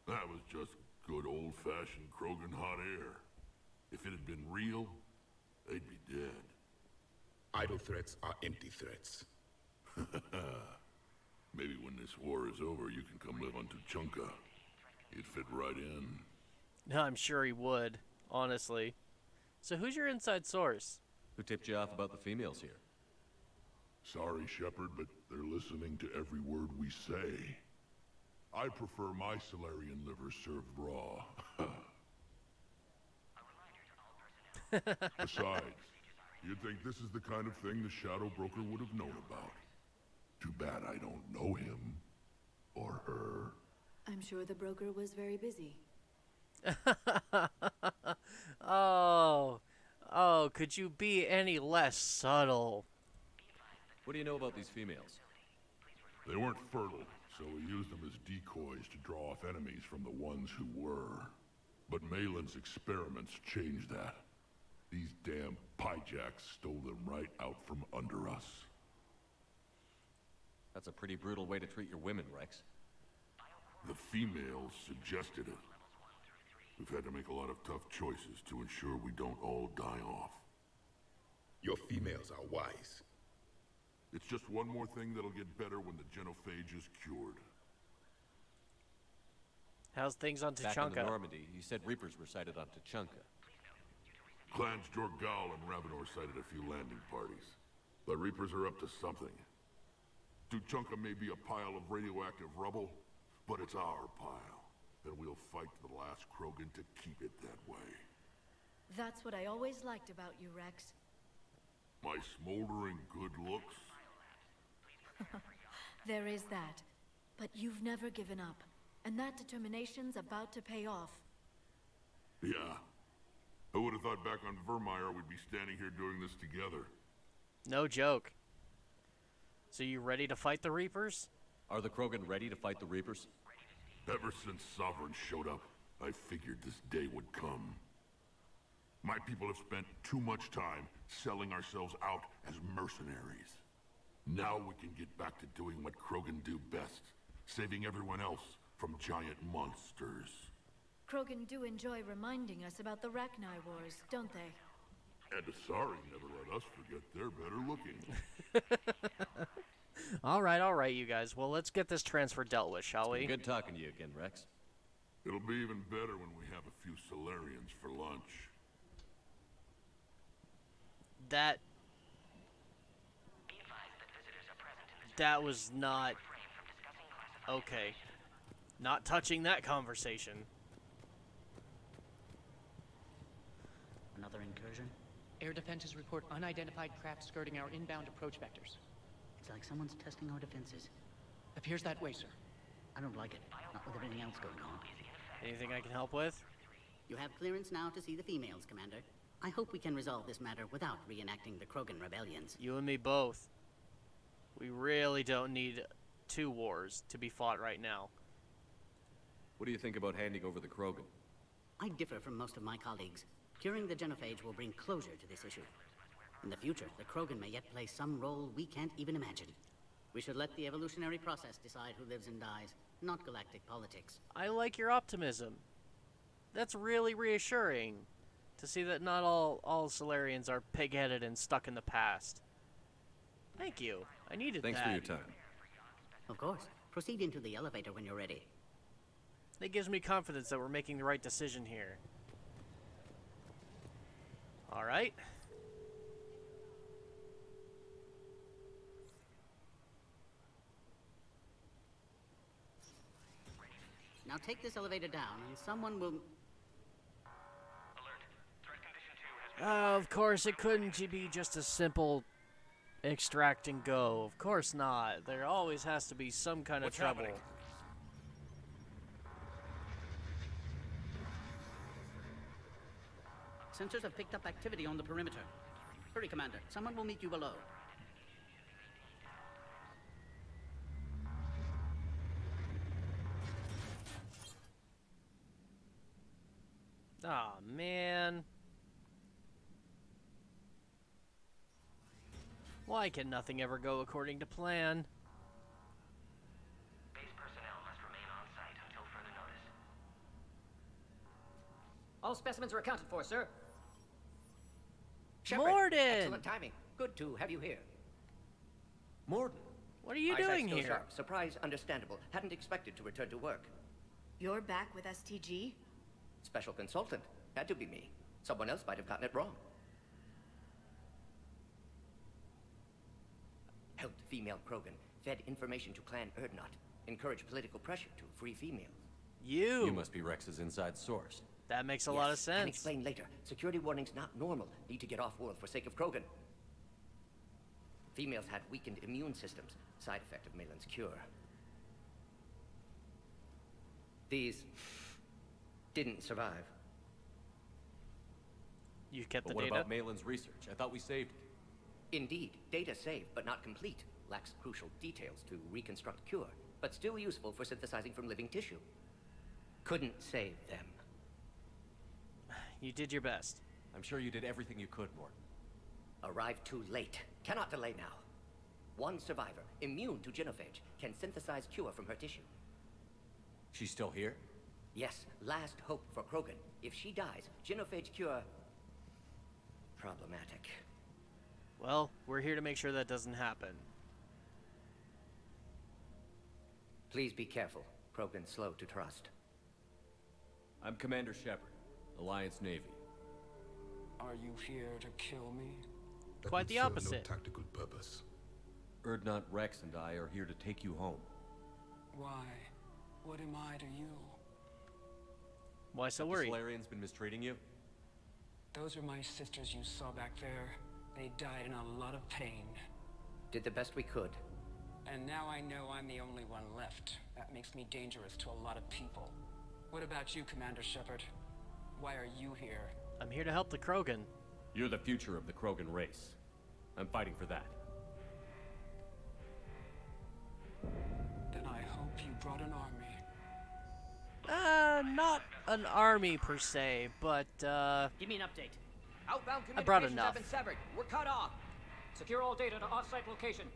That was just good old-fashioned Krogan hot air. If it had been real, they'd be dead. Idle threats are empty threats. Maybe when this war is over, you can come live on Tuchanka. You'd fit right in. No, I'm sure he would, honestly. So who's your inside source? Who tipped you off about the females here? Sorry, Shepard, but they're listening to every word we say. I prefer my Solarian liver served raw. Besides, you'd think this is the kind of thing the Shadow Broker would have known about. Too bad I don't know him. Or her. I'm sure the broker was very busy. Oh, could you be any less subtle? What do you know about these females? They weren't fertile, so we used them as decoys to draw off enemies from the ones who were. But Malin's experiments changed that. These damn pyjacks stole them right out from under us. That's a pretty brutal way to treat your women, Rex. The females suggested it. We've had to make a lot of tough choices to ensure we don't all die off. Your females are wise. It's just one more thing that'll get better when the genophage is cured. How's things on Back in the Tachanka? Normandy, you said Reapers were sighted on Tachanka. Clans Jorgal and Ravenor sighted a few landing parties. The Reapers are up to something. Tuchanka may be a pile of radioactive rubble, but it's our pile. And we'll fight to the last Krogan to keep it that way. That's what I always liked about you, Rex. My smoldering good looks? There is that. But you've never given up. And that determination's about to pay off. Yeah. I would have thought back on Vermeer we'd be standing here doing this together. No joke. So you ready to fight the Reapers? Are the Krogan ready to fight the Reapers? Ever since Sovereign showed up, I figured this day would come. My people have spent too much time selling ourselves out as mercenaries. Now we can get back to doing what Krogan do best, saving everyone else from giant monsters. Krogan do enjoy reminding us about the Rachni Wars, don't they? And Asari never let us forget they're better looking. All right, you guys. Well, let's get this transfer dealt with, shall we? Good talking to you again, Rex. It'll be even better when we have a few Solarians for lunch. That was not... Okay. Not touching that conversation. Another incursion? Air defenses report unidentified craft skirting our inbound approach vectors. It's like someone's testing our defenses. Appears that way, sir. I don't like it. Not with everything else going on. Anything I can help with? You have clearance now to see the females, Commander. I hope we can resolve this matter without reenacting the Krogan rebellions. You and me both. We really don't need two wars to be fought right now. What do you think about handing over the Krogan? I differ from most of my colleagues. Curing the genophage will bring closure to this issue. In the future, the Krogan may yet play some role we can't even imagine. We should let the evolutionary process decide who lives and dies, not galactic politics. I like your optimism. That's really reassuring to see that not all Solarians are pig-headed and stuck in the past. Thank you. I needed Thanks that. for your time. Of course. Proceed into the elevator when you're ready. That gives me confidence that we're making the right decision here. All right. Now take this elevator down and someone will... Of course, it couldn't be just a simple extract and go. Of course not. There always has to be some kind of trouble. Happening? Sensors have picked up activity on the perimeter. Hurry, Commander. Someone will meet you below. Aw, man. Why can nothing ever go according to plan? Base personnel must remain on site until further notice. All specimens are accounted for, sir. Morden! Excellent timing. Good to have you here. Morden. What are you Eyesight's doing still here? Sharp. Surprise, understandable. Hadn't expected to return to work. You're back with STG? Special consultant. Had to be me. Someone else might have gotten it wrong. Helped female Krogan. Fed information to Clan Erdnot. Encouraged political pressure to free females. You must be Rex's inside source. That makes a lot of sense. Can explain later. Security warnings not normal. Need to get off-world for sake of Krogan. Females had weakened immune systems. Side effect of Malin's cure. These didn't survive. You kept But the what data? about Malin's research? I thought we saved it. Indeed, data saved but not complete. Lacks crucial details to reconstruct cure, but still useful for synthesizing from living tissue. Couldn't save them. You did your best. I'm sure you did everything you could, Morton. Arrived too late. Cannot delay now. One survivor, immune to genophage, can synthesize cure from her tissue. She's still here? Yes, last hope for Krogan. If she dies, genophage cure... problematic. Well, we're here to make sure that doesn't happen. Please be careful. Krogan slow to trust. I'm Commander Shepard, Alliance Navy. Are you here to kill me? That Quite would the serve opposite. No tactical purpose. Erdnot Rex and I are here to take you home. Why? What am I to you? Why so The worried? Solarian's been mistreating you? Those are my sisters you saw back there. They died in a lot of pain. Did the best we could. And now I know I'm the only one left. That makes me dangerous to a lot of people. What about you, Commander Shepard? Why are you here? I'm here to help the Krogan. You're the future of the Krogan race. I'm fighting for that. Then I hope you brought an army. Not an army per se, but Give me an update. Outbound I brought communications enough. have been severed. We're cut off. Secure all data to off-site location.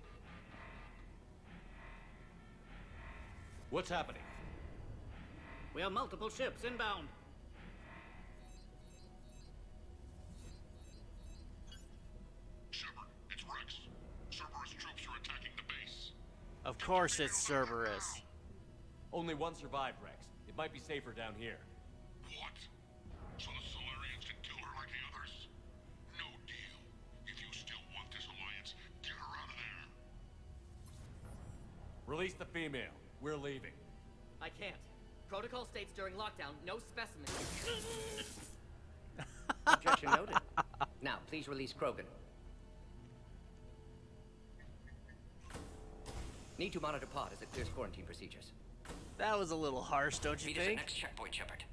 What's happening? We have multiple ships inbound. Shepard, it's Rex. Cerberus troops are attacking the base. of course it's Cerberus. Only one survived, Rex. It might be safer down here. What? So the Solarians can kill her like the others? No deal. If you still want this alliance, get her out of there. Release the female. We're leaving. I can't. Protocol states during lockdown, no specimens. Objection noted. Now, please release Krogan. Need to monitor pod as it clears quarantine procedures. That was a little harsh, don't you Meet us at think? next checkpoint, Shepard.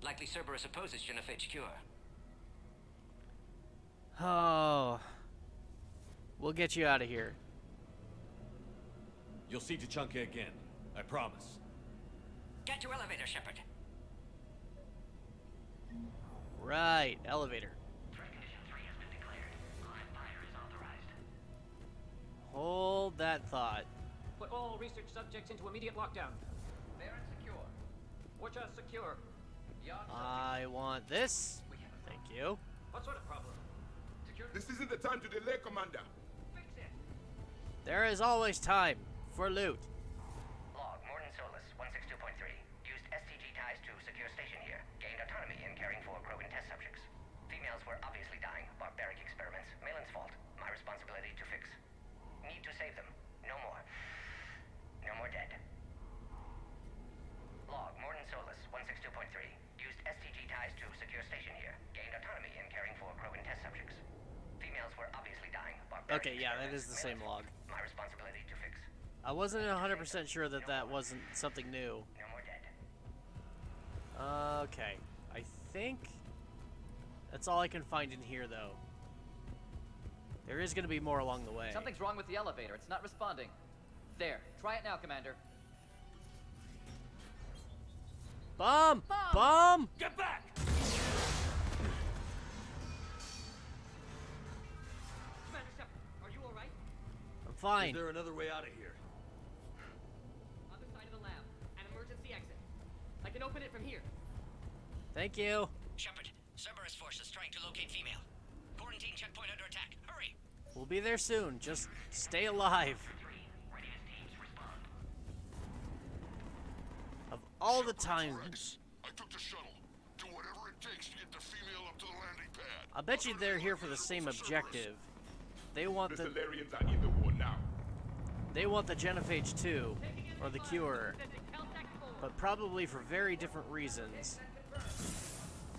Likely Cerberus opposes genophage cure. Oh. We'll get you out of here. You'll see Tachanka again. I promise. Get to elevator, Shepard. Right, elevator. Hold that thought. Put all research subjects into immediate lockdown. They're secure. Watch us secure. I want this. Thank you. What sort of problem? This isn't the time to delay, Commander. There is always time for loot. Log, Morden Solus, 162.3. Used STG ties to secure station here. Gained autonomy in caring for Krogan test subjects. Females were obviously dying. Barbaric experiments. Malin's fault. My responsibility to fix. Need to save them. No more. No more dead. Log, Morden Solus, 162.3. Used STG ties to secure station here. Gained autonomy in caring for Krogan test subjects. Females were obviously dying. Barbaric Okay, yeah, that is the same log. My responsibility to fix. I wasn't 100% sure that that wasn't something new. No more dead. Okay, I think that's all I can find in here, though. There is going to be more along the way. Something's wrong with the elevator. It's not responding. There. Try it now, Commander. Bomb! Bomb! Get back! Commander Shepard, are you all right? I'm fine. Is there another way out of here? Other side of the lab. An emergency exit. I can open it from here. Thank you. Shepard, Cerberus forces trying to locate female. Quarantine checkpoint under attack. Hurry! We'll be there soon. Just stay alive. Of all the times, I took the shuttle. Do whatever it takes to get the female up to the landing pad. I bet you they're here for the same objective. They want The the Solarians are in the war now. they want the genophage too, or the cure, but probably for very different reasons.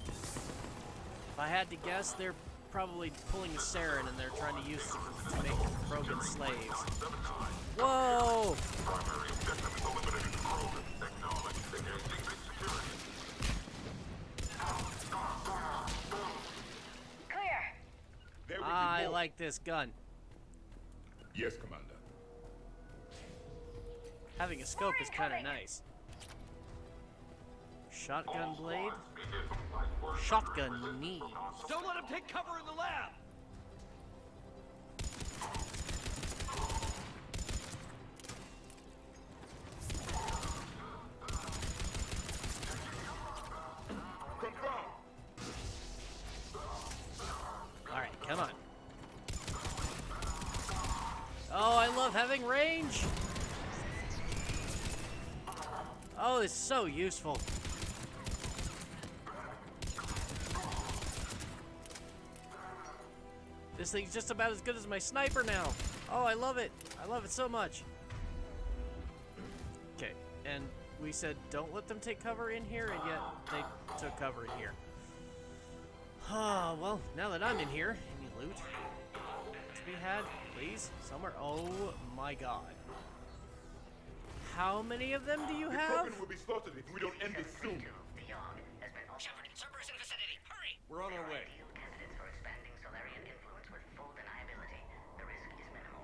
If I had to guess, they're probably pulling a sarin and they're trying to use it to make Krogan slaves. Whoa! Primary objective is eliminating the Krogan. Acknowledge. Engaging base security. Clear. There will be I more. like this gun. Yes, Commander. Having a scope is kind of nice. Shotgun blade? Shotgun knee. Don't let him take cover in the lab! Alright, come on. Oh, I love having range! Oh, it's so useful. This thing's just about as good as my sniper now. Oh, I love it. I love it so much. Okay, and we said don't let them take cover in here, and yet they took cover in here. Oh, well, now that I'm in here, any loot to be had, please? Somewhere. Oh my god. How many of them do you have? The Krogan will be slaughtered if we don't end this soon. Shepard, Cerberus in vicinity. Hurry! We're on our way. Candidates for expanding Solarian influence with full deniability. The risk is minimal.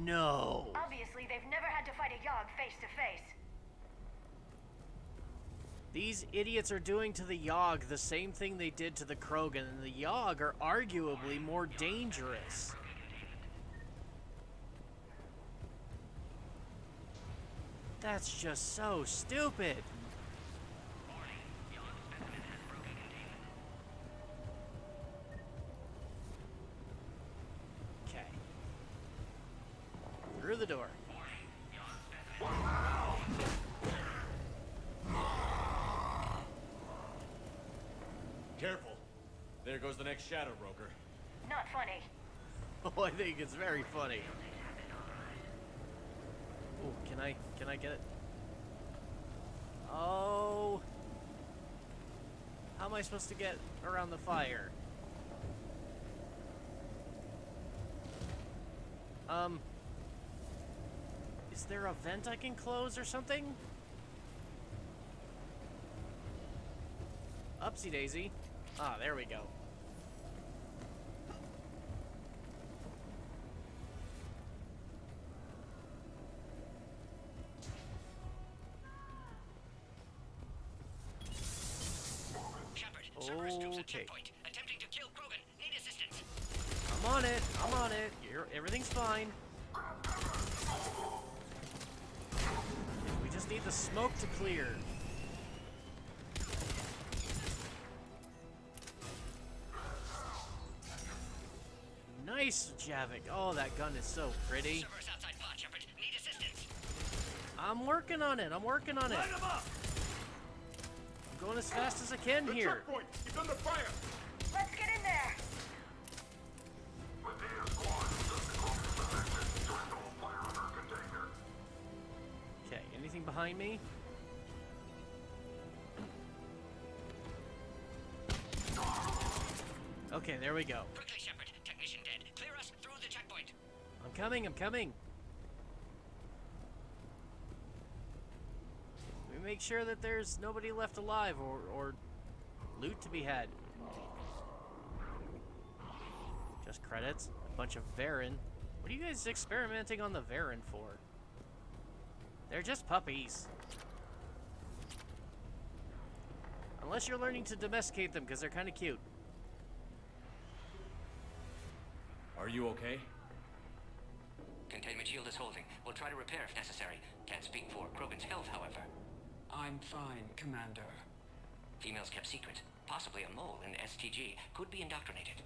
No. Obviously, they've never had to fight a Yogg face to face. These idiots are doing to the Yogg the same thing they did to the Krogan, and the Yogg are arguably more dangerous. That's just so stupid. Okay. Through the door. Careful. There goes the next shadow broker. Not funny. Oh, I think it's very funny. Oh, can I get it? Oh. How am I supposed to get around the fire? Is there a vent I can close or something? Upsy daisy. Ah, there we go. Okay. Attempting to kill Krogan. Need assistance. I'm on it. I'm on it. Everything's fine. We just need the smoke to clear. Nice, Javik. Oh, that gun is so pretty. Cerberus outside plot, Shepard. Need assistance. I'm working on it. I'm working on it. Light 'em up! I'm going as fast as I can here. Checkpoint! He's under fire! Let's get in there. Okay, anything behind me? Okay, there we go. Quickly, Shepard. Technician dead. Clear us through the checkpoint. I'm coming, I'm coming. We make sure that there's nobody left alive or loot to be had. Just credits. A bunch of Varen. What are you guys experimenting on the Varen for? They're just puppies. Unless you're learning to domesticate them because they're kind of cute. Are you okay? Containment shield is holding. We'll try to repair if necessary. Can't speak for Krogan's health, however. I'm fine, Commander. Females kept secret. Possibly a mole in STG. Could be indoctrinated.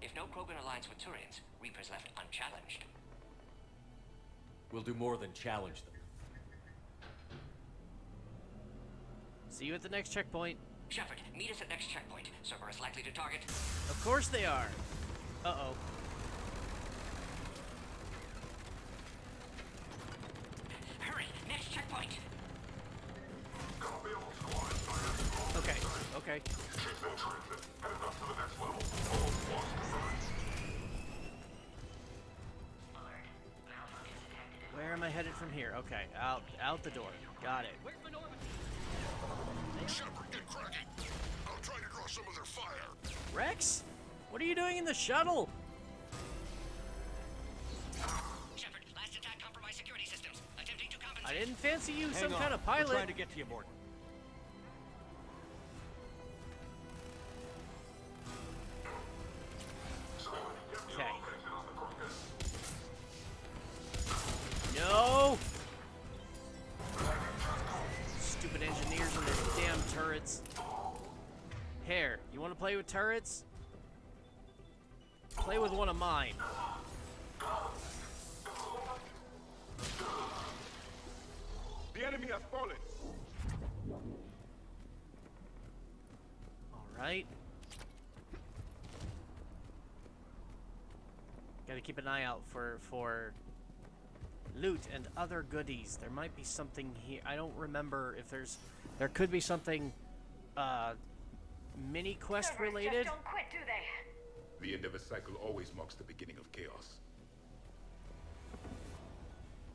If no Krogan aligns with Turians, Reapers left unchallenged. We'll do more than challenge them. See you at the next checkpoint. Shepard, meet us at next checkpoint. Cerberus likely to target. Of course they are. Uh-oh. Hurry, next checkpoint. Okay, okay. Where am I headed from here? Okay, out the door. Got it. Shepard, get cracking. I'll try to draw some of their fire. Rex? What are you doing in the shuttle? Shepard, last attack compromised security systems. Attempting to compensate. I didn't fancy you Hang some on. kind of We're pilot. trying to get to you, Morton. Okay. No! Stupid engineers and their damn turrets. Hair, you want to play with turrets? Play with one of mine. The enemy has fallen. All right. Gotta keep an eye out for loot and other goodies. There might be something here. I don't remember if there could be something mini quest related. Just don't quit, do they? The end of a cycle always marks the beginning of chaos.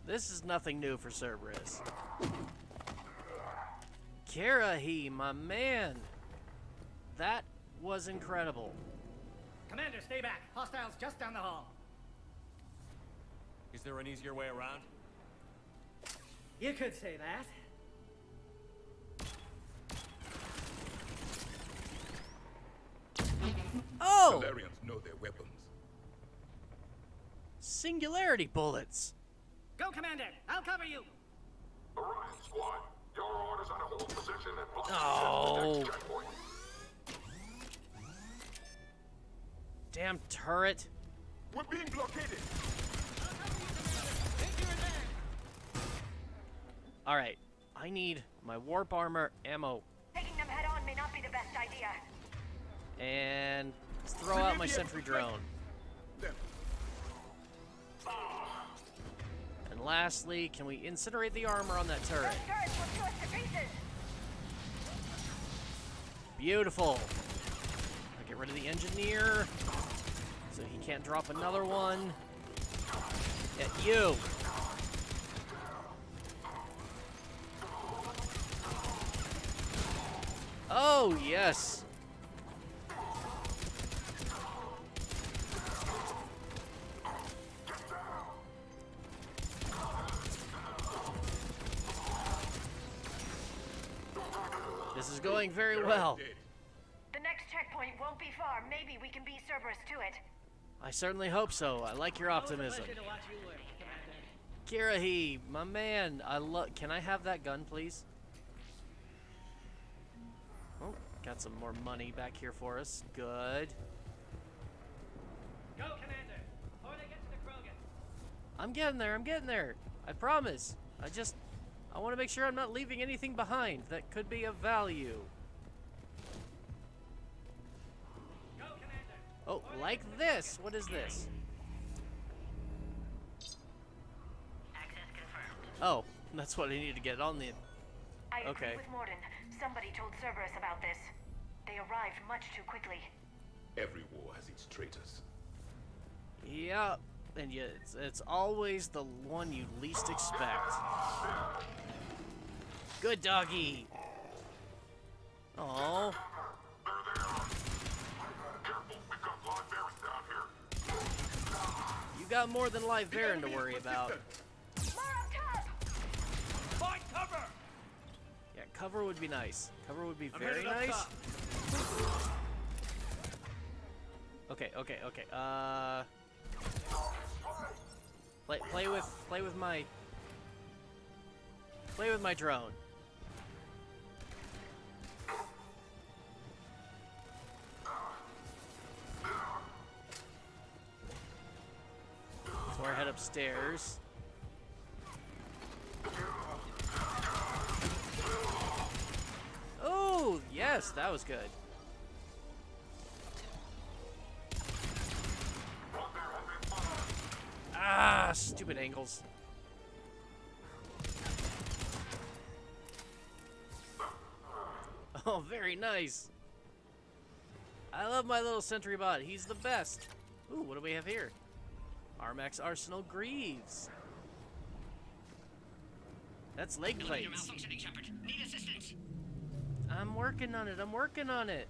This is nothing new for Cerberus. Karahi, my man. That was incredible. Commander, stay back. Hostiles just down the hall. Is there an easier way around? You could say that. Oh! Solarians know their weapons. Singularity bullets. Go, Commander. I'll cover you. Orion Squad, your orders are to hold position and block Oh. the next checkpoint. Damn turret. We're being blockaded. Alright. I need my warp armor ammo. Taking them head on may not be the best idea. And let's throw out my sentry drone. And lastly, can we incinerate the armor on that turret? Those turrets will chew us to pieces. Beautiful. I'll get rid of the engineer so he can't drop another one at you. Oh, yes. This is going very well. The next checkpoint won't be far. Maybe we can beat Cerberus to it. I certainly hope so. I like your optimism. Kirahi, my man, can I have that gun, please? Oh, got some more money back here for us. Good. Go, Commander. Before they get to the Krogan. I'm getting there. I promise. I want to make sure I'm not leaving anything behind that could be of value. Go, Commander. Oh, like this. What is this? Access confirmed. Oh, that's what I need to get on the... I agree Okay. with Morden. Somebody told Cerberus about this. They arrived much too quickly. Every war has its traitors. Yeah, and yet it's always the one you least expect. Good doggy. Oh. You got more than live Baron to worry about. Find cover! Yeah, cover would be nice. Cover would be very nice. Okay. Play with my drone. Before I head upstairs. Oh, yes, that was good. Ah, stupid angles. Oh, very nice. I love my little sentry bot. He's the best. Ooh, what do we have here? Armax Arsenal Greaves. That's leg plates. Need assistance. I'm working on it.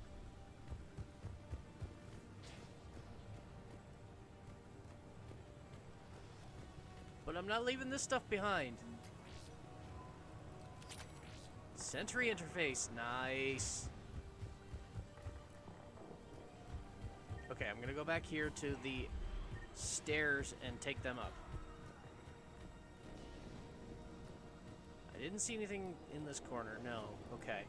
But I'm not leaving this stuff behind. Sentry interface, nice. Okay, I'm gonna go back here to the stairs and take them up. I didn't see anything in this corner, no. Okay.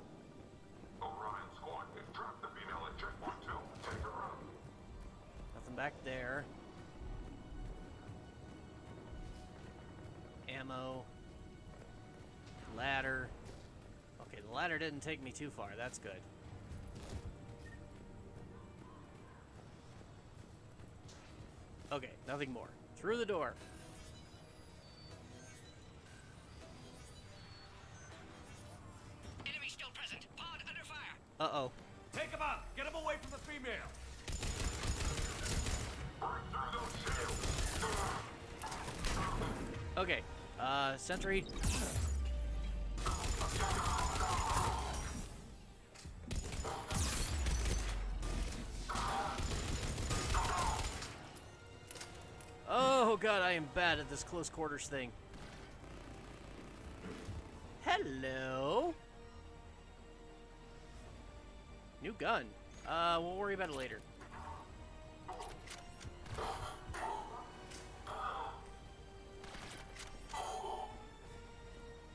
Orion Squad, they've trapped the female at checkpoint 2. Take her out. Nothing back there. Ammo. Ladder. Okay, the ladder didn't take me too far. That's good. Okay, nothing more. Through the door. Enemy still present. Pod under fire. Uh-oh. Take him out! Get him away from the female! Okay, sentry. Oh god, I am bad at this close quarters thing. Hello. New gun. We'll worry about it later.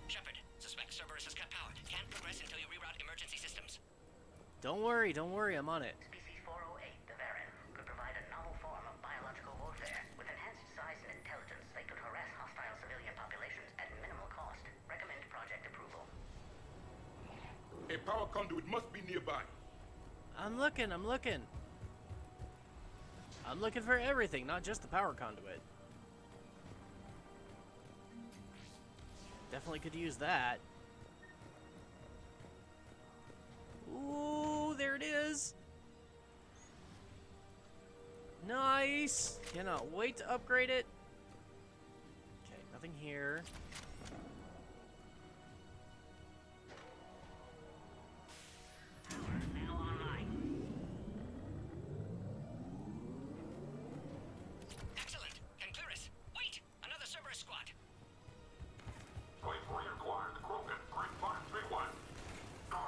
Shepard, suspect Cerberus has cut power. Can't progress until you reroute emergency systems. Don't worry, I'm on it. Species-408, the Varian, could provide a novel form of biological warfare. With enhanced size and intelligence, they could harass hostile civilian populations at minimal cost. Recommend project approval. A power conduit must be nearby. I'm looking. I'm looking for everything, not just the power conduit. Definitely could use that. Ooh, there it is. Nice. Cannot wait to upgrade it. Okay, nothing here. Excellent. Can clear us. Wait! Another Cerberus squad.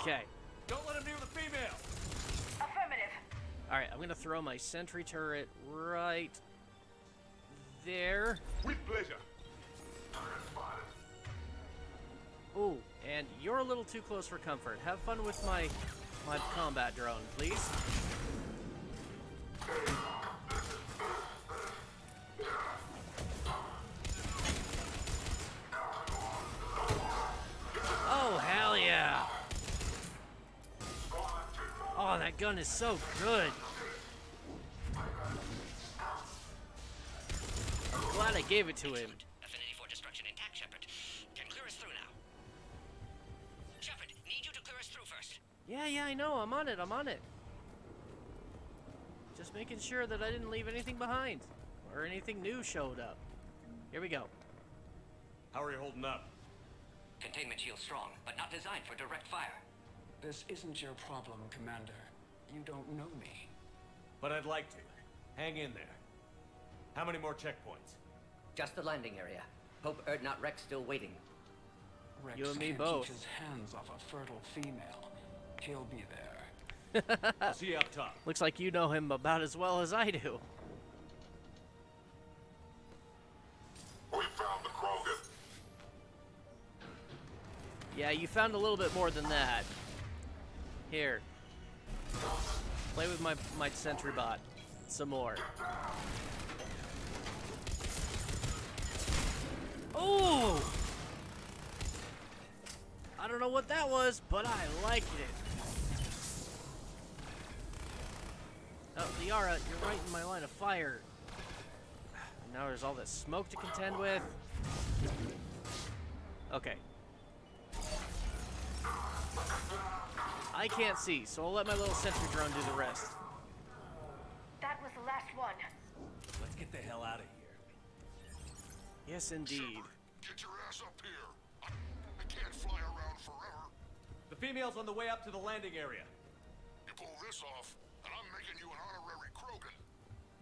Okay. Don't let him near the female! Affirmative. Alright, I'm gonna throw my sentry turret right there. With pleasure. Ooh, and you're a little too close for comfort. Have fun with my combat drone, please. Oh, hell yeah! Oh, that gun is so good. I'm glad I gave it to him. Affinity for destruction intact, Shepard. Can clear us through now. Shepard, need you to clear us through first. Yeah, I know. I'm on it. Just making sure that I didn't leave anything behind. Or anything new showed up. Here we go. How are you holding up? Containment shield strong, but not designed for direct fire. This isn't your problem, Commander. You don't know me. But I'd like to. Hang in there. How many more checkpoints? Just the landing area. Hope not Rex still waiting. Rex You and me can't both. keep his hands off a fertile female. He'll be there. I'll see you up top. Looks like you know him about as well as I do. We found the Krogan. Yeah, you found a little bit more than that. Here. Play with my sentry bot. Some more. Ooh! I don't know what that was, but I liked it. Oh, Liara, you're right in my line of fire. Now there's all this smoke to contend with. Okay. I can't see, so I'll let my little sentry drone do the rest. That was the last one. Let's get the hell out of here. Yes, indeed. Get your ass up here. I can't fly around forever. The female's on the way up to the landing area. You pull this off, and I'm making you an honorary Krogan.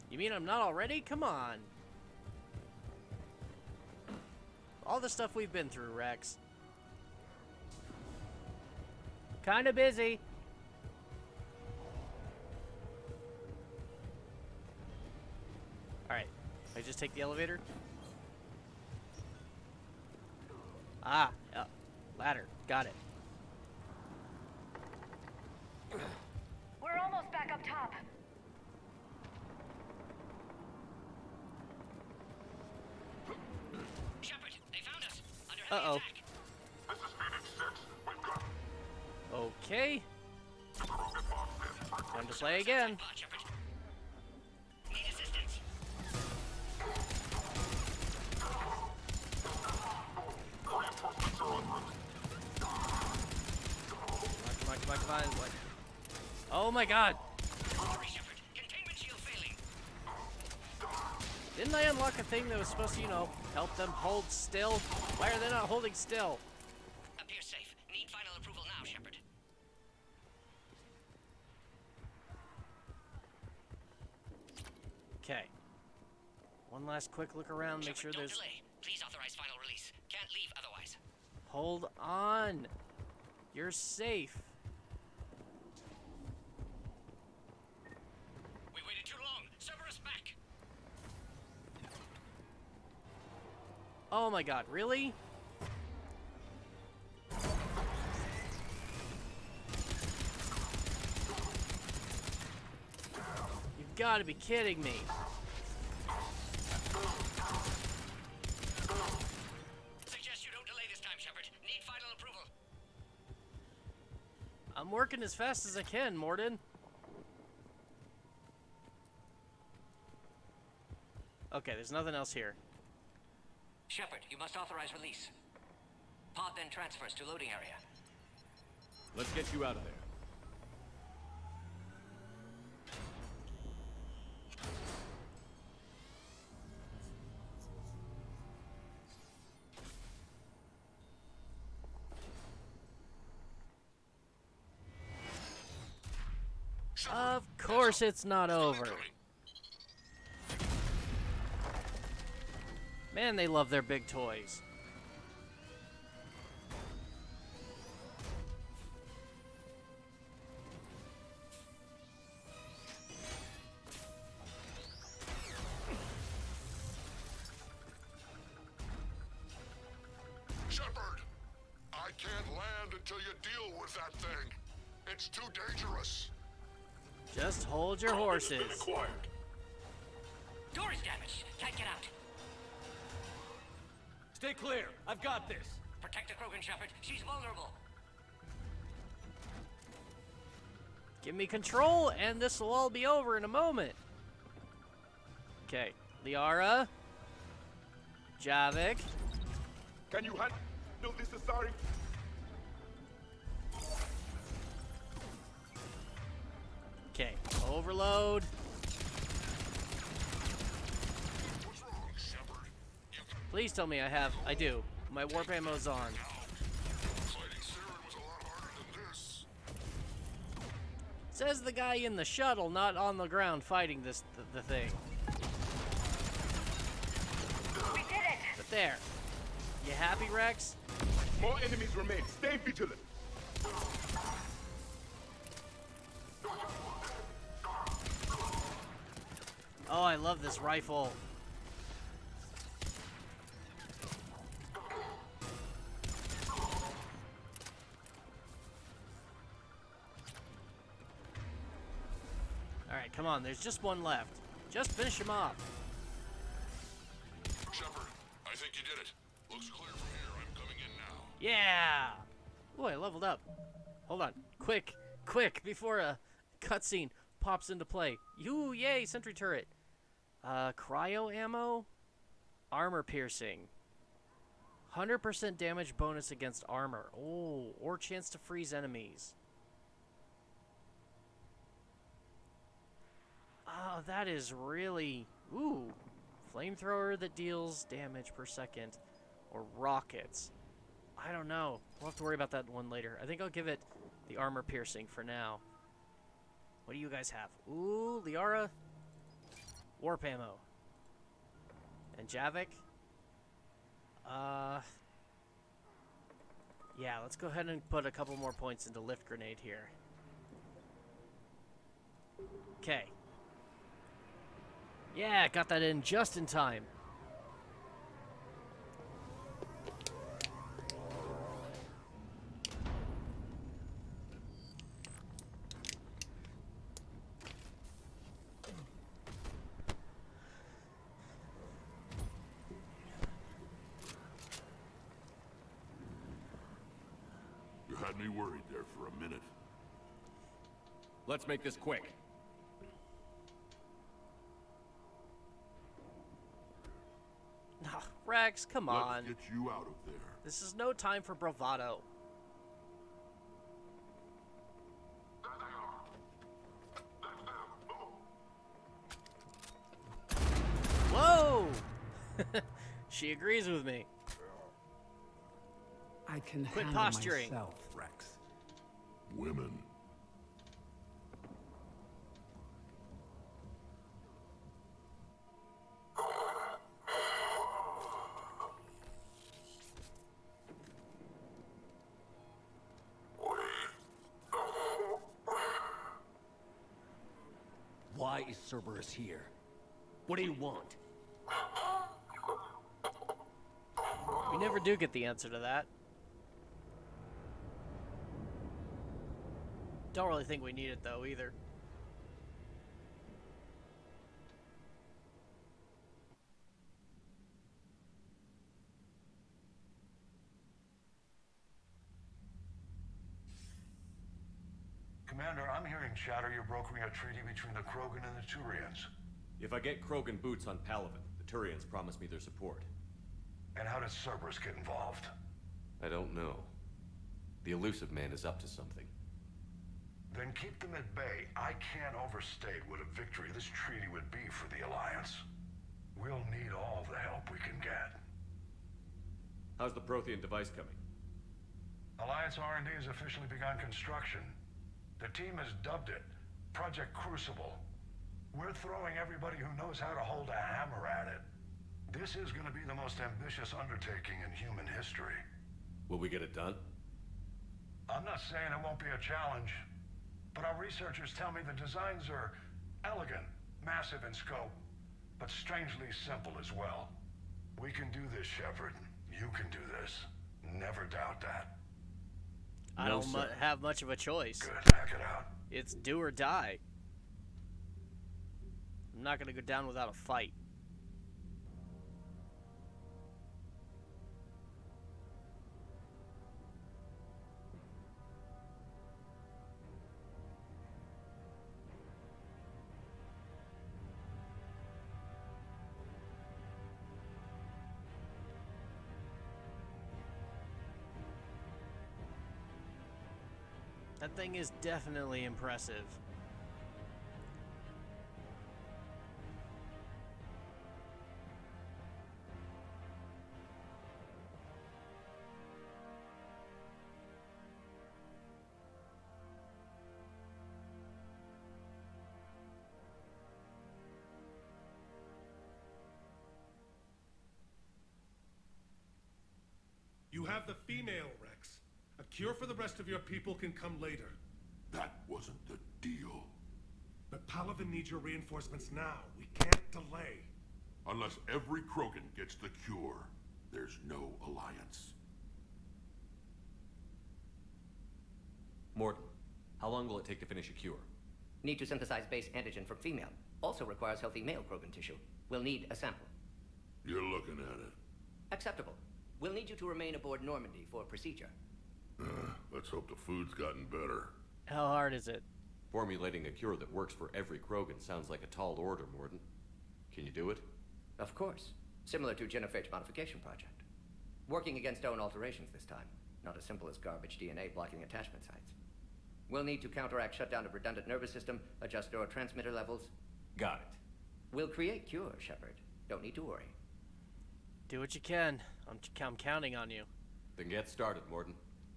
You mean I'm not already? Come on. All the stuff we've been through, Rex. Kinda busy. Alright. I just take the elevator? Ah, ladder. Got it. We're almost back up top. Shepard, they found us. Under heavy Uh-oh. attack. This is Phoenix 6. We've got Okay. Time to play again. Pod, Shepard. Need assistance. fine. What? Oh my god! Didn't I unlock a thing that was supposed to, you know, help them hold still? Why are they not holding still? Appears safe. Need final approval now, Shepard. Okay. One last quick look around, make sure don't there's... delay. Please authorize final release. Can't leave otherwise. Hold on. You're safe. We waited too long. Cerberus back. Oh my god, really? You've got to be kidding me. Suggest you don't delay this time, Shepard. Need final approval. I'm working as fast as I can, Morden. Okay, there's nothing else here. Shepard, you must authorize release. Pod then transfers to loading area. Let's get you out of there. Of course it's not over. Man, they love their big toys. Shepard, I can't land until you deal with that thing. It's too dangerous. Just hold your horses. Door is damaged. Can't get out. Stay clear. I've got this. Protect the Krogan, Shepard. She's vulnerable. Give me control, and this will all be over in a moment. Okay, Liara, Javik. Can you handle this, Asari? Okay, overload. What's wrong, Shepard? Please tell me I do. My warp ammo's on. Fighting Saren was a lot harder than this. Says the guy in the shuttle, not on the ground fighting the thing. We did it! But there. You happy, Rex? More enemies remain. Stay vigilant. Oh, I love this rifle. Alright, come on. There's just one left. Just finish him off. Shepard, I think you did it. Looks clear from here. I'm coming in now. Yeah! Ooh, I leveled up. Hold on. Quick, before a cutscene pops into play. Yay, sentry turret. Cryo ammo? Armor piercing. 100% damage bonus against armor. Oh, or chance to freeze enemies. Oh, that is really... Ooh. Flamethrower that deals damage per second. Or rockets. I don't know. We'll have to worry about that one later. I think I'll give it the armor piercing for now. What do you guys have? Ooh, Liara. Warp ammo. And Javik. Yeah, let's go ahead and put a couple more points into lift grenade here. Okay. Yeah, got that in just in time. You had me worried there for a minute. Let's make this quick. Oh, Rex, come on. Let's get you out of there. This is no time for bravado. She agrees with me. I can Quit handle posturing. myself, Rex. Women. Why is Cerberus here? What do you want? We never do get the answer to that. Don't really think we need it though either. Commander, I'm hearing chatter you're brokering a treaty between the Krogan and the Turians. If I get Krogan boots on Palaven, the Turians promise me their support. And how does Cerberus get involved? I don't know. The elusive man is up to something. Then keep them at bay. I can't overstate what a victory this treaty would be for the Alliance. We'll need all the help we can get. How's the Prothean device coming? Alliance R&D has officially begun construction. The team has dubbed it Project Crucible. We're throwing everybody who knows how to hold a hammer at it. This is going to be the most ambitious undertaking in human history. Will we get it done? I'm not saying it won't be a challenge, but our researchers tell me the designs are elegant, massive in scope, but strangely simple as well. We can do this, Shepard. You can do this. Never doubt that. I don't have much of a choice. Good, hack it out. It's do or die. I'm not gonna go down without a fight. That thing is definitely impressive. You have the female, Rex. A cure for the rest of your people can come later. That wasn't the deal. But Palaven needs your reinforcements now. We can't delay. Unless every Krogan gets the cure, there's no alliance. Morton, how long will it take to finish a cure? Need to synthesize base antigen from female. Also requires healthy male Krogan tissue. We'll need a sample. You're looking at it. Acceptable. We'll need you to remain aboard Normandy for procedure. Let's hope the food's gotten better. How hard is it? Formulating a cure that works for every Krogan sounds like a tall order, Morton. Can you do it? Of course. Similar to Genophage modification project. Working against own alterations this time. Not as simple as garbage DNA blocking attachment sites. We'll need to counteract shutdown of redundant nervous system, adjust neurotransmitter levels. Got it. We'll create cure, Shepard. Don't need to worry. Do what you can. I'm counting on you. Then get started, Morton.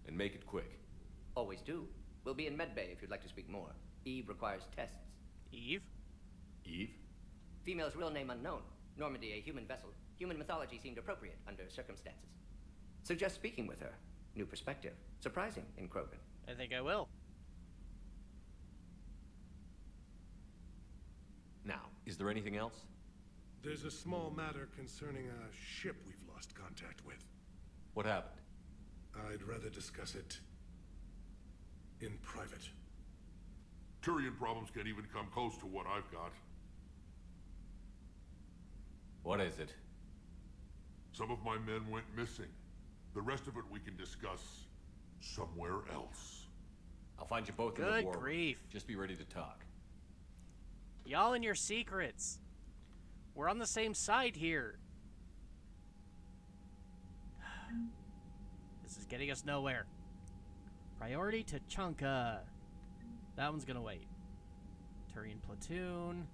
And make it quick. Always do. We'll be in medbay if you'd like to speak more. Eve requires tests. Eve? Eve? Female's real name unknown. Normandy, a human vessel. Human mythology seemed appropriate under circumstances. Suggest speaking with her. New perspective. Surprising in Krogan. I think I will. Now, is there anything else? There's a small matter concerning a ship we've lost contact with. What happened? I'd rather discuss it in private. Turian problems can't even come close to what I've got. What is it? Some of my men went missing. The rest of it we can discuss somewhere else. I'll find you both in the Good war. grief. Just be ready to talk. Y'all and your secrets. We're on the same side here. This is getting us nowhere. Priority to Chunka. That one's gonna wait. Turian platoon.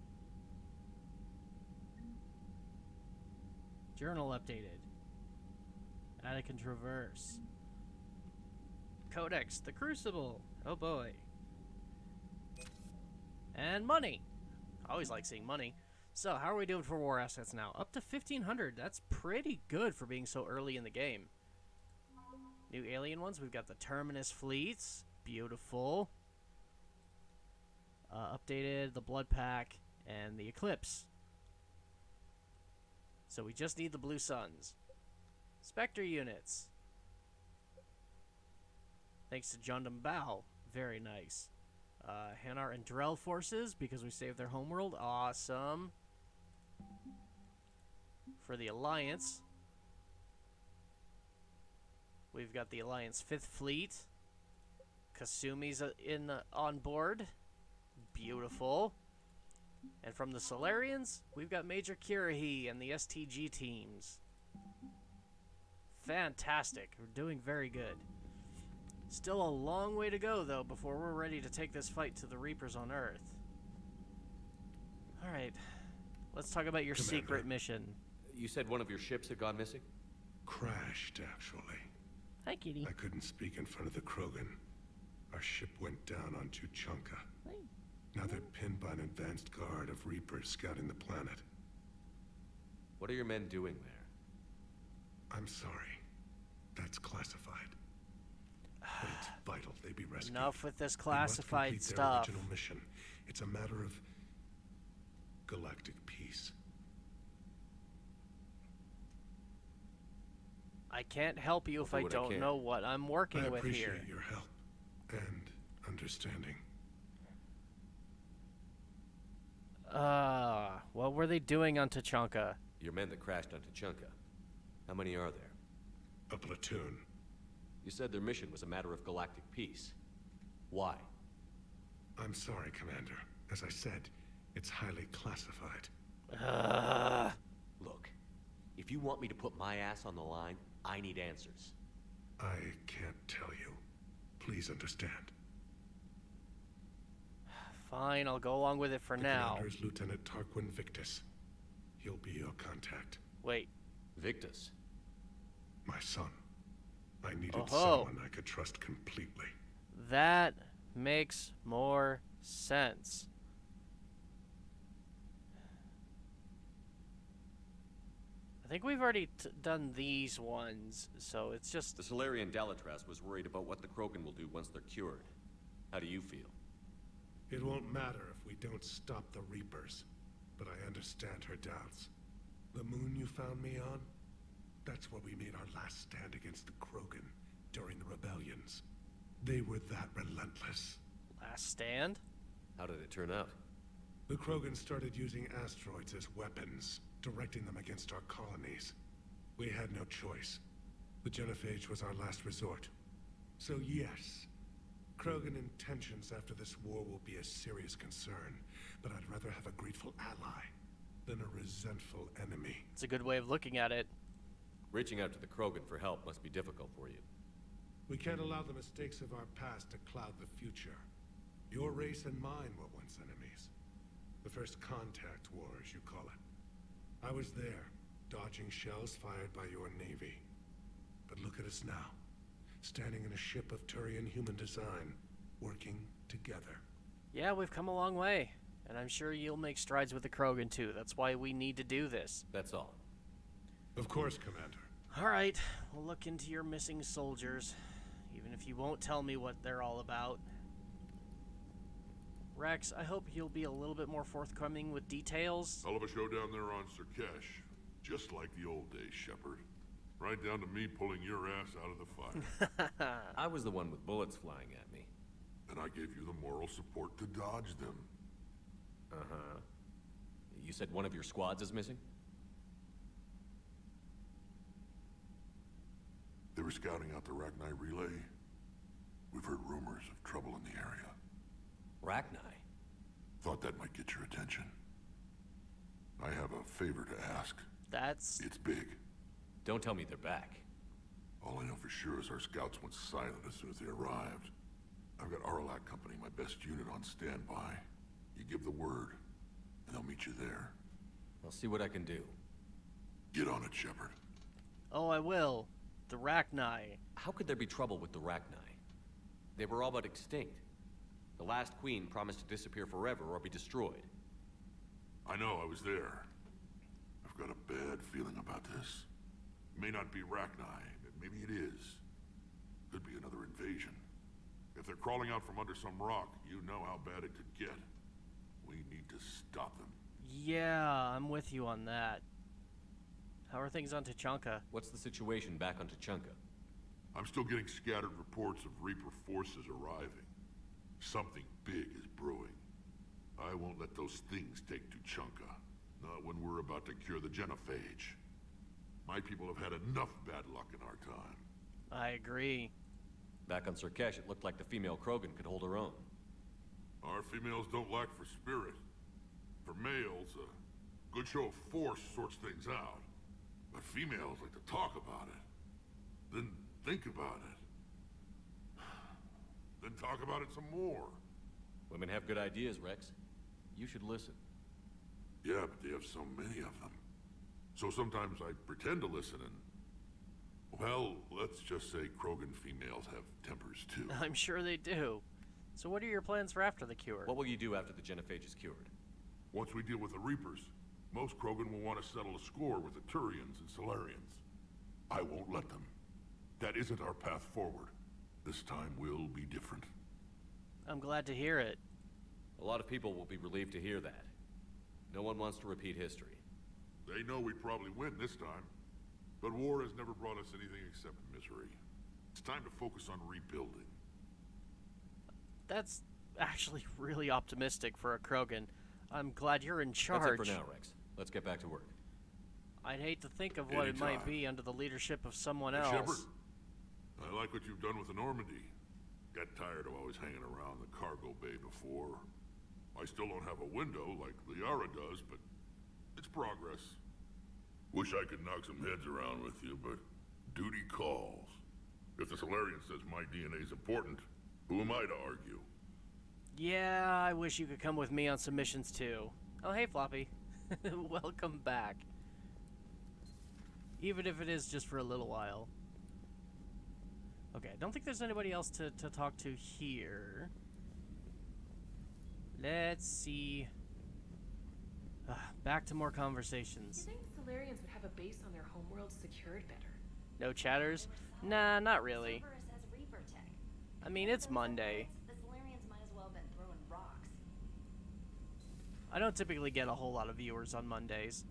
Journal updated. Attic and Traverse. Codex, the Crucible. Oh boy. And money. Always like seeing money. So, how are we doing for war assets now? Up to 1,500. That's pretty good for being so early in the game. New alien ones. We've got the Terminus fleets. Beautiful. Updated the Blood Pack and the Eclipse. So we just need the Blue Suns. Spectre units. Thanks to Jundum Bao. Very nice. Hanar and Drell forces because we saved their homeworld. Awesome. For the Alliance, we've got the Alliance 5th Fleet. Kasumi's on board. Beautiful. And from the Solarians, we've got Major Kirahi and the STG teams. Fantastic. We're doing very good. Still a long way to go, though, before we're ready to take this fight to the Reapers on Earth. Alright. Let's talk about your secret mission. You said one of your ships had gone missing? Crashed, actually. Hi, Kitty. I couldn't speak in front of the Krogan. Our ship went down on Tuchanka. Hi. Now they're pinned by an advanced guard of Reapers scouting the planet. What are your men doing there? I'm sorry. That's classified. But it's vital they be rescued. Enough with this They classified must complete stuff. their original mission. It's a matter of galactic peace. I can't help you if I don't know what I'm working with here. I appreciate your help and understanding. What were they doing on Tuchanka? Your men that crashed on Tuchanka. How many are there? A platoon. You said their mission was a matter of galactic peace. Why? I'm sorry, Commander. As I said, it's highly classified. Look, if you want me to put my ass on the line, I need answers. I can't tell you. Please understand. Fine, I'll go along with it for now. Commander is Lieutenant Tarquin Victus. He'll be your contact. Wait. Victus? My son. I needed someone I could trust completely. That makes more sense. I think we've already done these ones, so it's just... The Solarian Dalatras was worried about what the Krogan will do once they're cured. How do you feel? It won't matter if we don't stop the Reapers, but I understand her doubts. The moon you found me on? That's where we made our last stand against the Krogan during the rebellions. They were that relentless. Last stand? How did it turn out? The Krogan started using asteroids as weapons, directing them against our colonies. We had no choice. The Genophage was our last resort. So yes, Krogan intentions after this war will be a serious concern, but I'd rather have a grateful ally than a resentful enemy. It's a good way of looking at it. Reaching out to the Krogan for help must be difficult for you. We can't allow the mistakes of our past to cloud the future. Your race and mine were once enemies. The first contact war, as you call it. I was there, dodging shells fired by your navy. But look at us now, standing in a ship of Turian human design, working together. Yeah, we've come a long way. And I'm sure you'll make strides with the Krogan too. That's why we need to do this. That's all. Of course, Commander. Alright, we'll look into your missing soldiers. Even if you won't tell me what they're all about. Rex, I hope you'll be a little bit more forthcoming with details. Hell of a show down there on Sirkesh. Just like the old days, Shepard. Right down to me pulling your ass out of the fire. I was the one with bullets flying at me. And I gave you the moral support to dodge them. Uh-huh. You said one of your squads is missing? They were scouting out the Rachni relay. We've heard rumors of trouble in the area. Rachni? Thought that might get your attention. I have a favor to ask. It's big. Don't tell me they're back. All I know for sure is our scouts went silent as soon as they arrived. I've got Aralak Company, my best unit, on standby. You give the word, and they'll meet you there. I'll see what I can do. Get on it, Shepard. Oh, I will. The Rachni. How could there be trouble with the Rachni? They were all but extinct. The last queen promised to disappear forever or be destroyed. I know, I was there. I've got a bad feeling about this. It may not be Rachni, maybe it is. Could be another invasion. If they're crawling out from under some rock, you know how bad it could get. We need to stop them. Yeah, I'm with you on that. How are things on Tuchanka? What's the situation back on Tuchanka? I'm still getting scattered reports of Reaper forces arriving. Something big is brewing. I won't let those things take Tuchanka. Not when we're about to cure the genophage. My people have had enough bad luck in our time. I agree. Back on Surkesh, it looked like the female Krogan could hold her own. Our females don't lack for spirit. For males, a good show of force sorts things out. But females like to talk about it. Then think about it. Then talk about it some more. Women have good ideas, Rex. You should listen. Yeah, but they have so many of them. So sometimes I pretend to listen and... Well, let's just say Krogan females have tempers too. I'm sure they do. So what are your plans for after the cure? What will you do after the genophage is cured? Once we deal with the Reapers, most Krogan will want to settle a score with the Turians and Solarians. I won't let them. That isn't our path forward. This time will be different. I'm glad to hear it. A lot of people will be relieved to hear that. No one wants to repeat history. They know we'd probably win this time. But war has never brought us anything except misery. It's time to focus on rebuilding. That's actually really optimistic for a Krogan. I'm glad you're in charge. That's it for now, Rex. Let's get back to work. I'd hate to think of what it might be under the leadership of someone else. Shepard, I like what you've done with the Normandy. Got tired of always hanging around the cargo bay before. I still don't have a window like Liara does, but it's progress. Wish I could knock some heads around with you, but duty calls. If the Solarian says my DNA's important, who am I to argue? Yeah, I wish you could come with me on some missions too. Oh, hey, Floppy. Welcome back. Even if it is just for a little while. Okay, I don't think there's anybody else to talk to here. Let's see. Back to more conversations. You think Solarians would have a base on their homeworld secured better? No chatters? Nah, not really. Cerberus has Reaper tech. I mean, it's Monday. The Solarians might as well have been throwing rocks. I don't typically get a whole lot of viewers on Mondays.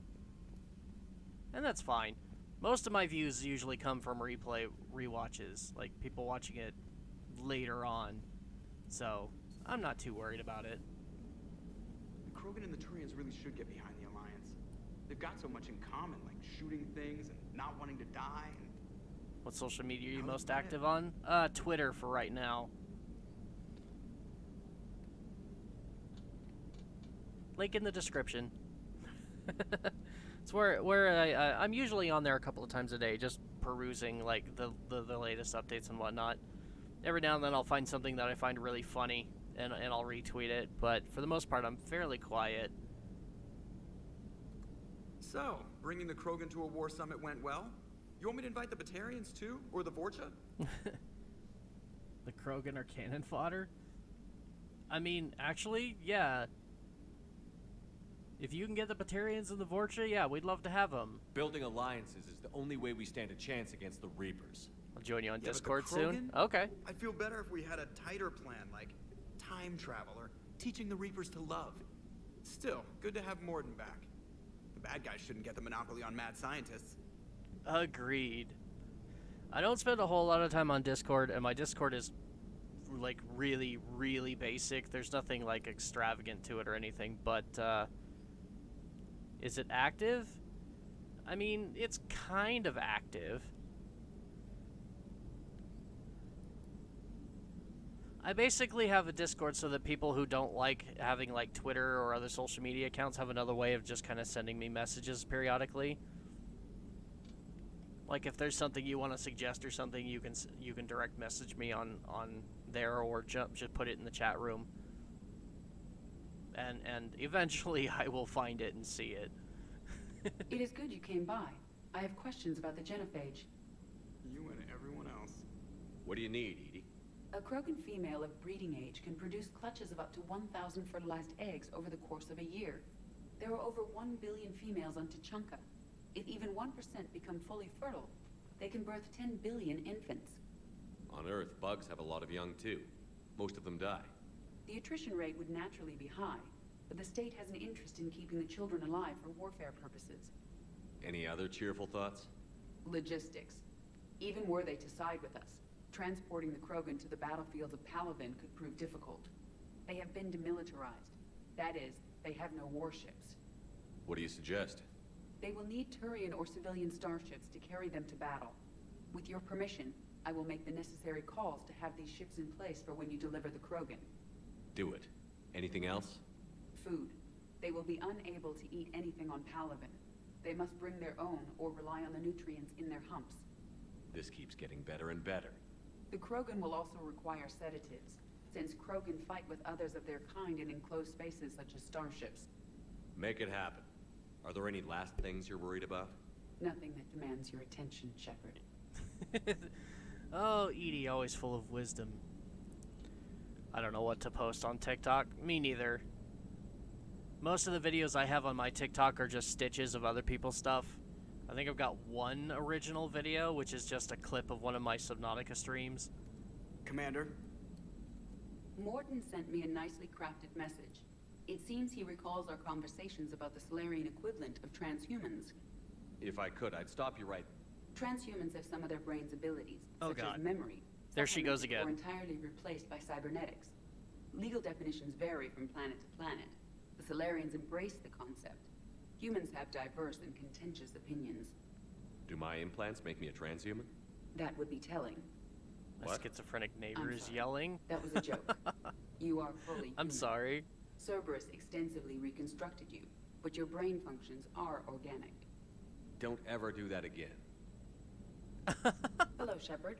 And that's fine. Most of my views usually come from rewatches, like people watching it later on. So, I'm not too worried about it. The Krogan and the Turians really should get behind the Alliance. They've got so much in common, like shooting things and not wanting to die. And what social media are you most active on? Twitter for right now. Link in the description. It's where I'm usually on there a couple of times a day, just perusing like the latest updates and whatnot. Every now and then I'll find something that I find really funny, and I'll retweet it, but for the most part I'm fairly quiet. So, bringing the Krogan to a war summit went well? You want me to invite the Batarians too? Or the Vorcha? The Krogan are cannon fodder? I mean, actually, yeah. If you can get the Batarians and the Vorcha, yeah, we'd love to have them. Building alliances is the only way we stand a chance against the Reapers. I'll join you on Yeah, Discord but the Krogan? soon. Okay. I'd feel better if we had a tighter plan, like time travel or teaching the Reapers to love. Still, good to have Morden back. The bad guys shouldn't get the monopoly on mad scientists. Agreed. I don't spend a whole lot of time on Discord, and my Discord is like really, really basic. There's nothing like extravagant to it or anything, but is it active? I mean, it's kind of active. I basically have a Discord so that people who don't like having like Twitter or other social media accounts have another way of just kind of sending me messages periodically. Like if there's something you want to suggest or something, you can direct message me on there, or just put it in the chat room. And eventually I will find it and see it. It is good you came by. I have questions about the genophage. You and everyone else. What do you need, Edie? A Krogan female of breeding age can produce clutches of up to 1,000 fertilized eggs over the course of a year. There are over 1 billion females on Tuchanka. If even 1% become fully fertile, they can birth 10 billion infants. On Earth, bugs have a lot of young too. Most of them die. The attrition rate would naturally be high, but the state has an interest in keeping the children alive for warfare purposes. Any other cheerful thoughts? Logistics. Even were they to side with us, transporting the Krogan to the battlefields of Palaven could prove difficult. They have been demilitarized. That is, they have no warships. What do you suggest? They will need Turian or civilian starships to carry them to battle. With your permission, I will make the necessary calls to have these ships in place for when you deliver the Krogan. Do it. Anything else? Food. They will be unable to eat anything on Palaven. They must bring their own or rely on the nutrients in their humps. This keeps getting better and better. The Krogan will also require sedatives, since Krogan fight with others of their kind in enclosed spaces such as starships. Make it happen. Are there any last things you're worried about? Nothing that demands your attention, Shepard. Oh, Edie, always full of wisdom. I don't know what to post on TikTok. Me neither. Most of the videos I have on my TikTok are just stitches of other people's stuff. I think I've got one original video, which is just a clip of one of my Subnautica streams. Commander? Morton sent me a nicely crafted message. It seems he recalls our conversations about the Solarian equivalent of transhumans. If I could, I'd stop you right... Transhumans have some of their brain's abilities, such God. as memory. There she goes again. Or entirely replaced by cybernetics. Legal definitions vary from planet to planet. The Solarians embrace the concept. Humans have diverse and contentious opinions. Do my implants make me a transhuman? That would be telling. My schizophrenic neighbor is yelling. That was a joke. You are fully I'm human. sorry. Cerberus extensively reconstructed you, but your brain functions are organic. Don't ever do that again. Hello, Shepard.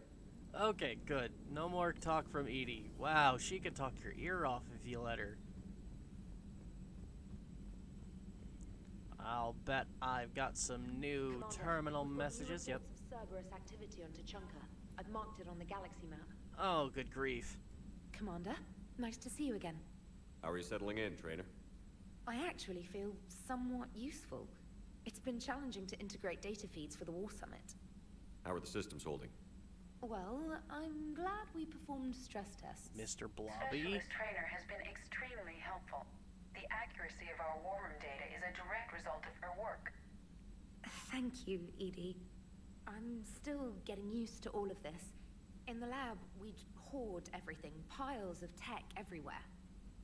Okay, good. No more talk from Edie. Wow, she could talk your ear off if you let her. I'll bet I've got some new terminal messages. Yep. Cerberus activity on Tuchanka. I've marked it on the galaxy map. Oh, good grief. Commander, nice to see you again. How are you settling in, Trainer? I actually feel somewhat useful. It's been challenging to integrate data feeds for the War Summit. How are the systems holding? Well, I'm glad we performed stress tests. Mr. Blobby? Specialist Trainer has been extremely helpful. The accuracy of our war room data is a direct result of her work. Thank you, Edie. I'm still getting used to all of this. In the lab, we'd hoard everything, piles of tech everywhere.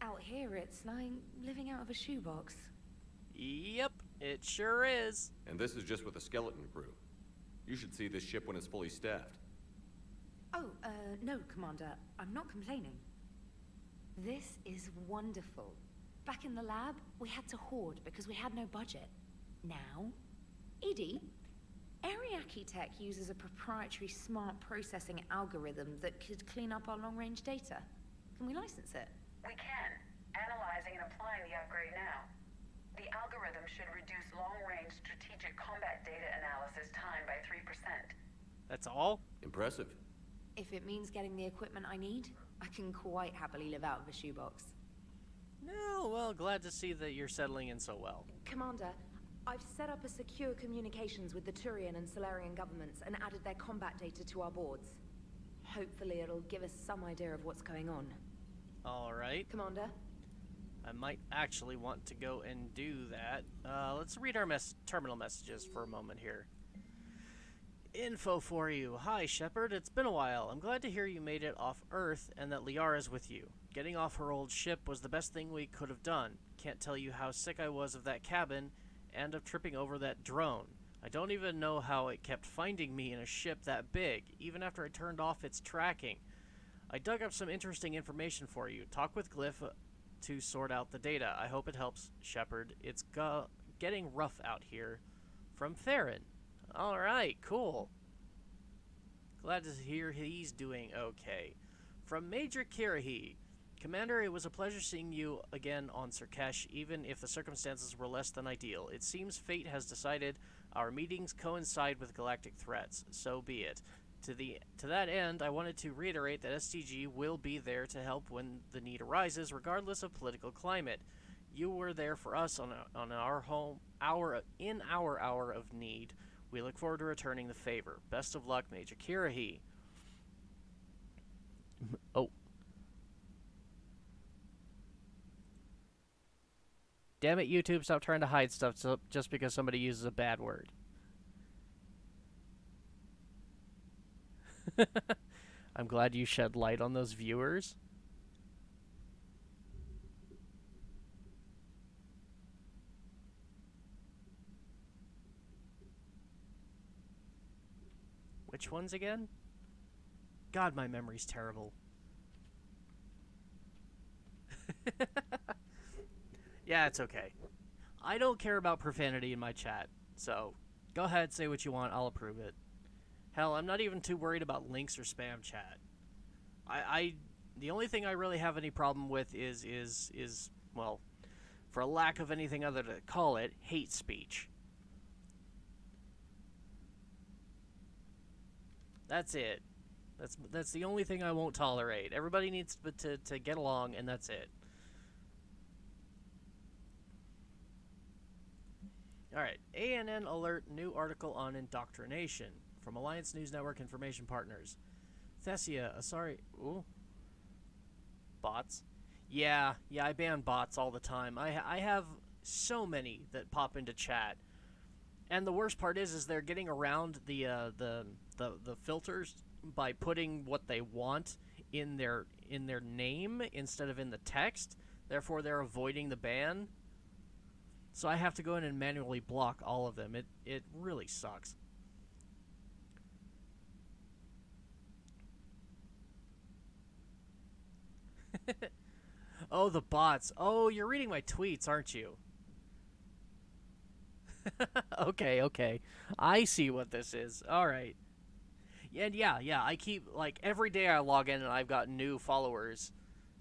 Out here, it's like living out of a shoebox. Yep, it sure is. And this is just with a skeleton crew. You should see this ship when it's fully staffed. Oh, no, Commander. I'm not complaining. This is wonderful. Back in the lab, we had to hoard because we had no budget. Now, Edie, Ariake Tech uses a proprietary smart processing algorithm that could clean up our long-range data. Can we license it? We can. Analyzing and applying the upgrade now. The algorithm should reduce long-range strategic combat data analysis time by 3%. That's all? Impressive. If it means getting the equipment I need, I can quite happily live out of a shoebox. No, well, glad to see that you're settling in so well. Commander, I've set up a secure communications with the Turian and Solarian governments and added their combat data to our boards. Hopefully it'll give us some idea of what's going on. Alright. Commander? I might actually want to go and do that. Let's read our terminal messages for a moment here. Info for you. Hi, Shepard. It's been a while. I'm glad to hear you made it off Earth and that Liara's with you. Getting off her old ship was the best thing we could have done. Can't tell you how sick I was of that cabin and of tripping over that drone. I don't even know how it kept finding me in a ship that big, even after I turned off its tracking. I dug up some interesting information for you. Talk with Glyph to sort out the data. I hope it helps, Shepard. It's getting rough out here. From Theron. Alright, cool. Glad to hear he's doing okay. From Major Kirahi. Commander, it was a pleasure seeing you again on Sirkesh, even if the circumstances were less than ideal. It seems fate has decided Our meetings coincide with galactic threats, so be it. To that end, I wanted to reiterate that STG will be there to help when the need arises, regardless of political climate. You were there for us in our hour of need. We look forward to returning the favor. Best of luck, Major Kirahi. Oh. Damn it, YouTube, stop trying to hide stuff just because somebody uses a bad word. I'm glad you shed light on those viewers. Which ones again? God, my memory's terrible. Yeah, it's okay. I don't care about profanity in my chat, so go ahead, say what you want, I'll approve it. Hell, I'm not even too worried about links or spam chat. The only thing I really have any problem with is well, for a lack of anything other to call it, hate speech. That's it. That's the only thing I won't tolerate. Everybody needs to get along, and that's it. Alright, ANN alert, new article on indoctrination. From Alliance News Network Information Partners. Thessia, sorry... Ooh. Bots? Yeah, I ban bots all the time. I have so many that pop into chat. And the worst part is they're getting around the filters by putting what they want in their name instead of in the text. Therefore, they're avoiding the ban. So I have to go in and manually block all of them. It really sucks. Oh, the bots. Oh, you're reading my tweets, aren't you? Okay. I see what this is. Alright. And yeah, I keep, like, every day I log in and I've got new followers.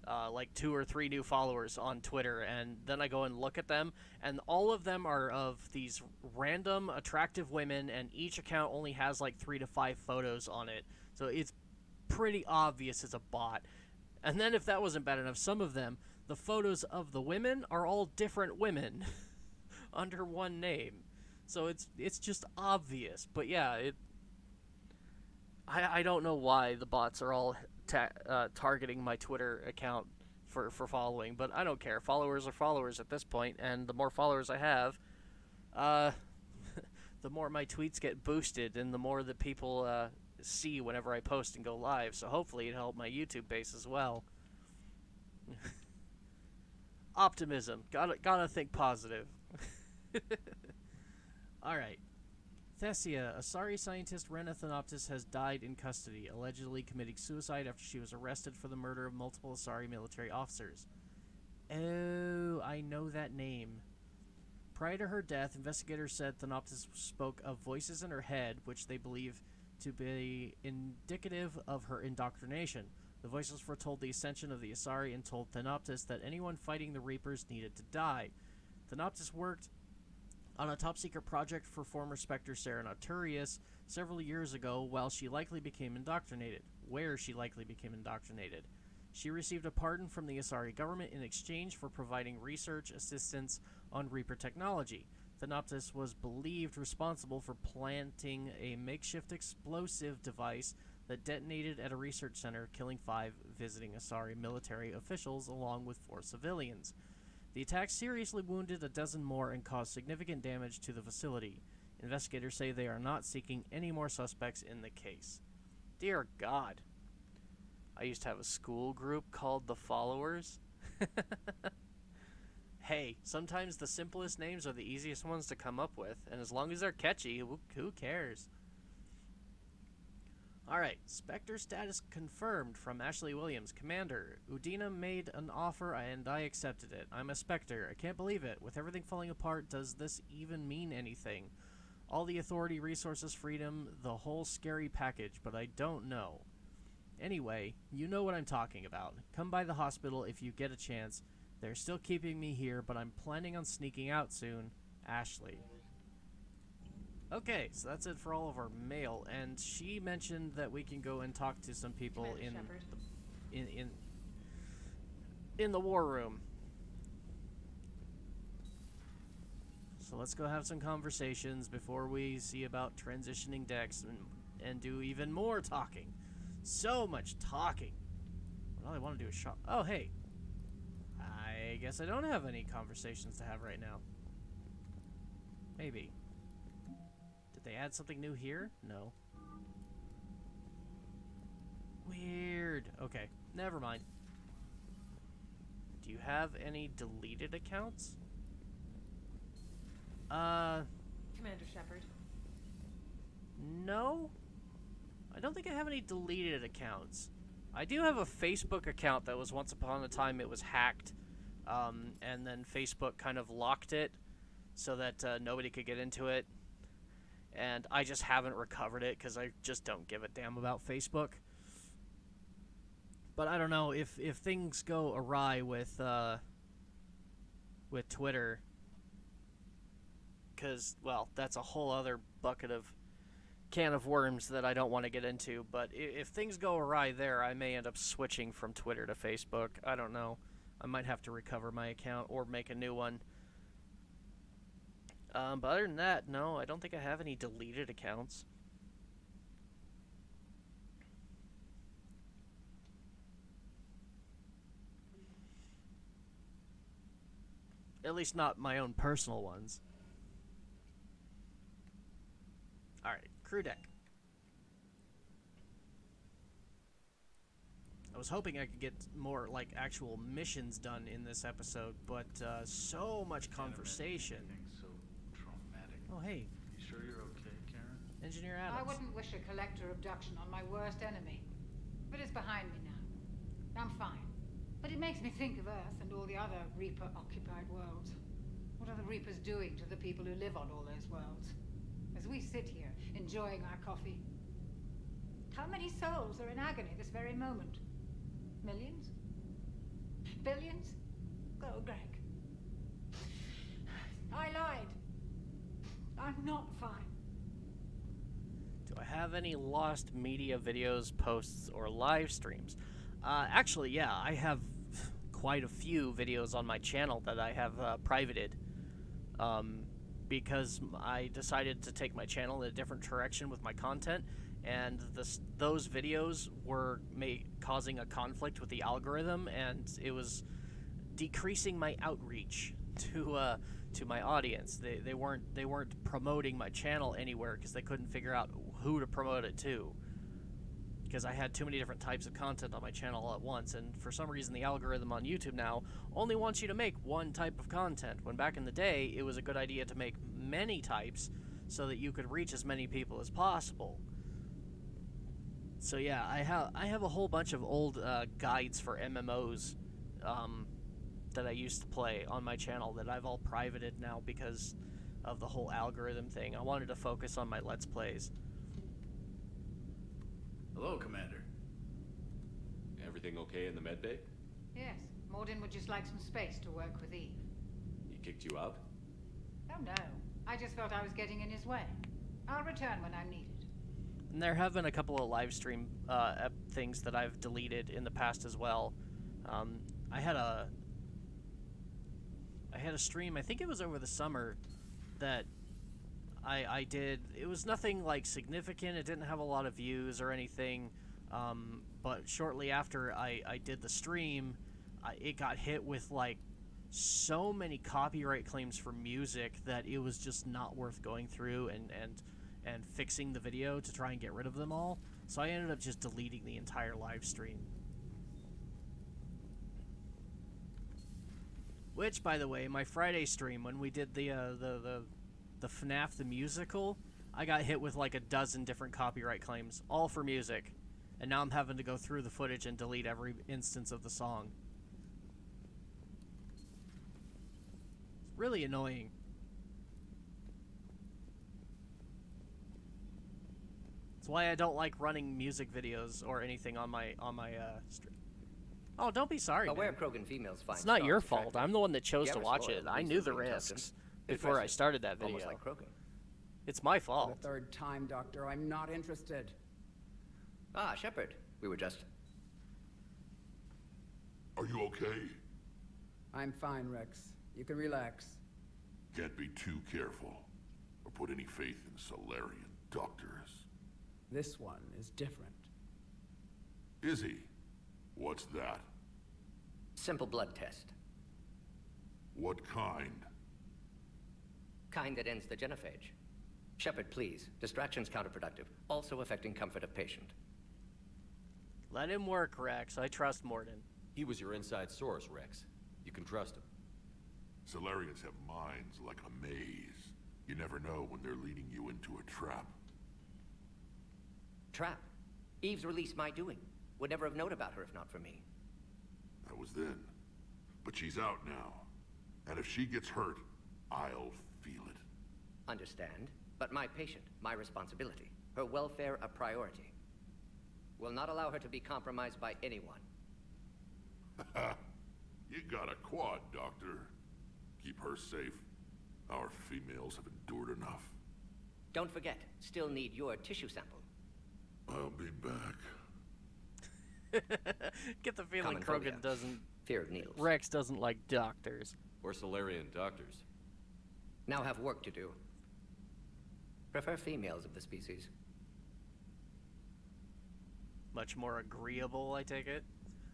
Like 2 or 3 new followers on Twitter, and then I go and look at them, and all of them are of these random attractive women, and each account only has like 3 to 5 photos on it. So it's pretty obvious it's a bot. And then if that wasn't bad enough, some of them, the photos of the women are all different women under one name. So it's just obvious. But yeah, I don't know why the bots are all targeting my Twitter account for following, but I don't care. Followers are followers at this point, and the more followers I have, the more my tweets get boosted, and the more that people see whenever I post and go live. So hopefully it helped my YouTube base as well. Optimism. Gotta think positive. Alright. Thessia, a sorry scientist Rena Thanoptis has died in custody, allegedly committing suicide after she was arrested for the murder of multiple Asari military officers. Oh, I know that name. Prior to her death, investigators said Thanoptis spoke of voices in her head, which they believe to be indicative of her indoctrination. The voices foretold the ascension of the Asari and told Thanoptis that anyone fighting the Reapers needed to die. Thanoptis worked on a top-secret project for former Spectre Sarah Naturius several years ago where she likely became indoctrinated. She received a pardon from the Asari government in exchange for providing research assistance on Reaper technology. Thanoptis was believed responsible for planting a makeshift explosive device that detonated at a research center, killing 5 visiting Asari military officials along with 4 civilians. The attack seriously wounded a dozen more and caused significant damage to the facility. Investigators say they are not seeking any more suspects in the case. Dear God. I used to have a school group called the Followers. Hey, sometimes the simplest names are the easiest ones to come up with, and as long as they're catchy, who cares? Alright, Spectre status confirmed from Ashley Williams. Commander, Udina made an offer and I accepted it. I'm a Spectre. I can't believe it. With everything falling apart, does this even mean anything? All the authority, resources, freedom, the whole scary package, but I don't know. Anyway, you know what I'm talking about. Come by the hospital if you get a chance. They're still keeping me here, but I'm planning on sneaking out soon. Ashley. Okay, so that's it for all of our mail, and she mentioned that we can go and talk to some people in the war room. So let's go have some conversations before we see about transitioning decks and do even more talking. So much talking. All I want to do is shop. Oh, hey. I guess I don't have any conversations to have right now. Maybe. Did they add something new here? No. Weird. Okay, never mind. Do you have any deleted accounts? Commander Shepard. No. I don't think I have any deleted accounts. I do have a Facebook account that was once upon a time it was hacked, and then Facebook kind of locked it so that nobody could get into it. And I just haven't recovered it because I just don't give a damn about Facebook. But I don't know if things go awry with Twitter, because, well, that's a whole other bucket of can of worms that I don't want to get into. But if things go awry there, I may end up switching from Twitter to Facebook. I don't know. I might have to recover my account or make a new one. But other than that, no, I don't think I have any deleted accounts. At least not my own personal ones. Alright, crew deck. I was hoping I could get more, like, actual missions done in this episode, but so much conversation. Oh, hey. You sure you're okay, Karen? Engineer Adams. I wouldn't wish a collector abduction on my worst enemy. But it's behind me now. I'm fine. But it makes me think of Earth and all the other Reaper-occupied worlds. What are the Reapers doing to the people who live on all those worlds? As we sit here, enjoying our coffee. How many souls are in agony this very moment? Millions? Billions? Oh, Greg. I lied. I'm not fine. Do I have any lost media videos, posts, or live streams? Actually, yeah, I have quite a few videos on my channel that I have privated. Because I decided to take my channel in a different direction with my content, and those videos were causing a conflict with the algorithm, and it was decreasing my outreach to my audience. They weren't promoting my channel anywhere because they couldn't figure out who to promote it to, because I had too many different types of content on my channel all at once, and for some reason the algorithm on YouTube now only wants you to make one type of content, when back in the day it was a good idea to make many types so that you could reach as many people as possible. So yeah, I have a whole bunch of old guides for MMOs that I used to play on my channel that I've all privated now because of the whole algorithm thing. I wanted to focus on my Let's Plays. Hello, Commander. Everything okay in the medbay? Yes, Morden would just like some space to work with Eve. He kicked you out? Oh no, I just felt I was getting in his way. I'll return when I'm needed. And there have been a couple of live stream things that I've deleted in the past as well. I had a stream, I think it was over the summer, that I did. It was nothing like significant. It didn't have a lot of views or anything. But shortly after I did the stream, it got hit with like so many copyright claims for music that it was just not worth going through and fixing the video to try and get rid of them all. So I ended up just deleting the entire live stream. Which, by the way, my Friday stream, when we did the FNAF the musical, I got hit with like a dozen different copyright claims, all for music. And now I'm having to go through the footage and delete every instance of the song. It's really annoying. That's why I don't like running music videos or anything on my stream. Oh, don't be sorry, But where man. Krogan females find It's not stars your attractive. fault. I'm the one that chose You to ever watch saw it. a I loose knew the looking risks token? before I Impressive. started that video. Almost like Krogan. It's my For fault. the third time, Doctor, I'm not interested. Ah, Shepard. We were just... Are you okay? I'm fine, Rex. You can relax. Can't be too careful, or put any faith in Solarian doctors. This one is different. Is he? What's that? Simple blood test. What kind? Kind that ends the genophage. Shepard, please. Distraction's counterproductive, also affecting comfort of patient. Let him work, Rex. I trust Morden. He was your inside source, Rex. You can trust him. Solarians have minds like a maze. You never know when they're leading you into a trap. Trap? Eve's release my doing. Would never have known about her if not for me. That was then. But she's out now. And if she gets hurt, I'll feel it. Understand. But my patient, my responsibility. Her welfare a priority. Will not allow her to be compromised by anyone. You got a quad, Doctor. Keep her safe. Our females have endured enough. Don't forget, still need your tissue sample. I'll be back. Get the feeling Common Krogan phobia. doesn't... Fear of needles. Rex doesn't like doctors. Or Solarian doctors. Now have work to do. Prefer females of the species. Much more agreeable, I take it?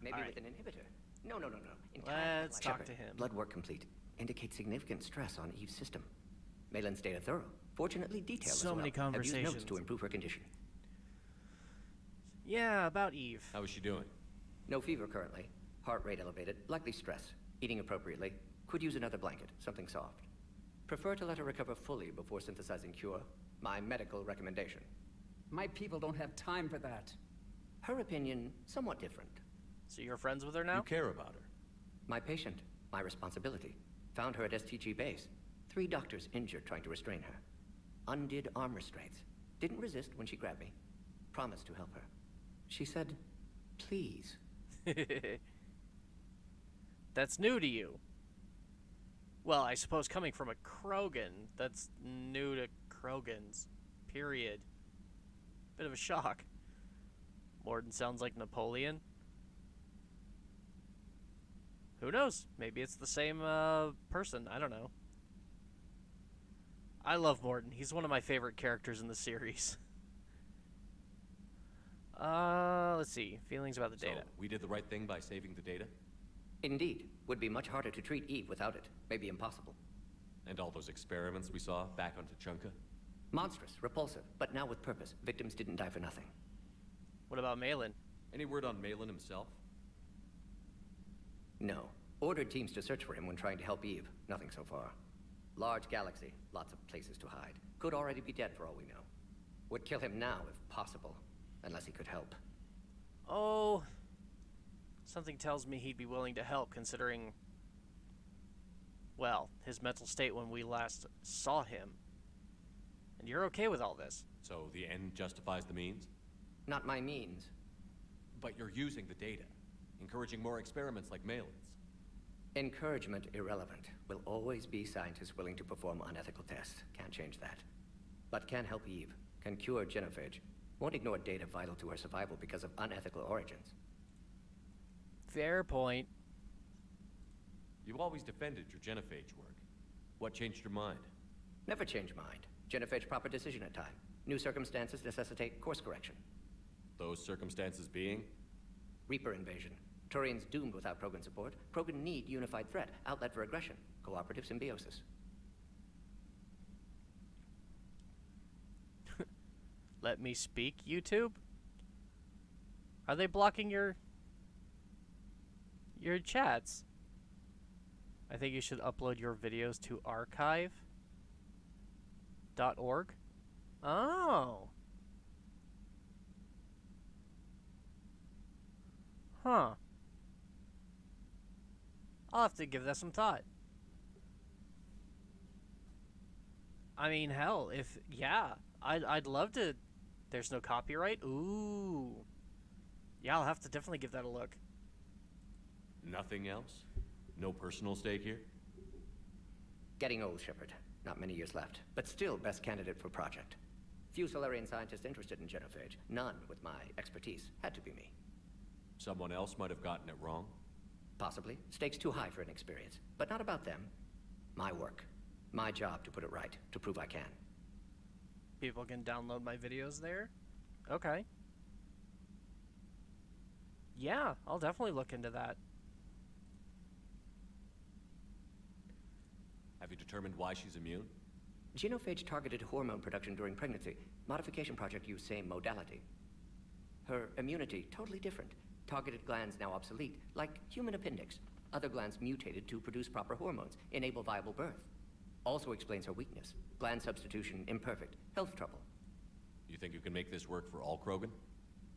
Maybe All with right. an inhibitor. No. Let's talk Shepard, to him. Blood work complete. Indicates significant stress on Eve's system. Malin's data thorough. Fortunately detailed So as well. many Have used conversations. notes to improve her condition. Yeah, about Eve. How is she doing? No fever currently. Heart rate elevated. Likely stress. Eating appropriately. Could use another blanket. Something soft. Prefer to let her recover fully before synthesizing cure. My medical recommendation. My people don't have time for that. Her opinion, somewhat different. So you're friends with her now? You care about her. My patient. My responsibility. Found her at STG base. 3 doctors injured trying to restrain her. Undid arm restraints. Didn't resist when she grabbed me. Promised to help her. She said, please. That's new to you. Well, I suppose coming from a Krogan, that's new to Krogans. Period. Bit of a shock. Morden sounds like Napoleon. Who knows? Maybe it's the same person. I don't know. I love Morden. He's one of my favorite characters in the series. Let's see. Feelings about the data. So, we did the right thing by saving the data? Indeed. Would be much harder to treat Eve without it. Maybe impossible. And all those experiments we saw back on Tuchanka? Monstrous, repulsive, but now with purpose. Victims didn't die for nothing. What about Malin? Any word on Malin himself? No. Ordered teams to search for him when trying to help Eve. Nothing so far. Large galaxy. Lots of places to hide. Could already be dead for all we know. Would kill him now if possible. Unless he could help. Oh... Something tells me he'd be willing to help, considering... well, his mental state when we last saw him. And you're okay with all this? So the end justifies the means? Not my means. But you're using the data. Encouraging more experiments like Malin's. Encouragement irrelevant. Will always be scientists willing to perform unethical tests. Can't change that. But can help Eve. Can cure genophage. Won't ignore data vital to her survival because of unethical origins. Fair point. You've always defended your genophage work. What changed your mind? Never change mind. Genophage proper decision at time. New circumstances necessitate course correction. Those circumstances being? Reaper invasion. Turians doomed without Krogan support. Krogan need unified threat. Outlet for aggression. Cooperative symbiosis. Let me speak, YouTube? Are they blocking your chats? I think you should upload your videos to archive.org. Oh. Huh. I'll have to give that some thought. I mean, hell, if... yeah, I'd love to... There's no copyright? Ooh. Yeah, I'll have to definitely give that a look. Nothing else? No personal stake here? Getting old, Shepard. Not many years left, but still best candidate for project. Few Solarian scientists interested in genophage. None with my expertise. Had to be me. Someone else might have gotten it wrong? Possibly. Stakes too high for inexperience. But not about them. My work. My job to put it right, to prove I can. People can download my videos there? Okay. Yeah, I'll definitely look into that. Have you determined why she's immune? Genophage targeted hormone production during pregnancy. Modification project used same modality. Her immunity, totally different. Targeted glands now obsolete, like human appendix. Other glands mutated to produce proper hormones, enable viable birth. Also explains her weakness. Gland substitution imperfect. Health trouble. You think you can make this work for all Krogan?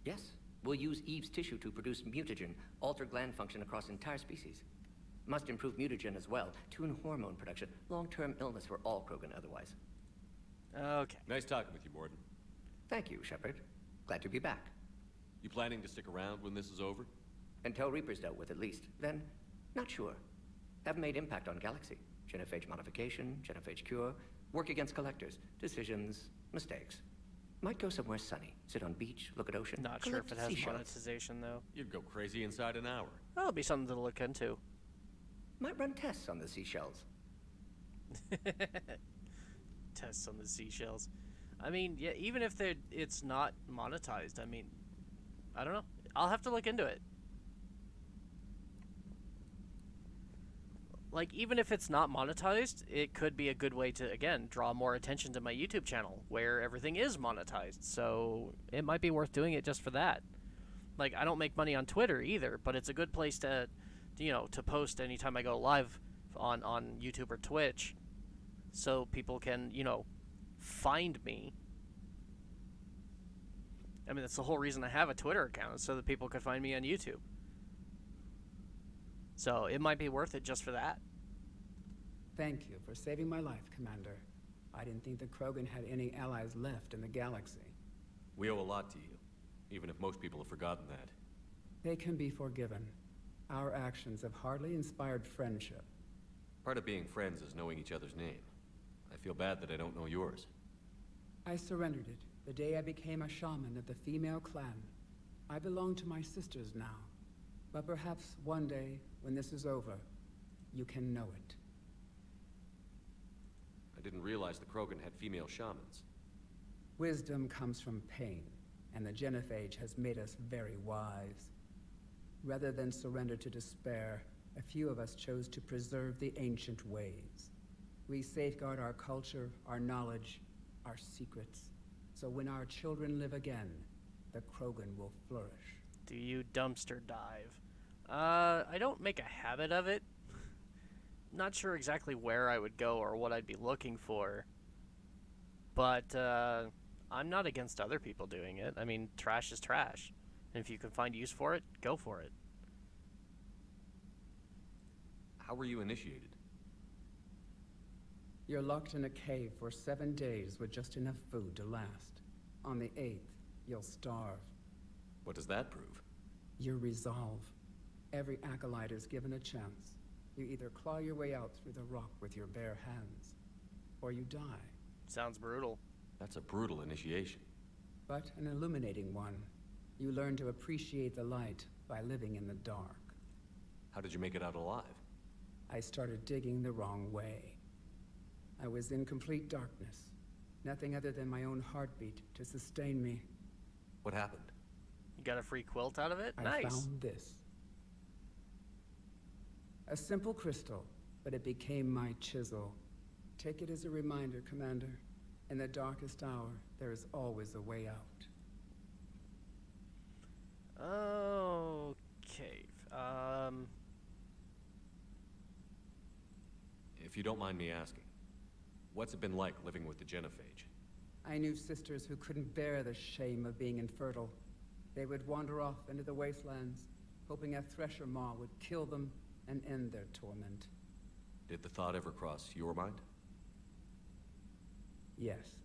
Yes. We'll use Eve's tissue to produce mutagen, alter gland function across entire species. Must improve mutagen as well, tune hormone production. Long-term illness for all Krogan otherwise. Okay. Nice talking with you, Morden. Thank you, Shepard. Glad to be back. You planning to stick around when this is over? Until Reaper's dealt with, at least. Then, not sure. Have made impact on Galaxy. Genophage modification, genophage cure, work against collectors, decisions, mistakes. Might go somewhere sunny, sit on beach, look at ocean. Not sure if it has monetization, though. You'd go crazy inside an hour. That'll be something to look into. Might run tests on the seashells. Tests on the seashells. I mean, yeah, even if it's not monetized, I mean, I don't know. I'll have to look into it. Like, even if it's not monetized, it could be a good way to, again, draw more attention to my YouTube channel, where everything is monetized. So, it might be worth doing it just for that. Like, I don't make money on Twitter either, but it's a good place to, you know, to post anytime I go live on YouTube or Twitch, so people can, you know, find me. I mean, that's the whole reason I have a Twitter account, so that people could find me on YouTube. So it might be worth it just for that. Thank you for saving my life, Commander. I didn't think the Krogan had any allies left in the galaxy. We owe a lot to you, even if most people have forgotten that. They can be forgiven. Our actions have hardly inspired friendship. Part of being friends is knowing each other's name. I feel bad that I don't know yours. I surrendered it the day I became a shaman of the female clan. I belong to my sisters now. But perhaps one day, when this is over, you can know it. I didn't realize the Krogan had female shamans. Wisdom comes from pain, and the genophage has made us very wise. Rather than surrender to despair, a few of us chose to preserve the ancient ways. We safeguard our culture, our knowledge, our secrets, so when our children live again, the Krogan will flourish. Do you dumpster dive? I don't make a habit of it. Not sure exactly where I would go or what I'd be looking for. But, I'm not against other people doing it. I mean, trash is trash. And if you can find use for it, go for it. How were you initiated? You're locked in a cave for 7 days with just enough food to last. On the 8th, you'll starve. What does that prove? Your resolve. Every acolyte is given a chance. You either claw your way out through the rock with your bare hands, or you die. Sounds brutal. That's a brutal initiation. But an illuminating one. You learn to appreciate the light by living in the dark. How did you make it out alive? I started digging the wrong way. I was in complete darkness. Nothing other than my own heartbeat to sustain me. What happened? You got a free quilt out of it? I Nice. found this. A simple crystal, but it became my chisel. Take it as a reminder, Commander. In the darkest hour, there is always a way out. Okay. If you don't mind me asking, what's it been like living with the genophage? I knew sisters who couldn't bear the shame of being infertile. They would wander off into the wastelands, hoping a thresher maw would kill them and end their torment. Did the thought ever cross your mind? Yes.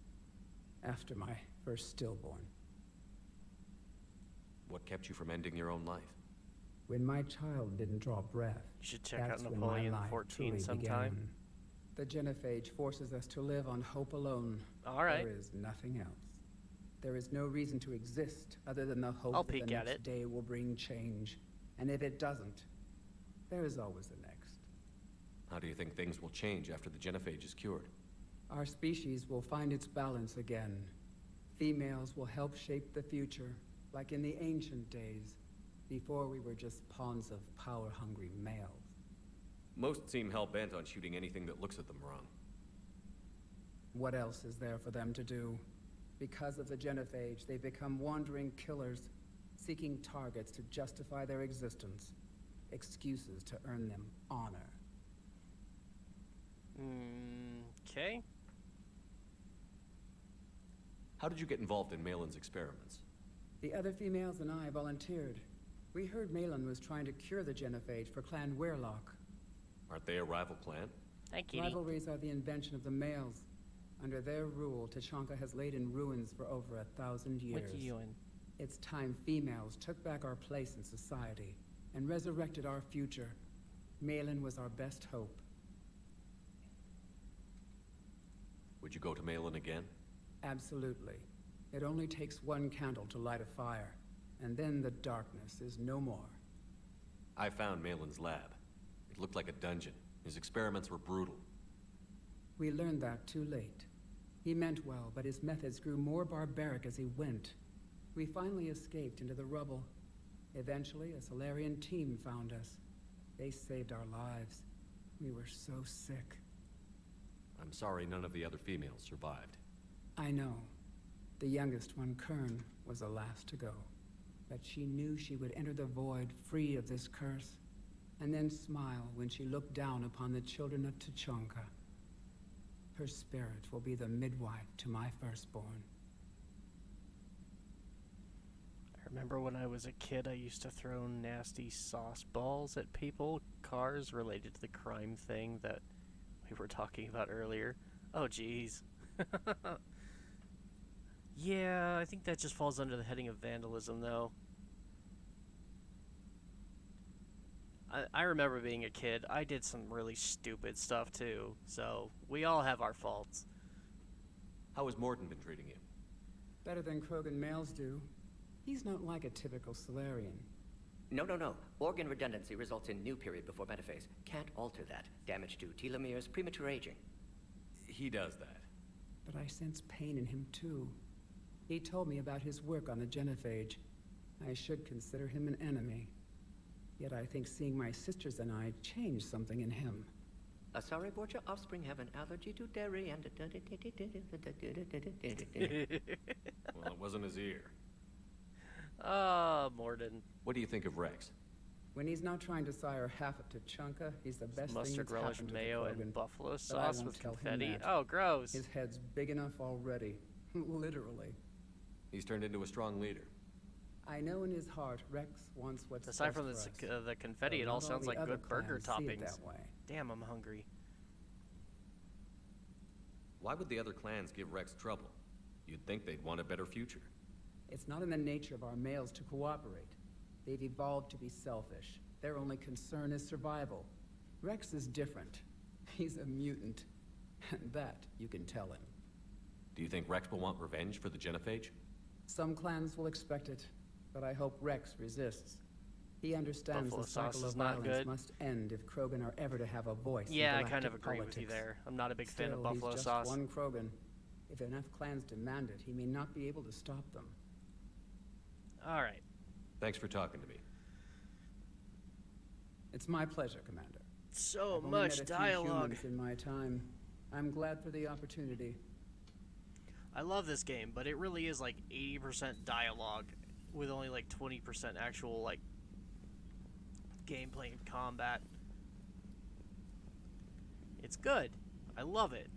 After my first stillborn. What kept you from ending your own life? When my child didn't draw breath, You should check out that's when my Napoleon life 14 truly sometime. began. The genophage forces us to live on hope alone. All right. There is nothing else. There is no reason to exist other than the hope that the next day will bring change. And if it doesn't, there is always the next. How do you think things will change after the genophage is cured? Our species will find its balance again. Females will help shape the future, like in the ancient days, before we were just pawns of power-hungry males. Most seem hell-bent on shooting anything that looks at them wrong. What else is there for them to do? Because of the genophage, they become wandering killers, seeking targets to justify their existence, excuses to earn them honor. Okay. How did you get involved in Malin's experiments? The other females and I volunteered. We heard Malin was trying to cure the genophage for Clan Weirlock. Aren't they a rival clan? Thank you. Rivalries are the invention of the males. Under their rule, Tuchanka has laid in ruins for over 1,000 years. It's time females took back our place in society and resurrected our future. Malin was our best hope. Would you go to Malin again? Absolutely. It only takes one candle to light a fire, and then the darkness is no more. I found Malin's lab. It looked like a dungeon. His experiments were brutal. We learned that too late. He meant well, but his methods grew more barbaric as he went. We finally escaped into the rubble. Eventually, a Solarian team found us. They saved our lives. We were so sick. I'm sorry none of the other females survived. I know. The youngest one, Kern, was the last to go. But she knew she would enter the void free of this curse, and then smile when she looked down upon the children of Tuchanka. Her spirit will be the midwife to my firstborn. I remember when I was a kid, I used to throw nasty sauce balls at people, cars related to the crime thing that we were talking about earlier. Oh, jeez. Yeah, I think that just falls under the heading of vandalism, though. I remember being a kid. I did some really stupid stuff, too. So, we all have our faults. How has Morden been treating you? Better than Krogan males do. He's not like a typical Solarian. No. Organ redundancy results in new period before metaphase. Can't alter that. Damage to telomeres, premature aging. He does that. But I sense pain in him, too. He told me about his work on the genophage. I should consider him an enemy. Yet I think seeing my sisters and I changed something in him. Sorry, Borgia, offspring have an allergy to dairy and... Well, it wasn't his ear. Ah, Morden. What do you think of Rex? When he's not trying to sire half of Tuchanka, he's the best thing Mustard that's relish happened mayo to the Krogan. and buffalo But I sauce won't with tell him confetti. that. Oh, gross. His head's big enough already. Literally. He's turned into a strong leader. I know in his heart Rex wants what's Aside best from for us. the confetti, Though it all not sounds the like other good burger clans see it toppings. that way. Damn, I'm hungry. Why would the other clans give Rex trouble? You'd think they'd want a better future. It's not in the nature of our males to cooperate. They've evolved to be selfish. Their only concern is survival. Rex is different. He's a mutant. And that you can tell him. Do you think Rex will want revenge for the genophage? Some clans will expect it, but I hope Rex resists. He understands Buffalo the sauce cycle is of not violence good. must end if Krogan are ever to have a voice Yeah, in I kind of galactic agree politics. with you there. I'm not a big fan of Still, buffalo he's just sauce. one Krogan. If enough clans demand it, he may not be able to stop them. All right. Thanks for talking to me. It's my pleasure, Commander. So I've only much met a few dialogue. humans in my time. I'm glad for the opportunity. I love this game, but it really is like 80% dialogue with only like 20% actual like gameplay and combat. It's good. I love it.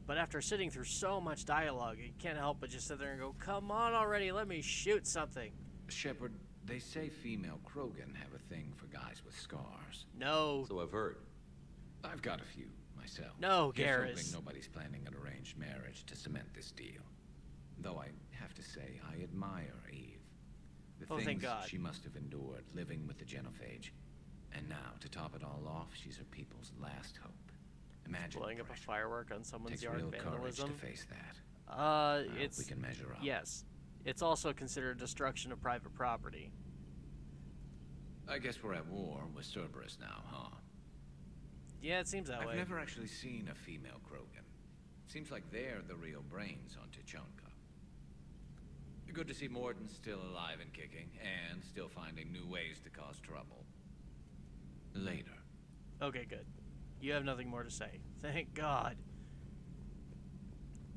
But after sitting through so much dialogue, you can't help but just sit there and go, come on already, let me shoot something. Shepard, they say female Krogan have a thing for guys with scars. No. So I've heard. I've got a few myself. No, Here's Garrus. hoping nobody's planning an arranged marriage to cement this deal. Though I have to say, I admire Eve. The Oh, things thank God. she must have endured living with the genophage. And now, to top it all off, she's her people's last hope. Imagine Blowing up a firework on someone's takes yard, real courage vandalism. to face that. It's we can measure up. Yes, it's also considered destruction of private property. I guess we're at war with Cerberus now, huh? Yeah, it seems that way. I've never actually seen a female Krogan. Seems like they're the real brains on Tuchanka. Good to see Morden's still alive and kicking, and still finding new ways to cause trouble. Later. Okay, good. You have nothing more to say. Thank God.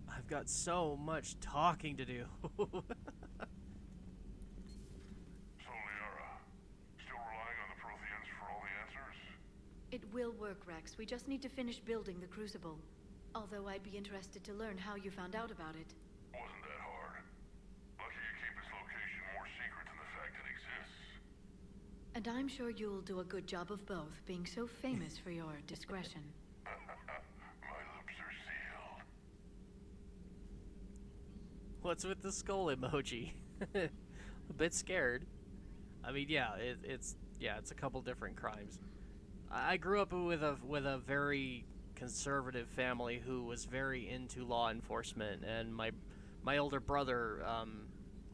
I've got so much talking to do. So, Liara, still relying on the Protheans for all the answers? It will work, Rex. We just need to finish building the Crucible. Although I'd be interested to learn how you found out about it. Wasn't that hard. Lucky you keep its location more secret than the fact it exists. And I'm sure you'll do a good job of both, being so famous for your discretion. My lips are sealed. What's with the skull emoji? A bit scared. I mean, yeah, it's a couple different crimes. I grew up with a very conservative family who was very into law enforcement, and my older brother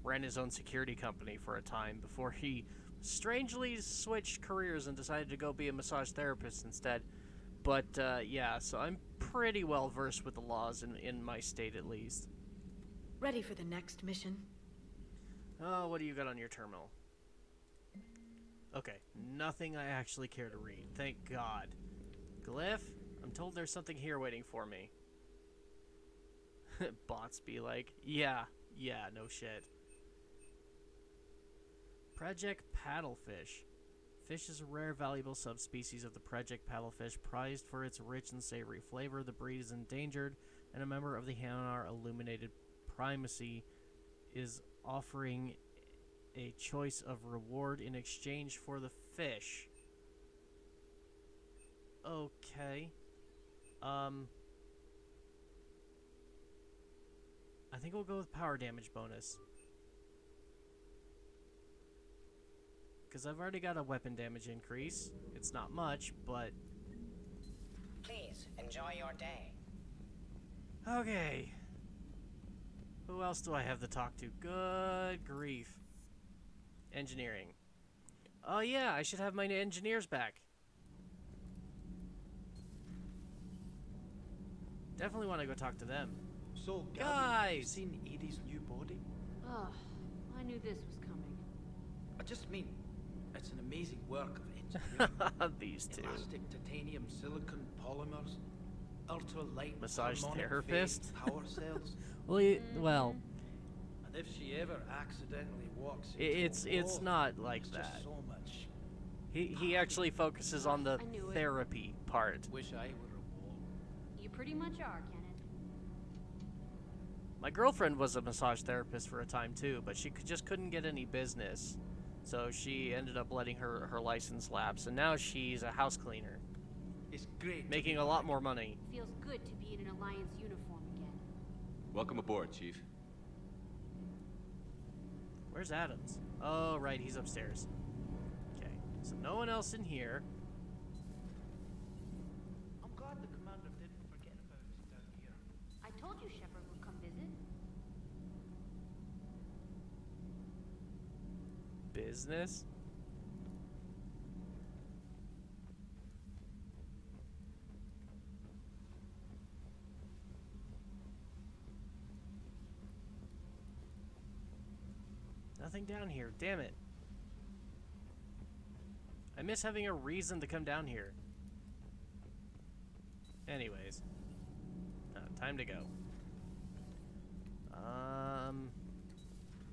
ran his own security company for a time before he strangely switched careers and decided to go be a massage therapist instead. But yeah, so I'm pretty well versed with the laws in my state at least. Ready for the next mission? Oh, what do you got on your terminal? Okay, nothing I actually care to read. Thank God. Glyph? I'm told there's something here waiting for me. Bots be like, yeah, no shit. Project Paddlefish. Fish is a rare, valuable subspecies of the Project Paddlefish, prized for its rich and savory flavor. The breed is endangered, and a member of the Hanar Illuminated Primacy is offering a choice of reward in exchange for the fish. Okay. I think we'll go with power damage bonus. Because I've already got a weapon damage increase. It's not much, but... Please, enjoy your day. Okay. Who else do I have to talk to? Good grief. Engineering. Oh yeah, I should have my engineers back. Definitely want to go talk to them. So, Gabby, guys, you seen Edie's new body? Oh, I knew this was coming. I just mean, it's an amazing work of engineering. These two. Elastic titanium silicon polymers, ultra-light massage harmonic therapist. phase power cells. Well. And if she ever accidentally walks into It's not like that. Just so much. He actually focuses on the therapy part. Wish I were a wall. You pretty much are, Kenneth. My girlfriend was a massage therapist for a time too, but she just couldn't get any business. So she ended up letting her license lapse, and now she's a house cleaner. It's great. Making a lot more money. Feels good to be in an Alliance uniform again. Welcome aboard, Chief. Where's Adams? Oh, right, he's upstairs. Okay, so no one else in here. I'm glad the commander didn't forget about us down here. I told you Shepard would come visit. Business? Nothing down here, damn it. I miss having a reason to come down here. Anyways. Time to go.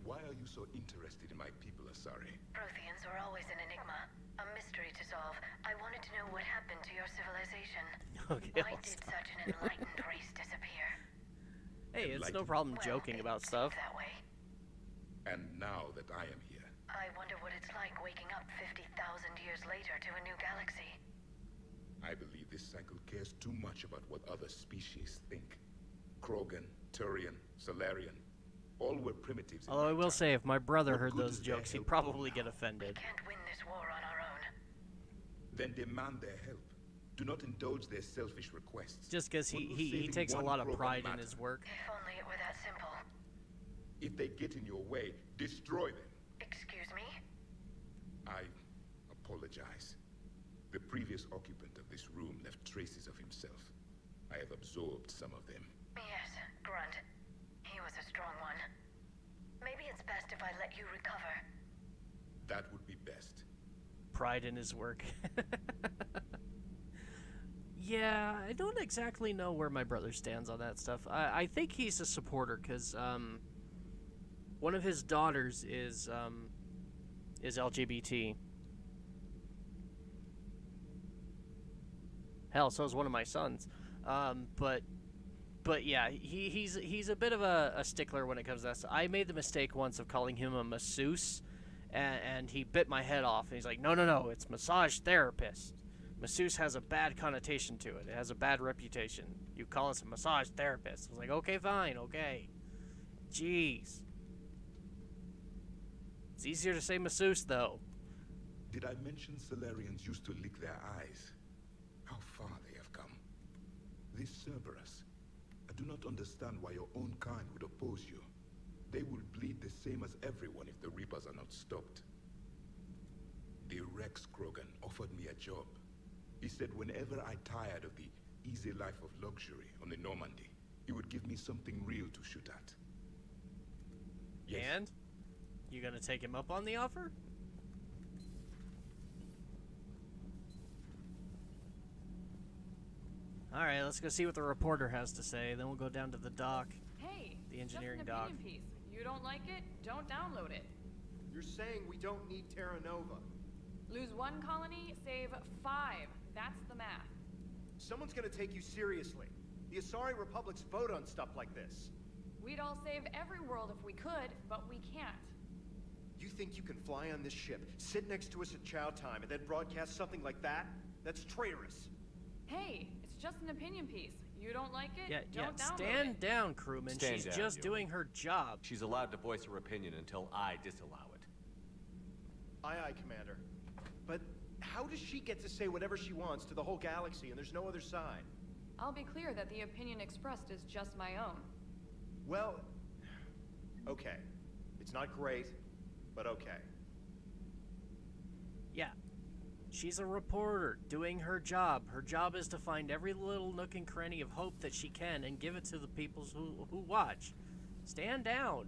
Why are you so interested in my people, Asari? Protheans are always an enigma, a mystery to solve. I wanted to know what happened to your civilization. Okay, Why did such an enlightened race disappear? Hey, it's no problem joking about stuff. That way. And now that I am here, I wonder what it's like waking up 50,000 years later to a new galaxy. I believe this cycle cares too much about what other species think. Krogan, Turian, Solarian, all were primitives. Although I will say, if my brother heard those jokes, he'd probably get offended. We can't win this war on our own. Then demand their help. Do not indulge their selfish requests. Just because What will he saving takes a one lot of program pride in matter? his work. If only it were that simple. If they get in your way, destroy them. Excuse me? I apologize. The previous occupant of this room left traces of himself. I have absorbed some of them. Yes, Grunt. He was a strong one. Maybe it's best if I let you recover. That would be best. Pride in his work. Yeah, I don't exactly know where my brother stands on that stuff. I think he's a supporter because one of his daughters is LGBT. Hell, so is one of my sons. But yeah, he's a bit of a stickler when it comes to that stuff. I made the mistake once of calling him a masseuse, and he bit my head off. And he's like, no, it's massage therapist. Masseuse has a bad connotation to it. It has a bad reputation. You call us a massage therapist. I was like, okay, fine, okay. Jeez. It's easier to say masseuse, though. Did I mention Solarians used to lick their eyes? How far they have come. This Cerberus. I do not understand why your own kind would oppose you. They will bleed the same as everyone if the Reapers are not stopped. The Rex Krogan offered me a job. He said whenever I tired of the easy life of luxury on the Normandy, he would give me something real to shoot at. Yes. And? You gonna take him up on the offer? Alright, let's go see what the reporter has to say. Then we'll go down to the dock. Hey, the engineering just an dock. opinion piece. You don't like it? Don't download it. You're saying we don't need Terra Nova. Lose one colony, save 5. That's the math. Someone's gonna take you seriously. The Asari Republics vote on stuff like this. We'd all save every world if we could, but we can't. You think you can fly on this ship, sit next to us at chow time, and then broadcast something like that? That's traitorous. Hey, it's just an opinion piece. You don't like it? Yeah, Don't download stand it. down, crewman. Stand She's down, just Yoda. doing her job. She's allowed to voice her opinion until I disallow it. Aye, Commander. But how does she get to say whatever she wants to the whole galaxy and there's no other side? I'll be clear that the opinion expressed is just my own. Well, okay. It's not great, but okay. Yeah. She's a reporter doing her job. Her job is to find every little nook and cranny of hope that she can and give it to the people who watch. Stand down.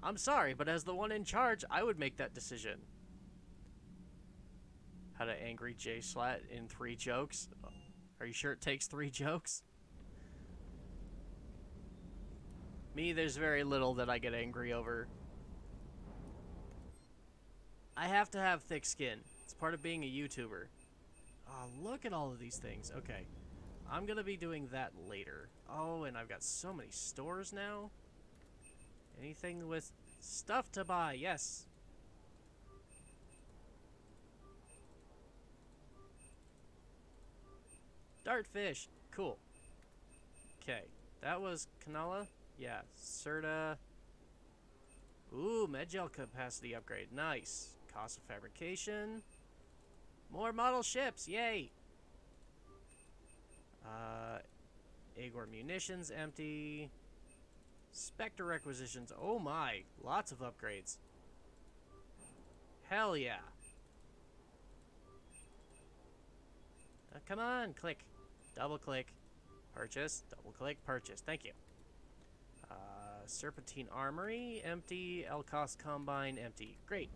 I'm sorry, but as the one in charge, I would make that decision. How to angry J-Slat in 3 jokes? Are you sure it takes 3 jokes? Me, there's very little that I get angry over. I have to have thick skin. It's part of being a YouTuber. Oh, look at all of these things. Okay. I'm gonna be doing that later. Oh, and I've got so many stores now. Anything with stuff to buy, yes. Dartfish, cool. Okay, that was Kanala. Yeah, Serta. Ooh, medgel capacity upgrade, nice. Cost of fabrication. More model ships, yay! Agor munitions, empty. Spectre requisitions, oh my, lots of upgrades. Hell yeah. Come on, click. Double click. Purchase. Double click. Purchase. Thank you. Serpentine Armory. Empty. Elcos Combine. Empty. Great.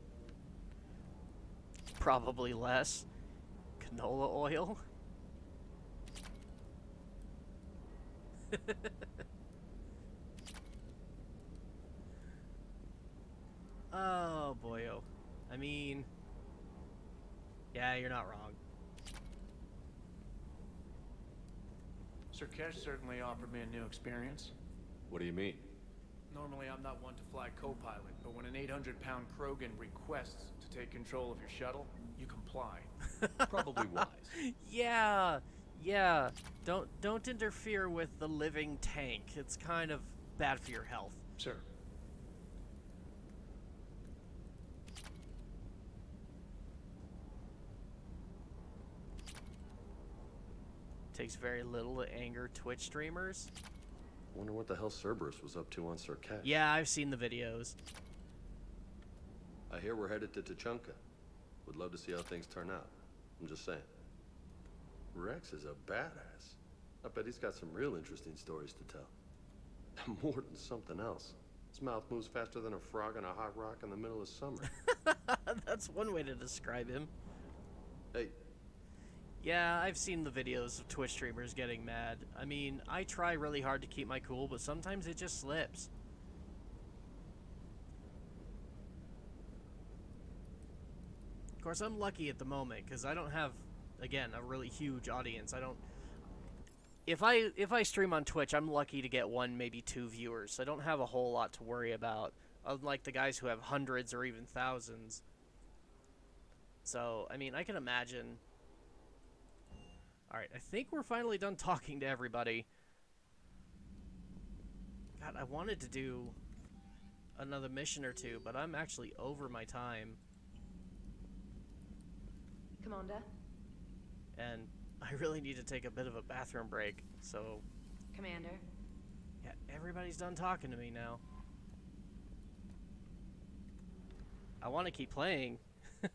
Probably less. Canola oil. Oh, boyo. I mean... Yeah, you're not wrong. Sir Kesh certainly offered me a new experience. What do you mean? Normally, I'm not one to fly co-pilot, but when an 800-pound Krogan requests to take control of your shuttle, you comply. Probably wise. Yeah. Don't interfere with the living tank. It's kind of bad for your health. Sir. Takes very little to anger Twitch streamers. Wonder what the hell Cerberus was up to on Circash. Yeah, I've seen the videos. I hear we're headed to Tuchanka. Would love to see how things turn out. I'm just saying. Rex is a badass. I bet he's got some real interesting stories to tell. More than something else. His mouth moves faster than a frog on a hot rock in the middle of summer. That's one way to describe him. Hey. Yeah, I've seen the videos of Twitch streamers getting mad. I mean, I try really hard to keep my cool, but sometimes it just slips. Of course, I'm lucky at the moment, because I don't have, again, a really huge audience. I don't... If I stream on Twitch, I'm lucky to get 1, maybe 2 viewers. So I don't have a whole lot to worry about, unlike the guys who have hundreds or even thousands. So, I mean, I can imagine... Alright, I think we're finally done talking to everybody. God, I wanted to do another mission or 2, but I'm actually over my time. Commander? And I really need to take a bit of a bathroom break, so... Commander? Yeah, everybody's done talking to me now. I want to keep playing. I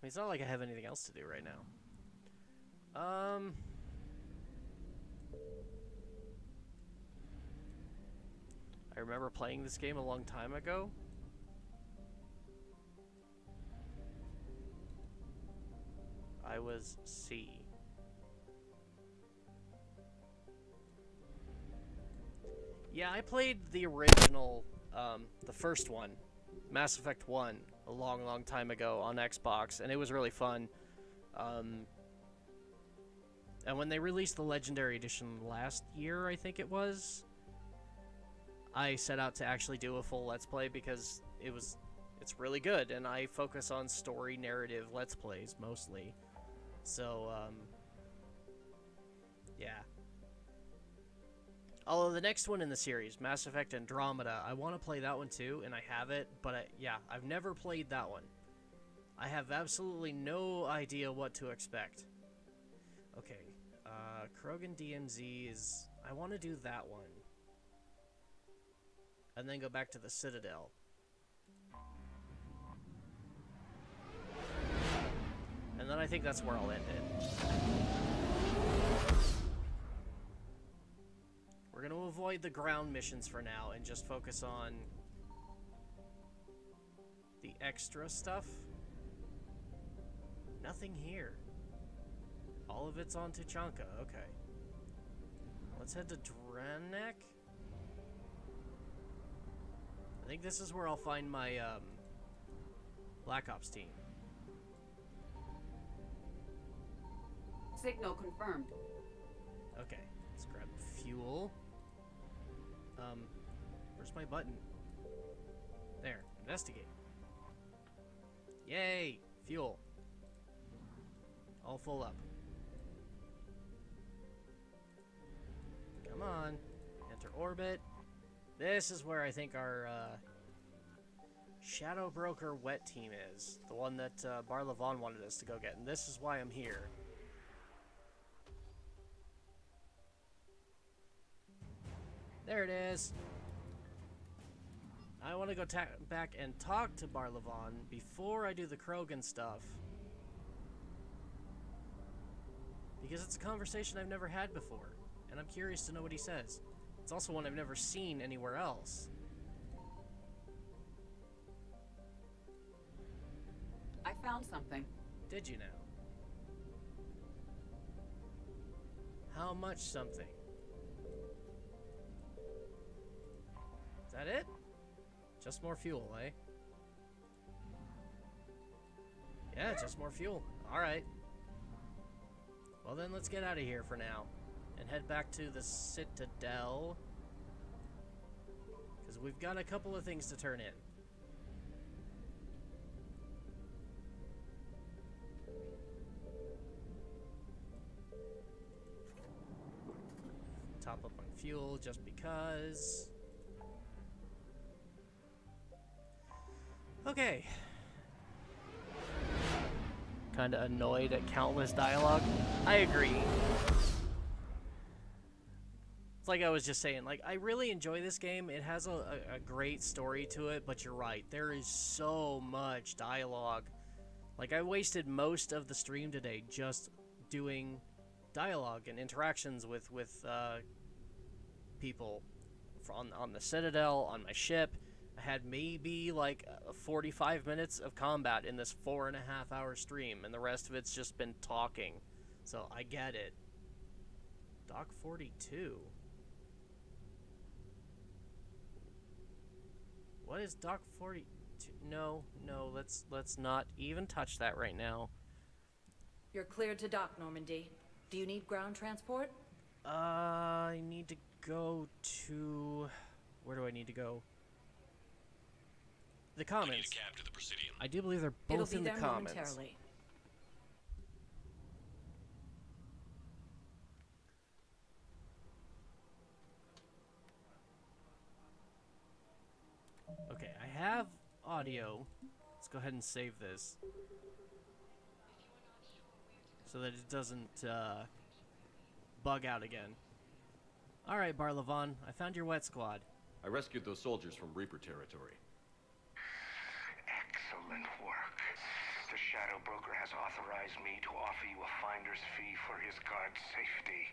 mean, it's not like I have anything else to do right now. I remember playing this game a long time ago. I was C. Yeah, I played the original, the first one, Mass Effect 1, a long, long time ago on Xbox, and it was really fun. And when they released the Legendary Edition last year, I think it was, I set out to actually do a full Let's Play because it's really good, and I focus on story narrative Let's Plays mostly. So, yeah. Although the next one in the series, Mass Effect Andromeda, I want to play that one too, and I have it, but yeah, I've never played that one. I have absolutely no idea what to expect. Okay, Krogan DMZ is... I want to do that one. And then go back to the Citadel. And then I think that's where I'll end it. We're going to avoid the ground missions for now and just focus on the extra stuff. Nothing here. All of it's on Tuchanka, okay. Let's head to Dranek. I think this is where I'll find my Black Ops team. Signal confirmed. Okay, let's grab fuel. Where's my button? There, investigate. Yay, fuel. All full up. Come on, enter orbit. This is where I think our Shadow Broker wet team is. The one that Barlavon wanted us to go get, and this is why I'm here. There it is. I want to go back and talk to Barlavon before I do the Krogan stuff. Because it's a conversation I've never had before, and I'm curious to know what he says. It's also one I've never seen anywhere else. I found something. Did you now? How much something? Is that it? Just more fuel, eh? Yeah, just more fuel. Alright. Well then, let's get out of here for now. And head back to the Citadel. Because we've got a couple of things to turn in. Top up on fuel just because. Okay. kind of annoyed at countless dialogue. I agree. It's like I was just saying, like, I really enjoy this game. It has a great story to it, but you're right. There is so much dialogue. Like, I wasted most of the stream today just doing dialogue and interactions with people on the Citadel, on my ship. I had maybe like 45 minutes of combat in this 4.5-hour stream, and the rest of it's just been talking. So I get it. Dock 42. What is Dock 42? No, let's not even touch that right now. You're cleared to dock, Normandy. Do you need ground transport? I need to go to... Where do I need to go? The comments. I need a cab to the Presidium. I do believe they're both in the comments. Momentarily. Okay, I have audio. Let's go ahead and save this so that it doesn't bug out again. Alright, Barlavon, I found your wet squad. I rescued those soldiers from Reaper territory. Excellent work. The Shadow Broker has authorized me to offer you a finder's fee for his guard's safety.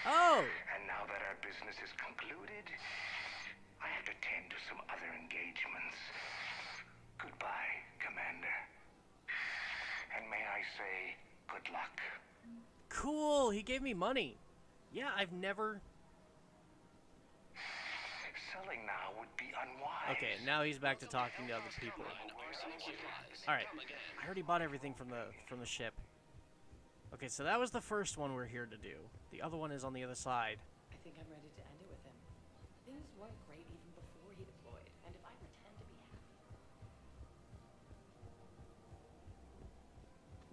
Oh! And now that our business is concluded, I have to tend to some other engagements. Goodbye, Commander. And may I say, good luck. Cool, he gave me money. Yeah, I've never... Selling now would be unwise. Okay, now he's back to talking to other people. Alright, I already bought everything from the ship. Okay, so that was the first one we're here to do. The other one is on the other side. I think I'm ready to end it with him. Things weren't great even before he deployed, and if I pretend to be happy...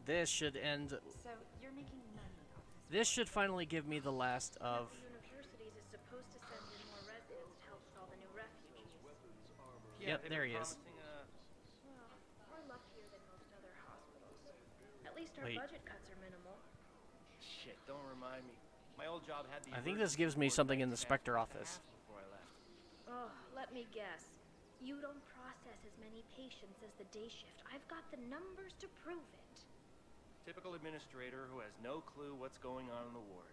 This should end... So, you're making money off This should finally give me the last of... Universities is supposed to send in more residents to help with all the new refugees. Yep, there he is. Well, we're luckier than most other hospitals. At least our Wait. budget cuts are minimal. Shit, don't remind me. My old job had the... I think this gives me something in the Spectre office. Before I left. Oh, let me guess. You don't process as many patients as the day shift. I've got the numbers to prove it. Typical administrator who has no clue what's going on in the ward.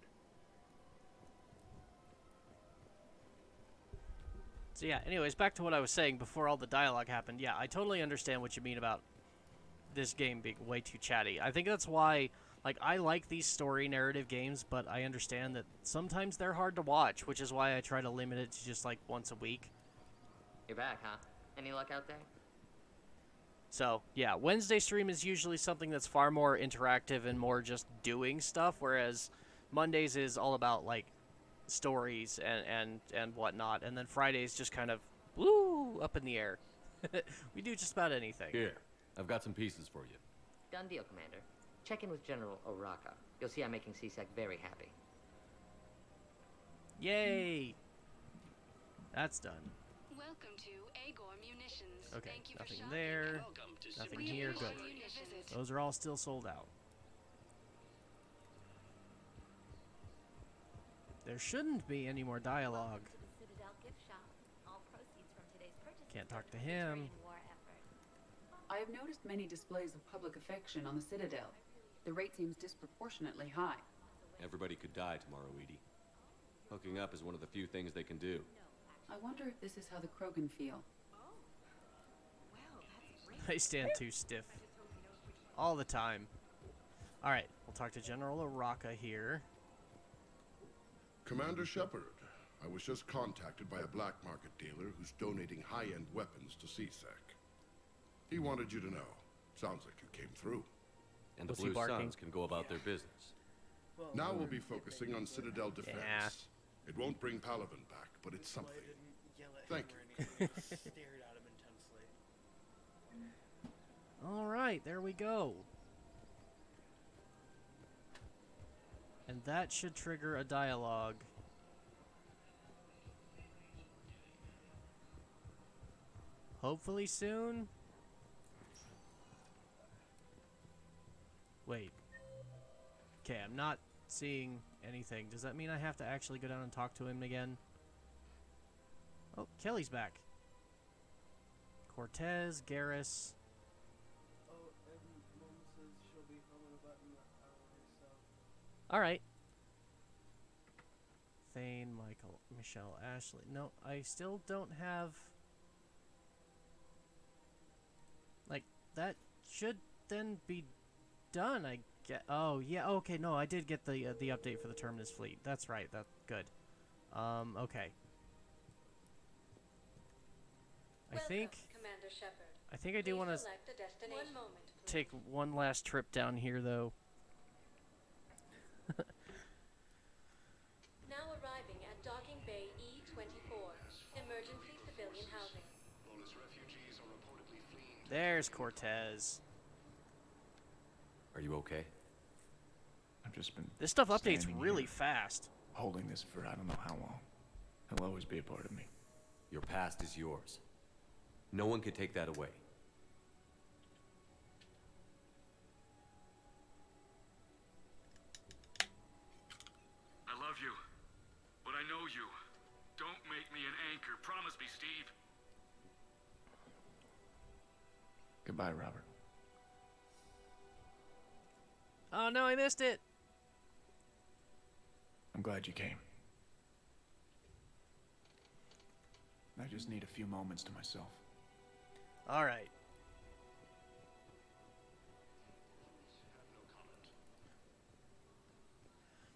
So yeah, anyways, back to what I was saying before all the dialogue happened. Yeah, I totally understand what you mean about this game being way too chatty. I think that's why, like, I like these story narrative games, but I understand that sometimes they're hard to watch, which is why I try to limit it to just, like, once a week. You're back, huh? Any luck out there? So, yeah, Wednesday stream is usually something that's far more interactive and more just doing stuff, whereas Mondays is all about, like, stories and whatnot, and then Fridays just kind of, woo, up in the air. We do just about anything. Here, I've got some pieces for you. Done deal, Commander. Check in with General Oraka. You'll see I'm making CSEC very happy. Yay! That's done. Welcome to Agor Munitions. Okay, Thank you nothing for there, Welcome to nothing Supreme here, good. Munitions. Those are all still sold out. There shouldn't be any more dialogue. Can't talk to him. I have noticed many displays of public affection on the Citadel. The rate seems disproportionately high. Everybody could die tomorrow, Edie. Hooking up is one of the few things they can do. I wonder if this is how the Krogan feel. I stand too stiff. All the time. Alright, we'll talk to General Oraka here. Commander Shepard, I was just contacted by a black market dealer who's donating high-end weapons to CSEC. He wanted you to know. Sounds like you came through. And the Blue Suns can go about their business. Now we'll be focusing on Citadel defense. Yeah. It won't bring Palavin back, but it's something. Thank you. Stared at him intensely. Alright, there we go. And that should trigger a dialogue. Hopefully soon. Wait. Okay, I'm not seeing anything. Does that mean I have to actually go down and talk to him again? Oh, Kelly's back. Cortez, Garrus. Alright. Thane, Michael, Michelle, Ashley. No, I still don't have... Like, that should then be done, I get. Oh, yeah, okay, no, I did get the update for the Terminus fleet. That's right, that's good. Okay. I think I do want to take one last trip down here, though. Now arriving at Docking Bay E24, emergency civilian housing. There's Cortez. Are you okay? I've just been. This stuff updates standing really here, fast. Holding this for I don't know how long. It'll always be a part of me. Your past is yours. No one can take that away. I love you, but I know you. Don't make me an anchor. Promise me, Steve. Goodbye, Robert. Oh no, I missed it. I'm glad you came. I just need a few moments to myself. All right.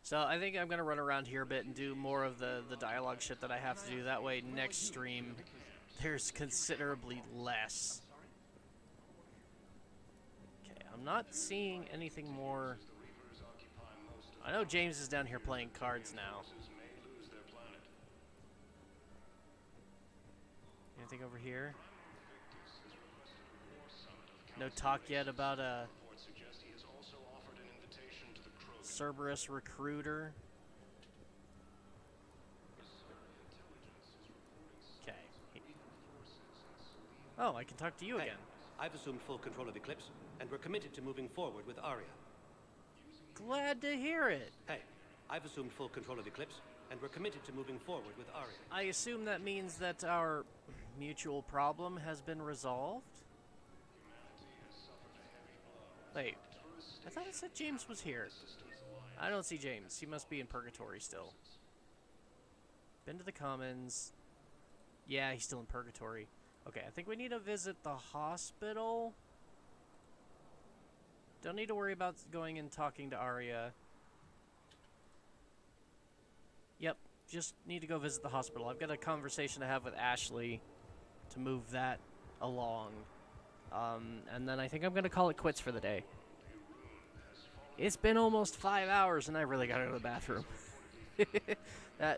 So I think I'm going to run around here a bit and do more of the dialogue shit that I have to do. That way next stream there's considerably less. Okay, I'm not seeing anything more. I know James is down here playing cards now. Anything over here? No talk yet about a Cerberus recruiter. Okay. Oh, I can talk to you again. I've assumed full control of Eclipse, and we're committed to moving forward with Aria. Glad to hear it. Hey, I've assumed full control of Eclipse, and we're committed to moving forward with Aria. I assume that means that our mutual problem has been resolved? Wait, I thought it said James was here. I don't see James. He must be in purgatory still. Been to the Commons. Yeah, he's still in purgatory. Okay, I think we need to visit the hospital. Don't need to worry about going and talking to Aria. Yep, just need to go visit the hospital. I've got a conversation to have with Ashley to move that along. And then I think I'm going to call it quits for the day. It's been almost 5 hours and I really got to go to the bathroom.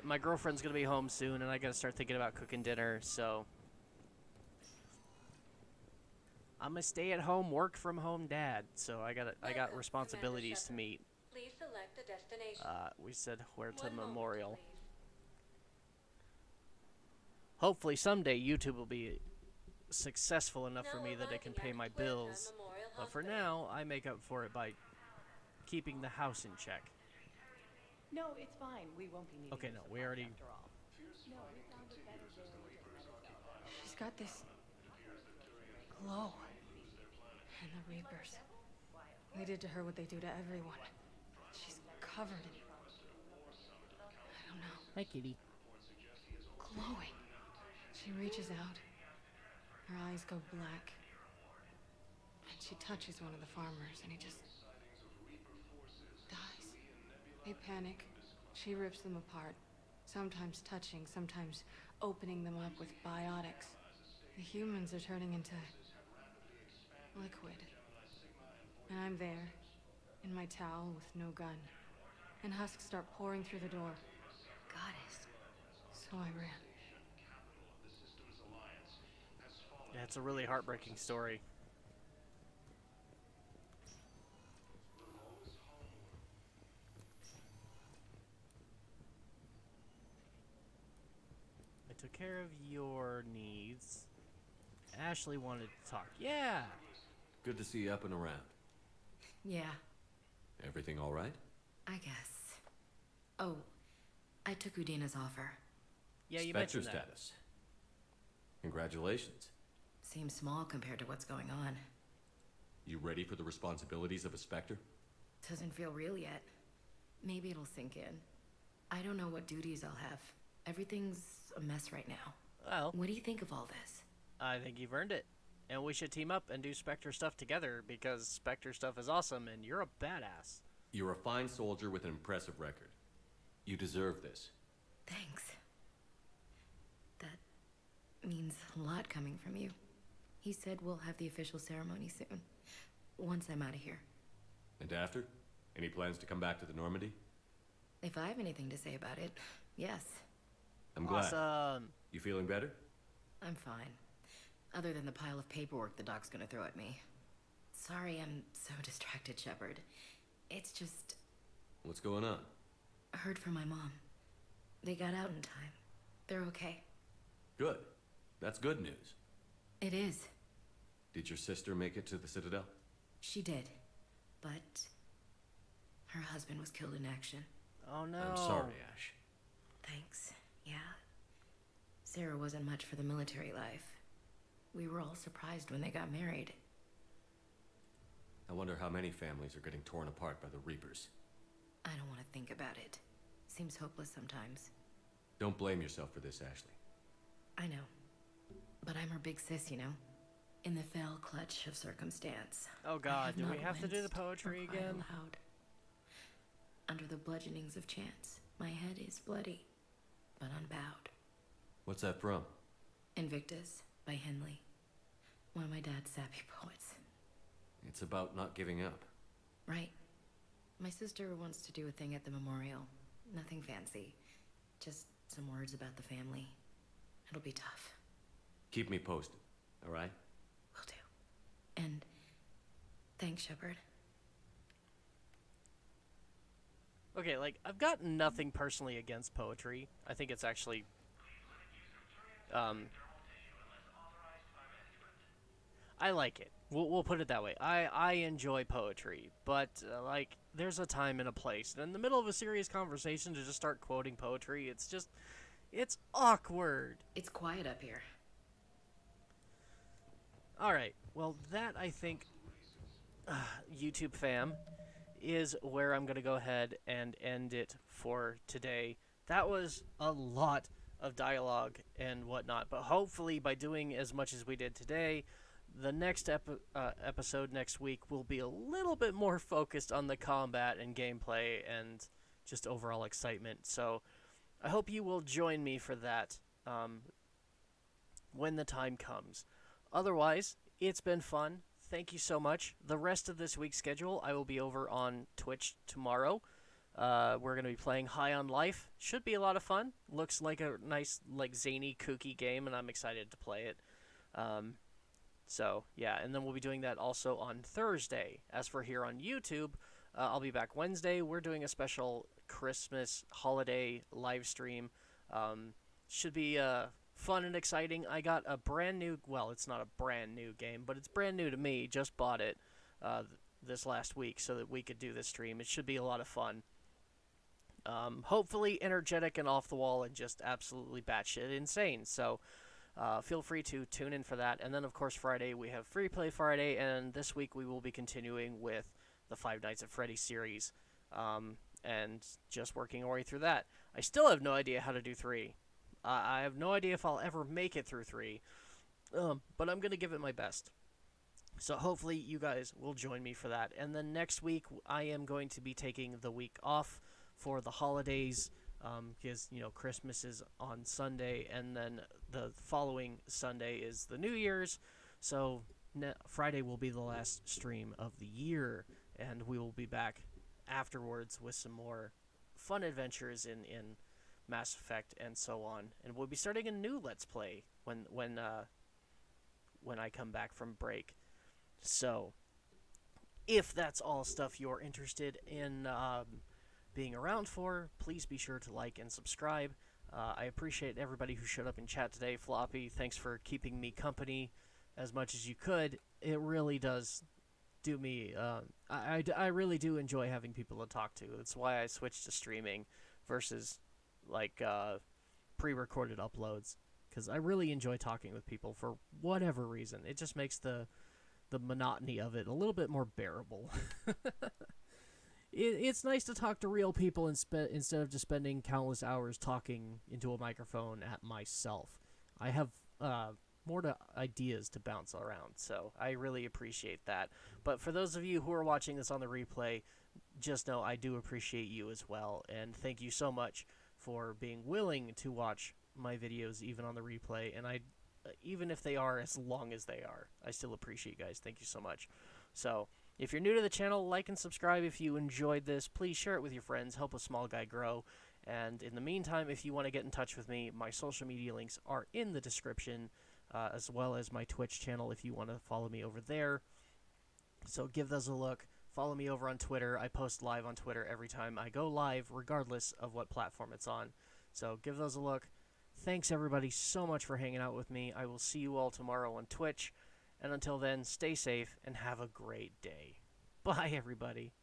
My girlfriend's going to be home soon and I got to start thinking about cooking dinner, so I'm a stay-at-home, work-from-home dad, so I got responsibilities to meet. Please select a destination. We said Huerta Memorial. Hopefully someday YouTube will be successful enough for me that it can pay my bills. But for now, I make up for it by keeping the house in check. No, it's fine. We won't be needing. Okay, no, we already. After all. No, we found a better way to let us go. She's got this glow. And the Reapers. They did to her what they do to everyone. She's covered in... I don't know. Hi, kitty. Glowing. She reaches out. Her eyes go black. And she touches one of the farmers, and he just... dies. They panic. She rips them apart. Sometimes touching, sometimes opening them up with biotics. The humans are turning into... liquid. And I'm there, in my towel with no gun. And husks start pouring through the door. Goddess. So I ran. Yeah, it's a really heartbreaking story. I took care of your needs. Ashley wanted to talk. Yeah! Good to see you up and around. Yeah, Everything all right? I guess. Oh, I took Udina's offer. Yeah, you Spectre mentioned that. status. Congratulations. Seems small compared to what's going on. You ready for the responsibilities of a Spectre? Doesn't feel real yet. Maybe it'll sink in. I don't know what duties I'll have. Everything's a mess right now. Well, what do you think of all this? I think you've earned it. And we should team up and do Spectre stuff together, because Spectre stuff is awesome and you're a badass. You're a fine soldier with an impressive record. You deserve this. Thanks. That means a lot coming from you. He said we'll have the official ceremony soon, once I'm out of here. And after? Any plans to come back to the Normandy? If I have anything to say about it, yes. I'm glad. Awesome. You feeling better? I'm fine. Other than the pile of paperwork the doc's gonna throw at me. Sorry I'm so distracted, Shepard. It's just... What's going on? I heard from my mom. They got out in time. They're okay. Good. That's good news. It is. Did your sister make it to the Citadel? She did. But... her husband was killed in action. Oh no. I'm sorry, Ash. Thanks. Yeah. Sarah wasn't much for the military life. We were all surprised when they got married. I wonder how many families are getting torn apart by the Reapers. I don't want to think about it. Seems hopeless sometimes. Don't blame yourself for this, Ashley. I know. But I'm her big sis, you know? In the fell clutch of circumstance. Oh god, do we have to do the poetry again? Loud. Under the bludgeonings of chance, my head is bloody, but unbowed. What's that from? Invictus by Henley. One of my dad's sappy poets. It's about not giving up. Right. My sister wants to do a thing at the memorial. Nothing fancy. Just some words about the family. It'll be tough. Keep me posted, all right? Will do. And thanks, Shepard. Okay, like, I've got nothing personally against poetry. I think it's actually... I like it. We'll put it that way. I enjoy poetry, but, like, there's a time and a place. And in the middle of a serious conversation to just start quoting poetry, it's just... it's awkward. It's quiet up here. Alright, well, that, I think, YouTube fam, is where I'm going to go ahead and end it for today. That was a lot of dialogue and whatnot, but hopefully by doing as much as we did today, the next episode next week will be a little bit more focused on the combat and gameplay and just overall excitement. So I hope you will join me for that when the time comes. Otherwise, it's been fun. Thank you so much. The rest of this week's schedule, I will be over on Twitch tomorrow. We're going to be playing High on Life. Should be a lot of fun. Looks like a nice, like, zany, kooky game, and I'm excited to play it. So, yeah, and then we'll be doing that also on Thursday. As for here on YouTube, I'll be back Wednesday. We're doing a special Christmas holiday live stream. Should be fun and exciting. I got a brand new, well, it's not a brand new game, but it's brand new to me. Just bought it this last week so that we could do this stream. It should be a lot of fun. Hopefully energetic and off the wall and just absolutely batshit insane. So feel free to tune in for that. And then, of course, Friday we have Free Play Friday, and this week we will be continuing with the Five Nights at Freddy's series and just working our way through that. I still have no idea how to do 3. I have no idea if I'll ever make it through 3, but I'm going to give it my best. So hopefully you guys will join me for that. And then next week I am going to be taking the week off for the holidays because, you know, Christmas is on Sunday, and then the following Sunday is the New Year's. So Friday will be the last stream of the year, and we will be back afterwards with some more fun adventures in Mass Effect and so on. And we'll be starting a new Let's Play when I come back from break. So, if that's all stuff you're interested in being around for, please be sure to like and subscribe. I appreciate everybody who showed up in chat today. Floppy, thanks for keeping me company as much as you could. It really does do me. I really do enjoy having people to talk to. That's why I switched to streaming versus like pre-recorded uploads, because I really enjoy talking with people for whatever reason. It just makes the monotony of it a little bit more bearable. It's nice to talk to real people instead of just spending countless hours talking into a microphone at myself. I have more ideas to bounce around, so I really appreciate that. But for those of you who are watching this on the replay, just know I do appreciate you as well, and thank you so much for being willing to watch my videos even on the replay, and even if they are as long as they are, I still appreciate you guys. Thank you so much. So, if you're new to the channel, like and subscribe if you enjoyed this. Please share it with your friends. Help a small guy grow. And in the meantime, if you want to get in touch with me, my social media links are in the description, as well as my Twitch channel if you want to follow me over there. So give those a look. Follow me over on Twitter. I post live on Twitter every time I go live, regardless of what platform it's on. So give those a look. Thanks, everybody, so much for hanging out with me. I will see you all tomorrow on Twitch. And until then, stay safe and have a great day. Bye, everybody.